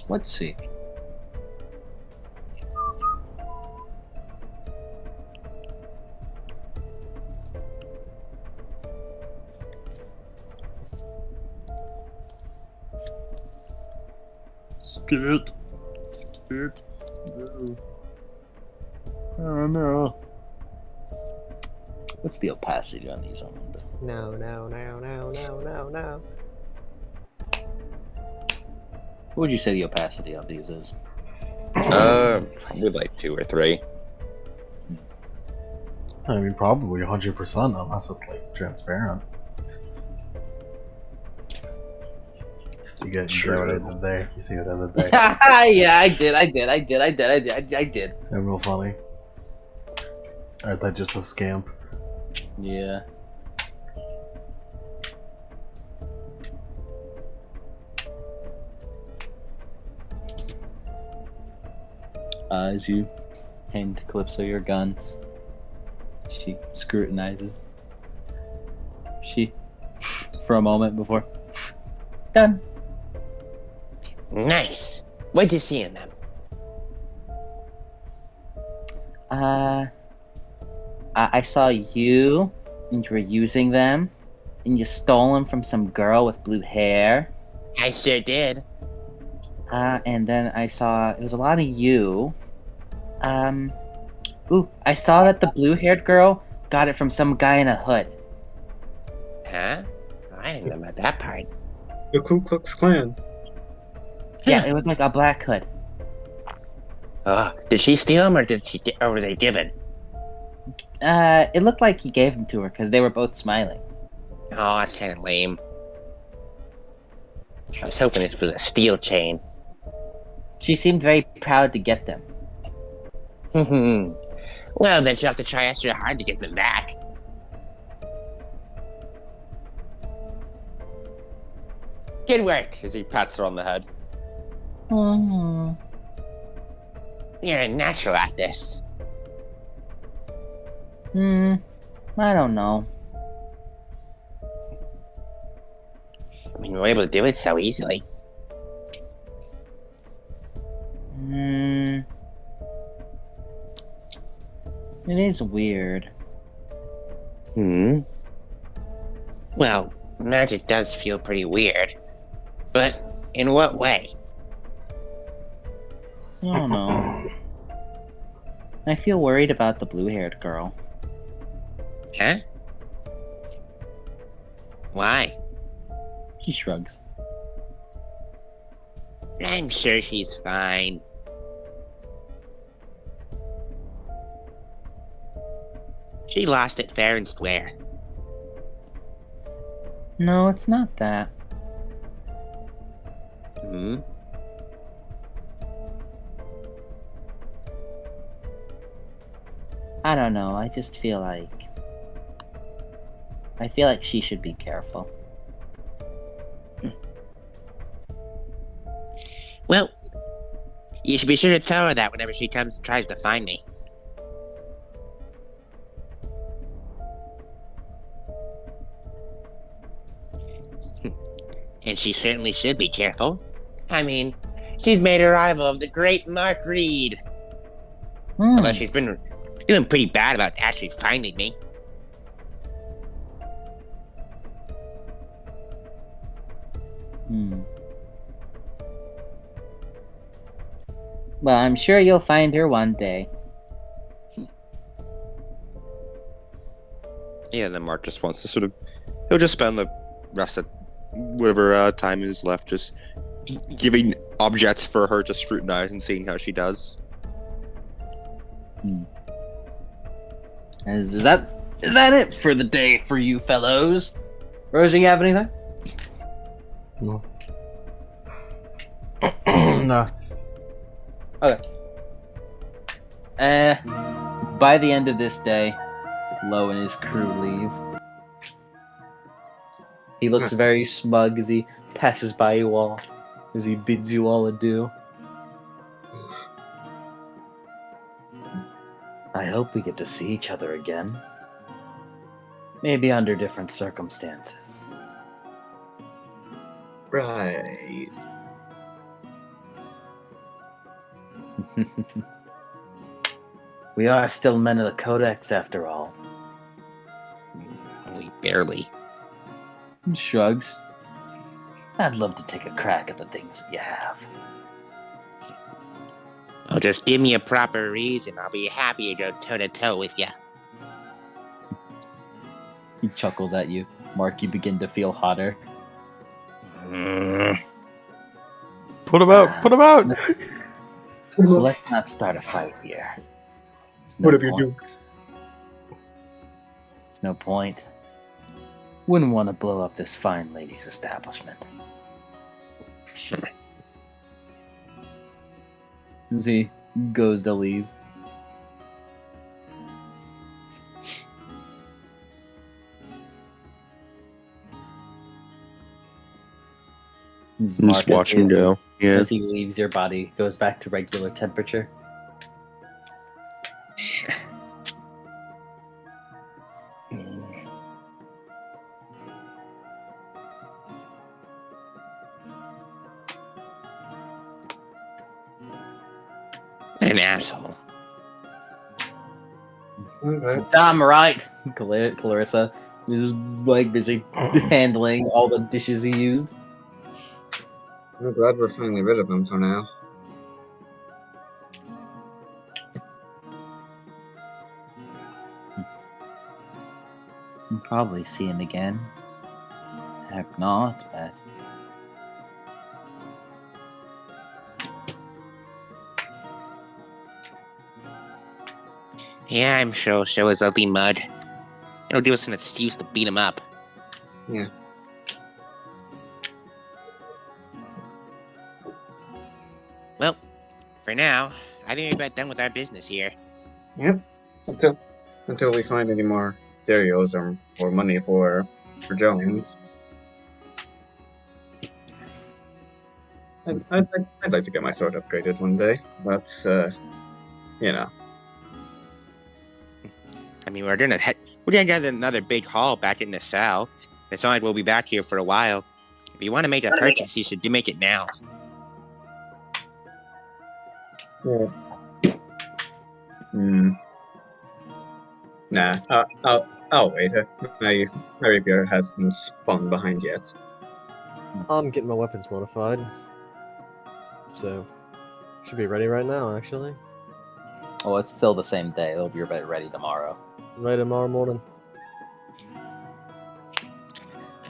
Let's see. Scared. No. Oh no. What's the opacity on these? I wonder. No. What would you say the opacity on these is? Probably like 2 or 3. I mean, probably 100% unless it's like transparent. You get what I did there. You see what I did there? Yeah, I did. They're real funny. Aren't they just a scamp? Yeah. As you hand Calypso your guns, she scrutinizes. She, for a moment before, done. Nice. What'd you see in them? I saw you, and you were using them, and you stole them from some girl with blue hair. I sure did. And then I saw it was a lot of you. I saw that the blue-haired girl got it from some guy in a hood. Huh? I didn't know about that part. The Ku Klux Klan. Yeah, it was like a black hood. Did she steal them, or were they given? It looked like he gave them to her because they were both smiling. Oh, that's kind of lame. I was hoping it was a steel chain. She seemed very proud to get them. Well, then she'll have to try extra hard to get them back. Good work. As he pats her on the head. Mm-hmm. You're a natural at this. I don't know. I mean, we're able to do it so easily. It is weird. Well, magic does feel pretty weird. But in what way? I don't know. I feel worried about the blue-haired girl. Huh? Why? She shrugs. I'm sure she's fine. She lost it fair and square. No, it's not that. I don't know. I just feel like... I feel like she should be careful. Well, you should be sure to tell her that whenever she comes and tries to find me. And she certainly should be careful. I mean, she's made a rival of the great Mark Reed. Although she's been doing pretty bad about actually finding me. Well, I'm sure you'll find her one day. Yeah, and then Mark just wants to sort of... He'll just spend the rest of whatever time is left just giving objects for her to scrutinize and seeing how she does. Is that it for the day for you fellows? Rosie, you have anything? No. No. Okay. By the end of this day, Lo and his crew leave. He looks very smug as he passes by you all, as he bids you all adieu. I hope we get to see each other again. Maybe under different circumstances. Right. We are still men of the Codex after all. Only barely. He shrugs. I'd love to take a crack at the things that you have. Well, just give me a proper reason. I'll be happy to go toe-to-toe with you. He chuckles at you. Mark, you begin to feel hotter. Put him out! Put him out! Let's not start a fight here. What have you do? There's no point. Wouldn't want to blow up this fine lady's establishment. As he goes to leave. Just watch him go. Yeah. As he leaves, your body goes back to regular temperature. An asshole. Okay. Damn right, Clarissa is like busy handling all the dishes he used. I'm glad we're finally rid of him for now. You'll probably see him again. Heck not, but... Yeah, I'm sure he'll show his ugly mud. It'll give us an excuse to beat him up. Yeah. Well, for now, I think we're about done with our business here. Yep. Until we find any more cereals or money for Jones. I'd like to get my sword upgraded one day, but you know. I mean, we're gonna get another big haul back in the cell. It's not like we'll be back here for a while. If you want to make a purchase, you should make it now. Yeah. Nah, I'll wait. My rapier hasn't fallen behind yet. I'm getting my weapons modified, so should be ready right now. Actually, Oh, it's still the same day. It'll be ready tomorrow. ready tomorrow morning.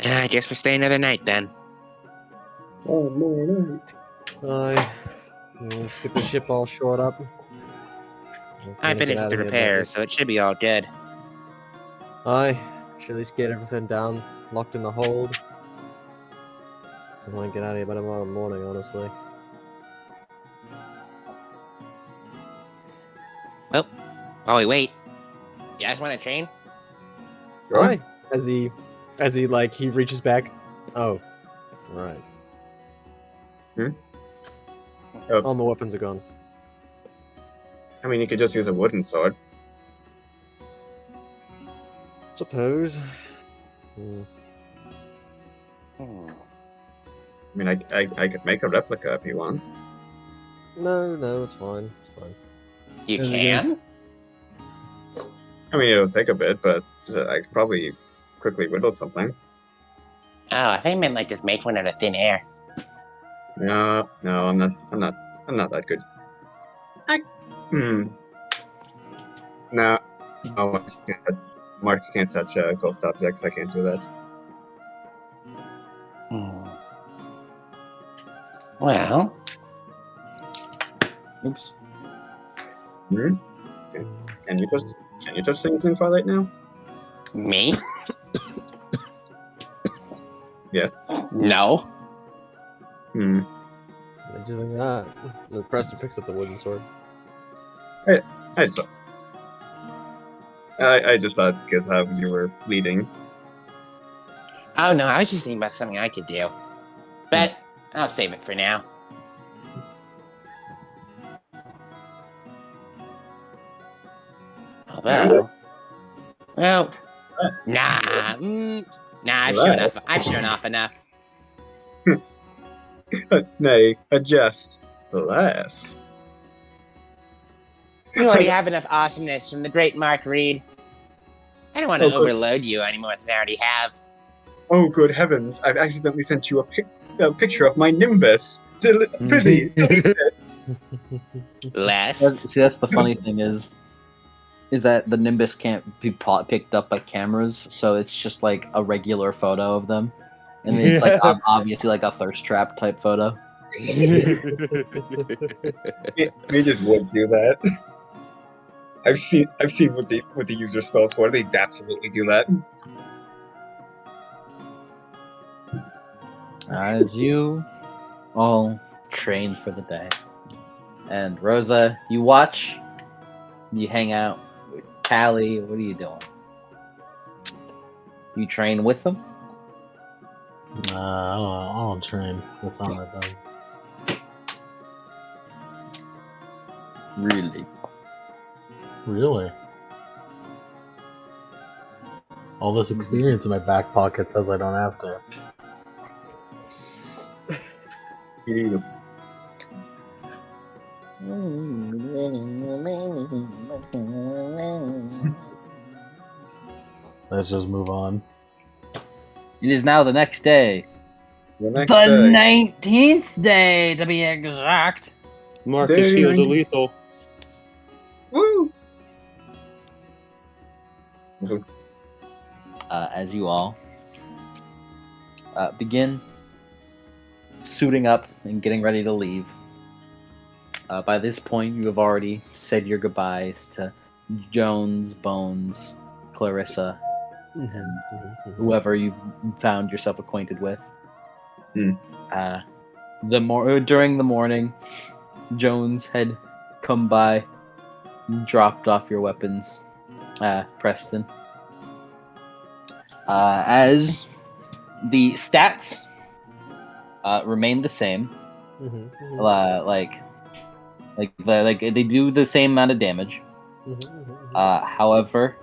I guess we'll stay another night then. Oh, no. Aye. Let's get the ship all shored up. I finished with the repairs, so it should be all good. Aye. Should at least get everything down, locked in the hold. I want to get out of here by tomorrow morning, honestly. Well, while we wait, you guys want to train? Aye. As he like he reaches back. Oh, right. All my weapons are gone. I mean, you could just use a wooden sword. Suppose. I mean, I could make a replica if you want. No, it's fine. It's fine. You Is it can? I mean, it'll take a bit, but I could probably quickly whittle something. Oh, I think I meant like just make one out of thin air. No, I'm not that good. No, Mark can't touch ghost objects. I can't do that. Well, Oops. Okay. Can you touch things in Twilight now? me? Yes. No. What do you think of that? And Preston picks up the wooden sword. I just thought because how you were bleeding. Oh no, I was just thinking about something I could do. But I'll save it for now. Although, well, nah, I've shown off enough. Nay, adjust less. You already have enough awesomeness from the great Mark Reed. I don't want to overload you any more than I already have. Oh, good heavens! I've accidentally sent you a picture of my Nimbus. Delete it. Less. See, that's the funny thing is that the Nimbus can't be picked up by cameras, so it's just like a regular photo of them, and it's like obviously like a thirst trap type photo. They just would do that. I've seen what the user spells for. They absolutely do that. As you all train for the day, and Rosa, you watch, you hang out with Callie. What are you doing? You train with them? I don't train. That's not my thing. Really? Really? All this experience in my back pocket says I don't have to. Let's just move on. It is now the next day. The next The day. 19th day, to be exact. Marcus Day healed to 19. lethal. Woo! As you all begin suiting up and getting ready to leave. By this point, you have already said your goodbyes to Jones, Bones, Clarissa, and whoever you've found yourself acquainted with. During the morning, Jones had come by, dropped off your weapons, Preston. As the stats remain the same, like they do the same amount of damage. However,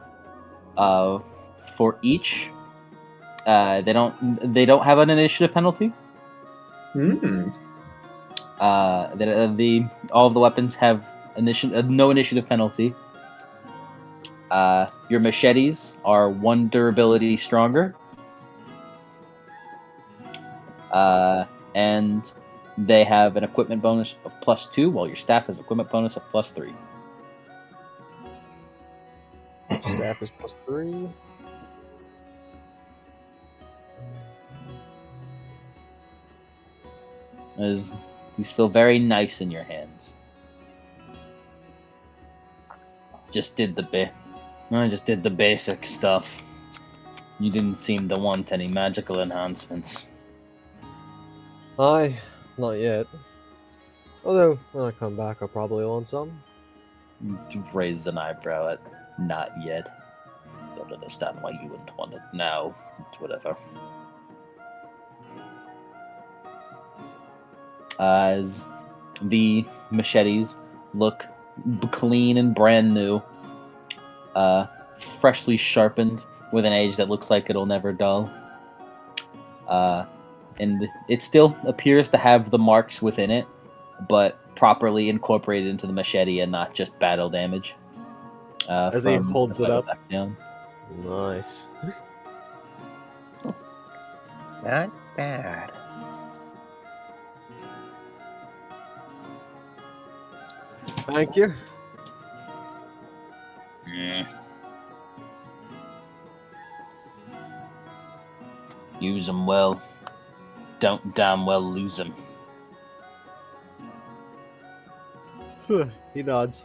For each, they don't have an initiative penalty. Hmm. All of the weapons have no initiative penalty. Your machetes are 1 durability stronger. And they have an equipment bonus of +2, while your staff has equipment bonus of +3. Staff is +3. These feel very nice in your hands. I just did the basic stuff. You didn't seem to want any magical enhancements. Aye, not yet. Although, when I come back, I'll probably want some. Raises an eyebrow at not yet. Don't understand why you wouldn't want it now. Whatever. As the machetes look clean and brand new, freshly sharpened with an edge that looks like it'll never dull. And it still appears to have the marks within it, but properly incorporated into the machete and not just battle damage. As he holds it up. Back down. Nice. Not bad. Thank you. Yeah. Use them well. Don't damn well lose them. He nods.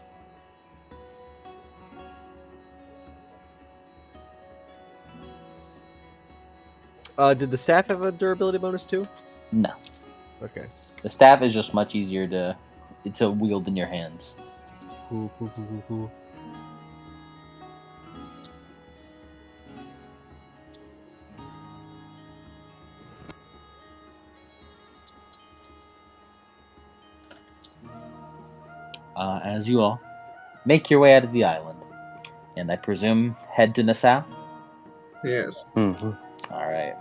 Did the staff have a durability bonus too? No. Okay. The staff is just much easier to wield in your hands. Cool. As you all make your way out of the island, and I presume head to Nassau. Yes. Mm-hmm. All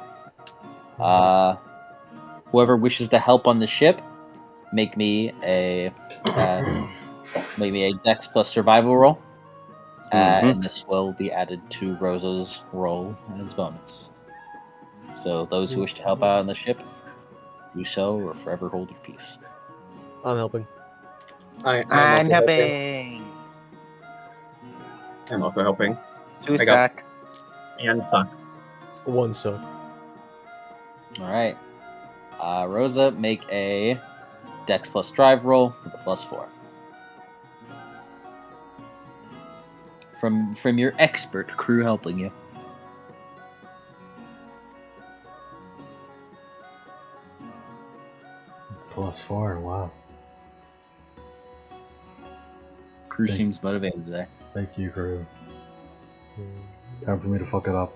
right. Whoever wishes to help on the ship, make me a Dex plus survival roll, and this will be added to Rosa's roll as bonus. So those who wish to help out on the ship, do so, or forever hold your peace. I'm helping. I'm I'm also helping. helping. I'm also helping. Two I got- suck. And suck. 1 suck. All right. Rosa, make a Dex plus drive roll with a +4. From your expert crew helping you. +4, wow. Crew Thank- seems motivated today. Thank you, crew. Time for me to fuck it up.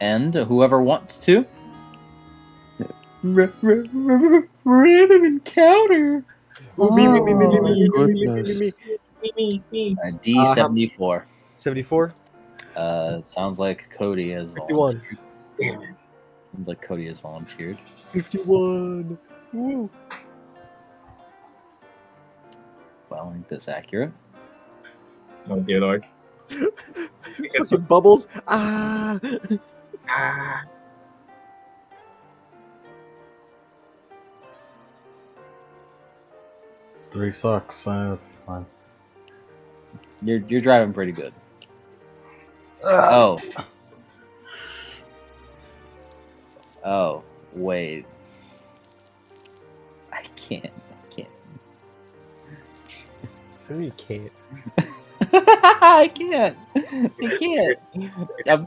And whoever wants to. Random encounter. D74. 74? It sounds like Cody has 51. Sounds like Cody has volunteered. 51. Woo. Well, I think that's accurate. Oh dear lord. Fucking bubbles. Ah. Ah. Three sucks. That's fine. You're driving pretty good. Oh. Oh, wait. I can't. You can't. I can't. I'm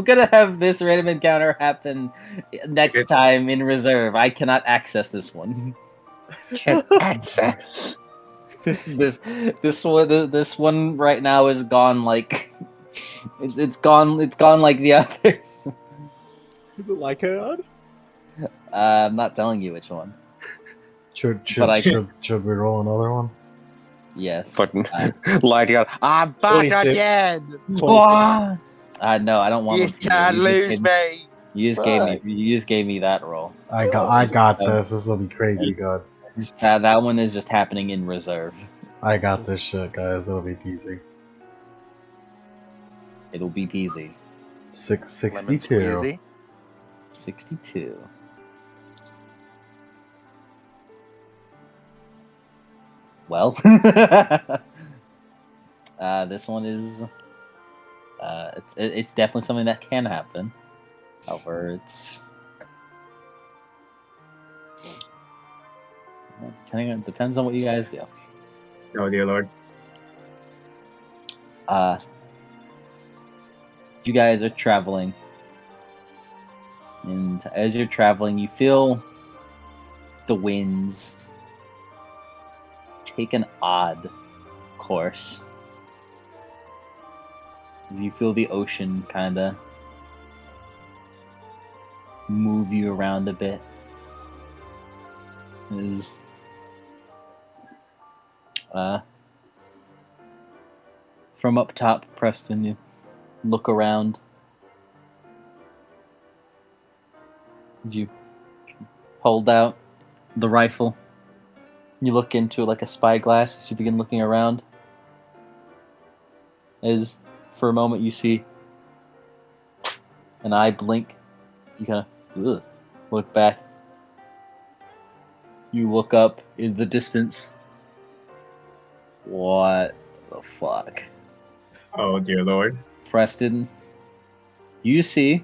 gonna have this random encounter happen next time in reserve. I cannot access this one. Can't access. This one right now is gone like it's gone like the others. Is it like a I'm not telling you which one. Should we roll another one? Yes. Fucking Uh, lighting up. I'm back 26. again. 26. no, I don't want You one from can't you. lose me. You just gave me that roll. I got this. This will be crazy good. That one is just happening in reserve. I got this shit, guys. It'll be easy. It'll be peasy. 662. 62. Well, this one is it's definitely something that can happen. However, it's depends on what you guys do. Oh dear lord. You guys are traveling, and as you're traveling, you feel the winds take an odd course. As you feel the ocean kind of move you around a bit. As from up top, Preston, you look around as you hold out the rifle. You look into it like a spyglass as you begin looking around. As for a moment you see an eye blink. You kind of look back. You look up in the distance. What the fuck? Oh dear lord. Preston, you see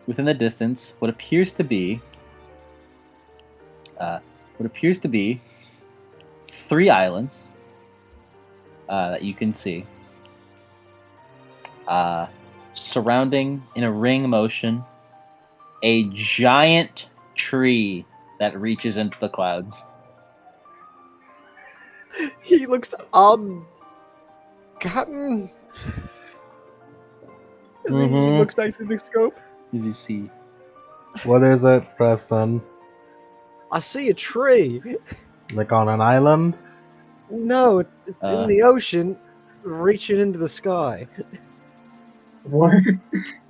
within the distance what appears to be 3 islands that you can see surrounding in a ring motion a giant tree that reaches into the clouds. He looks gotten. As he looks back through the scope. As you see, What is it, Preston? I see a tree. Like on an island? No, it's in the ocean, reaching into the sky. What?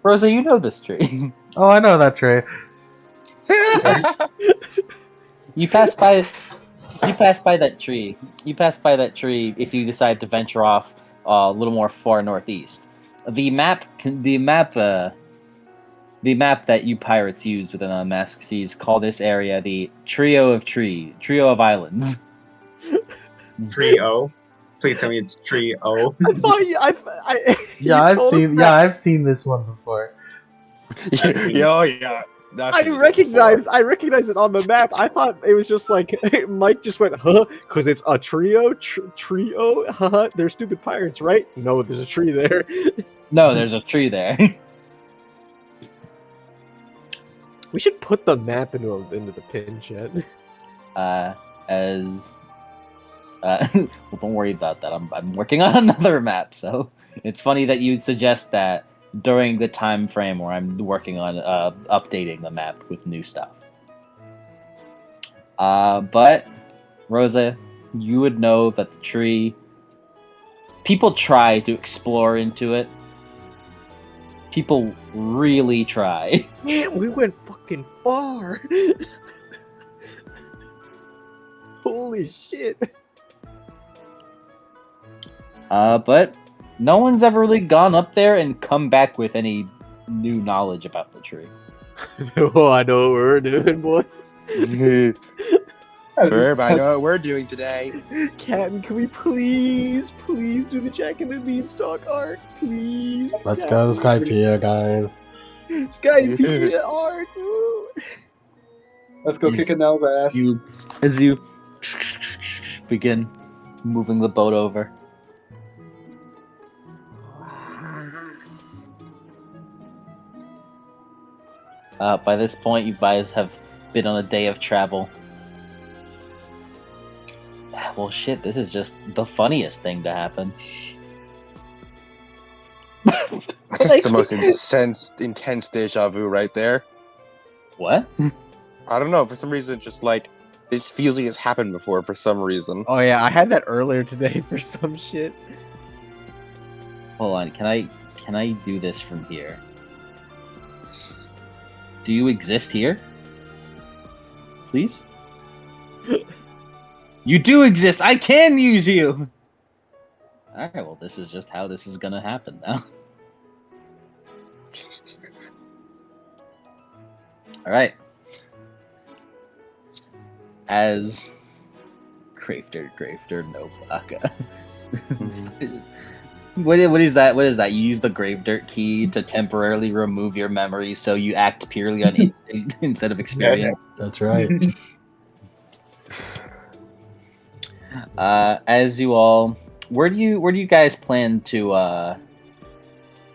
Rosa, you know this tree. Oh, I know that tree. You pass by that tree. You pass by that tree if you decide to venture off a little more far northeast. The map that you pirates use within the Mask Seas call this area the Trio of Islands. Trio. Please tell me it's Trio. I thought I've seen this one before. Yeah. I recognize it on the map. I thought it was just like Mike just went, huh? Because it's a trio, trio. Haha, they're stupid pirates, right? No, there's a tree there. No, there's a tree there. We should put the map into the pin chat. Well, don't worry about that. I'm working on another map, so it's funny that you'd suggest that during the time frame where I'm working on updating the map with new stuff. But Rosa, you would know that the tree. People try to explore into it. People really try. Man, we went fucking far. Holy shit. But no one's ever really gone up there and come back with any new knowledge about the tree. Oh, I know what we're doing, boys. Verb, I know what we're doing today. Captain, can we please do the Jack and the Beanstalk art? Please. Let's go to SKYPIA, guys. SKYPIA art. Woo. Let's go kick Nell's ass. As you begin moving the boat over. By this point, you guys have been on a day of travel. Well, shit, this is just the funniest thing to happen. That's the most intense deja vu right there. What? I don't know. For some reason, just like This feels like it's happened before for some reason. Oh yeah, I had that earlier today for some shit. Hold on, can I do this from here? Do you exist here? Please? You do exist! I can use you! Alright, well this is just how this is gonna happen now. Alright. As Grafter, no Baka. What is that? What is that? You use the grave dirt key to temporarily remove your memory, so you act purely on instinct instead of experience. That's right. As you all, where do you guys plan to?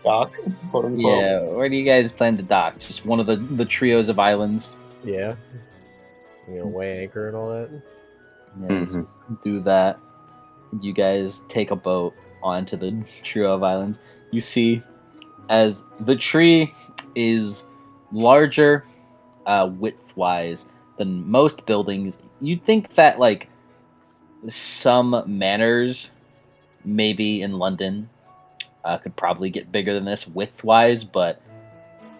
Doc, quote unquote. Yeah, where do you guys plan to dock? Just one of the trios of islands. Yeah. You know, weigh anchor and all that. Yeah, just do that. You guys take a boat onto the trio of islands. You see, as the tree is larger, width-wise than most buildings, you'd think that like some manors, maybe in London, could probably get bigger than this width-wise, but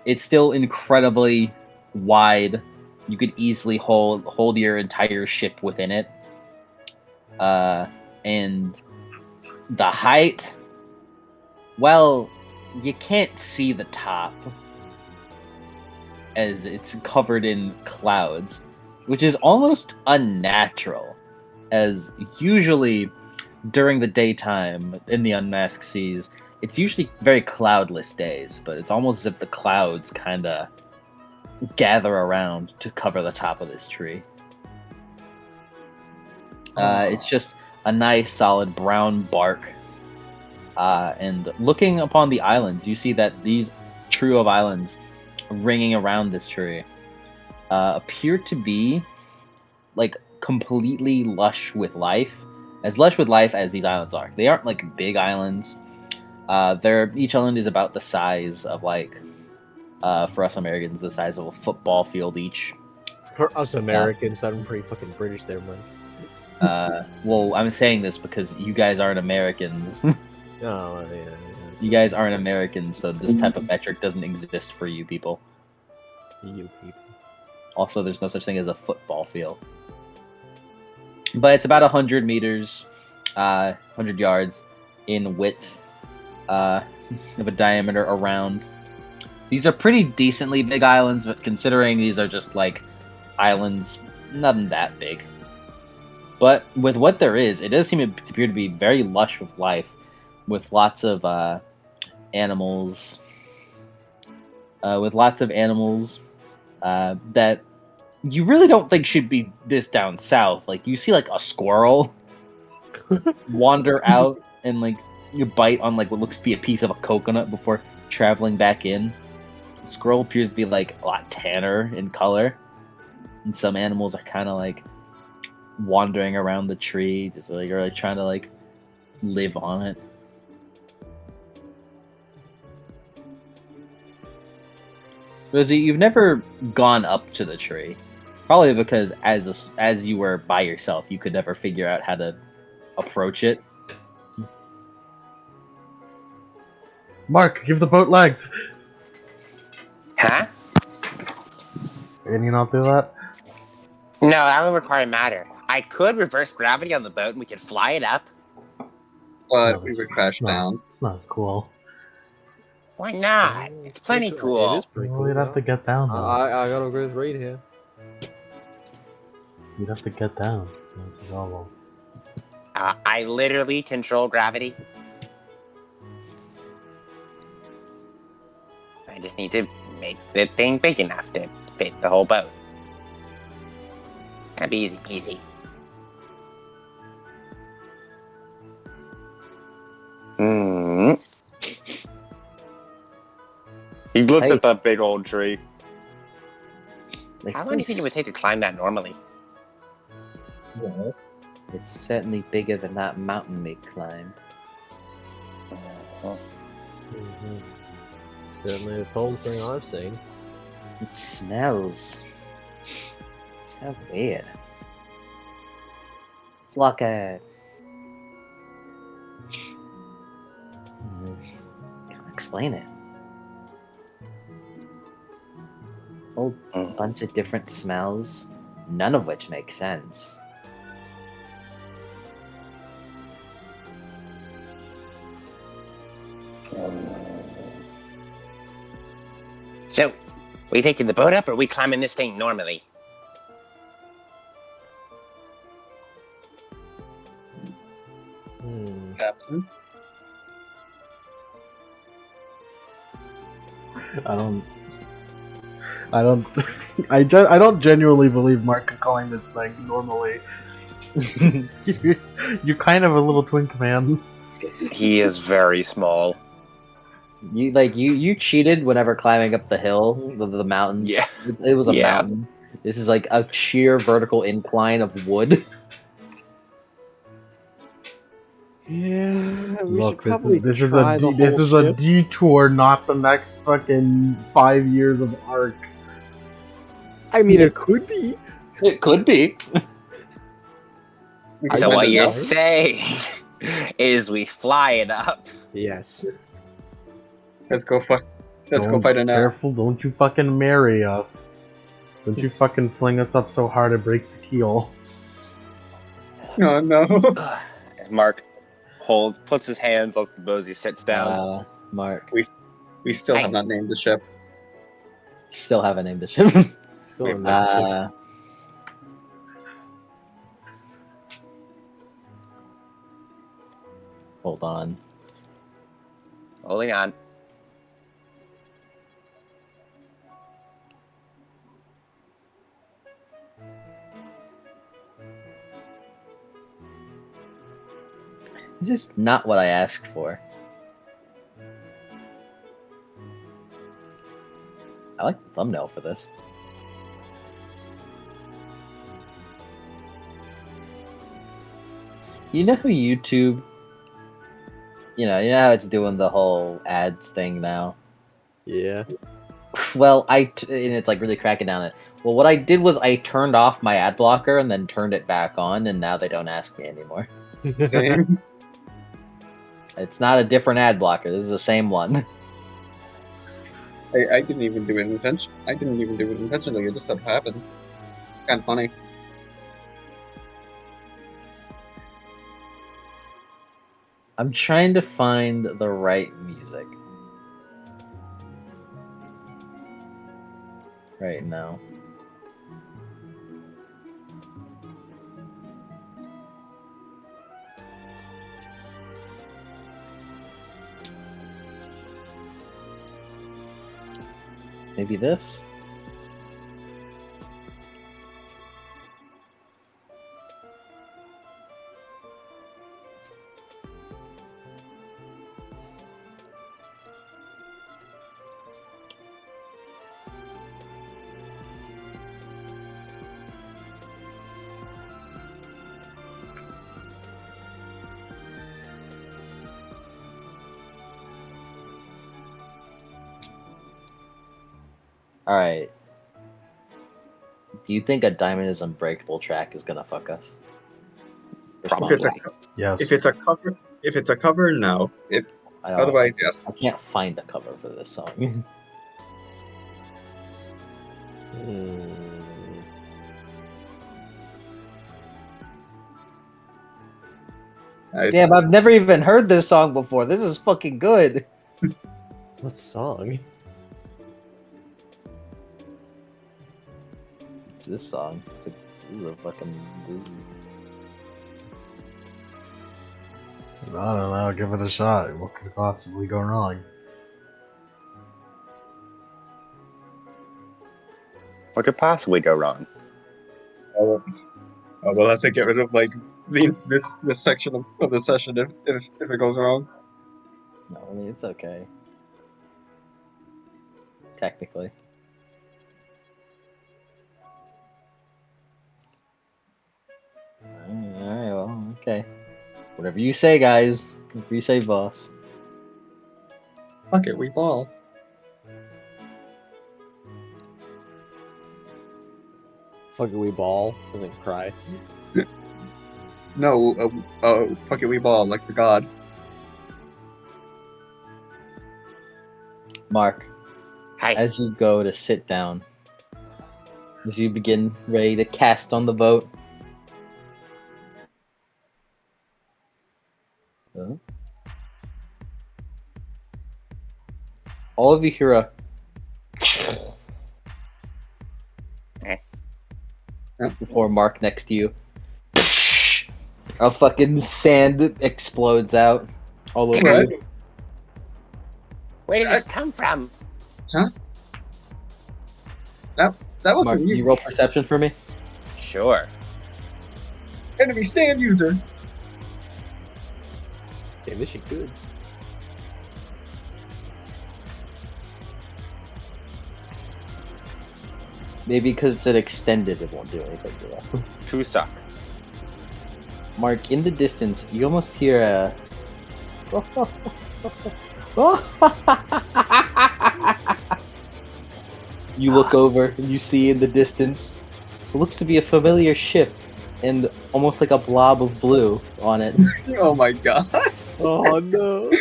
it's still incredibly wide. You could easily hold your entire ship within it. And the height, well, you can't see the top as it's covered in clouds, which is almost unnatural, as usually during the daytime in the unmasked seas, it's usually very cloudless days, but it's almost as if the clouds kind of gather around to cover the top of this tree. It's just a nice solid brown bark. And looking upon the islands, you see that these trio of islands ringing around this tree appear to be like completely lush with life. As lush with life as these islands are. They aren't like big islands. Each island is about the size of like, for us Americans, the size of a football field each. For us Americans, I'm pretty fucking British there, man. Well, I'm saying this because you guys aren't Americans. Oh, yeah. You guys aren't Americans, so this type of metric doesn't exist for you people. You people. Also, there's no such thing as a football field. But it's about 100 meters, 100 yards in width, of a diameter around. These are pretty decently big islands, but considering these are just like islands, nothing that big. But with what there is, it does seem to appear to be very lush with life, with lots of animals. That you really don't think should be this down south. Like you see like a squirrel wander out and like you bite on like what looks to be a piece of a coconut before traveling back in. The squirrel appears to be like a lot tanner in color, and some animals are kind of like wandering around the tree, just like or like trying to like live on it. Rosie, you've never gone up to the tree, probably because as you were by yourself, you could never figure out how to approach it. Mark, give the boat legs. Huh? Can you not do that? No, that would require matter. I could reverse gravity on the boat and we could fly it up. But we would crash it's not, down. It's not as cool. Why not? It's plenty cool. It is pretty Well, cool. you'd have to get down, though. I gotta agree with Reed here. You'd have to get down. That's a problem. I literally control gravity. I just need to make the thing big enough to fit the whole boat. That'd be easy peasy. He looks Hey. at that big old tree. How long do you think it would take to climb that normally? Well, it's certainly bigger than that mountain we climbed. Mm-hmm. Certainly the tallest thing I've seen. It smells so weird. like a. Can't explain it. Whole bunch of different smells, none of which make sense. So, we taking the boat up, or we climbing this thing normally? Captain. I don't genuinely believe Mark could calling this thing normally. You're kind of a little twink, man. He is very small. You cheated whenever climbing up the hill, the mountain. Yeah. It was a Yeah. mountain. This is like a sheer vertical incline of wood. Yeah, we Look, should this probably is try a the this whole is a ship. detour, not the next fucking 5 years of arc. I mean, it could be. It could be. We can So find what it you're now. saying is we fly it up. Yes. Let's go fight. Let's go Don't- fight it now. Careful, don't you fucking marry us. Don't you fucking fling us up so hard it breaks the keel. No, no. Mark puts his hands on the bows. He sits down. Mark. We still have not named the ship. Still haven't named the ship. Still in that ship. Hold on. Holding on. This is not what I asked for. I like the thumbnail for this. You know how YouTube, you know how it's doing the whole ads thing now? Yeah. Well, and it's like really cracking down it. Well, what I did was I turned off my ad blocker and then turned it back on, and now they don't ask me anymore. It's not a different ad blocker. This is the same one. I didn't even do it intentionally. It just so happened. It's kind of funny. I'm trying to find the right music right now. Maybe this? Alright. Do you think a Diamond is Unbreakable track is gonna fuck us? If it's a Yes. if it's a cover, no. I don't, Otherwise, yes. I can't find a cover for this song. Damn, I've never even heard this song before. This is fucking good. What song? It's this song. This is a fucking. I don't know, give it a shot. What could possibly go wrong? What could possibly go wrong? Oh, we'll have to get rid of like this section of the session if it goes wrong. No, I mean, it's okay. Technically. Alright, well, okay. Whatever you say, guys. Whatever you say, boss. Fuck it, we ball. Fucking we ball. Doesn't cry. No, Pokewee Ball, like the god. Mark, Hi. as you go to sit down, as you begin ready to cast on the vote. All of you hear a before Mark next to you. A fucking sand explodes out all over What? you. Where did this come from? That wasn't Mark, you. you roll perception for me? Sure. Enemy stand user. Damn, this shit good. Maybe because it's an extended, it won't do anything to us. 2 suck. Mark, in the distance, you almost hear a. You look over and you see in the distance what looks to be a familiar ship and almost like a blob of blue on it. Oh my god. Oh no.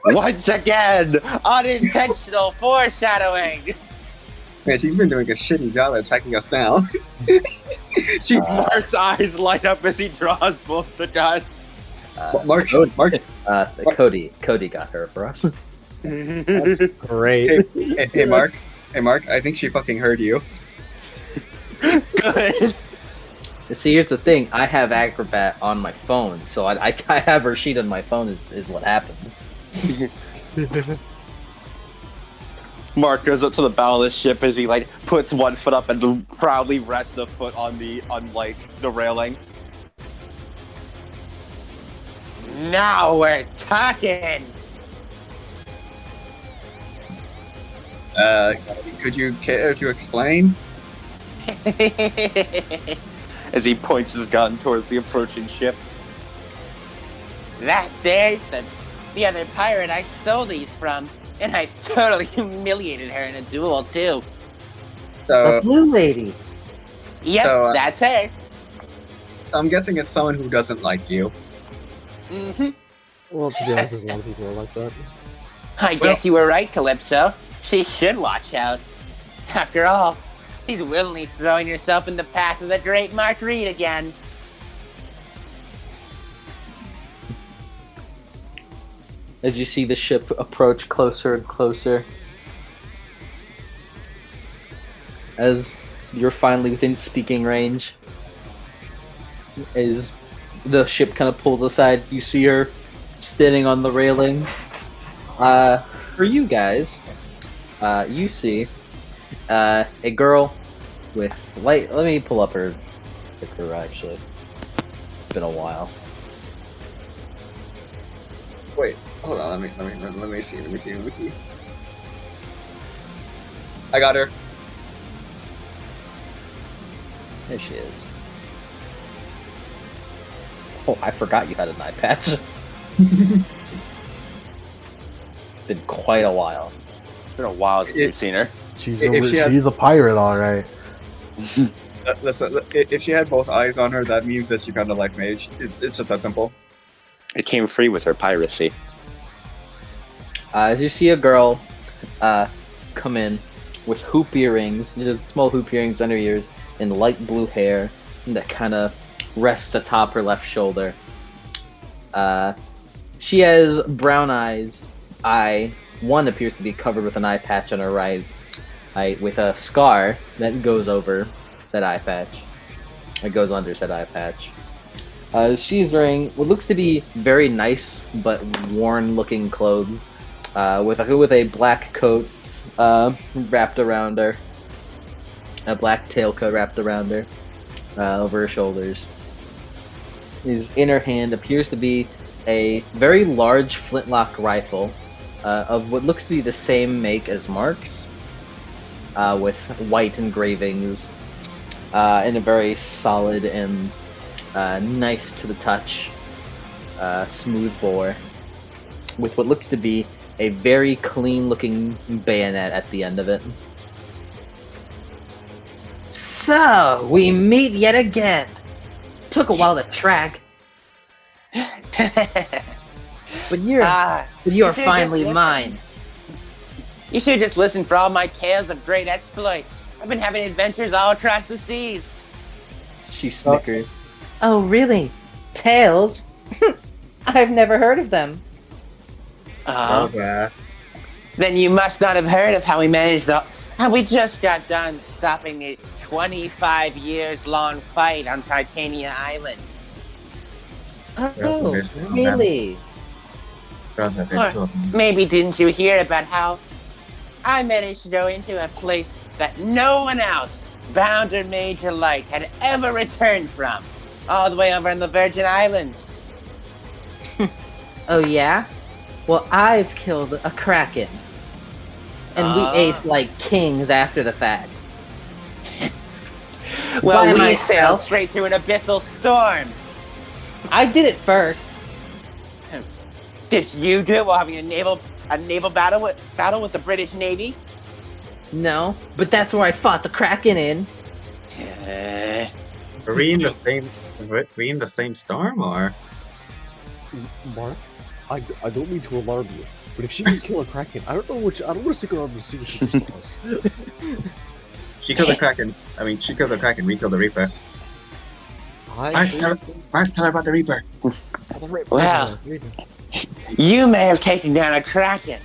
Once again, unintentional foreshadowing. Man, she's been doing a shitty job at tracking us down. She Mark's eyes light up as he draws both the gun. Mark, Cody got her for us. That's great. hey Mark, I think she fucking heard you. Good. See, here's the thing. I have Acrobat on my phone, so I have her sheet on my phone is what happened. Mark goes up to the bow of the ship as he like puts one foot up and proudly rests the foot on the railing. Now we're talking. Could you care to explain? As he points his gun towards the approaching ship. That there's the other pirate I stole these from, and I totally humiliated her in a duel too. So, blue lady. Yep, So, that's her. so I'm guessing it's someone who doesn't like you. Mm-hmm. Well, to be honest, there's a lot of people who are like that. I guess you were right, Calypso. She should watch out. After all, she's willingly throwing herself in the path of the great Mark Reed again. As you see the ship approach closer and closer, as you're finally within speaking range, as the ship kind of pulls aside, you see her standing on the railing. For you guys, you see a girl with light. Let me pull up her picture. Actually, it's been a while. Wait, hold on. Let me see. I got her. There she is. Oh, I forgot you had an eye patch. It's been quite a while. It's been a while since we've seen her. She's If she had- she's a pirate, all right. Listen, if she had both eyes on her, that means that she found a life mage. It's just that simple. It came free with her piracy. As you see a girl come in with hoop earrings, small hoop earrings on her ears, and light blue hair that kind of rests atop her left shoulder. She has brown eyes. One appears to be covered with an eye patch on her right eye, with a scar that goes over said eye patch. It goes under said eye patch. She's wearing what looks to be very nice but worn-looking clothes, with a black coat wrapped around her, a black tailcoat wrapped around her over her shoulders. In her hand appears to be a very large flintlock rifle of what looks to be the same make as Mark's, with white engravings and a very solid and nice to the touch, smooth bore, with what looks to be a very clean-looking bayonet at the end of it. So, we meet yet again. Took a while to track. But you're Ah, you're you should've finally just mine. you should just listen for all my tales of great exploits. I've been having adventures all across the seas. She snickers. Oh, really? Tales? I've never heard of them. Then you must not have heard of how we managed the. How we just got done stopping a 25 years long fight on Titania Island. Oh, really? Or maybe didn't you hear about how I managed to go into a place that no one else, bound or made to like, had ever returned from, all the way over in the Virgin Islands. Oh, yeah? Well, I've killed a kraken. And we ate like kings after the fact. Well, By we myself. sailed straight through an abyssal storm. I did it first. Did you do it while having a naval battle with the British Navy? No, but that's where I fought the kraken in. Were we in the same storm, or? Mark, I don't mean to alarm you, but if she can kill a kraken, I don't want to stick around and see what she does. She killed the kraken. I mean, she killed the kraken. We killed the reaper. Mark, tell her about the reaper. Well, you may have taken down a kraken,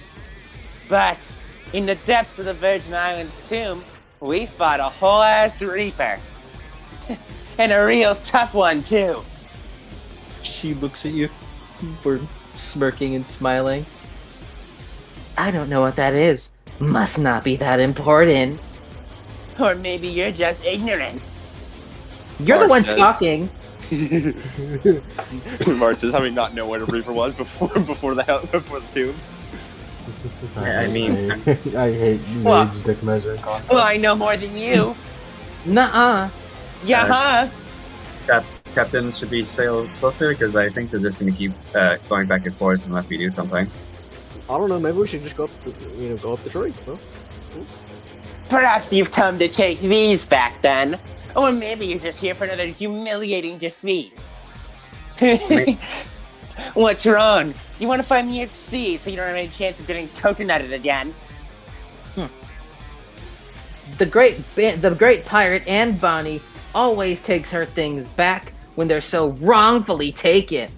but in the depths of the Virgin Islands tomb, we fought a whole ass reaper. And a real tough one, too. She looks at you for smirking and smiling. I don't know what that is. Must not be that important. Or maybe you're just ignorant. You're the Mark one says- talking. Mart says, "How do we not know what a reaper was before the tomb?" I mean- I hate Well- mage dick measuring contest. Well, I know more than you. Nuh-uh. Yeah, Captain should be sail closer because I think they're just going to keep going back and forth unless we do something. I don't know. Maybe we should just go up the tree. Huh? Perhaps you've come to take these back then. Or maybe you're just here for another humiliating defeat. What's wrong? You want to find me at sea so you don't have any chance of getting coconutted again? The great pirate Anne Bonny always takes her things back when they're so wrongfully taken.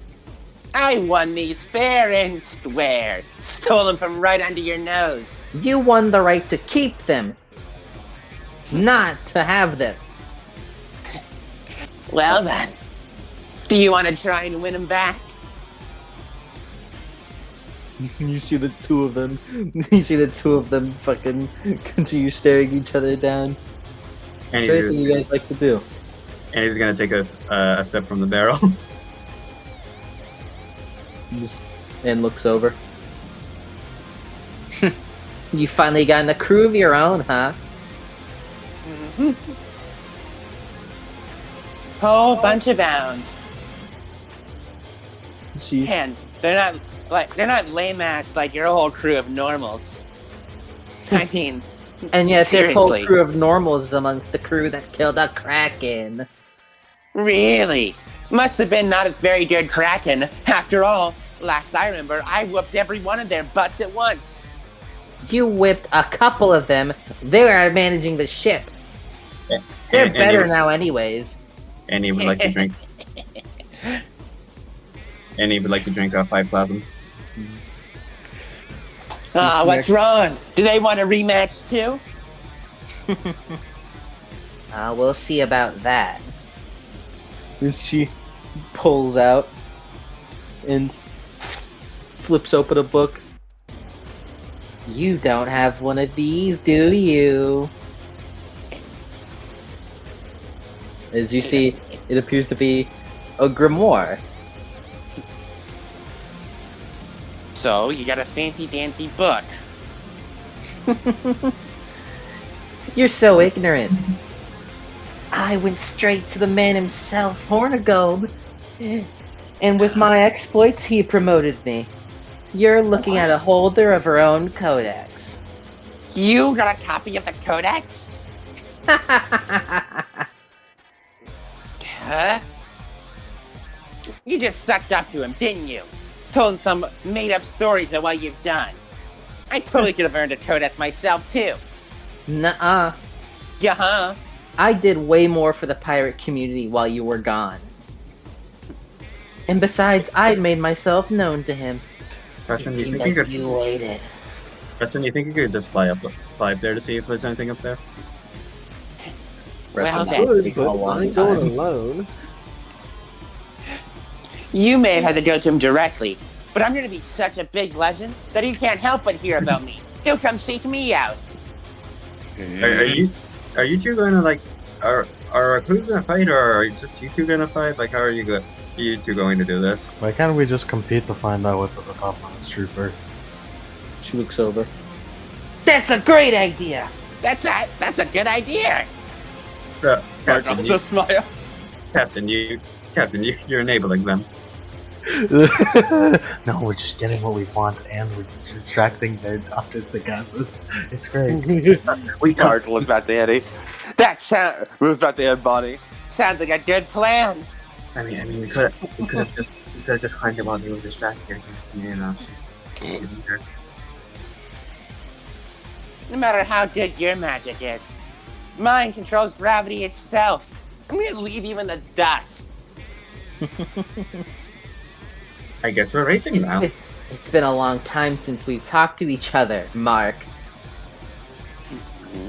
I won these fair and square. Stole them from right under your nose. You won the right to keep them, not to have them. Well then, do you want to try and win them back? You see the two of them. You see the two of them fucking continue staring each other down. And Is there anything you guys like to do? And he's gonna take a sip from the barrel. And looks over. You finally got a crew of your own, huh? Whole bunch of bound. She And they're not lame ass like your whole crew of normals. I mean, And yet their whole seriously. crew of normals amongst the crew that killed a kraken. Really? Must have been not a very good kraken. After all, last I remember, I whooped every one of their butts at once. You whipped a couple of them. They were managing the ship. They're And better you- now anyways. And he would like to drink. And he would like to drink 5 plasm. What's wrong? Do they want a rematch too? We'll see about that. she pulls out and flips open a book. You don't have one of these, do you? As you see, it appears to be a grimoire. So, you got a fancy dancy book. You're so ignorant. I went straight to the man himself, Hornigold. And with my exploits, he promoted me. You're looking at a holder of her own codex. You got a copy of the Codex? Huh? You just sucked up to him, didn't you? Told him some made-up stories about what you've done. I totally could have earned a Toadette myself, too. Nuh-uh. Yeah-huh. I did way more for the pirate community while you were gone. And besides, I'd made myself known to him. Preston, It you seemed think you like could? you waited. Preston, you think you could just fly up there to see if there's anything up there? Well, Preston, then. Good, take a but long I'm going time. alone. You may have had to go to him directly, but I'm gonna be such a big legend that he can't help but hear about me. He'll come seek me out. Are you two going to like? Are who's gonna fight, or are just you two gonna fight? Like, how are you two going to do this? Why can't we just compete to find out what's at the top of the tree first? She looks over. That's a great idea! That's a good idea. Mark Captain, also smiles. Captain, you're enabling them. No, we're just getting what we want, and we're distracting their autistic asses. It's great. We got. Mark looks back to Eddie. Moves back to Ed Bonnie. Sounds like a good plan. I mean, we could have just climbed while they were distracted. Because, you know, she's here. No matter how good your magic is, mine controls gravity itself. I'm gonna leave you in the dust. I guess we're racing now. It's been a long time since we've talked to each other, Mark.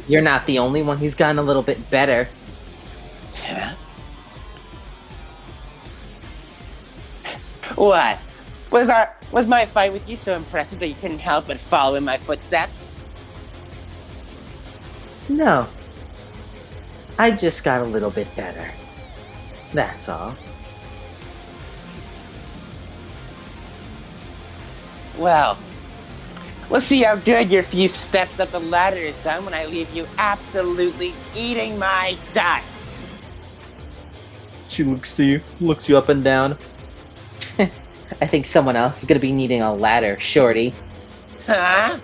You're not the only one who's gotten a little bit better. What? Was my fight with you so impressive that you couldn't help but follow in my footsteps? No. I just got a little bit better. That's all. Well, we'll see how good your few steps up the ladder is done when I leave you absolutely eating my dust. She looks to you, looks you up and down. I think someone else is gonna be needing a ladder, Shorty. Huh?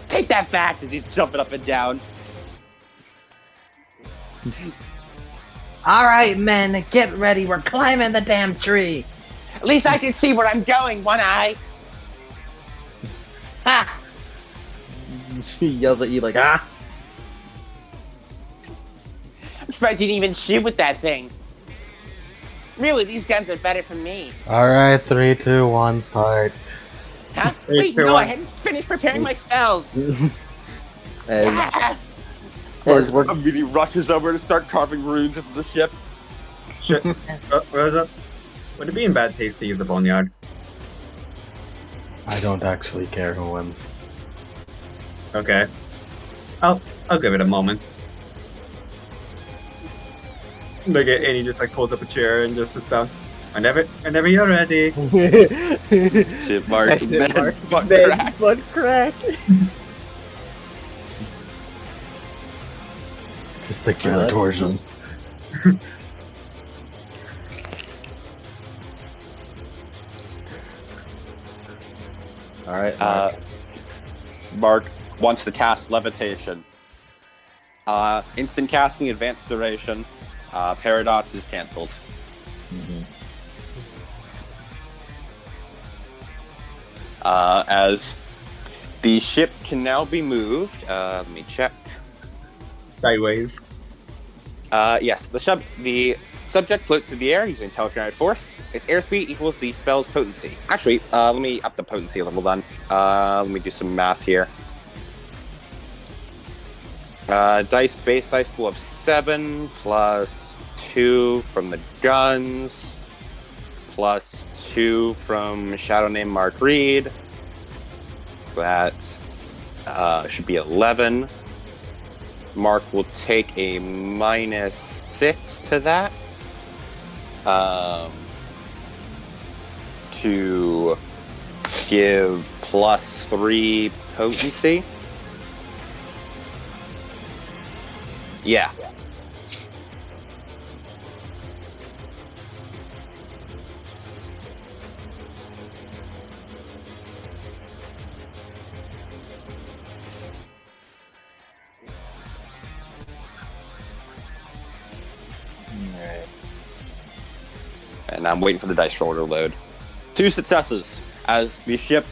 Take that back as he's jumping up and down. Alright, men, get ready. We're climbing the damn tree. At least I can see where I'm going, One Eye. Ha! She yells at you like, ah! I'm surprised you didn't even shoot with that thing. Really, these guns are better for me. Alright, 3, 2, 1, start. Huh? Three, Wait, two, no, I one. hadn't finished preparing my spells. As, Ah! as we're Immediately rushes over to start carving runes into the ship. Shit. What is up? Would it be in bad taste to use the boneyard? I don't actually care who wins. Okay. I'll give it a moment. Look at, and he just like pulls up a chair and just sits down. Whenever you're ready. Shit, Mark. That's it, Man, Mark. butt Man, crack. butt crack. Testicular torsion. alright. Mark wants to cast levitation. Instant casting, advanced duration. Paradox is cancelled. As the ship can now be moved. Let me check. Sideways. Yes, the subject floats through the air using telekinetic force. Its airspeed equals the spell's potency. Actually, let me up the potency a little then. Let me do some math here. Base dice pool of 7 plus 2 from the guns plus 2 from Shadow Name Mark Reed. So that should be 11. Mark will take a -6 to that. To give +3 potency. Yeah. And and I'm waiting for the dice roller to load. 2 successes as the ship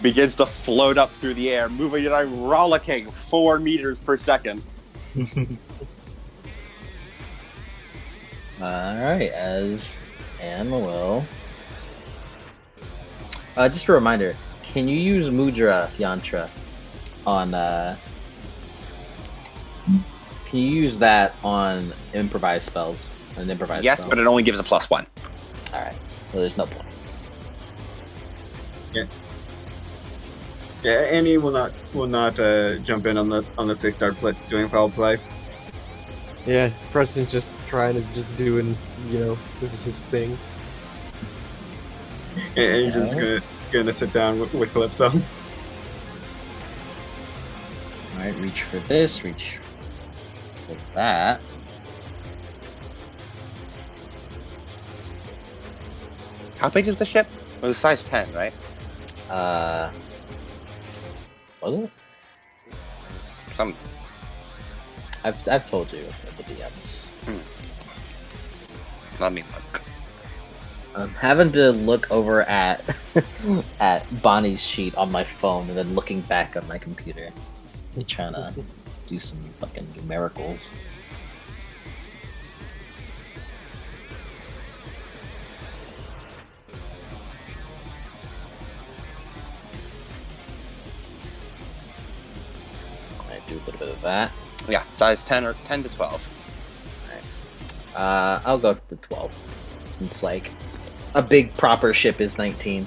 begins to float up through the air, moving at a rollicking 4 meters per second. Alright, as Anne will. Just a reminder, can you use Mudra Yantra on can you use that on improvised spells? An improvised Yes, spell? but it only gives a +1. Alright. Well, there's no point. Yeah, Annie will not jump in on the 6-star doing foul play. Yeah, Preston's just trying to just doing, this is his thing. And he's just gonna sit down with Calypso. Alright, reach for this, reach for that. How big is the ship? It was size 10, right? Was it? Some. I've told you the DMs. Let me look. I'm having to look over at at Bonnie's sheet on my phone and then looking back on my computer. I'm trying to do some fucking numericals. I do a little bit of that. Yeah, size 10 or 10 to 12. I'll go to 12. Since, like, a big proper ship is 19.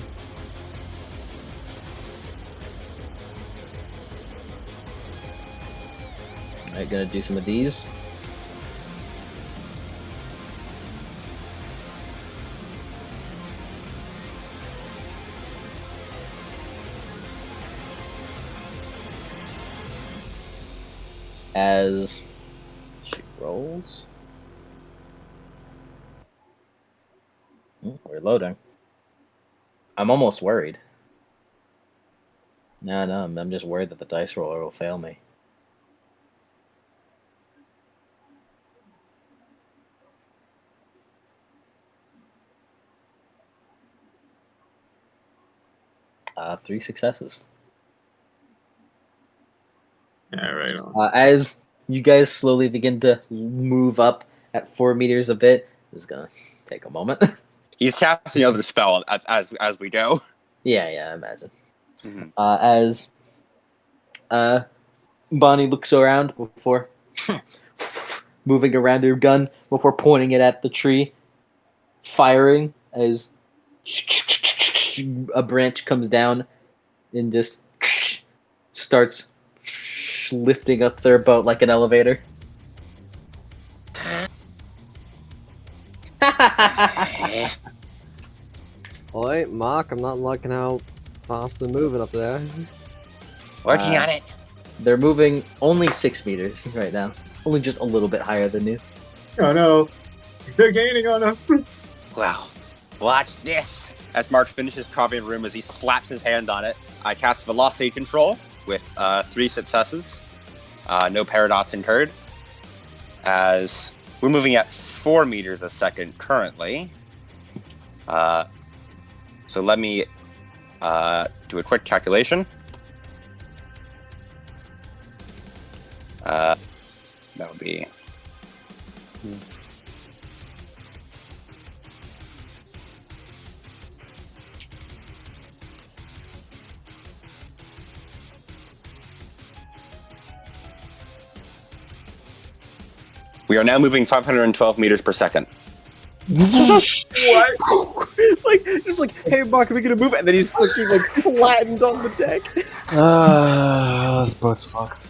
Alright, gonna do some of these. As she rolls. We're loading. I'm almost worried. No, I'm just worried that the dice roller will fail me. Three successes. Yeah, right. As you guys slowly begin to move up at 4 meters a bit, this is gonna take a moment. He's casting over the spell as we go. Yeah, I imagine. Mm-hmm. As Bonnie looks around before moving around her gun before pointing it at the tree, firing as a branch comes down and just starts lifting up their boat like an elevator. Alright, Mark, I'm not liking how fast they're moving up there. Working on it. They're moving only 6 meters right now. Only just a little bit higher than you. Oh no, they're gaining on us. Well, watch this. As Mark finishes carving a room, as he slaps his hand on it, I cast Velocity Control with 3 successes. No paradox incurred. As we're moving at 4 meters a second currently. So let me do a quick calculation. That would be... We are now moving 512 meters per second. What? Like, just like, hey, Mark, are we gonna move? And then he's fucking like flattened on the deck. This boat's fucked.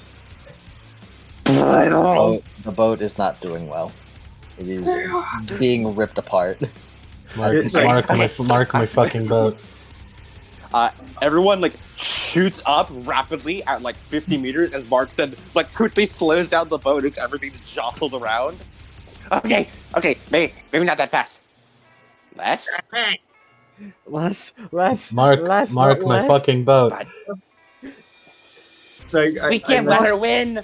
The boat is not doing well. It is being ripped apart. Mark my fucking boat. Everyone like shoots up rapidly at like 50 meters as Mark then like quickly slows down the boat as everything's jostled around. Okay, maybe not that fast. Less? Mark not my less. fucking boat. Like, We can't let her win.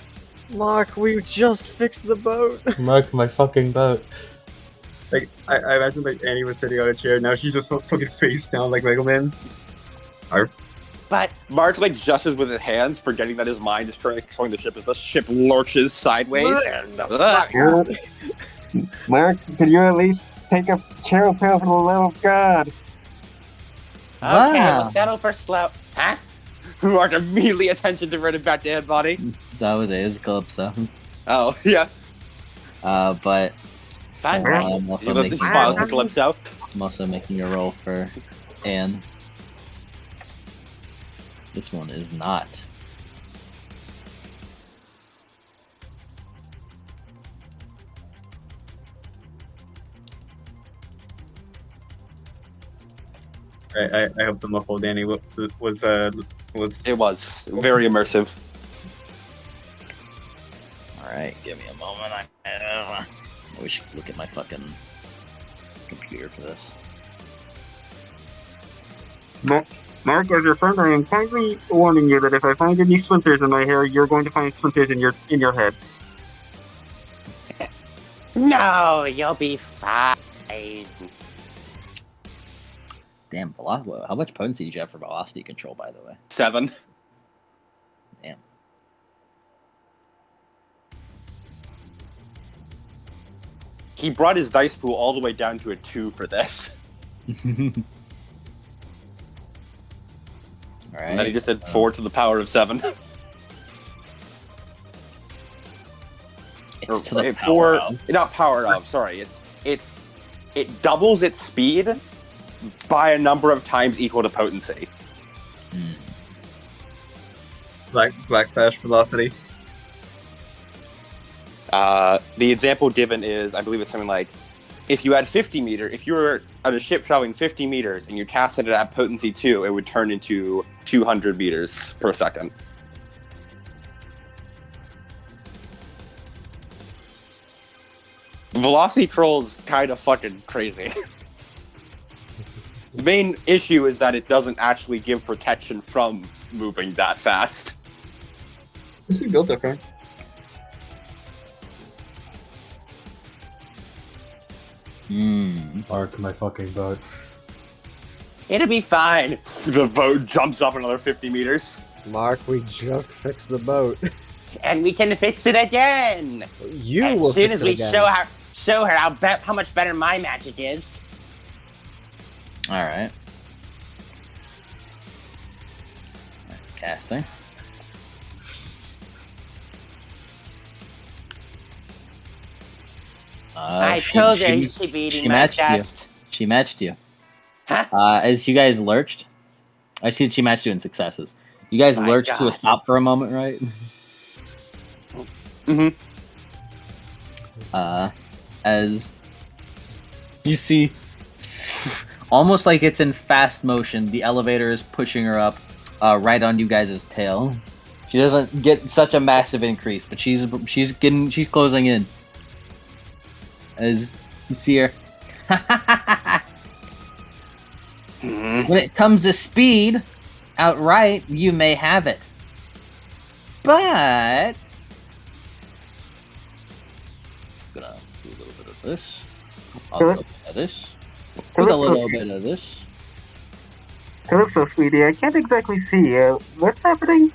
Mark, we just fixed the boat. Mark my fucking boat. Like I imagine like Annie was sitting on a chair. Now she's just fucking face down like Mega Man. But Mark like gestures with his hands, forgetting that his mind is controlling the ship as the ship lurches sideways. Ugh. Mark, could you at least take a chill pill for the love of God? Okay, Wow. we'll settle for slow. Huh? Mark immediately attention diverted back to head body. That was his Calypso. Oh yeah, But Fine. I'm he also lifted making smiles to Calypso. I'm also making a roll for Anne. This one is not. I hope the muffled Annie was It was very immersive. Alright, give me a moment. I wish I could look at my fucking computer for this. Mark, as your friend, I am kindly warning you that if I find any splinters in my hair, you're going to find splinters in your head. No, you'll be fine. Damn, how much potency did you have for velocity control, by the way? 7. Damn. He brought his dice pool all the way down to a 2 for this. Alright. And then he just did 4 to the power of 7. It's to the power of. Not power of, sorry. It doubles its speed by a number of times equal to potency. black flash velocity. The example given is, I believe it's something like, if you had 50 meters, if you were on a ship traveling 50 meters and you casted it at potency 2, it would turn into 200 meters per second. Velocity control's kind of fucking crazy. The main issue is that it doesn't actually give protection from moving that fast. This be built different. Arc my fucking boat. It'll be fine. The boat jumps up another 50 meters. Mark, we just fixed the boat. And we can fix it again. You as will soon fix as it we again. show her how much better my magic is. Alright. Casting. I told her you should be eating she my matched you. dust. She matched you. Huh? As you guys lurched, I see she matched you in successes. You guys My lurched to a God. stop for a moment, right? Mm-hmm. As you see, almost like it's in fast motion, the elevator is pushing her up right on you guys' tail. She doesn't get such a massive increase, but she's closing in. As you see her. When it comes to speed, outright, you may have it. But I'm gonna do a little bit of this. A little bit of this. With a little bit of this. Calypso, sweetie, I can't exactly see. What's happening?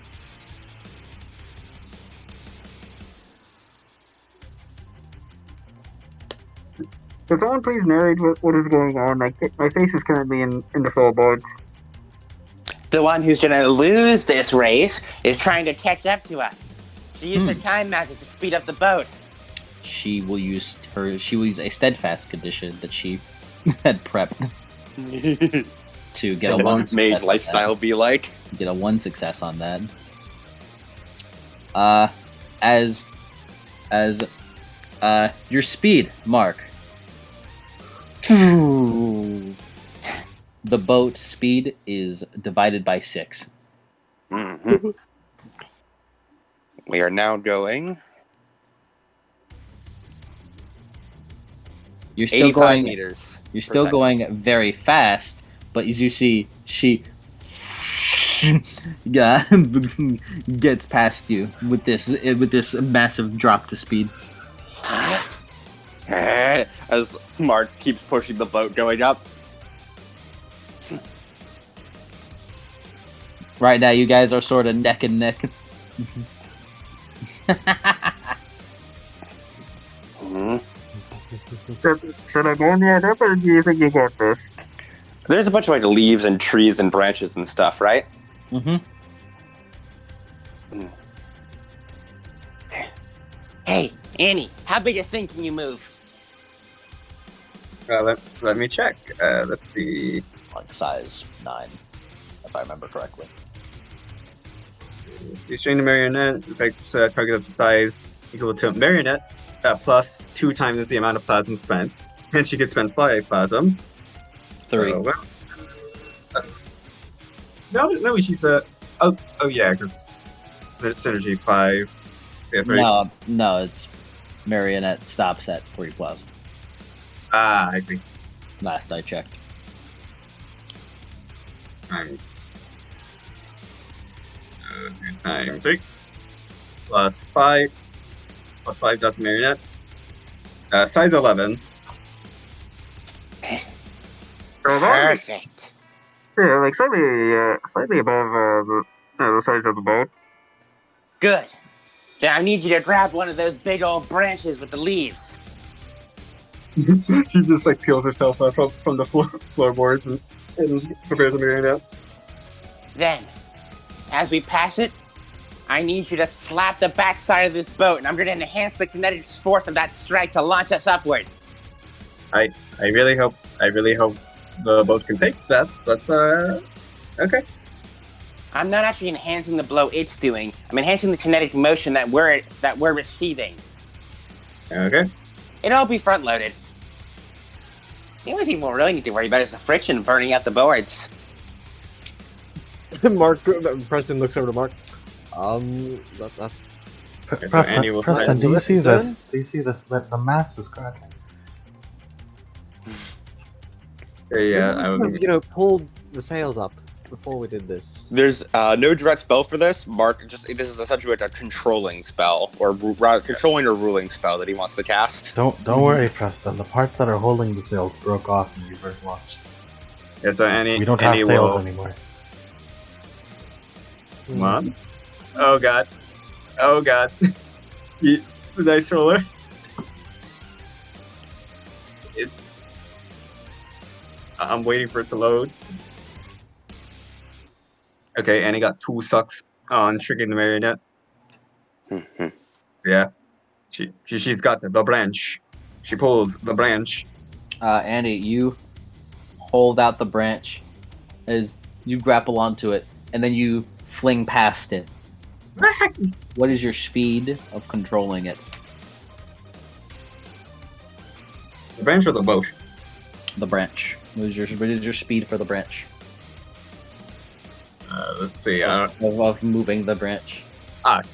Can someone please narrate what is going on? My face is currently in the floorboards. The one who's gonna lose this race is trying to catch up to us. She used her time magic to speed up the boat. She will use a steadfast condition that she had prepped to get a What one would Mage's success on lifestyle be like? that. Get a 1 success on that. As your speed, Mark. The boat speed is divided by 6. Mm-hmm. We are now going You're still 85 going. meters. You're per still second. going very fast, but as you see, she gets past you with this massive drop to speed. I as Mark keeps pushing the boat going up. Right now, you guys are sort of neck and neck. Should I go in the head up, or do you think you got this? There's a bunch of like leaves and trees and branches and stuff, right? Mm-hmm. Hey, Annie, how big a thing can you move? Let me check. Let's see. Like size 9, if I remember correctly. Let's see. Strain the marionette affects target of size equal to marionette plus 2 times the amount of plasma spent. And she could spend 5 plasm. 3. No, she's oh yeah, because synergy 5. So yeah, 3. No, it's Marionette stops at 3 plasma. Ah, I see. Last I checked. Times 3 plus 5 plus 5 does marionette. Size 11. Perfect. Yeah, like slightly above the size of the boat. Good. Then I need you to grab one of those big old branches with the leaves. She just like peels herself up from the floorboards and prepares a marionette. Then, as we pass it, I need you to slap the backside of this boat, and I'm going to enhance the kinetic force of that strike to launch us upward. I really hope the boat can take that, but okay. I'm not actually enhancing the blow it's doing. I'm enhancing the kinetic motion that we're receiving. Okay. It'll all be front loaded. The only thing we'll really need to worry about is the friction burning out the boards. Mark, Preston looks over to Mark. Preston, Andy will Preston, try do you to see do it this? Do you see this? The mass is cracking. Yeah, I would. Pulled the sails up before we did this. There's no direct spell for this. Mark, this is essentially like a controlling spell, or controlling or ruling spell that he wants to cast. Don't worry, Preston. The parts that are holding the sails broke off in reverse launch. Yeah, so We don't have sails anymore. What? Oh god. The dice roller. I'm waiting for it to load. Okay, and he got 2 sucks on tricking the marionette. Mm-hmm. So yeah, she's got the branch. She pulls the branch. Andy, you hold out the branch as you grapple onto it, and then you fling past it. What is your speed of controlling it? The branch or the boat? The branch. What is your speed for the branch? Let's see. Of moving the branch.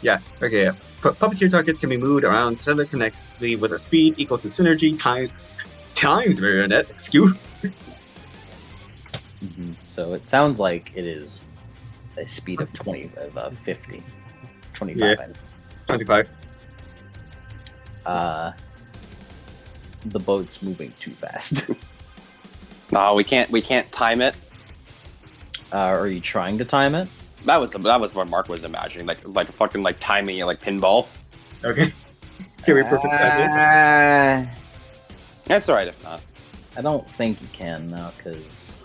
Yeah. Okay. Yeah. Puppeteer targets can be moved around telekinetically with a speed equal to synergy times marionette. Excuse. Mm-hmm. So it sounds like it is a speed of 50. 25. Yeah. 25. The boat's moving too fast. No, we can't time it. Are you trying to time it? That was what Mark was imagining, like fucking like timing it like pinball. Okay. Can we perfect that? That's alright if not. I don't think you can now, because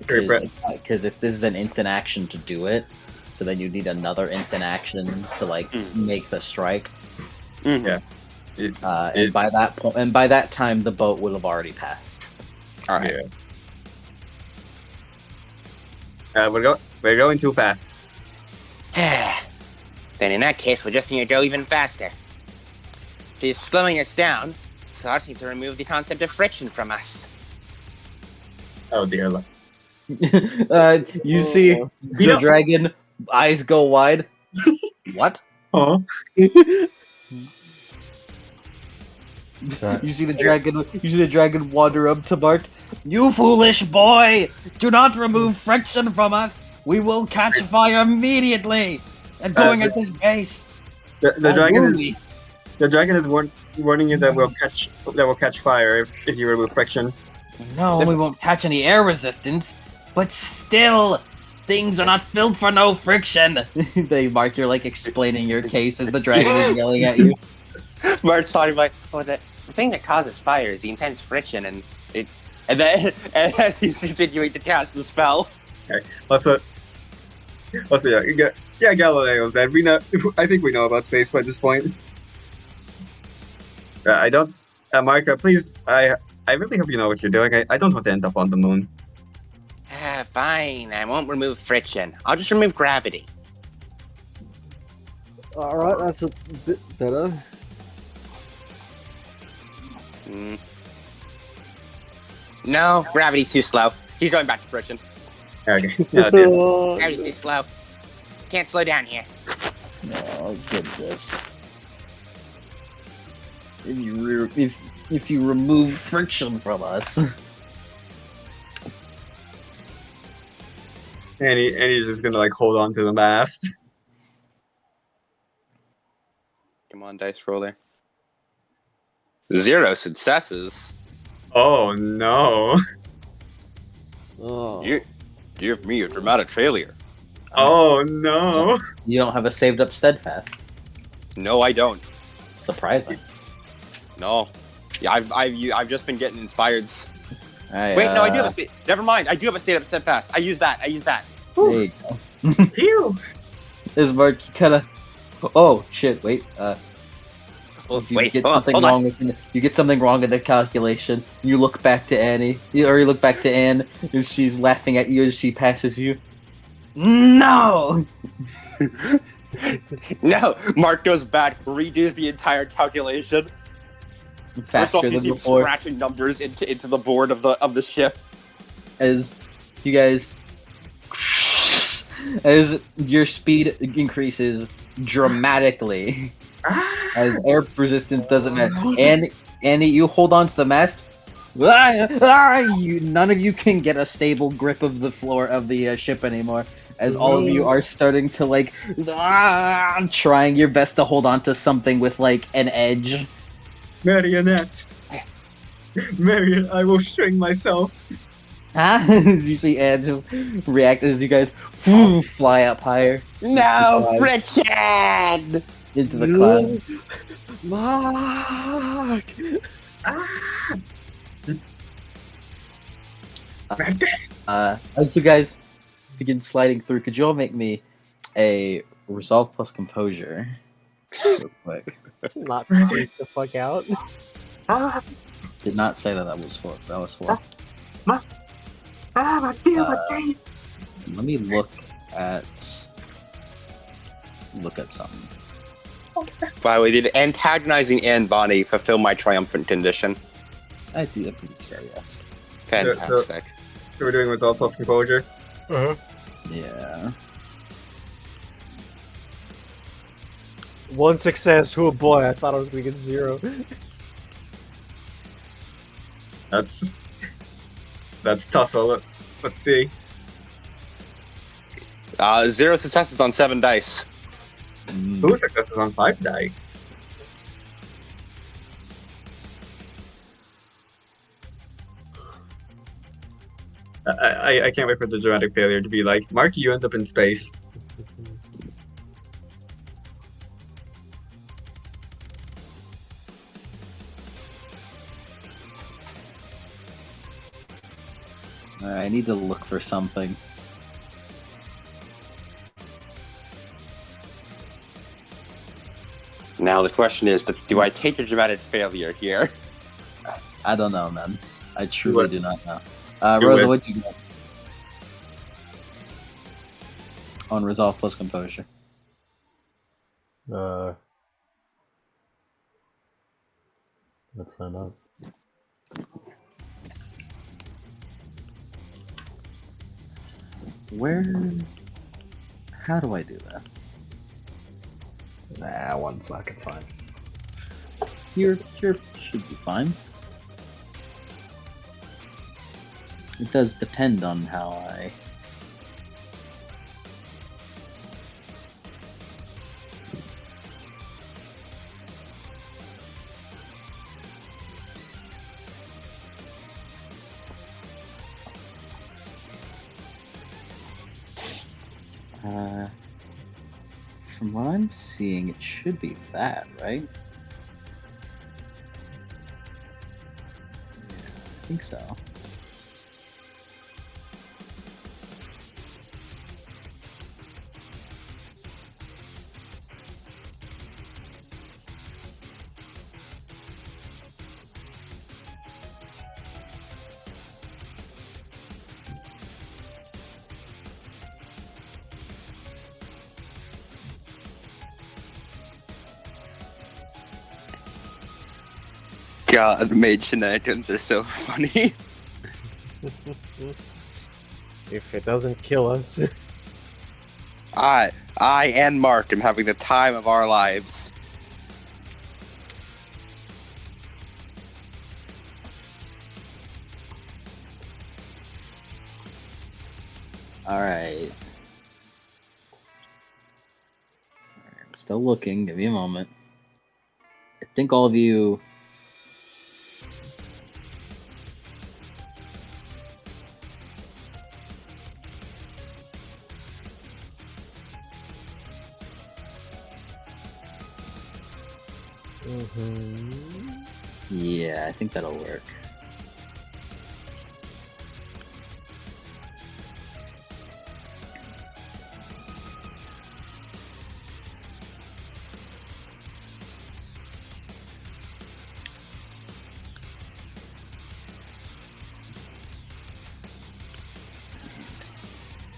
Brett. if this is an instant action to do it, so then you need another instant action to like make the strike. Mm-hmm. Yeah. And by that point, and by that time, the boat will have already passed. All right. Yeah. We're going too fast. Then in that case, we'll just need to go even faster. She's slowing us down, so I just need to remove the concept of friction from us. Oh dear. You see the dragon eyes go wide. What? Oh. You see the dragon wander up to Mark. You foolish boy! Do not remove friction from us. We will catch fire immediately. And going at this pace. The The dragon is warning you that will catch fire if you remove friction. No, we won't catch any air resistance, but still, things are not built for no friction. They mark you're like explaining your case as the dragon is yelling at you. Mark's talking like, what was it? The thing that causes fire is the intense friction, and then as he's continuing to cast the spell. Okay. Also, yeah, Galileo's dead. I think we know about space by this point. I don't, Marka, please. I really hope you know what you're doing. I don't want to end up on the moon. Fine. I won't remove friction. I'll just remove gravity. Alright, that's a bit better. No, gravity's too slow. He's going back to friction. Okay. Yeah, dude. Gravity's too slow. Can't slow down here. Oh goodness! If you remove friction from us, And he's just gonna like hold on to the mast. Come on, dice roller. 0 successes. Oh no. Oh. You give me a dramatic failure. Oh no. you don't have a saved up steadfast. No, I don't. Surprising. No. Yeah, I've just been getting inspired. Alright, Wait, no, I do have a state. Never mind. I do have a state up steadfast. I use that. There you go. Phew. Ismark, you kind of. Oh shit! Wait. You Wait, get hold on, something hold on. wrong with you get something wrong in the calculation. You look back to Annie, or you look back to Anne, and she's laughing at you as she passes you. No. No, Mark goes back, redoes the entire calculation. First off, Faster he than seems before. scratching numbers into the board of the ship. As you guys, as your speed increases dramatically, as air resistance doesn't matter, and Annie, you hold on to the mast. None of you can get a stable grip of the floor of the ship anymore, as all of you are starting to like trying your best to hold on to something with like an edge. Marionette. Marion, I will string myself. As you see Anne just react as you guys fly up higher. No friction! Into the clouds. Mark! As you guys begin sliding through, could you all make me a resolve plus composure? Real quick. Let's not freak the fuck out. Did not say that was for. That was for. My teeth. Let me look at something. By the way, did antagonizing Anne Bonnie fulfill my triumphant condition? I believe so, yes. Fantastic. So we're doing resolve plus composure. Yeah. One success. Oh boy, I thought I was gonna get 0. That's tussle. Let's see. 0 successes on 7 dice. Who successes on 5 die? I can't wait for the dramatic failure to be like, Mark, you end up in space. I need to look for something. Now the question is, do I take a dramatic failure here? I don't know, man. I truly do not know. Do Rosa, it. what'd you get? On resolve plus composure. Let's find out. Where? How do I do this? Nah, 1 suck, it's fine. Here should be fine. It does depend on how I... From what I'm seeing, it should be that, right? Yeah, I think so. God, mage shenanigans are so funny. If it doesn't kill us. I and Mark am having the time of our lives. All right. I'm still looking. Give me a moment. I think all of you. Yeah, I think that'll work.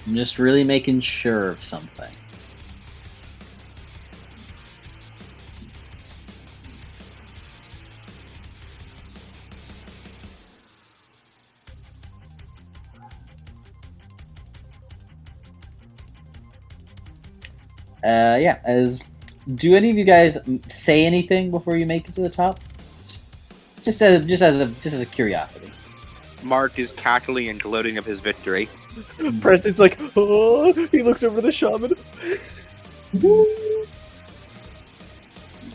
I'm just really making sure of something. Yeah. Do any of you guys say anything before you make it to the top? Just as a curiosity. Mark is cackling and gloating of his victory. Preston's like, oh, he looks over the shaman.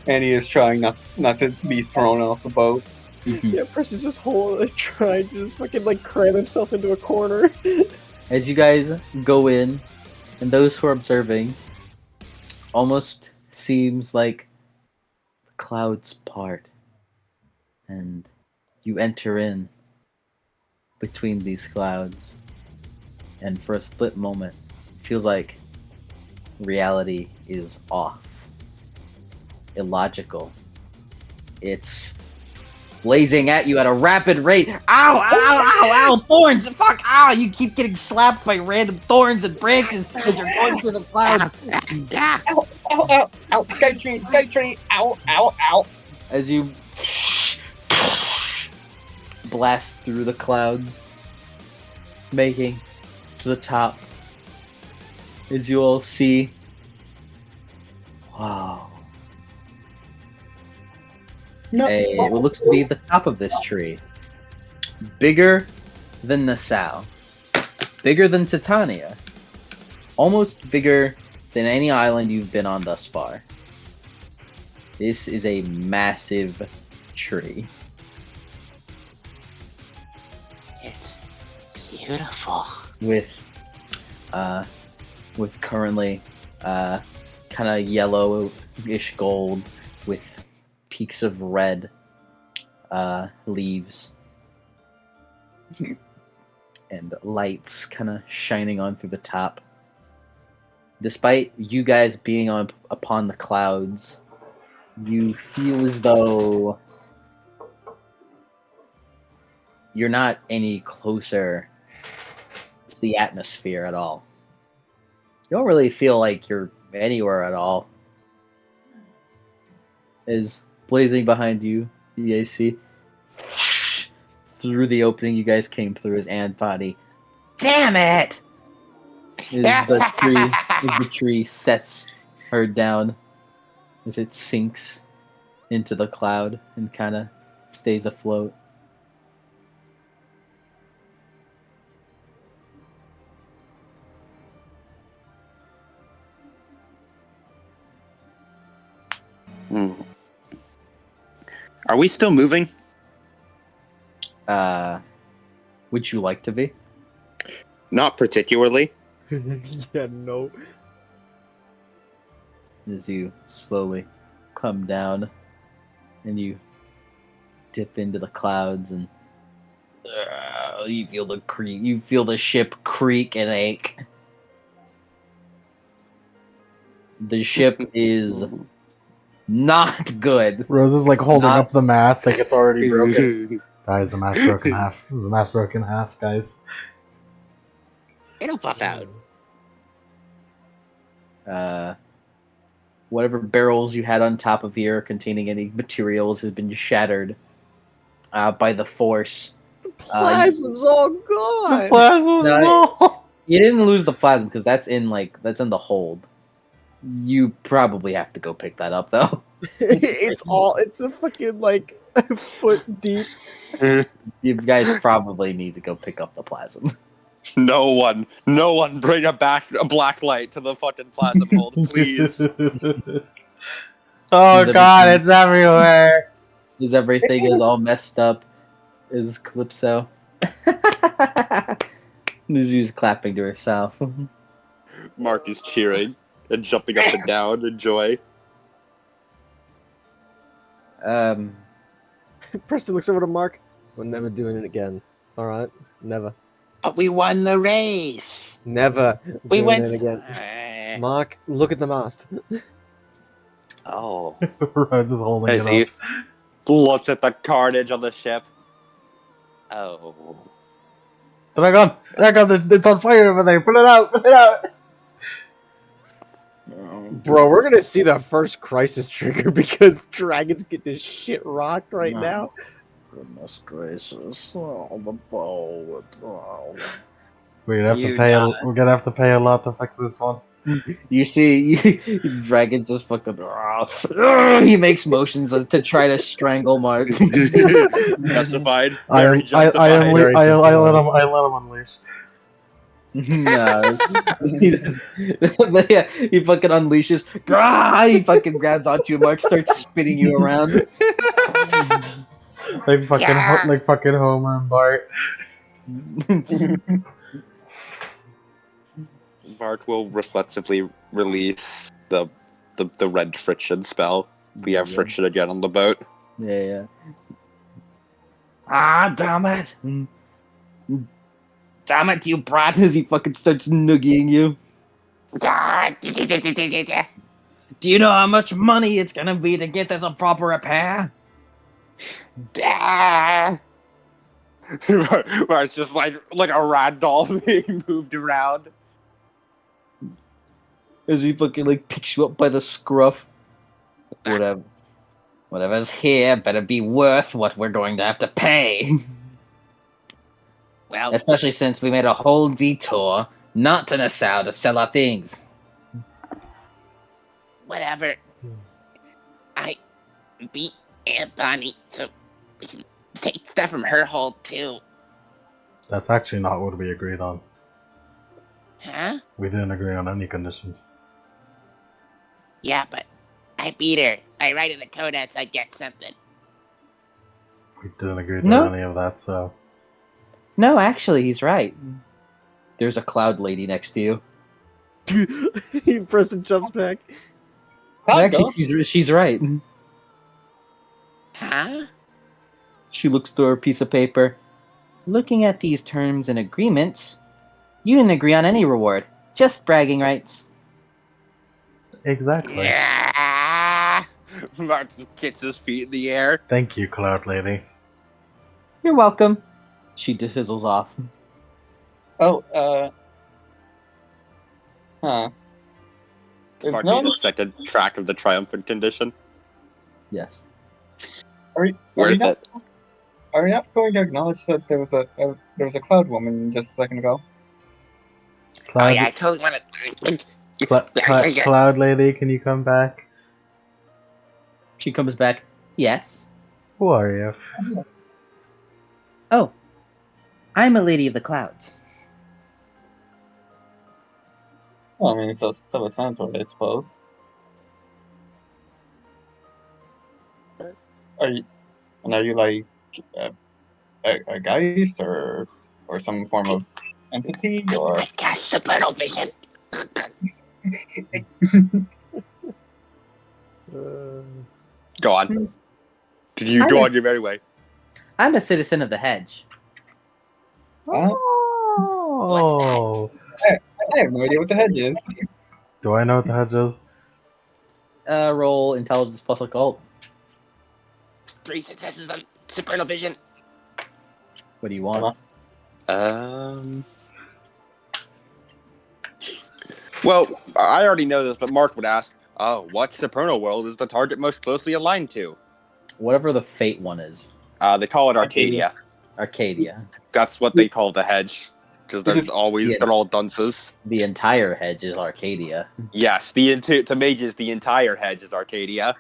And he is trying not to be thrown off the boat. Yeah, Preston's just trying to just fucking like cram himself into a corner. As you guys go in, and those who are observing, almost seems like the clouds part, and you enter in between these clouds, and for a split moment, it feels like reality is off, illogical. It's blazing at you at a rapid rate. Ow, ow, ow, ow, thorns, fuck, ow, you keep getting slapped by random thorns and branches as you're going through the clouds. Ow, ow, ow, ow, sky tree, ow, ow, ow. As you blast through the clouds, making to the top, as you all see, wow, what looks to be the top of this tree, bigger than Nassau, bigger than Titania, almost bigger than any island you've been on thus far. This is a massive tree. It's beautiful. With currently kind of yellowish gold with peaks of red leaves and lights kind of shining on through the top. Despite you guys being upon the clouds, you feel as though you're not any closer to the atmosphere at all. You don't really feel like you're anywhere at all. As blazing behind you, you guys see through the opening you guys came through is Anne body. Damn it! As the tree sets her down, as it sinks into the cloud and kind of stays afloat. Are we still moving? Would you like to be? Not particularly. Yeah, no. as you slowly come down and you dip into the clouds and you feel the creak. You feel the ship creak and ache. The ship is not good. Rose is like holding Not- up the mast like it's already broken. Guys, the mast broke in half. The mast broke in half, guys. It'll puff out. Whatever barrels you had on top of here containing any materials has been shattered by the force. Plasma's all gone. No, you didn't lose the plasma because that's in the hold. You probably have to go pick that up though. It's a fucking like a foot deep. You guys probably need to go pick up the plasma. No one bring a black light to the fucking plasma hold, please. Oh god, it's everywhere. Is everything is all messed up? Is Calypso? Mizu's clapping to herself. Mark is cheering and jumping up and down in joy. Preston looks over to Mark. We're never doing it again. All right, never. But we won the race. Never. We doing went. it again. Mark, look at the mast. Oh. Rose is holding I it see. up. Looks at the carnage on the ship. Oh. Dragon, it's on fire over there. Put it out. Bro, we're gonna see the first crisis trigger because Dragon's getting his shit rocked right now. Goodness gracious! Oh, the boat. Oh. We're gonna have to pay a lot to fix this one. You see, Dragon just fucking. He makes motions to try to strangle Mark. Justified. I Very justified. let him unleash. No. But yeah, he fucking unleashes. He fucking grabs onto you, Mark, starts spinning you around. like fucking Homer and Bart. Mark will reflexively release the red friction spell. We have friction again on the boat. Yeah. Ah, damn it! Damn it, you brat! As he fucking starts noogieing you. Do you know how much money it's gonna be to get this a proper repair? Where it's just like a rag doll being moved around. As he fucking like picks you up by the scruff. Whatever's here better be worth what we're going to have to pay. Well, Especially since we made a whole detour not to Nassau to sell our things. whatever. I beat Aunt Bonnie, so we can take stuff from her hold too. That's actually not what we agreed on. Huh? We didn't agree on any conditions. Yeah, but I beat her. I write in the codex I get something. We didn't agree to No. any of that, so... No, actually, he's right. There's a cloud lady next to you. Preston jumps back. Actually, she's right. Huh? She looks through her piece of paper. Looking at these terms and agreements, you didn't agree on any reward, just bragging rights. Exactly. Yeah. Mark gets his feet in the air. Thank you, Cloud Lady. You're welcome. She fizzles off. Oh, huh. It's Is marking no the one- second track of the triumphant condition. Yes. Are we Worth not, it. are we not going to acknowledge that there was a cloud woman just a second ago? Oh Cloud, yeah, I totally want to. Cloud Lady, can you come back? She comes back. Yes. Who are you? Oh, I'm a lady of the clouds. Well, I mean, so it sounds right, I suppose. Are you like a Geist or some form of entity or? I cast supernal vision. Go on. You go on your merry way. I'm a citizen of the hedge. Oh. I have no idea what the hedge is. Do I know what the hedge is? Roll intelligence plus occult. 3 successes on supernal vision. What do you want? Well, I already know this, but Mark would ask, what supernal world is the target most closely aligned to? Whatever the fate one is. They call it Arcadia. Arcadia. That's what they call the hedge. Because Which is- they're all dunces. The entire hedge is Arcadia. Yes, to mages, the entire hedge is Arcadia.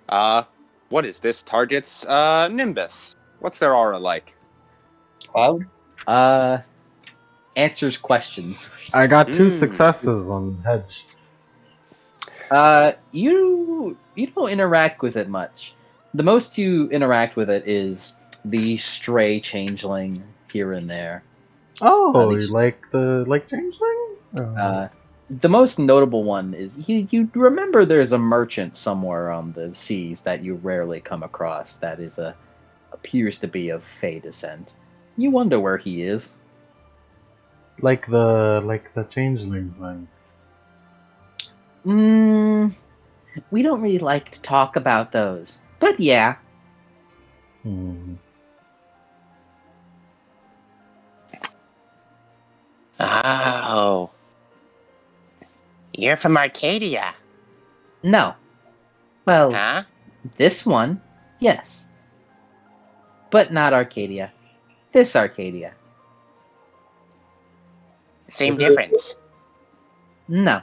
What is this target's, Nimbus? What's their aura like? Cloud? Answers questions. I got 2 successes on hedge. You don't interact with it much. The most you interact with it is the stray changeling here and there. Oh, these- like changelings? Or- The most notable one is you remember there's a merchant somewhere on the seas that you rarely come across that appears to be of Fey descent. You wonder where he is. like the changeling thing. We don't really like to talk about those. But yeah. Hmm. Oh. You're from Arcadia, No. Well, huh? this one, yes. But not Arcadia. This Arcadia. Same difference. No.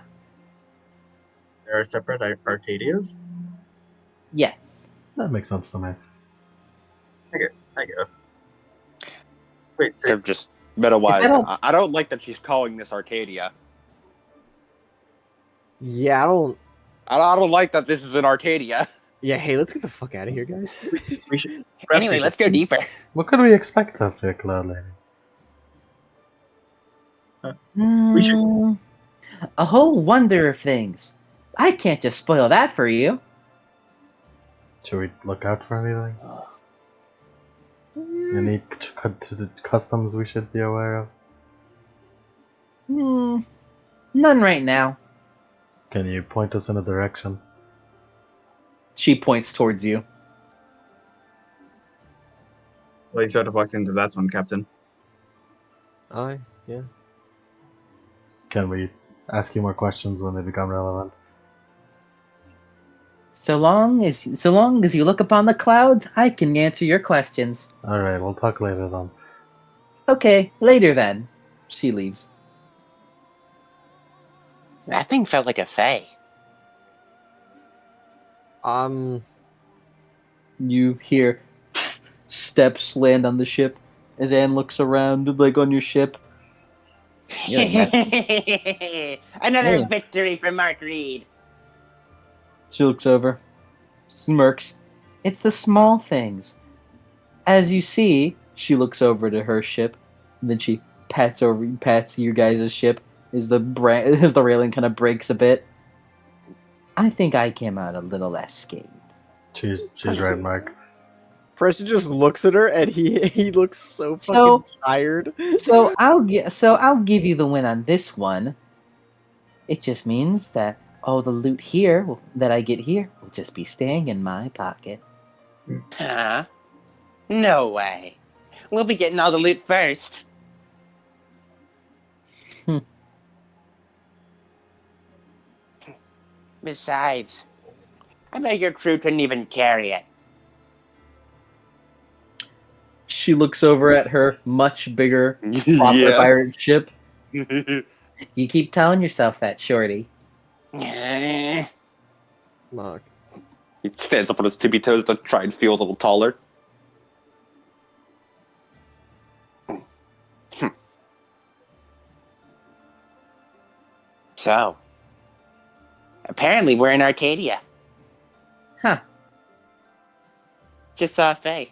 There are separate Arcadias? Yes. That makes sense to me. I guess. Wait, so They're just meta-wise. Is that all- I don't like that she's calling this Arcadia. Yeah, I don't. I don't like that this is an Arcadia. Yeah, hey, let's get the fuck out of here, guys. we should. Anyway, let's go deeper. What could we expect of the Cloud Lady? We should- Mm, a whole wonder of things. I can't just spoil that for you. Should we look out for anything? Any customs we should be aware of? None right now. Can you point us in a direction? She points towards you. Well, you should have walked into that one, Captain. Yeah. Can we ask you more questions when they become relevant? So long as you look upon the clouds, I can answer your questions. Alright, we'll talk later then. Okay, later then. She leaves. That thing felt like a fae. You hear steps land on the ship as Anne looks around, like on your ship. Another Yeah. victory for Mark Reed. She looks over, smirks. It's the small things. As you see, she looks over to her ship, and then she pats your guys' ship as the railing kind of breaks a bit. I think I came out a little less scathed. She's right, Mark. Preston just looks at her and he looks so fucking So- tired. So I'll give you the win on this one. It just means that all the loot that I get here will just be staying in my pocket. Huh? No way. We'll be getting all the loot first. Besides, I bet your crew couldn't even carry it. She looks over at her much bigger proper Yeah. pirate ship. You keep telling yourself that, Shorty. Mark. He stands up on his tippy toes to try and feel a little taller. So, apparently we're in Arcadia. Huh. Just saw Faye.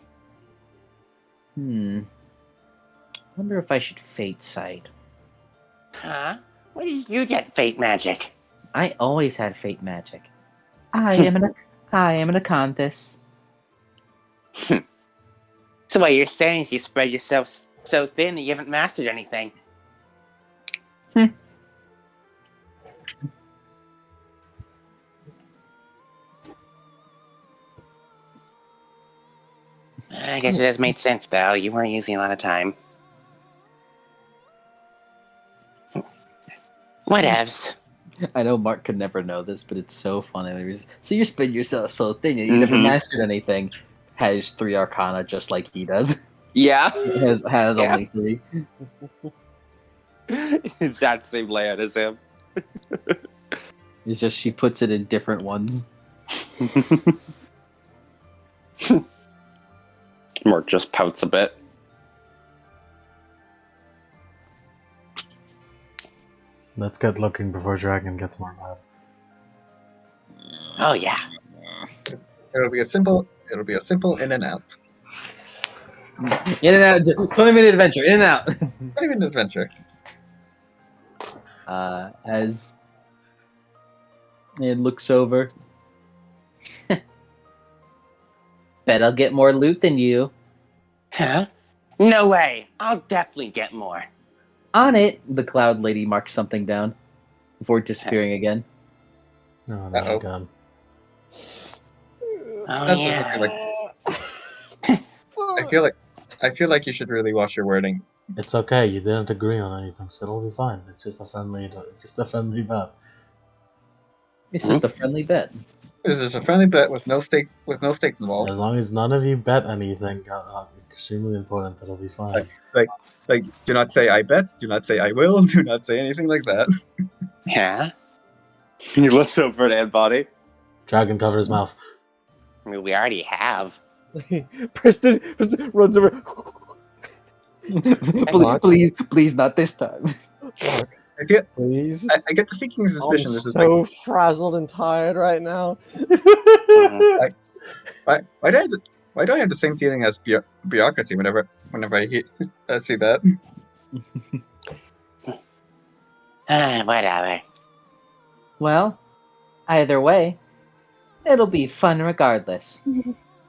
Wonder if I should fate sight. Huh? Where did you get fate magic? I always had fate magic. I am an Acanthus. So what you're saying is you spread yourself so thin that you haven't mastered anything. I guess it does make sense, though. You weren't using a lot of time. Whatevs. I know Mark could never know this, but it's so funny. So you spin yourself so thin, you never Mhm. mastered anything. Has 3 Arcana just like he does. Yeah. has Yeah. only 3. Exact same layout as him. It's just she puts it in different ones. Mark just pouts a bit. Let's get looking before Dragon gets more mad. Oh, yeah. It'll be a simple in and out. In and out, 20-minute adventure, in and out. Not even an adventure. As it looks over. Bet I'll get more loot than you. Huh? No way. I'll definitely get more. On it, the cloud lady marks something down before disappearing again. Oh, that's Uh-oh. done. Oh, That's yeah. I feel like you should really watch your wording. It's okay. You didn't agree on anything, so it'll be fine. It's just a friendly bet. It's just a friendly bet. This is a friendly bet with no stakes involved. As long as none of you bet anything, extremely important, it'll be fine. Like, do not say I bet. Do not say I will. Do not say anything like that. Yeah? You listen over at Anbody. Dragon, cover his mouth. I mean, we already have. Preston runs over. please, not this time. Mark, I feel please. I get the sinking suspicion. I'm This is so frazzled and tired right now. like, why do I have the same feeling as bureaucracy whenever I see that? Whatever. Well, either way, it'll be fun regardless.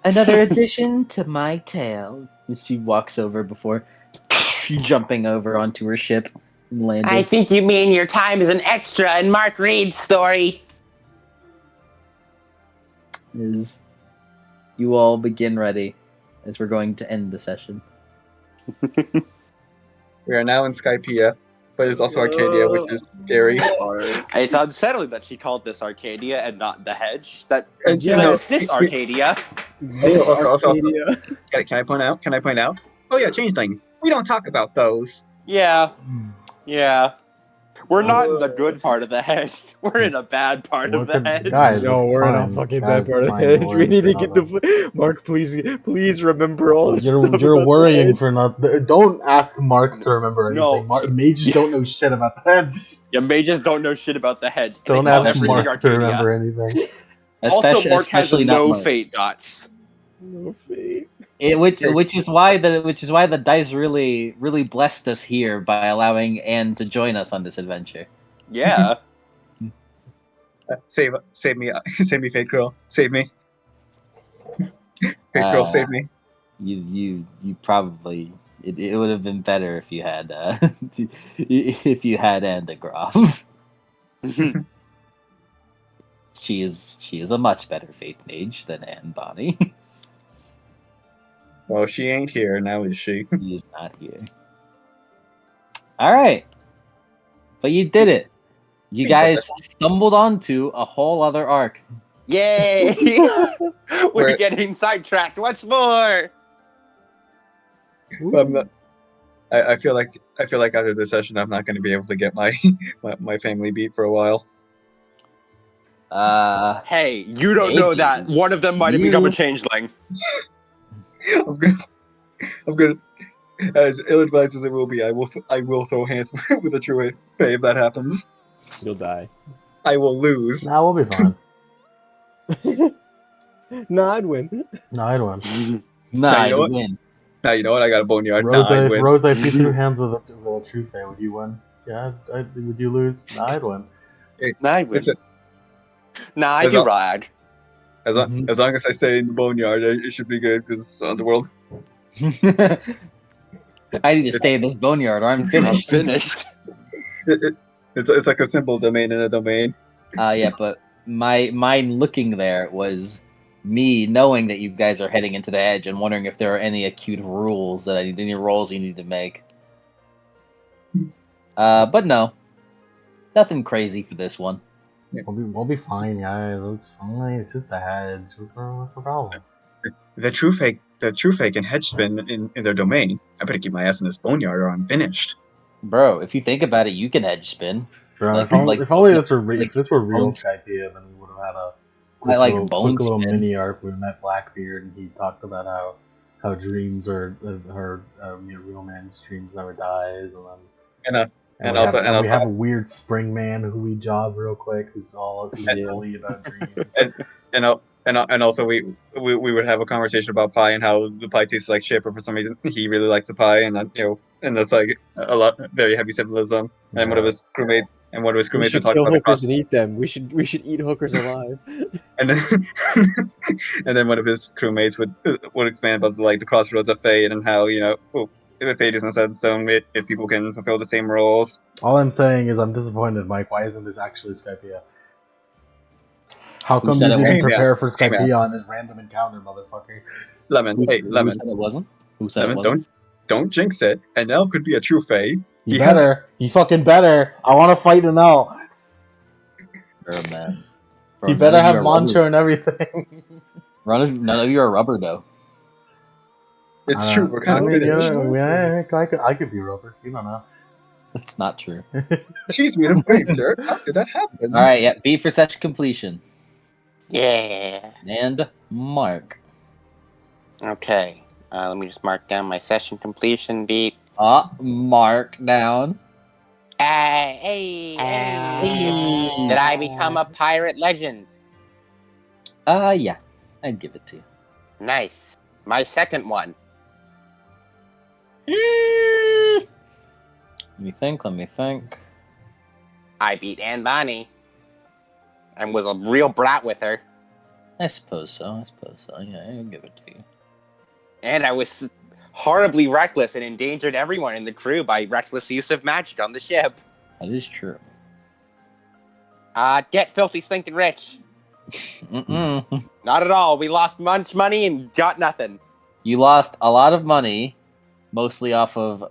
Another addition to my tale. She walks over before jumping over onto her ship and landing. I think you mean your time is an extra in Mark Reed's story. As you all begin ready, as we're going to end the session. We are now in SKYPIA, but there's also Arcadia, which is scary. It's unsettling that she called this Arcadia and not the Hedge. And, you Like, know, it's this Arcadia. Also, can I point out? Oh yeah, changelings. We don't talk about those. Yeah. Yeah. We're not in the good part of the Hedge. We're in a bad part of the Hedge. Guys, No, it's we're in a fine. fucking Guys, bad part it's of fine. the Don't hedge. We need to worry get about the Mark. Please remember all this You're stuff. you're about the worrying hedge. for not. Don't ask Mark to remember No. anything. Mages don't know shit about the hedge. Yeah, mages don't know shit about the Hedge. and Don't they call ask everything Mark to Arcadia. remember anything. Also, Mark has especially not no Mark. fate dots. No fate. Which is why the dice really blessed us here by allowing Anne to join us on this adventure. Yeah. Save me, Fate Girl, save me. Fate Girl, save me. You probably it would have been better if you had if you had Anne de Graaf. She is a much better faith mage than Anne Bonny. Well, she ain't here now, is she? He is not here. All right, but you did it. You guys stumbled onto a whole other arc. Yay! We're We're- getting sidetracked once more. I'm not, I feel like after this session, I'm not going to be able to get my my family beat for a while. Hey, you don't know Maybe. that one of them might have become a changeling. I'm gonna. As ill-advised as it will be, I will throw hands with a true Fae if that happens. You'll die. I will lose. Nah, we'll be fine. Nah, I'd win. No, I'd win. Nah, you know you what? win. Now you know what? I got a boneyard. Rose, Nah, I'd if win. Rose, if you threw hands with a true Fae, would you win? Yeah, would you lose? Nah, I'd win. Nah, I win. Listen, Nah, I As do long- rag. As long as I stay in the boneyard, it should be good because it's underworld. I need to stay in this boneyard or I'm I'm finished. finished. It's like a simple domain in a domain. Yeah, but mine looking there was me knowing that you guys are heading into the edge and wondering if there are any acute rules that any rolls you need to make. But no, nothing crazy for this one. We'll be fine, guys. It's fine. It's just the hedge. What's the problem? The true fake and hedge spin in their domain. I better keep my ass in this boneyard or I'm finished. Bro, if you think about it, you can hedge spin. Bro, Like- if only like- this were if this were real bones- Skypia, then we would have had a like quick bone little spin. mini arc. We met Blackbeard, and he talked about how dreams are real man's dreams never dies, and then we have a weird spring man who we job real quick, who's only about dreams. And also we would have a conversation about pie and how the pie tastes like shit, but for some reason he really likes the pie, and that, and that's like a lot very heavy symbolism. And one of his crewmates We would should talk kill about the hookers and eat them. We should eat hookers alive. and then and then one of his crewmates would expand about the crossroads of fate and how if fate isn't set in stone, if people can fulfill the same roles. All I'm saying is I'm disappointed, Mike. Why isn't this actually Skypia? How come you said it didn't wasn't? prepare for Hey, man. Skypia on this random encounter, motherfucker? Lemon, Who Lemon, said it wasn't? Who said it Lemon, wasn't? don't jinx it. And Nell could be a true fae. He better. He fucking better. I want to fight him out. Bro, man. He Bro, better none of have you are Mancho rubber. and everything. None of you are rubber, though. It's true. We're kind of finished. I could be rubber. You don't know. That's not true. She's made of brave, Jared. How did that happen? All right, yeah. B for session completion. Yeah. And Mark. Okay. Let me just mark down my session completion beat. Mark down. Hey. Did I become a pirate legend? Yeah. I'd give it to you. Nice. My second one. Let me think. I beat Anne Bonny. And was a real brat with her. I suppose so. Yeah, I'll give it to you. And I was horribly reckless and endangered everyone in the crew by reckless use of magic on the ship. That is true. Get filthy stinking rich. Mm-mm. Not at all. We lost much money and got nothing. You lost a lot of money, mostly off of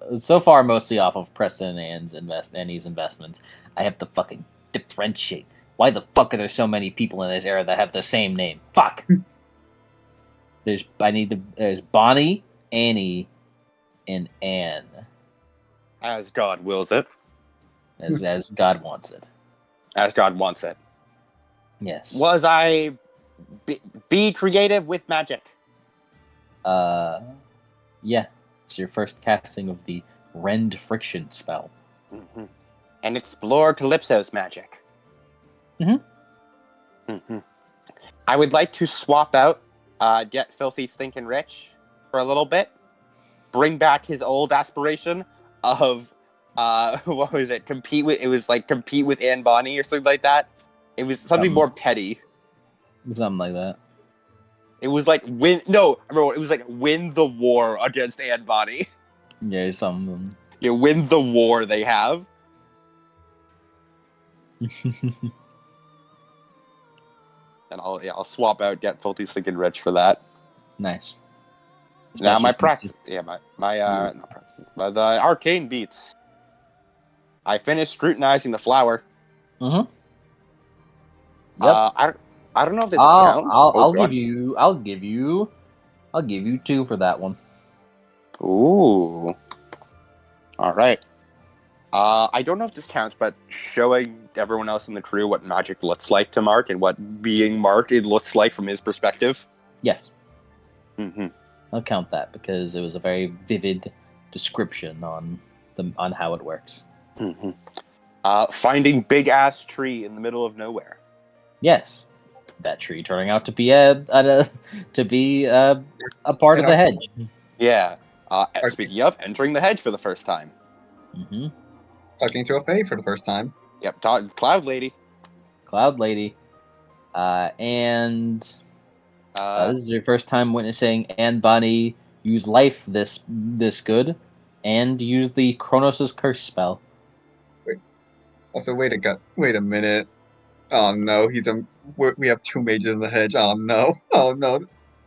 Preston and Annie's investments. I have to fucking differentiate. Why the fuck are there so many people in this era that have the same name? Fuck. There's Bonnie, Annie, and Anne. As God wills it. As God wants it. As God wants it. Yes. Was I be creative with magic? Yeah. It's your first casting of the Rend Friction spell. Mm-hmm. And explore Calypso's magic. Mm-hmm. I would like to swap out Get Filthy Stinkin' Rich for a little bit. Bring back his old aspiration of what was it? Compete with Anne Bonny or something like that. It was something more petty. Something like that. It was like win the war against Anne Bonny. Yeah, something. You win the war they have. And I'll swap out Get Filthy Stinkin' Rich for that. Nice. Now my Especially practice, not practice, but the arcane beats. I finished scrutinizing the flower. Mm-hmm. Yep. I don't know if this counts. I'll give you 2 for that one. Ooh. All right. I don't know if this counts, but showing everyone else in the crew what magic looks like to Mark and what being Mark it looks like from his perspective. Yes. Mm-hmm. I'll count that because it was a very vivid description on how it works. Mm-hmm. Finding big ass tree in the middle of nowhere. Yes. That tree turning out to be a part of the hedge. Yeah. Speaking of, entering the hedge for the first time. Mm-hmm. Talking to a fae for the first time. Yep, Cloud Lady. Cloud Lady. And this is your first time witnessing Anbani use life this good, and use the Kronos' curse spell. Also, wait a minute. Oh no, we have 2 mages in the hedge. Oh no. Oh no.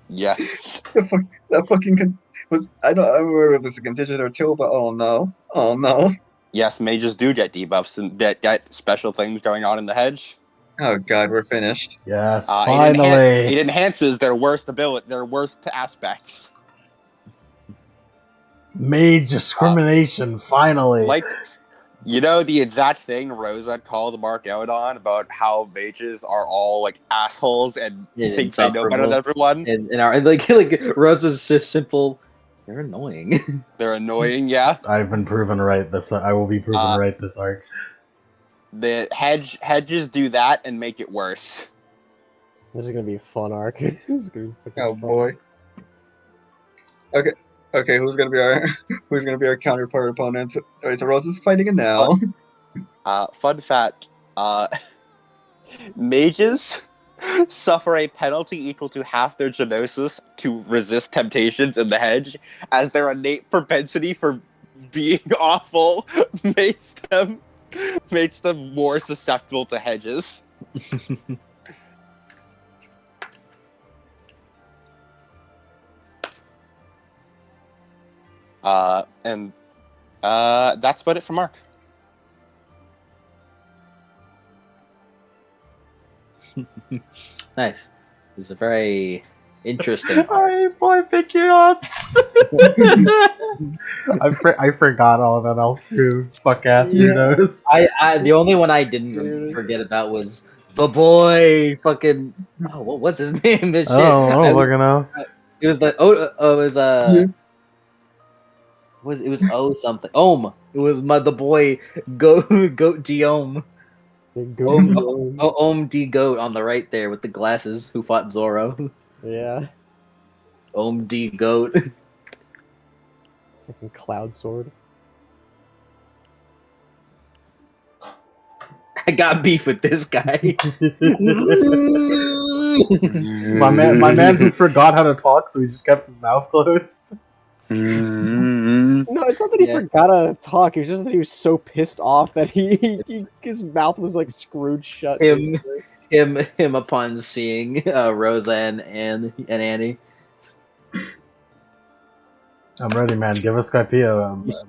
Yes. That fucking was I don't remember if it was a contingent or 2, but oh no. Oh no. Yes, mages do get debuffs and that get special things going on in the hedge. Oh god, we're finished. Yes, It finally. enhances their worst aspects. Mage discrimination, finally. Like, you know the exact thing Rosa called Mark out on about how mages are all like assholes and think they know better than everyone. And our like Rosa's just simple. They're annoying. They're annoying, yeah. I've been proven right. I will be proven right this arc. The hedges do that and make it worse. This is gonna be a fun arc. This is gonna be fucking Oh fun. boy. Okay, who's gonna be our counterpart opponent? Alright, so Rosa's fighting it now. Fun fact, mages suffer a penalty equal to half their genosis to resist temptations in the hedge, as their innate propensity for being awful makes them more susceptible to hedges. And that's about it for Mark. Nice. This is a very interesting arc. Alright, boy, pick you up. I forgot all about else proves. Fuck ass weirdos. The only one I didn't forget about was the boy. Fucking. Oh, what was his name? Shit. Oh, look enough. It was the it was O something. Ohm. It was the boy Goat Diome. Ohm D Goat on the right there with the glasses who fought Zoro. Yeah. Ohm D Goat. Fucking cloud sword. I got beef with this guy. my man who forgot how to talk, so he just kept his mouth closed. No, it's not that he forgot how to talk. It was just that he was so pissed off that his mouth was like screwed shut. Him upon seeing Rosa and Annie. I'm ready, man. Give us SKYPIA. Just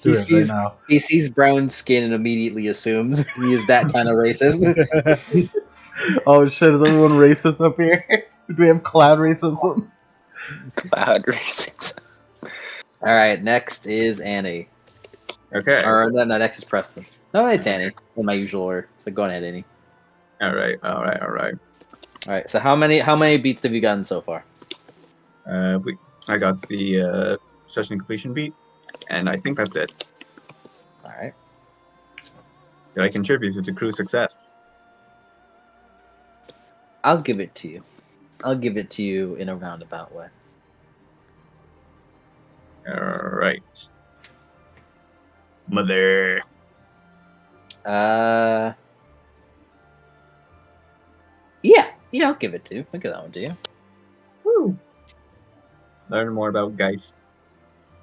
do it right now. He sees brown skin and immediately assumes he is that kind of racist. Oh shit, is everyone racist up here? Do we have cloud racism? Cloud racism. Alright, next is Annie. Okay. Or no, next is Preston. No, it's Annie in my usual order. So go ahead, Annie. Alright. Alright, so how many beats have you gotten so far? I got the session completion beat, and I think that's it. Alright. Did I contribute to crew success? I'll give it to you. I'll give it to you in a roundabout way. Alright. Mother. Yeah, I'll give it to you. I'll give that one to you. Woo. Learn more about Geist.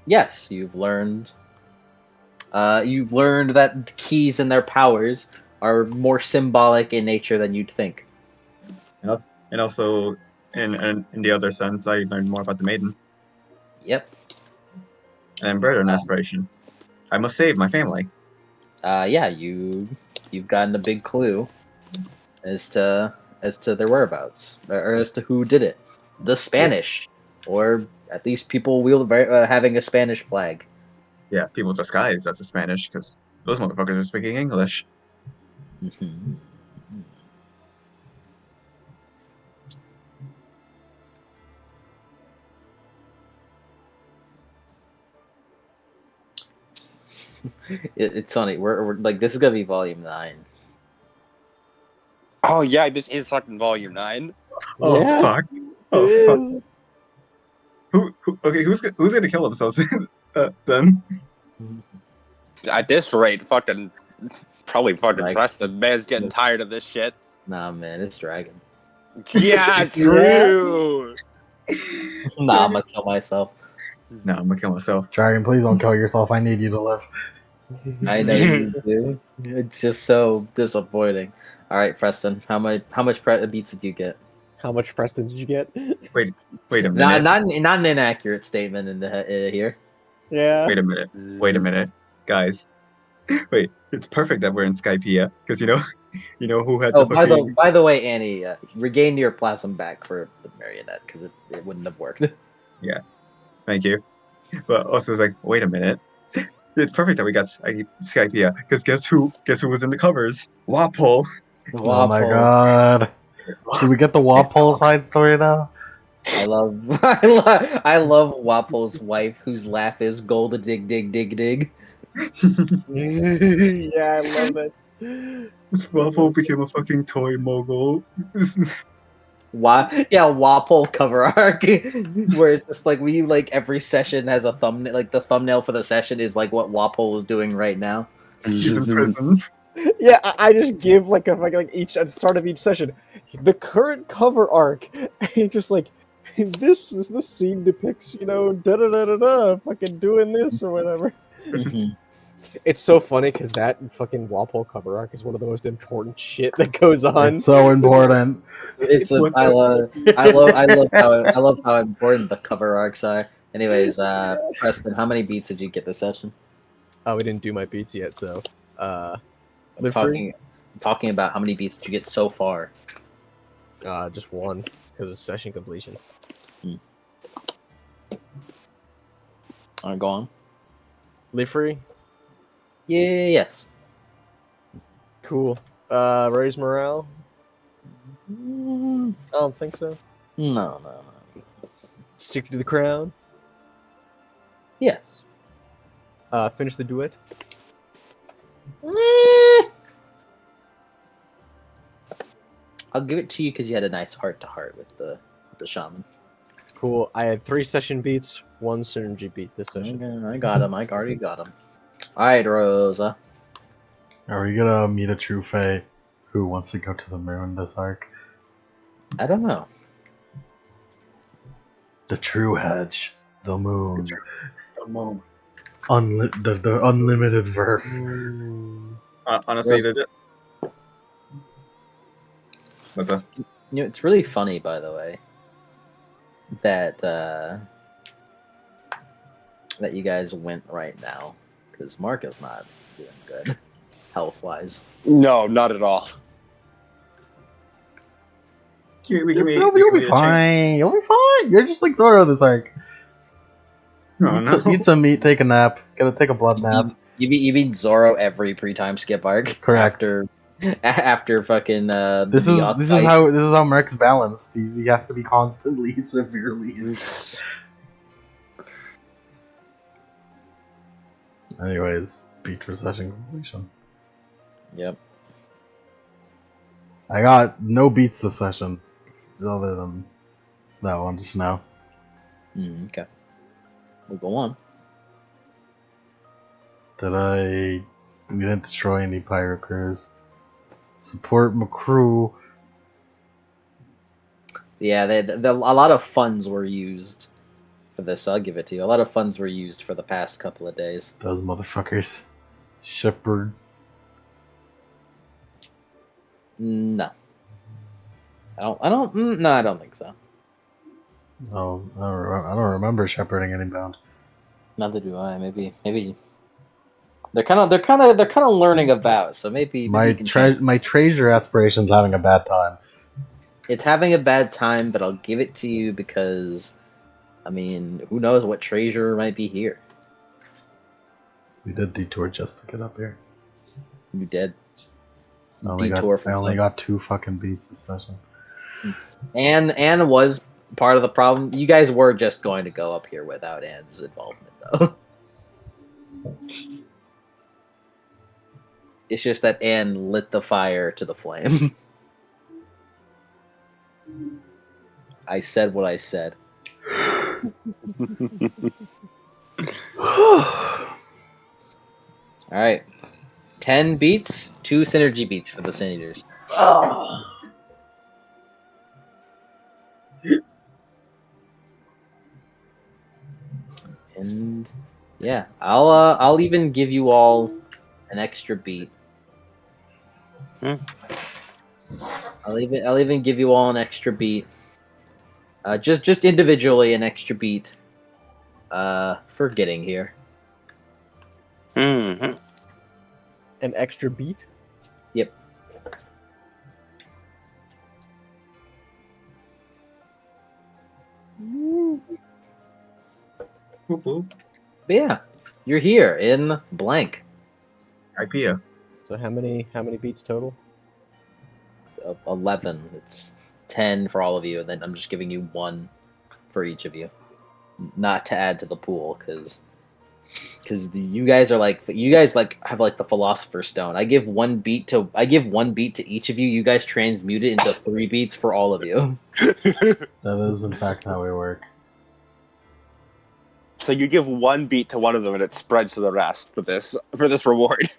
Yes, you've learned that the keys and their powers are more symbolic in nature than you'd think. And also, in the other sense, I learned more about the maiden. Yep. And bird an aspiration. I must save my family. Yeah, you've gotten a big clue as to their whereabouts, or as to who did it. The Spanish, or at least people having a Spanish flag. Yeah, people disguised as a Spanish, because those motherfuckers are speaking English. Mm-hmm. It's funny. We're like, this is gonna be volume 9. Oh yeah, this is fucking volume 9. Oh Yeah, fuck! Oh fuck! Who's gonna kill themselves then? At this rate, probably fucking Like- Preston. Man's getting tired of this shit. Nah, man, it's Dragon. Yeah, true. Nah, I'm gonna kill myself. No, I'm gonna kill myself. Dragon, please don't kill yourself. I need you to live. I know you do. It's just so disappointing. All right, Preston, how much beats did you get? How much Preston did you get? Wait a Not minute. not an inaccurate statement in the here. Yeah. Wait a minute, guys. Wait, it's perfect that we're in SKYPIA because you know who had Oh, the fucking. by the way, Annie, regain your plasm back for the marionette because it wouldn't have worked. Yeah, thank you. But also, it's like, wait a minute. It's perfect that we got SKYPIA because guess who was in the covers? Wapol. Oh my Wapol. god. Do we get the Wapol side story now? I love I love Wapol's wife, whose laugh is gold dig dig dig dig. Yeah, I love that. Wapol became a fucking toy mogul. Wapol cover arc where it's just like every session has a thumbnail. Like the thumbnail for the session is like what Wapol is doing right now. He's in prison. Yeah, I just give like each at the start of each session, the current cover arc, and just like this scene depicts da da da da da fucking doing this or whatever. It's so funny because that fucking Wapol cover arc is one of the most important shit that goes on. It's so important. I love how important the cover arcs are. Anyways, Preston, how many beats did you get this session? Oh, we didn't do my beats yet, so I'm talking about how many beats did you get so far? Just one because it's session completion. All right, go on. Live free. Yes. Cool. Raise morale. I don't think so. No. Stick to the crown. Yes. Finish the duet. I'll give it to you because you had a nice heart to heart with the shaman. Cool. I had 3 session beats, 1 synergy beat this session. Okay, I got him. I already got him. All right, Rosa. Are we gonna meet a true fae who wants to go to the moon this arc? I don't know. The true hedge. The moon. The moon. The unlimited verse. Honestly, what's up? It's really funny, by the way, that that you guys went right now, because Mark is not doing good, health-wise. No, not at all. You'll be fine. You'll be fine. You're just like Zoro this arc. Eat some meat, take a nap. Gotta take a blood nap. You beat Zoro every pre-time skip arc. Correct. After fucking this is how Mark's balanced. He has to be constantly severely injured. Anyways, beat for session completion. Yep. I got no beats this session, other than that one just now. Okay. We'll go on. We didn't destroy any pirate crews. Support my crew. Yeah, a lot of funds were used for this. I'll give it to you. A lot of funds were used for the past couple of days. Those motherfuckers. Shepherd. No. I don't think so. No, I don't remember shepherding any bound. Neither do I. Maybe they're kind of learning about. So maybe my treasure aspiration's having a bad time. It's having a bad time, but I'll give it to you because, I mean, who knows what treasure might be here. We did detour just to get up here. You did. I only got 2 fucking beats this session. Anne was part of the problem. You guys were just going to go up here without Anne's involvement, though. It's just that Anne lit the fire to the flame. I said what I said. Alright. 10 beats, 2 synergy beats for the Senators. And yeah, I'll even give you all an extra beat. Hmm. I'll even give you all an extra beat. Just individually an extra beat. For getting here. Mhm. An extra beat. Yep. Whoop, whoop. But yeah, you're here in blank. SKYPIA. So how many beats total? 11. It's 10 for all of you, and then I'm just giving you 1 for each of you, not to add to the pool, because you guys have like the Philosopher's Stone. I give one beat to each of you. You guys transmute it into 3 beats for all of you. That is, in fact, how we work. So you give one beat to one of them, and it spreads to the rest for this reward.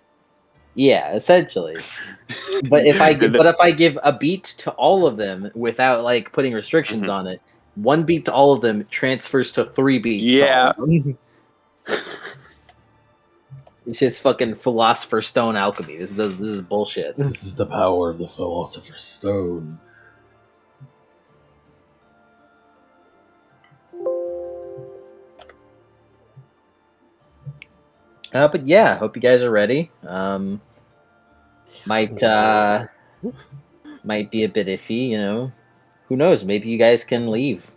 Yeah, essentially. But if I give a beat to all of them without like putting restrictions on it, 1 beat to all of them transfers to 3 beats. Yeah. To all of them. It's just fucking Philosopher's Stone alchemy. This is bullshit. This is the power of the Philosopher's Stone. But yeah, hope you guys are ready. Might be a bit iffy, you know. Who knows? Maybe you guys can leave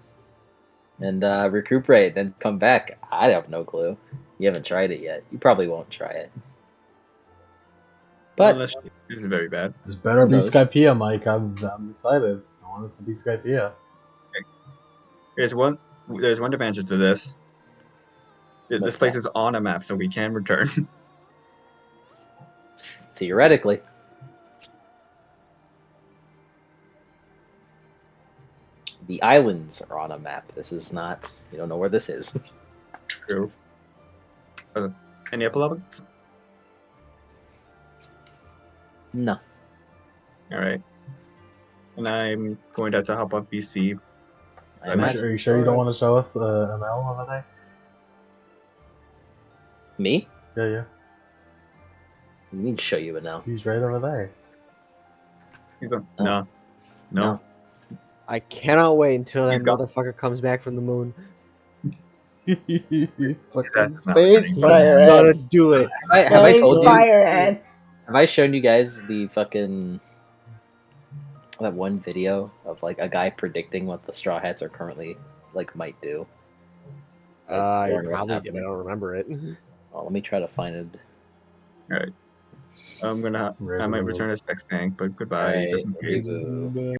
and recuperate, then come back. I have no clue. You haven't tried it yet. You probably won't try it. But Unless this is very bad. This better Who be knows? SKYPIA, Mike. I'm excited. I want it to be SKYPIA. There's one dimension to this. This What's place that? is on a map, so we can return. Theoretically. The islands are on a map. This is not. You don't know where this is. True. Any epilogues? No. All right. And I'm going to have to hop off BC. I Are imagine. you sure you don't want to show us ML over there? Me? Yeah. You need to show you it now. He's right over there. He's on. Oh. No. No. I cannot wait until that He's gone. motherfucker comes back from the moon. That's not Space He's Pirate. gonna do it. Have I told you? Pirates. Have I shown you guys the fucking that one video of like a guy predicting what the Straw Hats are currently like might do? Like, You during what's probably did. I happening. don't remember it. Oh, let me try to find it. All right. I might return as text tank, but goodbye, Alright, just in case. reboot.